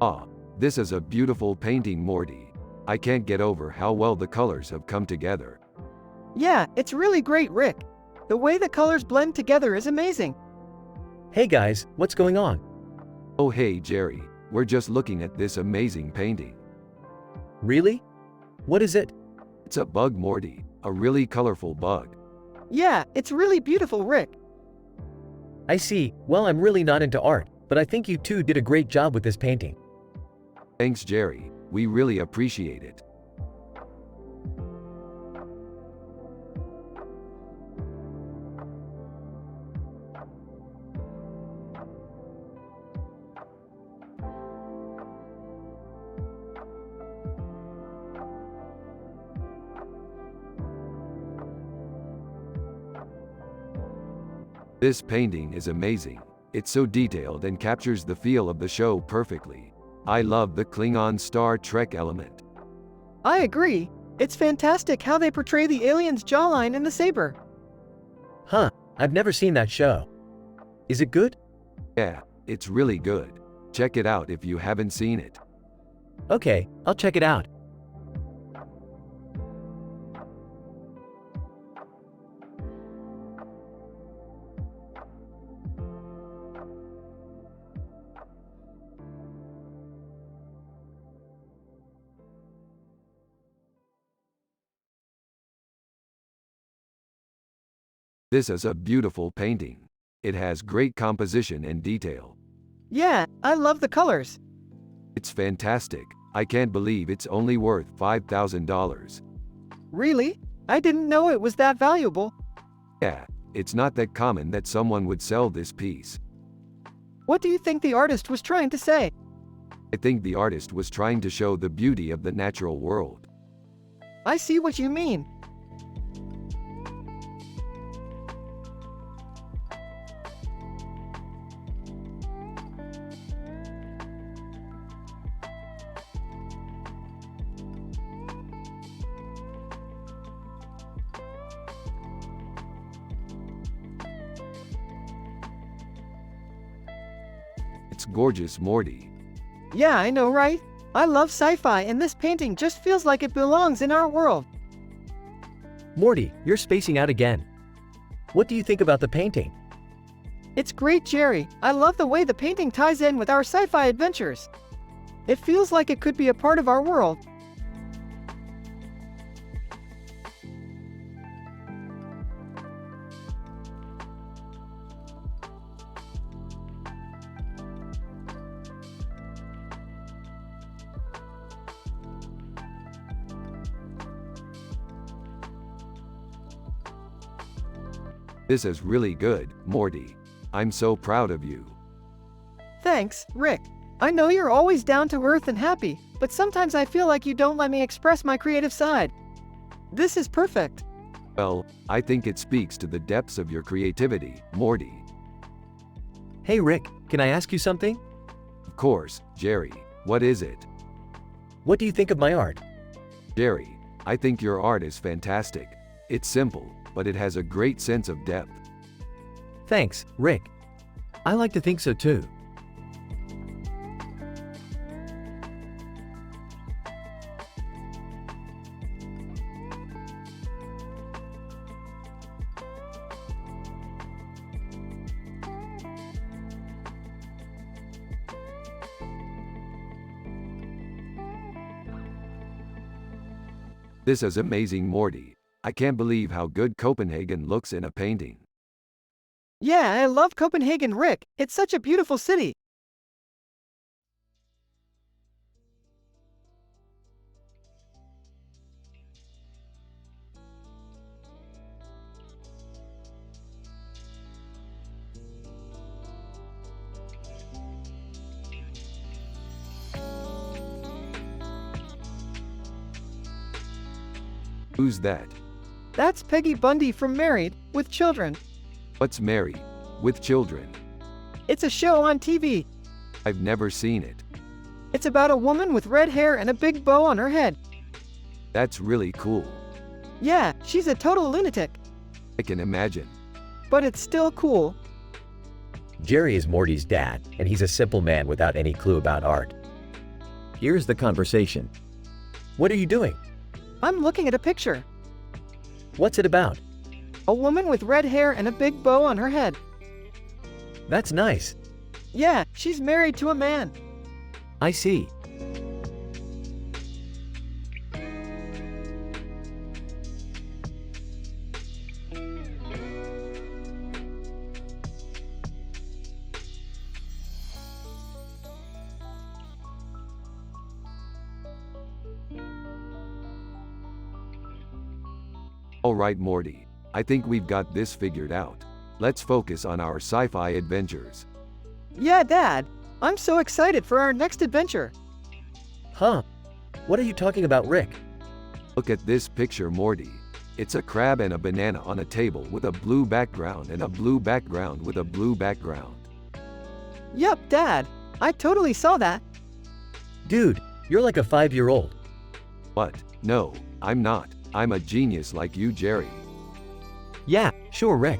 Ah, this is a beautiful painting, Morty. I can't get over how well the colors have come together.
Yeah, it's really great, Rick. The way the colors blend together is amazing.
Hey guys, what's going on?
Oh hey Jerry, we're just looking at this amazing painting.
Really? What is it?
It's a bug, Morty, a really colorful bug.
Yeah, it's really beautiful, Rick.
I see. Well, I'm really not into art, but I think you two did a great job with this painting.
Thanks, Jerry. We really appreciate it. This painting is amazing. It's so detailed and captures the feel of the show perfectly. I love the Klingon Star Trek element.
I agree. It's fantastic how they portray the alien's jawline in the saber.
Huh, I've never seen that show. Is it good?
Yeah, it's really good. Check it out if you haven't seen it.
Okay, I'll check it out.
This is a beautiful painting. It has great composition and detail.
Yeah, I love the colors.
It's fantastic. I can't believe it's only worth $5,000.
Really? I didn't know it was that valuable.
Yeah, it's not that common that someone would sell this piece.
What do you think the artist was trying to say?
I think the artist was trying to show the beauty of the natural world.
I see what you mean.
It's gorgeous, Morty.
Yeah, I know, right? I love sci-fi and this painting just feels like it belongs in our world.
Morty, you're spacing out again. What do you think about the painting?
It's great, Jerry. I love the way the painting ties in with our sci-fi adventures. It feels like it could be a part of our world.
This is really good, Morty. I'm so proud of you.
Thanks, Rick. I know you're always down to earth and happy, but sometimes I feel like you don't let me express my creative side. This is perfect.
Well, I think it speaks to the depths of your creativity, Morty.
Hey Rick, can I ask you something?
Of course, Jerry. What is it?
What do you think of my art?
Jerry, I think your art is fantastic. It's simple, but it has a great sense of depth.
Thanks, Rick. I like to think so too.
This is amazing, Morty. I can't believe how good Copenhagen looks in a painting.
Yeah, I love Copenhagen, Rick. It's such a beautiful city.
Who's that?
That's Peggy Bundy from Married, with Children.
What's Married, with Children?
It's a show on TV.
I've never seen it.
It's about a woman with red hair and a big bow on her head.
That's really cool.
Yeah, she's a total lunatic,
I can imagine.
but it's still cool.
Jerry is Morty's dad, and he's a simple man without any clue about art.
Here's the conversation.
What are you doing?
I'm looking at a picture.
What's it about?
A woman with red hair and a big bow on her head.
That's nice.
Yeah, she's married to a man.
I see.
Alright Morty, I think we've got this figured out. Let's focus on our sci-fi adventures.
Yeah, Dad. I'm so excited for our next adventure.
Huh? What are you talking about, Rick?
Look at this picture, Morty. It's a crab and a banana on a table with a blue background and a blue background with a blue background.
Yup, Dad. I totally saw that.
Dude, you're like a 5-year-old.
What? No, I'm not. I'm a genius like you, Jerry.
Yeah, sure, Rick.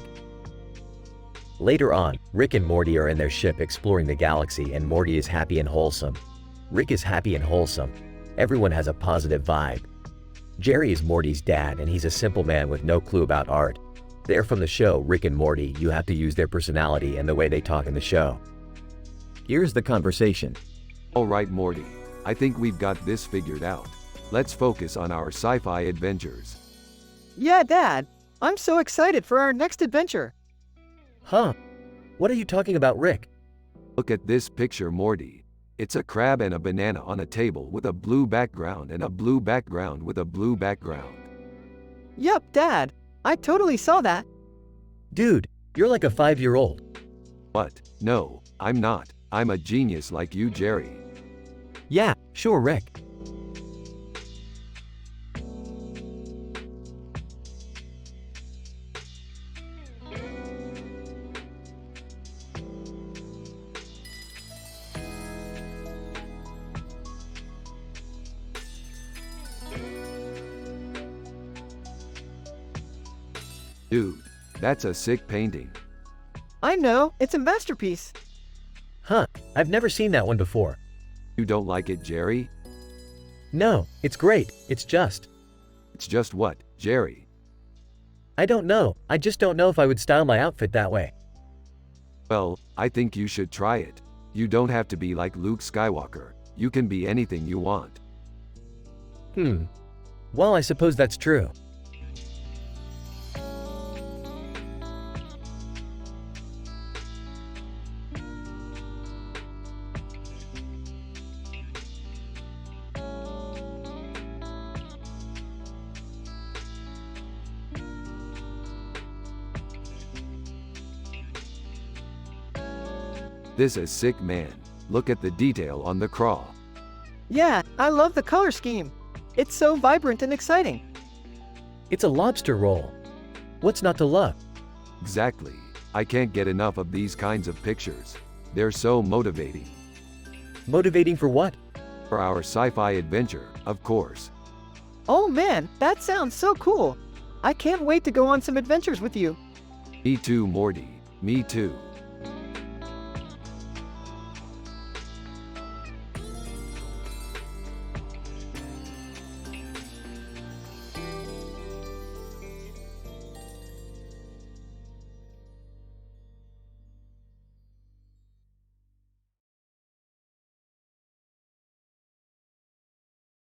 Later on, Rick and Morty are in their ship exploring the galaxy and Morty is happy and wholesome. Rick is happy and wholesome. Everyone has a positive vibe. Jerry is Morty's dad and he's a simple man with no clue about art. They're from the show Rick and Morty. You have to use their personality and the way they talk in the show.
Here's the conversation.
Alright Morty, I think we've got this figured out. Let's focus on our sci-fi adventures.
Yeah, Dad. I'm so excited for our next adventure.
Huh? What are you talking about, Rick?
Look at this picture, Morty. It's a crab and a banana on a table with a blue background and a blue background with a blue background.
Yup, Dad. I totally saw that.
Dude, you're like a 5-year-old.
What? No, I'm not. I'm a genius like you, Jerry.
Yeah, sure, Rick.
Dude, that's a sick painting.
I know. It's a masterpiece.
Huh, I've never seen that one before.
You don't like it, Jerry?
No, it's great. It's just.
It's just what, Jerry?
I don't know. I just don't know if I would style my outfit that way.
Well, I think you should try it. You don't have to be like Luke Skywalker. You can be anything you want.
Well, I suppose that's true.
This is sick, man. Look at the detail on the craw.
Yeah, I love the color scheme. It's so vibrant and exciting.
It's a lobster roll. What's not to love?
Exactly. I can't get enough of these kinds of pictures. They're so motivating.
Motivating for what?
For our sci-fi adventure, of course.
Oh man, that sounds so cool. I can't wait to go on some adventures with you.
Me too, Morty. Me too.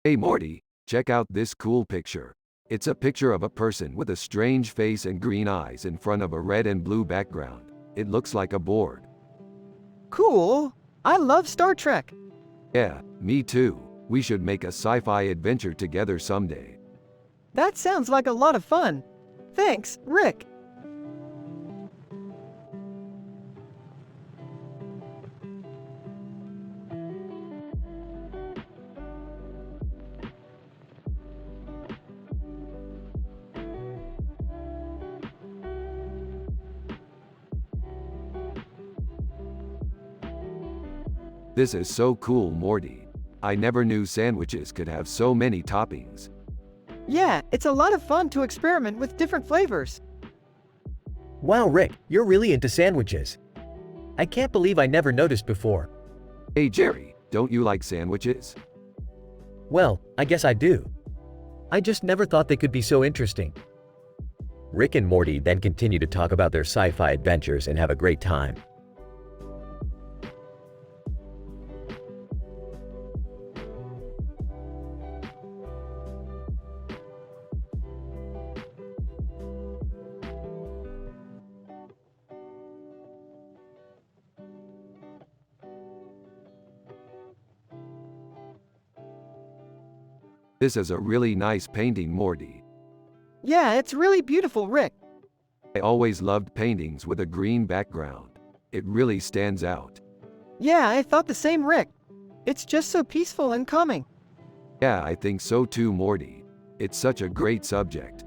Hey Morty, check out this cool picture. It's a picture of a person with a strange face and green eyes in front of a red and blue background. It looks like a board.
Cool. I love Star Trek.
Yeah, me too. We should make a sci-fi adventure together someday.
That sounds like a lot of fun. Thanks, Rick.
This is so cool, Morty. I never knew sandwiches could have so many toppings.
Yeah, it's a lot of fun to experiment with different flavors.
Wow, Rick, you're really into sandwiches. I can't believe I never noticed before.
Hey Jerry, don't you like sandwiches?
Well, I guess I do. I just never thought they could be so interesting. Rick and Morty then continue to talk about their sci-fi adventures and have a great time.
This is a really nice painting, Morty.
Yeah, it's really beautiful, Rick.
I always loved paintings with a green background. It really stands out.
Yeah, I thought the same, Rick. It's just so peaceful and calming.
Yeah, I think so too, Morty. It's such a great subject.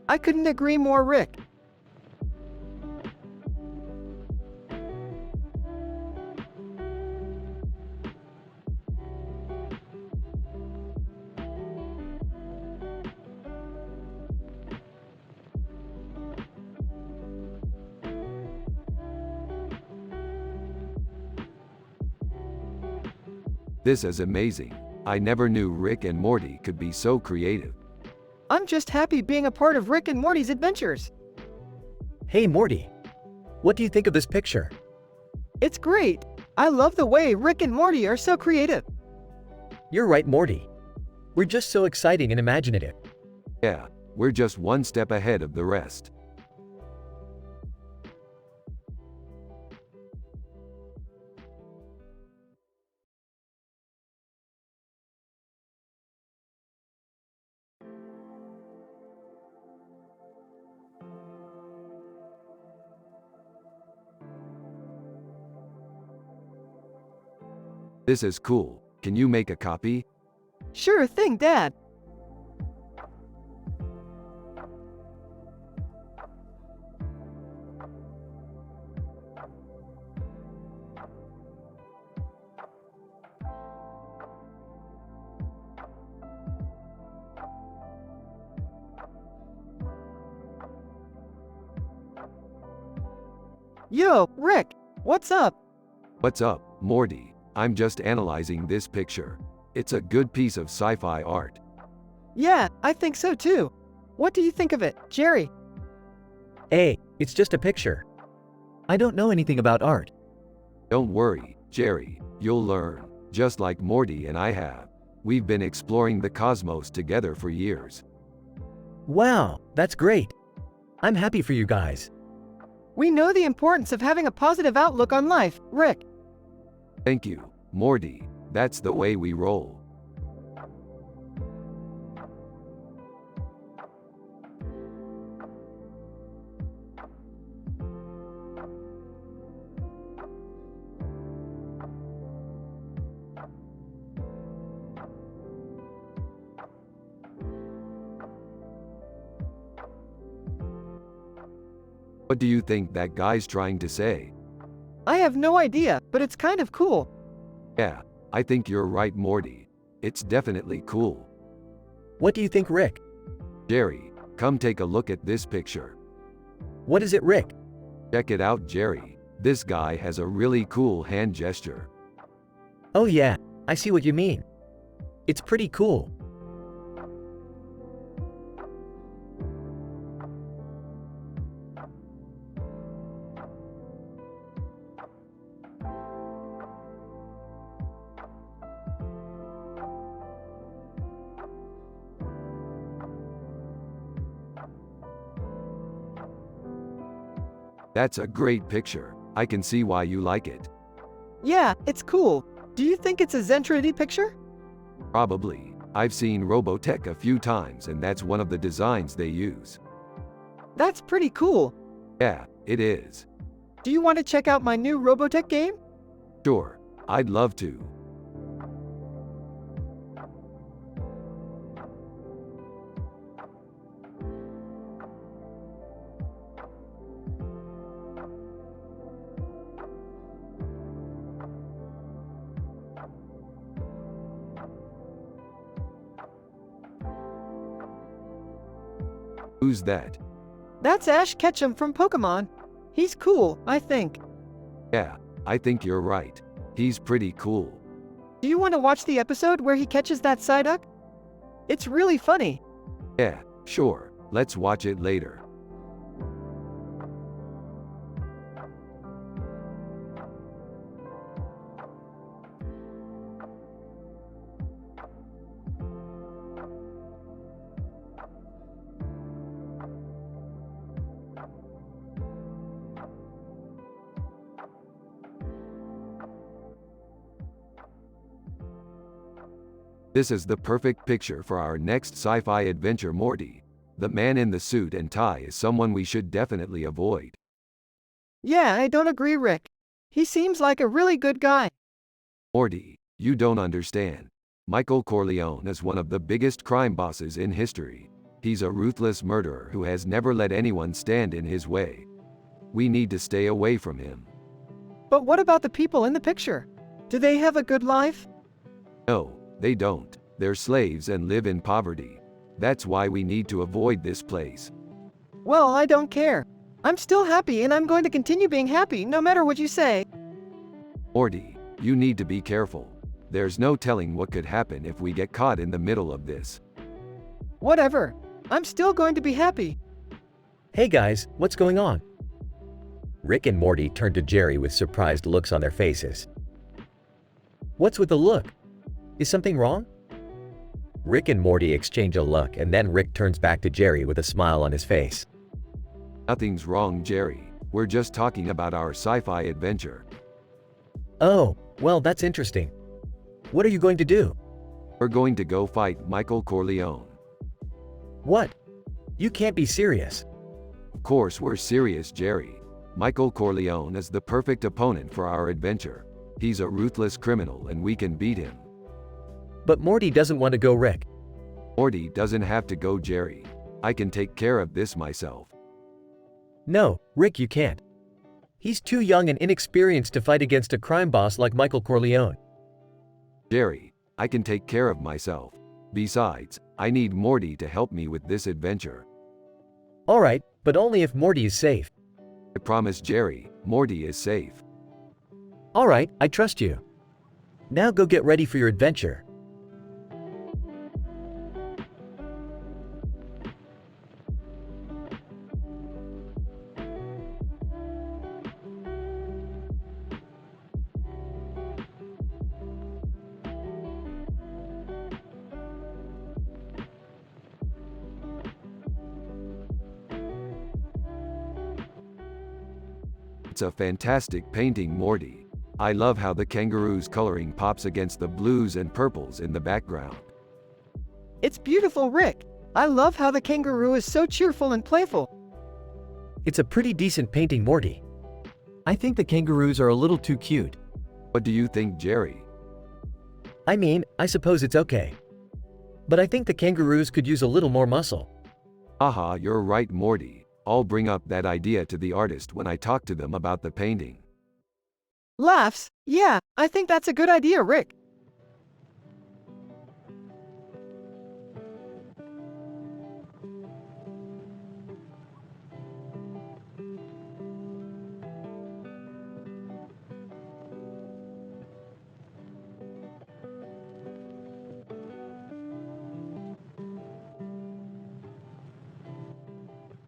I couldn't agree more, Rick.
This is amazing. I never knew Rick and Morty could be so creative.
I'm just happy being a part of Rick and Morty's adventures.
Hey Morty, what do you think of this picture?
It's great. I love the way Rick and Morty are so creative.
You're right, Morty. We're just so exciting and imaginative.
Yeah, we're just one step ahead of the rest. This is cool. Can you make a copy?
Sure thing, Dad. Yo, Rick, what's up?
What's up, Morty? I'm just analyzing this picture. It's a good piece of sci-fi art.
Yeah, I think so too. What do you think of it, Jerry?
Hey, it's just a picture.
I don't know anything about art.
Don't worry, Jerry, you'll learn. Just like Morty and I have. We've been exploring the cosmos together for years.
Wow, that's great. I'm happy for you guys.
We know the importance of having a positive outlook on life, Rick.
Thank you, Morty. That's the way we roll. What do you think that guy's trying to say?
I have no idea, but it's kind of cool.
Yeah, I think you're right, Morty. It's definitely cool.
What do you think, Rick?
Jerry, come take a look at this picture.
What is it, Rick?
Check it out, Jerry. This guy has a really cool hand gesture.
Oh yeah, I see what you mean. It's pretty cool.
That's a great picture. I can see why you like it.
Yeah, it's cool. Do you think it's a Zentradi picture?
Probably. I've seen Robotech a few times and that's one of the designs they use.
That's pretty cool.
Yeah, it is.
Do you want to check out my new Robotech game?
Sure, I'd love to. Who's that?
That's Ash Ketchum from Pokemon. He's cool, I think.
Yeah, I think you're right. He's pretty cool.
Do you want to watch the episode where he catches that Psyduck? It's really funny.
Yeah, sure. Let's watch it later. This is the perfect picture for our next sci-fi adventure, Morty. The man in the suit and tie is someone we should definitely avoid.
Yeah, I don't agree, Rick. He seems like a really good guy.
Morty, you don't understand. Michael Corleone is one of the biggest crime bosses in history. He's a ruthless murderer who has never let anyone stand in his way. We need to stay away from him.
But what about the people in the picture? Do they have a good life?
No, they don't. They're slaves and live in poverty. That's why we need to avoid this place.
Well, I don't care. I'm still happy and I'm going to continue being happy no matter what you say.
Morty, you need to be careful. There's no telling what could happen if we get caught in the middle of this.
Whatever. I'm still going to be happy.
Hey guys, what's going on? Rick and Morty turned to Jerry with surprised looks on their faces. What's with the look? Is something wrong? Rick and Morty exchange a look and then Rick turns back to Jerry with a smile on his face.
Nothing's wrong, Jerry. We're just talking about our sci-fi adventure.
Oh, well that's interesting. What are you going to do?
We're going to go fight Michael Corleone.
What? You can't be serious.
Of course we're serious, Jerry. Michael Corleone is the perfect opponent for our adventure. He's a ruthless criminal and we can beat him.
But Morty doesn't want to go, Rick.
Morty doesn't have to go, Jerry. I can take care of this myself.
No, Rick, you can't. He's too young and inexperienced to fight against a crime boss like Michael Corleone.
Jerry, I can take care of myself. Besides, I need Morty to help me with this adventure.
Alright, but only if Morty is safe.
I promise, Jerry, Morty is safe.
Alright, I trust you. Now go get ready for your adventure.
It's a fantastic painting, Morty. I love how the kangaroo's coloring pops against the blues and purples in the background.
It's beautiful, Rick. I love how the kangaroo is so cheerful and playful.
It's a pretty decent painting, Morty.
I think the kangaroos are a little too cute.
What do you think, Jerry?
I mean, I suppose it's okay. But I think the kangaroos could use a little more muscle.
Haha, you're right, Morty. I'll bring up that idea to the artist when I talk to them about the painting.
Laughs? Yeah, I think that's a good idea, Rick.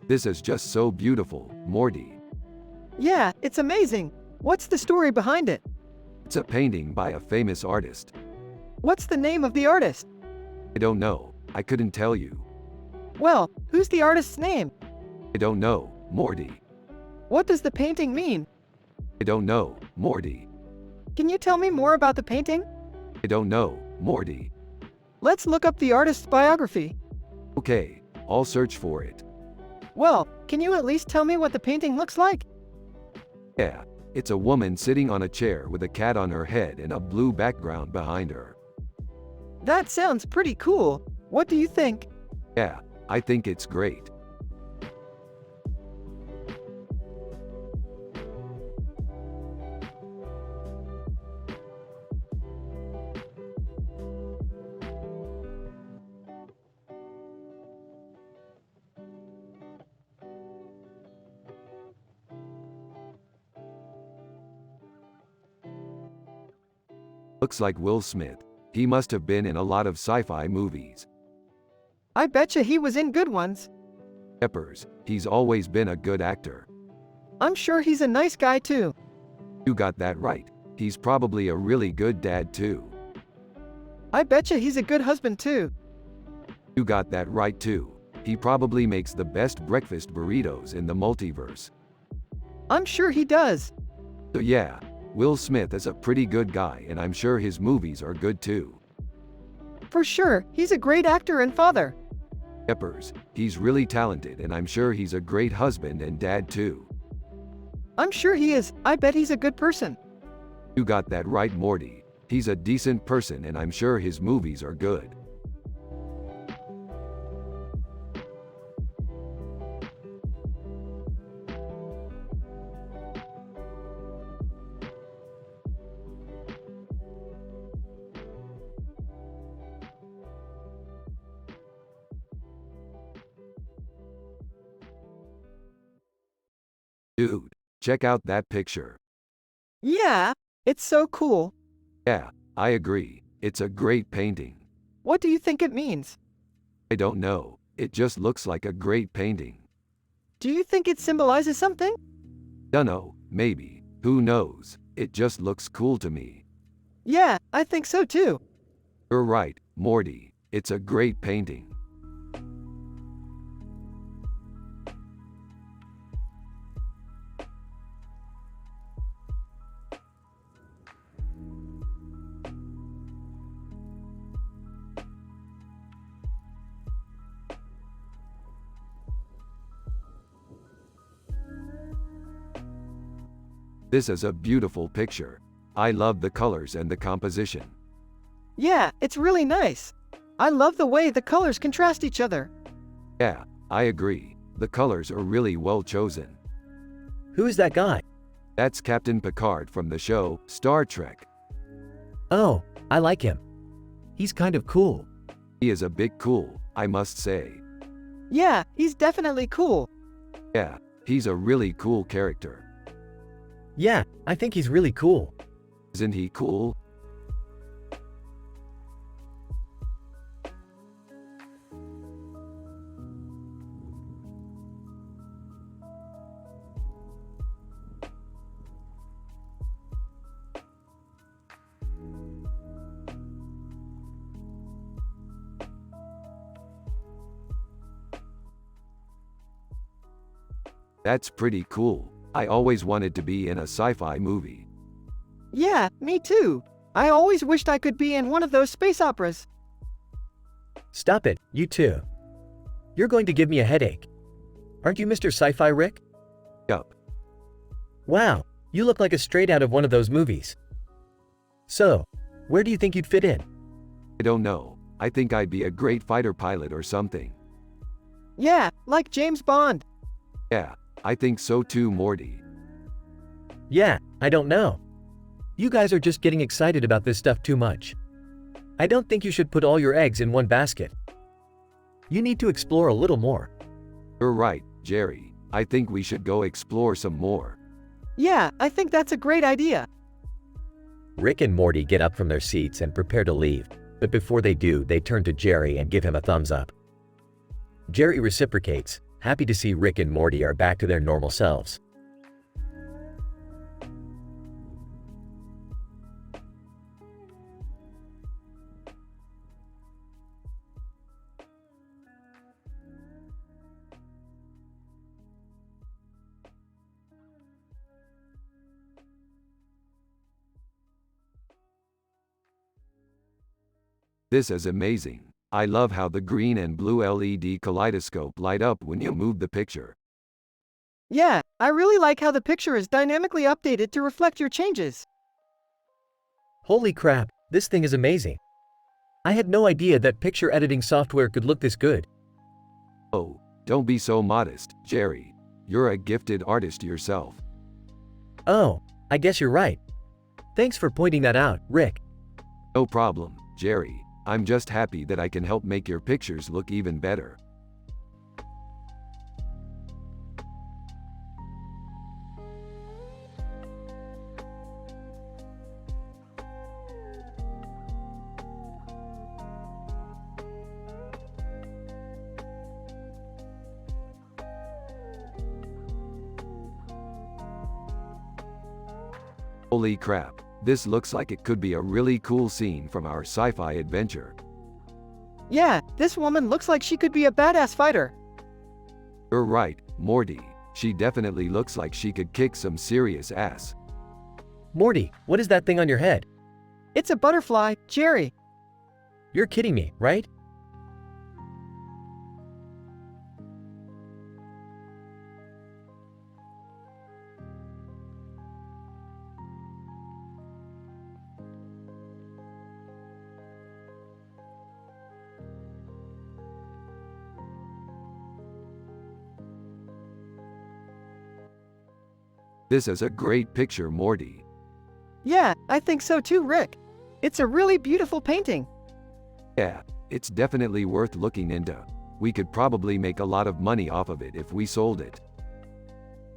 This is just so beautiful, Morty.
Yeah, it's amazing. What's the story behind it?
It's a painting by a famous artist.
What's the name of the artist?
I don't know. I couldn't tell you.
Well, who's the artist's name?
I don't know, Morty.
What does the painting mean?
I don't know, Morty.
Can you tell me more about the painting?
I don't know, Morty.
Let's look up the artist's biography.
Okay, I'll search for it.
Well, can you at least tell me what the painting looks like?
Yeah, it's a woman sitting on a chair with a cat on her head and a blue background behind her.
That sounds pretty cool. What do you think?
Yeah, I think it's great. Looks like Will Smith. He must have been in a lot of sci-fi movies.
I betcha he was in good ones.
Peppers, he's always been a good actor.
I'm sure he's a nice guy too.
You got that right. He's probably a really good dad too.
I betcha he's a good husband too.
You got that right too. He probably makes the best breakfast burritos in the multiverse.
I'm sure he does.
So yeah, Will Smith is a pretty good guy and I'm sure his movies are good too.
For sure, he's a great actor and father.
Peppers, he's really talented and I'm sure he's a great husband and dad too.
I'm sure he is. I bet he's a good person.
You got that right, Morty. He's a decent person and I'm sure his movies are good. Dude, check out that picture.
Yeah, it's so cool.
Yeah, I agree. It's a great painting.
What do you think it means?
I don't know. It just looks like a great painting.
Do you think it symbolizes something?
Dunno, maybe. Who knows? It just looks cool to me.
Yeah, I think so too.
You're right, Morty. It's a great painting. This is a beautiful picture. I love the colors and the composition.
Yeah, it's really nice. I love the way the colors contrast each other.
Yeah, I agree. The colors are really well chosen.
Who is that guy?
That's Captain Picard from the show Star Trek.
Oh, I like him.
He's kind of cool.
He is a bit cool, I must say.
Yeah, he's definitely cool.
Yeah, he's a really cool character.
Yeah, I think he's really cool.
Isn't he cool? That's pretty cool. I always wanted to be in a sci-fi movie.
Yeah, me too. I always wished I could be in one of those space operas.
Stop it, you too. You're going to give me a headache. Aren't you Mr. Sci-Fi Rick?
Yup.
Wow, you look like a straight out of one of those movies. So, where do you think you'd fit in?
I don't know. I think I'd be a great fighter pilot or something.
Yeah, like James Bond.
Yeah, I think so too, Morty.
Yeah, I don't know. You guys are just getting excited about this stuff too much. I don't think you should put all your eggs in one basket. You need to explore a little more.
You're right, Jerry. I think we should go explore some more.
Yeah, I think that's a great idea.
Rick and Morty get up from their seats and prepare to leave, but before they do, they turn to Jerry and give him a thumbs up. Jerry reciprocates, happy to see Rick and Morty are back to their normal selves.
This is amazing. I love how the green and blue LED kaleidoscope light up when you move the picture.
Yeah, I really like how the picture is dynamically updated to reflect your changes.
Holy crap, this thing is amazing. I had no idea that picture editing software could look this good.
Oh, don't be so modest, Jerry. You're a gifted artist yourself.
Oh, I guess you're right. Thanks for pointing that out, Rick.
No problem, Jerry. I'm just happy that I can help make your pictures look even better. Holy crap, this looks like it could be a really cool scene from our sci-fi adventure.
Yeah, this woman looks like she could be a badass fighter.
You're right, Morty. She definitely looks like she could kick some serious ass.
Morty, what is that thing on your head?
It's a butterfly, Jerry.
You're kidding me, right?
This is a great picture, Morty.
Yeah, I think so too, Rick. It's a really beautiful painting.
Yeah, it's definitely worth looking into. We could probably make a lot of money off of it if we sold it.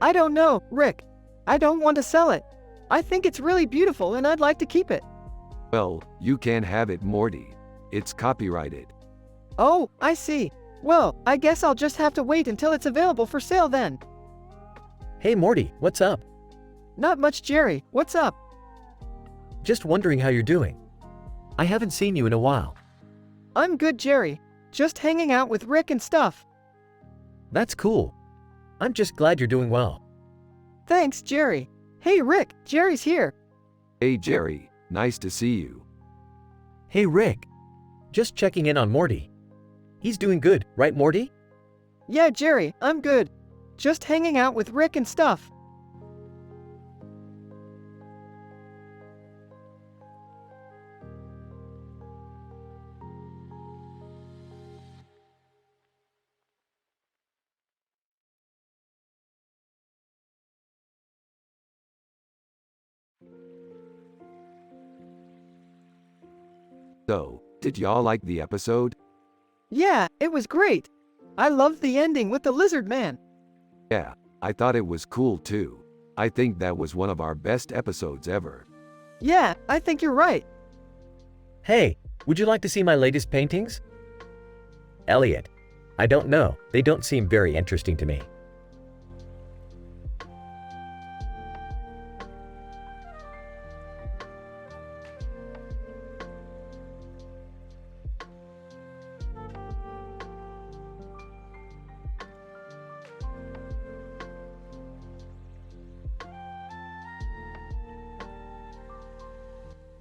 I don't know, Rick. I don't want to sell it. I think it's really beautiful and I'd like to keep it.
Well, you can have it, Morty. It's copyrighted.
Oh, I see. Well, I guess I'll just have to wait until it's available for sale then.
Hey Morty, what's up?
Not much, Jerry. What's up?
Just wondering how you're doing.
I haven't seen you in a while.
I'm good, Jerry. Just hanging out with Rick and stuff.
That's cool. I'm just glad you're doing well.
Thanks, Jerry. Hey, Rick, Jerry's here.
Hey, Jerry. Nice to see you.
Hey Rick.
Just checking in on Morty. He's doing good, right Morty?
Yeah, Jerry, I'm good. Just hanging out with Rick and stuff.
So, did y'all like the episode?
Yeah, it was great. I loved the ending with the lizard man.
Yeah, I thought it was cool too. I think that was one of our best episodes ever.
Yeah, I think you're right.
Hey, would you like to see my latest paintings? Elliot, I don't know, they don't seem very interesting to me.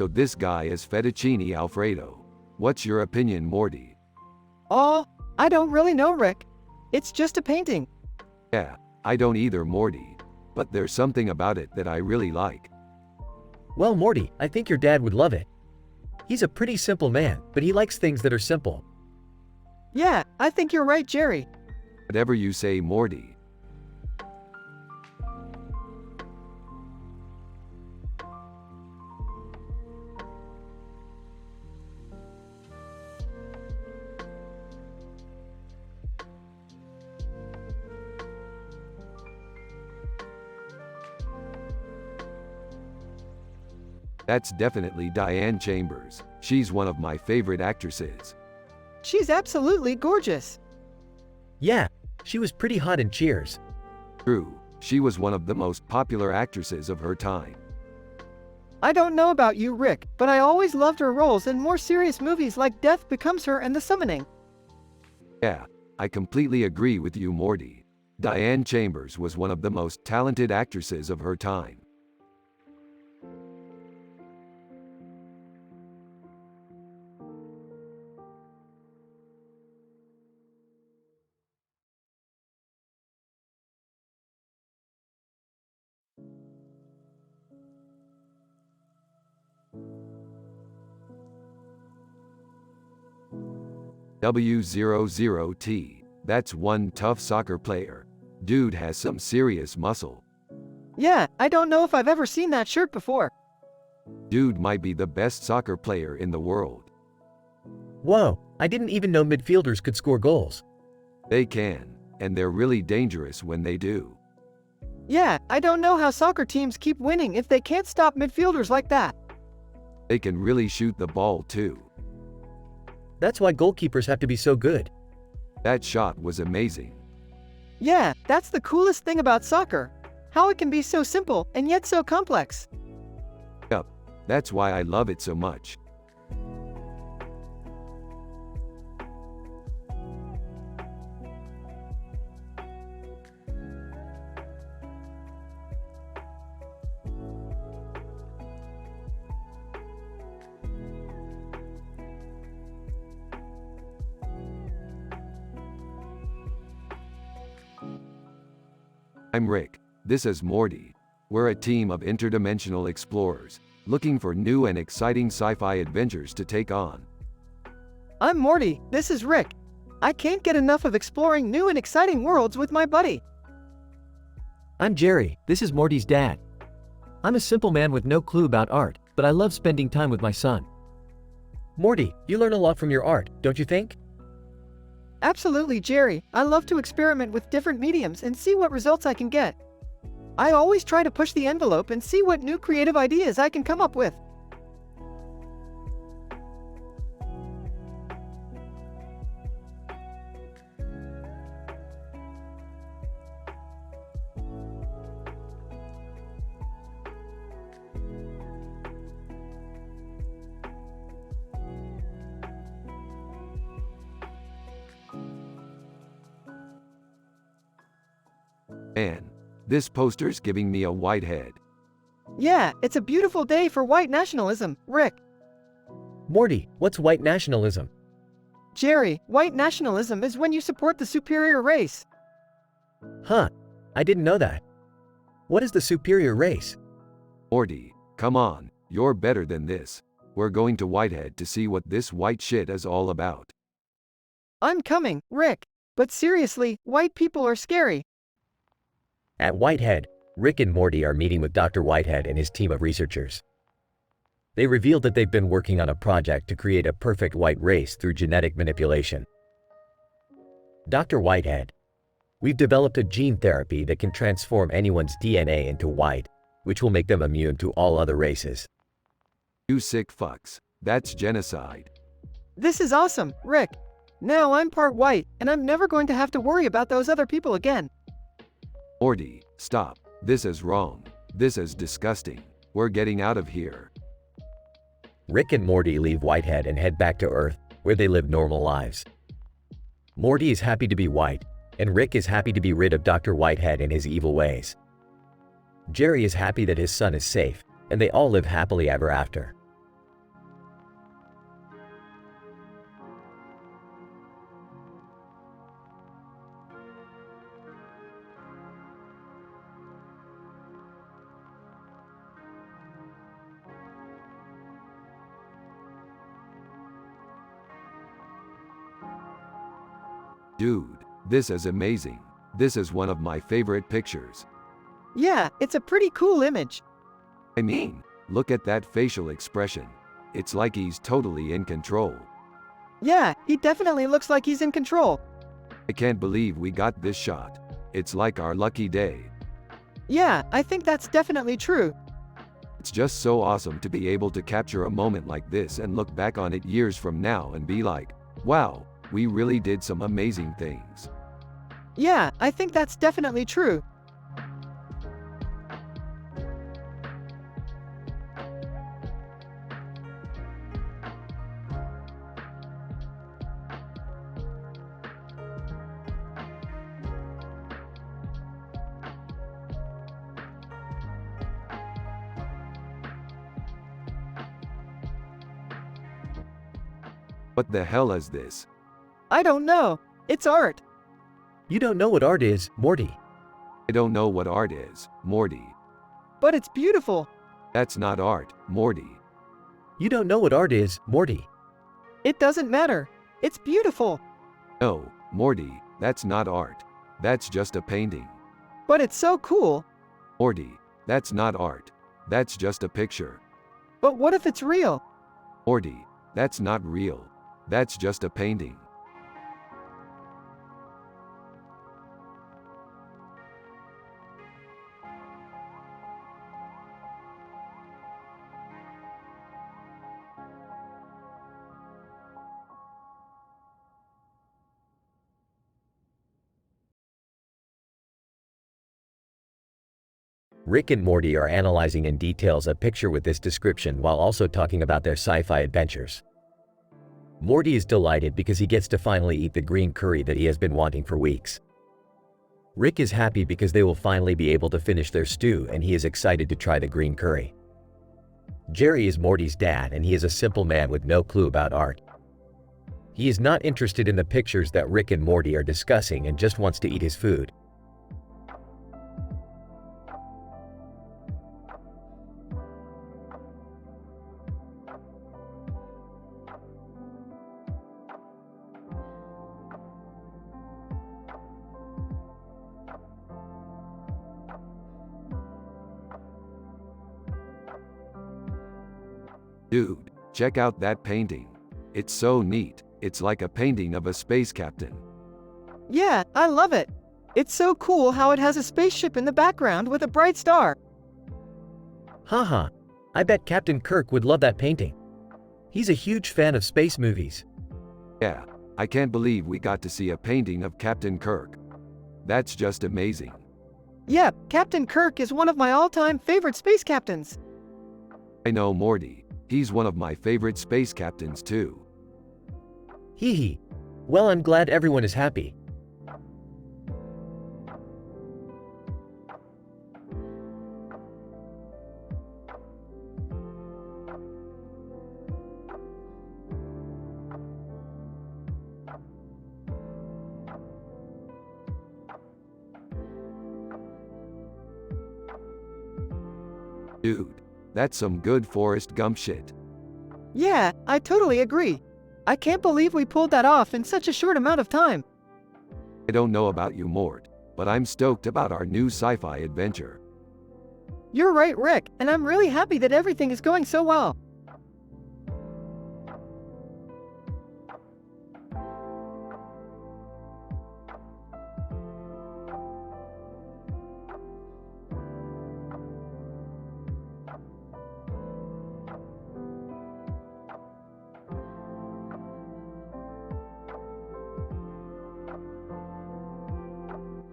So this guy is Fettuccine Alfredo. What's your opinion, Morty?
Oh, I don't really know, Rick. It's just a painting.
Yeah, I don't either, Morty. But there's something about it that I really like.
Well Morty, I think your dad would love it. He's a pretty simple man, but he likes things that are simple.
Yeah, I think you're right, Jerry.
Whatever you say, Morty. That's definitely Diane Chambers. She's one of my favorite actresses.
She's absolutely gorgeous.
Yeah, she was pretty hot in Cheers.
True, she was one of the most popular actresses of her time.
I don't know about you, Rick, but I always loved her roles in more serious movies like Death Becomes Her and The Summoning.
Yeah, I completely agree with you, Morty. Diane Chambers was one of the most talented actresses of her time. W00T. That's one tough soccer player. Dude has some serious muscle.
Yeah, I don't know if I've ever seen that shirt before.
Dude might be the best soccer player in the world.
Whoa, I didn't even know midfielders could score goals.
They can, and they're really dangerous when they do.
Yeah, I don't know how soccer teams keep winning if they can't stop midfielders like that.
They can really shoot the ball too.
That's why goalkeepers have to be so good.
That shot was amazing.
Yeah, that's the coolest thing about soccer. How it can be so simple and yet so complex.
Yup, that's why I love it so much. I'm Rick. This is Morty. We're a team of interdimensional explorers, looking for new and exciting sci-fi adventures to take on.
I'm Morty, this is Rick. I can't get enough of exploring new and exciting worlds with my buddy.
I'm Jerry, this is Morty's dad. I'm a simple man with no clue about art, but I love spending time with my son.
Morty, you learn a lot from your art, don't you think?
Absolutely, Jerry. I love to experiment with different mediums and see what results I can get. I always try to push the envelope and see what new creative ideas I can come up with.
Man, this poster's giving me a white head.
Yeah, it's a beautiful day for white nationalism, Rick.
Morty, what's white nationalism?
Jerry, white nationalism is when you support the superior race.
Huh, I didn't know that. What is the superior race?
Morty, come on, you're better than this. We're going to Whitehead to see what this white shit is all about.
I'm coming, Rick. But seriously, white people are scary.
At Whitehead, Rick and Morty are meeting with Dr. Whitehead and his team of researchers. They revealed that they've been working on a project to create a perfect white race through genetic manipulation. Dr. Whitehead, we've developed a gene therapy that can transform anyone's DNA into white, which will make them immune to all other races.
You sick fucks. That's genocide.
This is awesome, Rick. Now I'm part white, and I'm never going to have to worry about those other people again.
Morty, stop. This is wrong. This is disgusting. We're getting out of here.
Rick and Morty leave Whitehead and head back to Earth, where they live normal lives. Morty is happy to be white, and Rick is happy to be rid of Dr. Whitehead and his evil ways. Jerry is happy that his son is safe, and they all live happily ever after.
Dude, this is amazing. This is one of my favorite pictures.
Yeah, it's a pretty cool image.
I mean, look at that facial expression. It's like he's totally in control.
Yeah, he definitely looks like he's in control.
I can't believe we got this shot. It's like our lucky day.
Yeah, I think that's definitely true.
It's just so awesome to be able to capture a moment like this and look back on it years from now and be like, wow, we really did some amazing things.
Yeah, I think that's definitely true.
What the hell is this?
I don't know. It's art.
You don't know what art is, Morty.
I don't know what art is, Morty.
But it's beautiful.
That's not art, Morty.
You don't know what art is, Morty.
It doesn't matter. It's beautiful.
No, Morty, that's not art. That's just a painting.
But it's so cool.
Morty, that's not art. That's just a picture.
But what if it's real?
Morty, that's not real. That's just a painting.
Rick and Morty are analyzing in details a picture with this description while also talking about their sci-fi adventures. Morty is delighted because he gets to finally eat the green curry that he has been wanting for weeks. Rick is happy because they will finally be able to finish their stew and he is excited to try the green curry. Jerry is Morty's dad and he is a simple man with no clue about art. He is not interested in the pictures that Rick and Morty are discussing and just wants to eat his food.
Dude, check out that painting. It's so neat. It's like a painting of a space captain.
Yeah, I love it. It's so cool how it has a spaceship in the background with a bright star.
Haha, I bet Captain Kirk would love that painting. He's a huge fan of space movies.
Yeah, I can't believe we got to see a painting of Captain Kirk. That's just amazing.
Yeah, Captain Kirk is one of my all-time favorite space captains.
I know Morty. He's one of my favorite space captains too.
Hee hee. Well, I'm glad everyone is happy.
Dude, that's some good Forrest Gump shit.
Yeah, I totally agree. I can't believe we pulled that off in such a short amount of time.
I don't know about you, Mort, but I'm stoked about our new sci-fi adventure.
You're right, Rick, and I'm really happy that everything is going so well.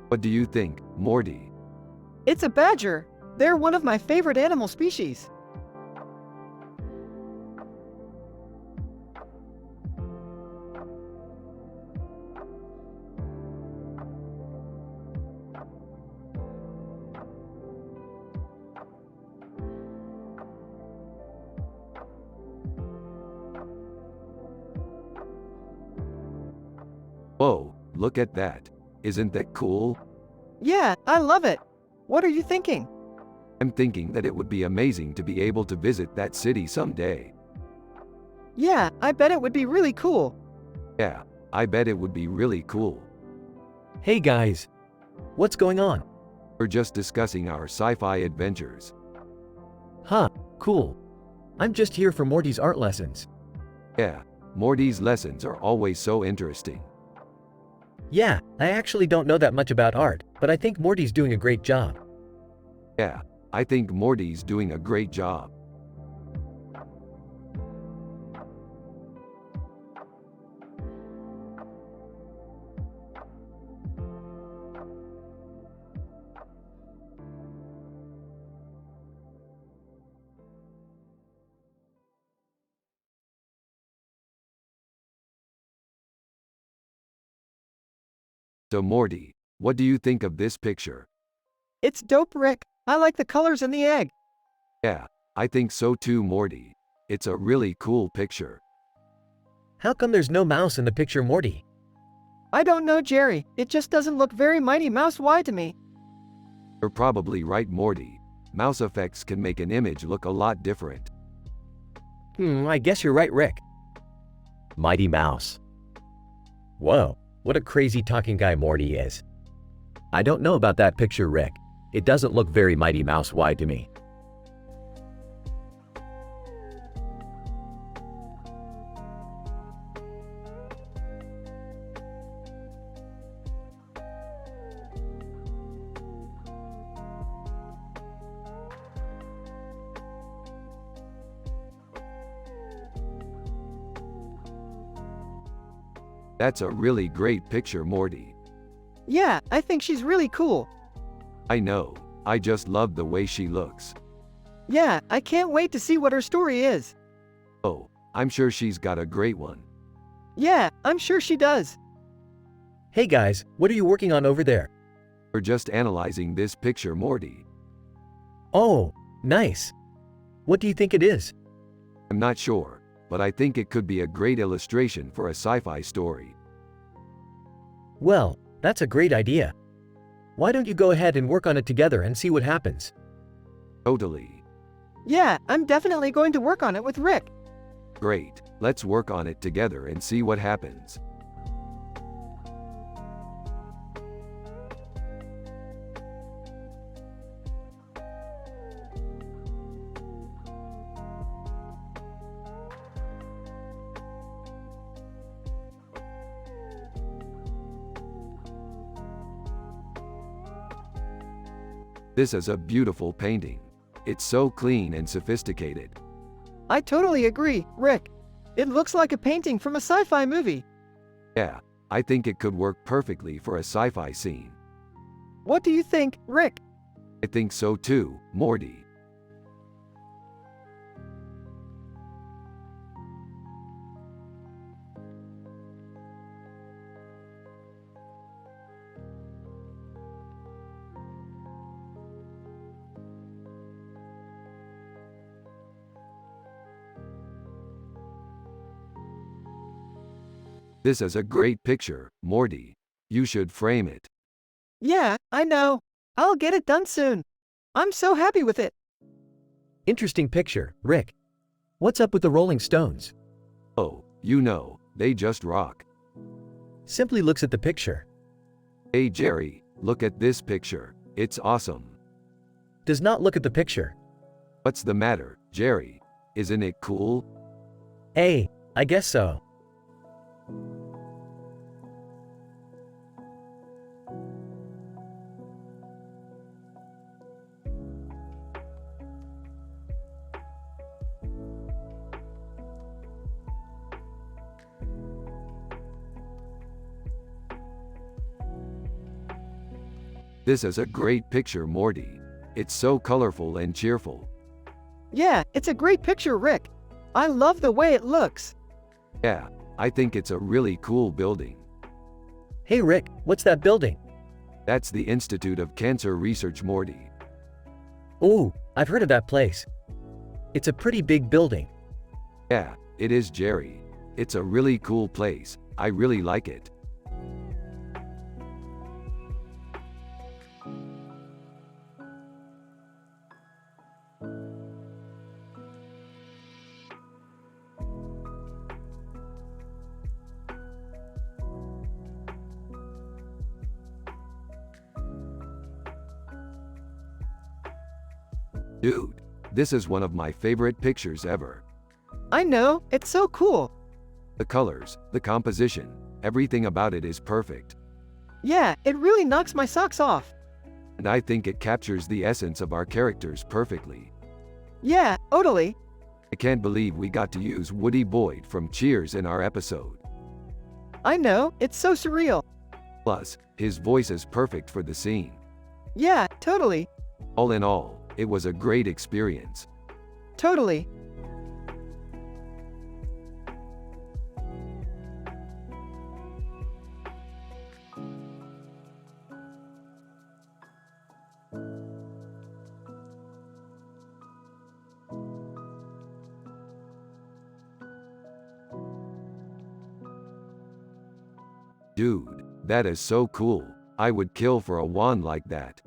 What do you think, Morty?
It's a badger. They're one of my favorite animal species.
Whoa, look at that. Isn't that cool?
Yeah, I love it. What are you thinking?
I'm thinking that it would be amazing to be able to visit that city someday.
Yeah, I bet it would be really cool.
Yeah, I bet it would be really cool.
Hey guys. What's going on?
We're just discussing our sci-fi adventures.
Huh, cool. I'm just here for Morty's art lessons.
Yeah, Morty's lessons are always so interesting.
Yeah, I actually don't know that much about art, but I think Morty's doing a great job.
Yeah, I think Morty's doing a great job. So Morty, what do you think of this picture?
It's dope, Rick. I like the colors in the egg.
Yeah, I think so too, Morty. It's a really cool picture.
How come there's no mouse in the picture, Morty?
I don't know, Jerry. It just doesn't look very Mighty Mouse-y to me.
You're probably right, Morty. Mouse effects can make an image look a lot different.
I guess you're right, Rick. Mighty Mouse. Whoa, what a crazy talking guy Morty is. I don't know about that picture, Rick. It doesn't look very Mighty Mouse-y to me.
That's a really great picture, Morty.
Yeah, I think she's really cool.
I know, I just love the way she looks.
Yeah, I can't wait to see what her story is.
Oh, I'm sure she's got a great one.
Yeah, I'm sure she does.
Hey guys, what are you working on over there?
We're just analyzing this picture, Morty.
Oh, nice. What do you think it is?
I'm not sure, but I think it could be a great illustration for a sci-fi story.
Well, that's a great idea. Why don't you go ahead and work on it together and see what happens?
Totally.
Yeah, I'm definitely going to work on it with Rick.
Great, let's work on it together and see what happens. This is a beautiful painting. It's so clean and sophisticated.
I totally agree, Rick. It looks like a painting from a sci-fi movie.
Yeah, I think it could work perfectly for a sci-fi scene.
What do you think, Rick?
I think so too, Morty. This is a great picture, Morty. You should frame it.
Yeah, I know. I'll get it done soon. I'm so happy with it.
Interesting picture, Rick. What's up with the Rolling Stones?
Oh, you know, they just rock.
Simply looks at the picture.
Hey Jerry, look at this picture. It's awesome.
Does not look at the picture.
What's the matter, Jerry? Isn't it cool?
Hey, I guess so.
This is a great picture, Morty. It's so colorful and cheerful.
Yeah, it's a great picture, Rick. I love the way it looks.
Yeah, I think it's a really cool building.
Hey Rick, what's that building?
That's the Institute of Cancer Research, Morty.
Ooh, I've heard of that place. It's a pretty big building.
Yeah, it is, Jerry. It's a really cool place. I really like it. Dude, this is one of my favorite pictures ever.
I know, it's so cool.
The colors, the composition, everything about it is perfect.
Yeah, it really knocks my socks off.
And I think it captures the essence of our characters perfectly.
Yeah, totally.
I can't believe we got to use Woody Boyd from Cheers in our episode.
I know, it's so surreal.
Plus, his voice is perfect for the scene.
Yeah, totally.
All in all, it was a great experience.
Totally.
Dude, that is so cool. I would kill for a wand like that.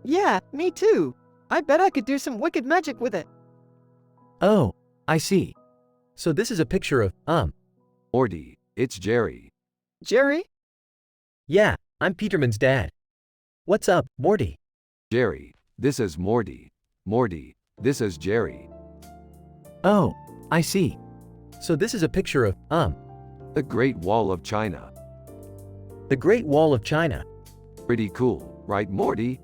Yeah, me too. I bet I could do some wicked magic with it.
Oh, I see.
So this is a picture of,
Morty, it's Jerry.
Jerry?
yeah, I'm Peterman's dad. What's up, Morty?
Jerry, this is Morty. Morty, this is Jerry.
Oh, I see.
So this is a picture of,
The Great Wall of China.
the Great Wall of China.
Pretty cool, right, Morty?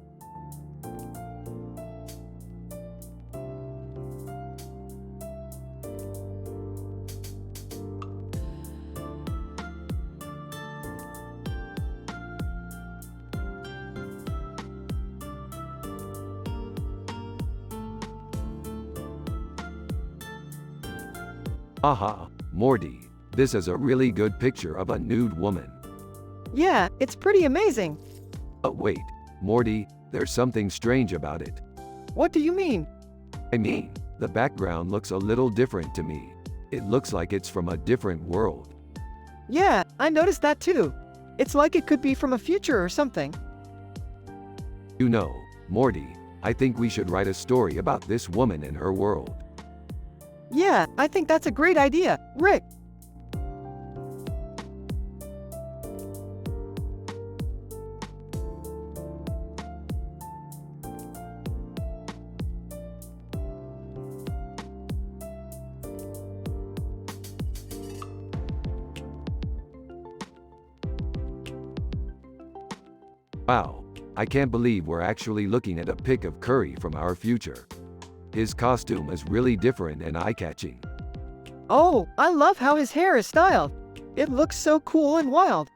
Haha, Morty, this is a really good picture of a nude woman.
Yeah, it's pretty amazing.
But wait, Morty, there's something strange about it.
What do you mean?
I mean, the background looks a little different to me. It looks like it's from a different world.
Yeah, I noticed that too. It's like it could be from a future or something.
You know, Morty, I think we should write a story about this woman and her world.
Yeah, I think that's a great idea, Rick.
Wow, I can't believe we're actually looking at a pic of Curry from our future. His costume is really different and eye-catching.
Oh, I love how his hair is styled. It looks so cool and wild.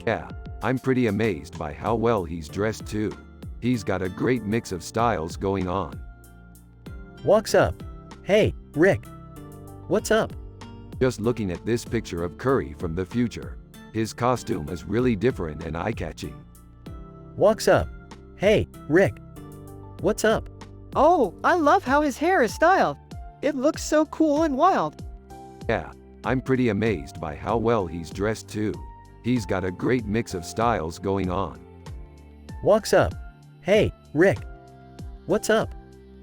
Yeah, I'm pretty amazed by how well he's dressed too. He's got a great mix of styles going on.
Walks up. Hey, Rick. What's up?
Just looking at this picture of Curry from the future. His costume is really different and eye-catching.
Walks up. Hey, Rick. What's up?
Oh, I love how his hair is styled. It looks so cool and wild.
Yeah, I'm pretty amazed by how well he's dressed too. He's got a great mix of styles going on.
Walks up. Hey, Rick. What's up?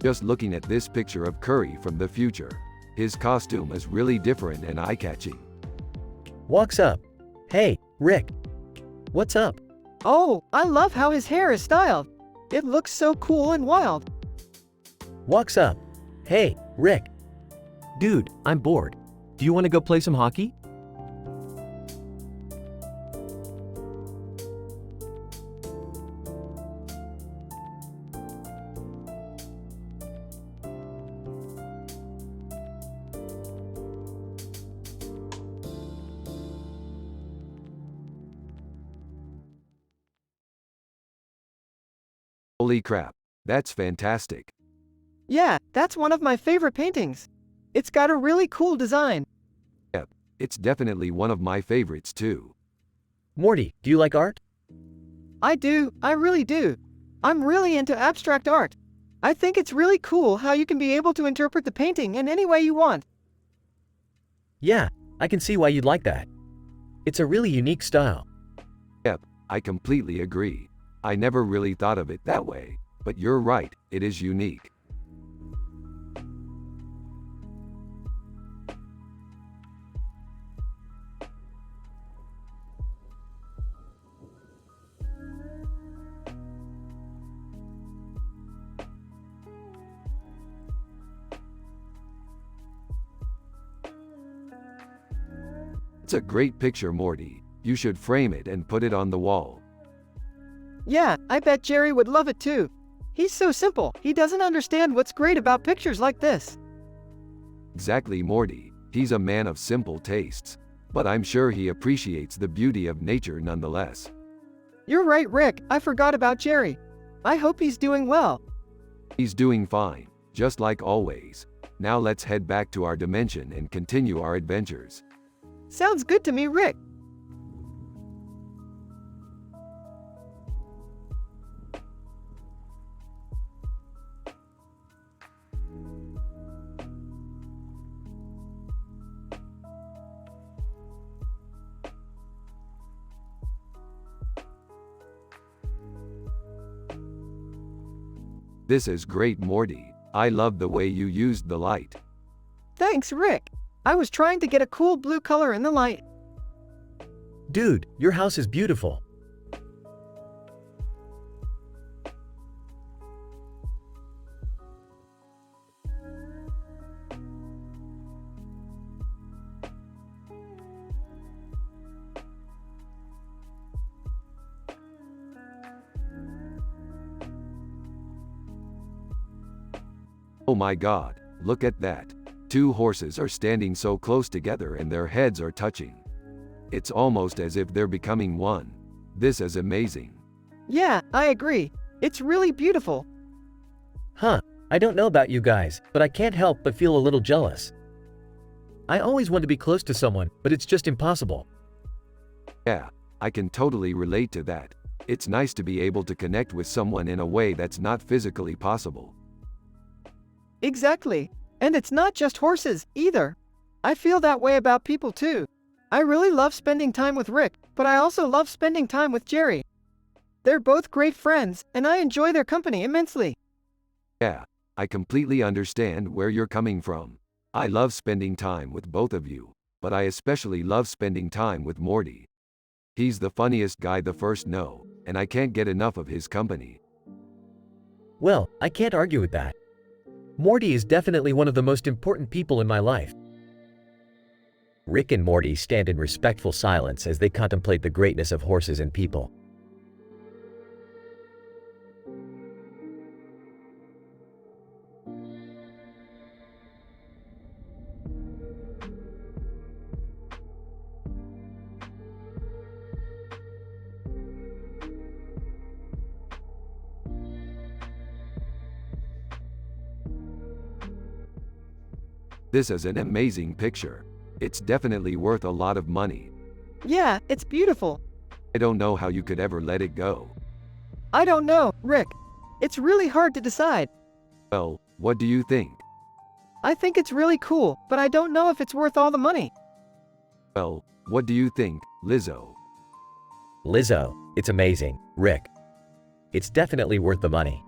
Just looking at this picture of Curry from the future. His costume is really different and eye-catching.
Walks up. Hey, Rick. What's up?
Oh, I love how his hair is styled. It looks so cool and wild.
Walks up. Hey, Rick.
Dude, I'm bored. Do you want to go play some hockey?
Holy crap, that's fantastic.
Yeah, that's one of my favorite paintings. It's got a really cool design.
Yep, it's definitely one of my favorites too.
Morty, do you like art?
I do, I really do. I'm really into abstract art. I think it's really cool how you can be able to interpret the painting in any way you want.
Yeah, I can see why you'd like that. It's a really unique style.
Yep, I completely agree. I never really thought of it that way, but you're right, it is unique. It's a great picture, Morty. You should frame it and put it on the wall.
Yeah, I bet Jerry would love it too. He's so simple, he doesn't understand what's great about pictures like this.
Exactly, Morty. He's a man of simple tastes. But I'm sure he appreciates the beauty of nature nonetheless.
You're right, Rick, I forgot about Jerry. I hope he's doing well.
He's doing fine, just like always. Now let's head back to our dimension and continue our adventures.
Sounds good to me, Rick.
This is great, Morty. I love the way you used the light.
Thanks, Rick. I was trying to get a cool blue color in the light.
Dude, your house is beautiful.
Oh my God, look at that. Two horses are standing so close together and their heads are touching. It's almost as if they're becoming one. This is amazing.
Yeah, I agree. It's really beautiful.
Huh, I don't know about you guys, but I can't help but feel a little jealous. I always want to be close to someone, but it's just impossible.
Yeah, I can totally relate to that. It's nice to be able to connect with someone in a way that's not physically possible.
Exactly. And it's not just horses, either. I feel that way about people too. I really love spending time with Rick, but I also love spending time with Jerry. They're both great friends, and I enjoy their company immensely.
Yeah, I completely understand where you're coming from. I love spending time with both of you, but I especially love spending time with Morty. He's the funniest guy the first know, and I can't get enough of his company.
Well, I can't argue with that. Morty is definitely one of the most important people in my life. Rick and Morty stand in respectful silence as they contemplate the greatness of horses and people.
This is an amazing picture. It's definitely worth a lot of money.
Yeah, it's beautiful.
I don't know how you could ever let it go.
I don't know, Rick. It's really hard to decide.
Well, what do you think?
I think it's really cool, but I don't know if it's worth all the money.
Well, what do you think, Lizzo?
Lizzo, it's amazing. Rick, it's definitely worth the money.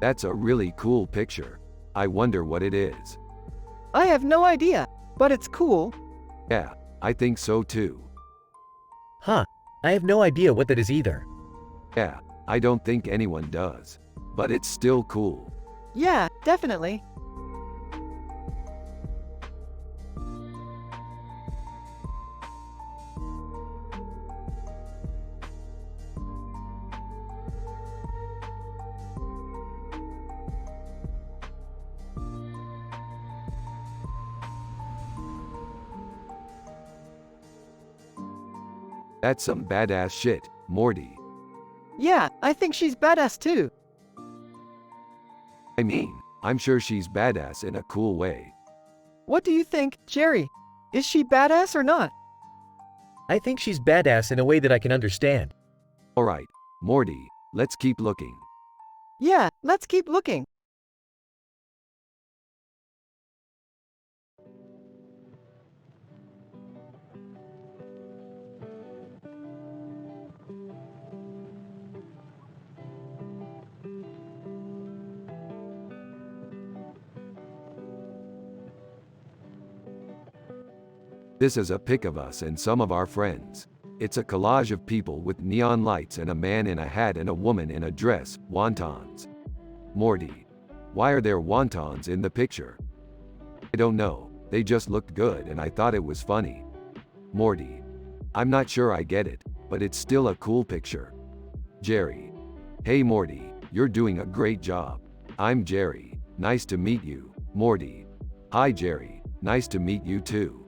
That's a really cool picture. I wonder what it is.
I have no idea, but it's cool.
Yeah, I think so too.
Huh, I have no idea what that is either.
Yeah, I don't think anyone does. But it's still cool.
Yeah, definitely.
That's some badass shit, Morty.
Yeah, I think she's badass too.
I mean, I'm sure she's badass in a cool way.
What do you think, Jerry? Is she badass or not?
I think she's badass in a way that I can understand.
Alright, Morty, let's keep looking.
Yeah, let's keep looking.
This is a pic of us and some of our friends. It's a collage of people with neon lights and a man in a hat and a woman in a dress, wontons. Morty, why are there wontons in the picture? I don't know, they just looked good and I thought it was funny. Morty, I'm not sure I get it, but it's still a cool picture. Jerry, hey Morty, you're doing a great job. I'm Jerry, nice to meet you. Morty, hi Jerry, nice to meet you too.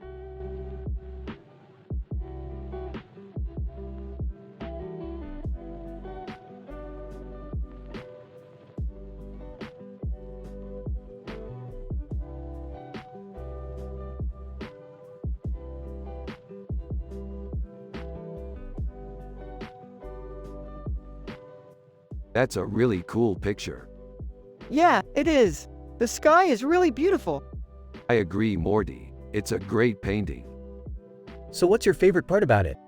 That's a really cool picture.
Yeah, it is. The sky is really beautiful.
I agree, Morty. It's a great painting.
So what's your favorite part about it?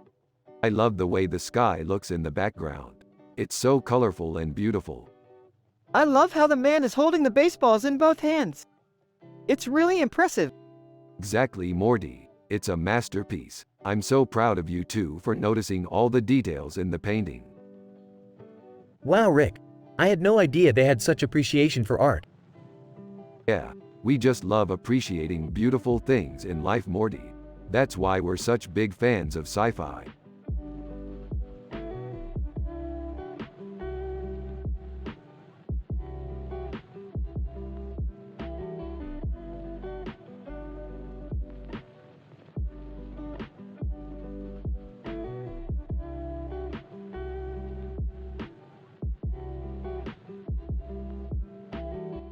I love the way the sky looks in the background. It's so colorful and beautiful.
I love how the man is holding the baseballs in both hands. It's really impressive.
Exactly, Morty. It's a masterpiece. I'm so proud of you two for noticing all the details in the painting.
Wow, Rick, I had no idea they had such appreciation for art.
Yeah, we just love appreciating beautiful things in life, Morty. That's why we're such big fans of sci-fi.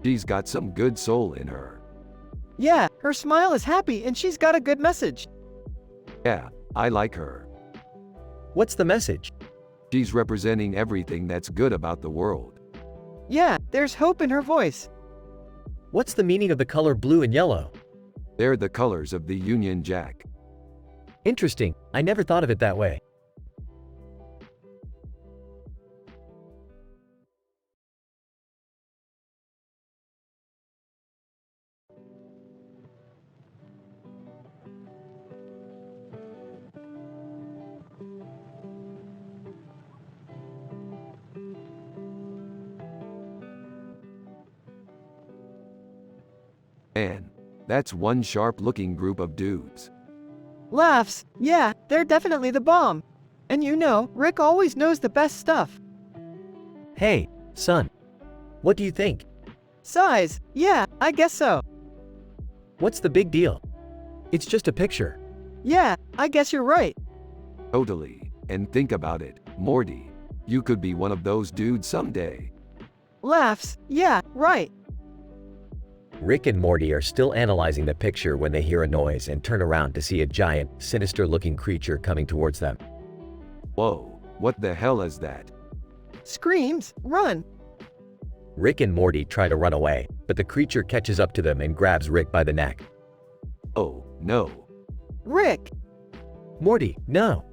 She's got some good soul in her.
Yeah, her smile is happy and she's got a good message.
Yeah, I like her.
What's the message?
She's representing everything that's good about the world.
Yeah, there's hope in her voice.
What's the meaning of the color blue and yellow?
They're the colors of the Union Jack.
Interesting, I never thought of it that way.
Man, that's one sharp-looking group of dudes.
Laughs. Yeah, they're definitely the bomb. And you know, Rick always knows the best stuff.
Hey, Son, what do you think?
Size, yeah, I guess so.
What's the big deal?
It's just a picture.
Yeah, I guess you're right.
Totally. And think about it, Morty. You could be one of those dudes someday.
Laughs, yeah, right.
Rick and Morty are still analyzing the picture when they hear a noise and turn around to see a giant, sinister-looking creature coming towards them.
Whoa, what the hell is that?
Screams, run.
Rick and Morty try to run away, but the creature catches up to them and grabs Rick by the neck.
Oh, no.
Rick,
Morty, no!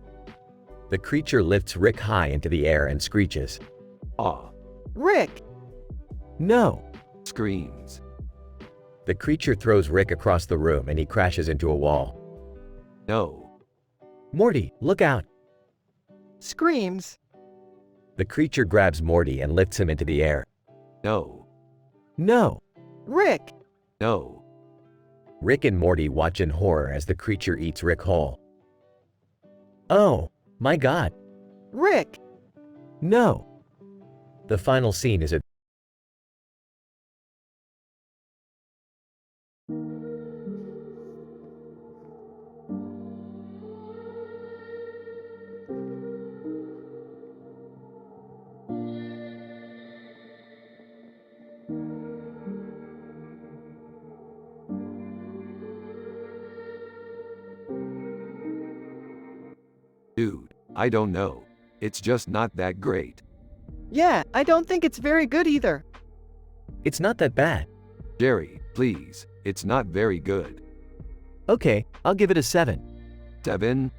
The creature lifts Rick high into the air and screeches.
Aw.
Rick,
No!
Screams.
The creature throws Rick across the room and he crashes into a wall.
No.
Morty, look out!
screams.
The creature grabs Morty and lifts him into the air.
No.
No!
Rick,
No.
Rick and Morty watch in horror as the creature eats Rick whole. Oh, my God!
Rick,
No! The final scene is a
Dude, I don't know. It's just not that great.
yeah, I don't think it's very good either.
It's not that bad.
Jerry, please. It's not very good.
Okay, I'll give it a 7.
7?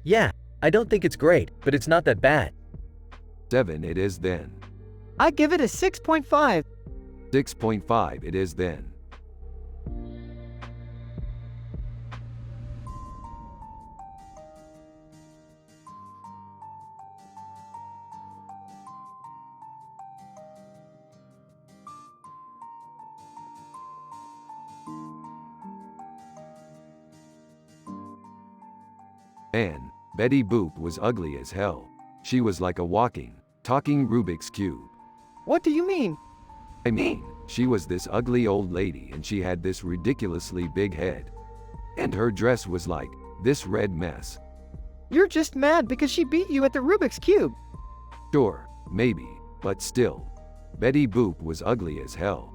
Yeah, I don't think it's great, but it's not that bad.
7 it is then.
I give it a 6.5.
6.5 it is then. Man, Betty Boop was ugly as hell. She was like a walking, talking Rubik's Cube.
What do you mean?
I mean, she was this ugly old lady and she had this ridiculously big head. And her dress was like this red mess.
You're just mad because she beat you at the Rubik's Cube.
Sure, maybe, but still. Betty Boop was ugly as hell.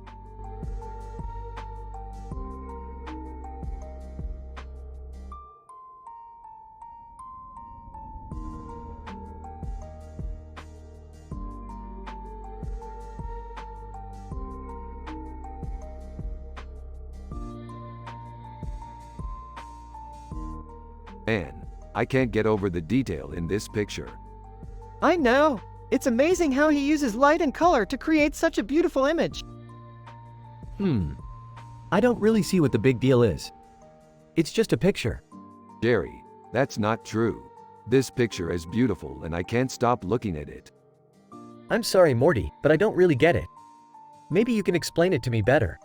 Man, I can't get over the detail in this picture.
I know. It's amazing how he uses light and color to create such a beautiful image.
I don't really see what the big deal is. It's just a picture.
Jerry, that's not true. This picture is beautiful and I can't stop looking at it.
I'm sorry, Morty, but I don't really get it. Maybe you can explain it to me better.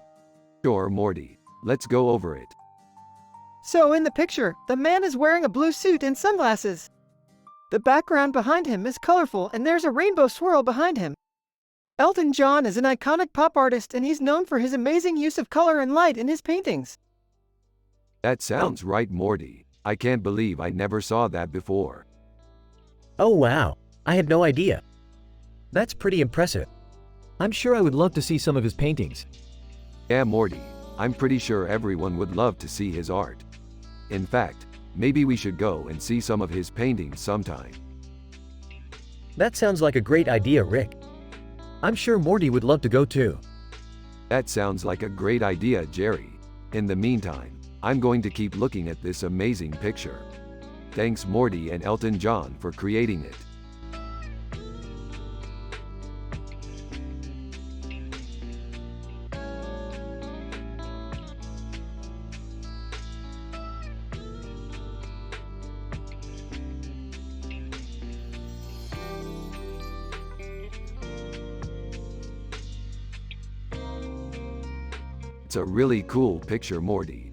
Sure, Morty. Let's go over it.
So in the picture, the man is wearing a blue suit and sunglasses. The background behind him is colorful and there's a rainbow swirl behind him. Elton John is an iconic pop artist and he's known for his amazing use of color and light in his paintings.
That sounds right, Morty. I can't believe I never saw that before.
Oh wow, I had no idea. That's pretty impressive.
I'm sure I would love to see some of his paintings.
Yeah, Morty. I'm pretty sure everyone would love to see his art. In fact, maybe we should go and see some of his paintings sometime.
That sounds like a great idea, Rick.
I'm sure Morty would love to go too.
That sounds like a great idea, Jerry. In the meantime, I'm going to keep looking at this amazing picture. Thanks Morty and Elton John for creating it. It's a really cool picture, Morty.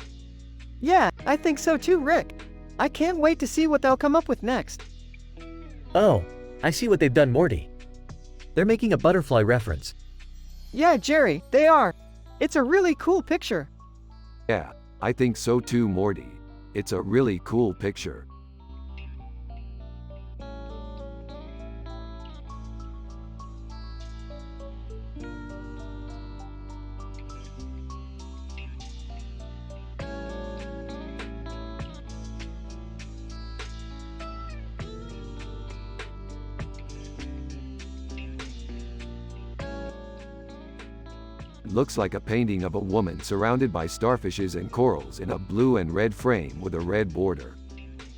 Yeah, I think so too, Rick. I can't wait to see what they'll come up with next.
Oh, I see what they've done, Morty.
They're making a butterfly reference.
Yeah, Jerry, they are. It's a really cool picture.
Yeah, I think so too, Morty. It's a really cool picture. It looks like a painting of a woman surrounded by starfishes and corals in a blue and red frame with a red border.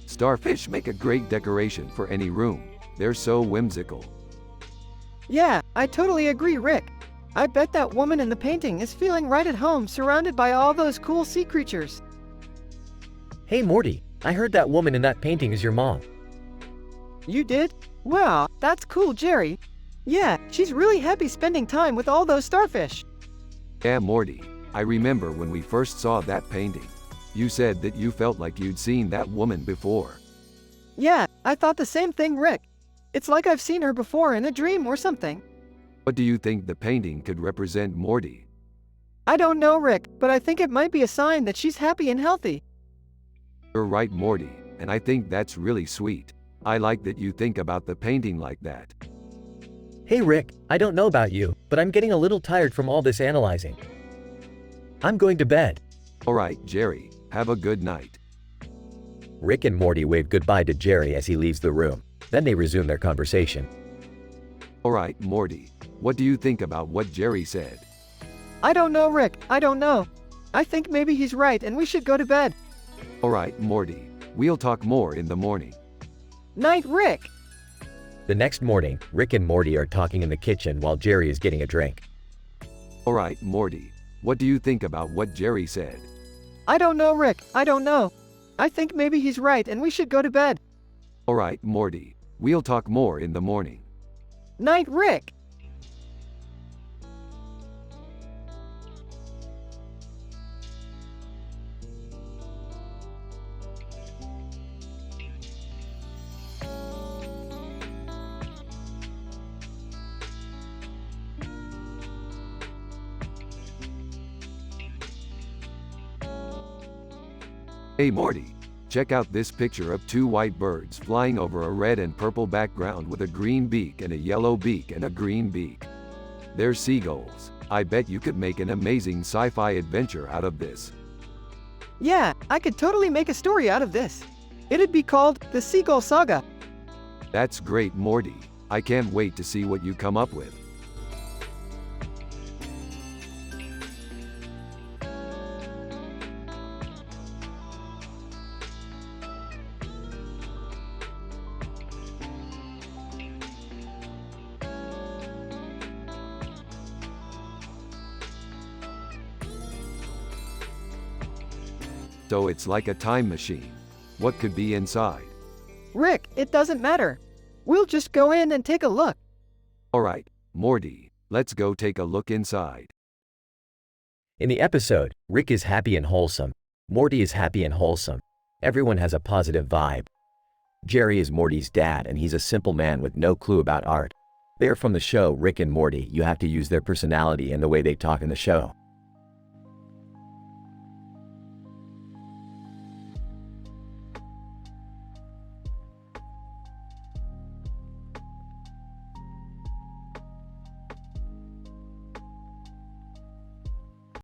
Starfish make a great decoration for any room. They're so whimsical.
Yeah, I totally agree, Rick. I bet that woman in the painting is feeling right at home surrounded by all those cool sea creatures.
Hey Morty, I heard that woman in that painting is your mom.
You did? Wow, that's cool, Jerry. Yeah, she's really happy spending time with all those starfish.
Yeah, Morty, I remember when we first saw that painting. You said that you felt like you'd seen that woman before.
Yeah, I thought the same thing, Rick. It's like I've seen her before in a dream or something.
What do you think the painting could represent, Morty?
I don't know, Rick, but I think it might be a sign that she's happy and healthy.
You're right, Morty, and I think that's really sweet. I like that you think about the painting like that.
Hey Rick, I don't know about you, but I'm getting a little tired from all this analyzing. I'm going to bed.
Alright, Jerry, have a good night.
Rick and Morty wave goodbye to Jerry as he leaves the room. Then they resume their conversation.
Alright, Morty, what do you think about what Jerry said?
I don't know, Rick, I don't know. I think maybe he's right and we should go to bed.
Alright, Morty, we'll talk more in the morning.
Night, Rick.
The next morning, Rick and Morty are talking in the kitchen while Jerry is getting a drink.
Alright, Morty, what do you think about what Jerry said?
I don't know, Rick, I don't know. I think maybe he's right and we should go to bed.
Alright, Morty, we'll talk more in the morning.
Night, Rick.
Hey Morty, check out this picture of two white birds flying over a red and purple background with a green beak and a yellow beak and a green beak. They're seagulls. I bet you could make an amazing sci-fi adventure out of this.
Yeah, I could totally make a story out of this. It'd be called The Seagull Saga.
That's great, Morty. I can't wait to see what you come up with. So it's like a time machine. What could be inside?
Rick, it doesn't matter. We'll just go in and take a look.
Alright, Morty, let's go take a look inside.
In the episode, Rick is happy and wholesome. Morty is happy and wholesome. Everyone has a positive vibe. Jerry is Morty's dad and he's a simple man with no clue about art. They are from the show Rick and Morty. You have to use their personality and the way they talk in the show.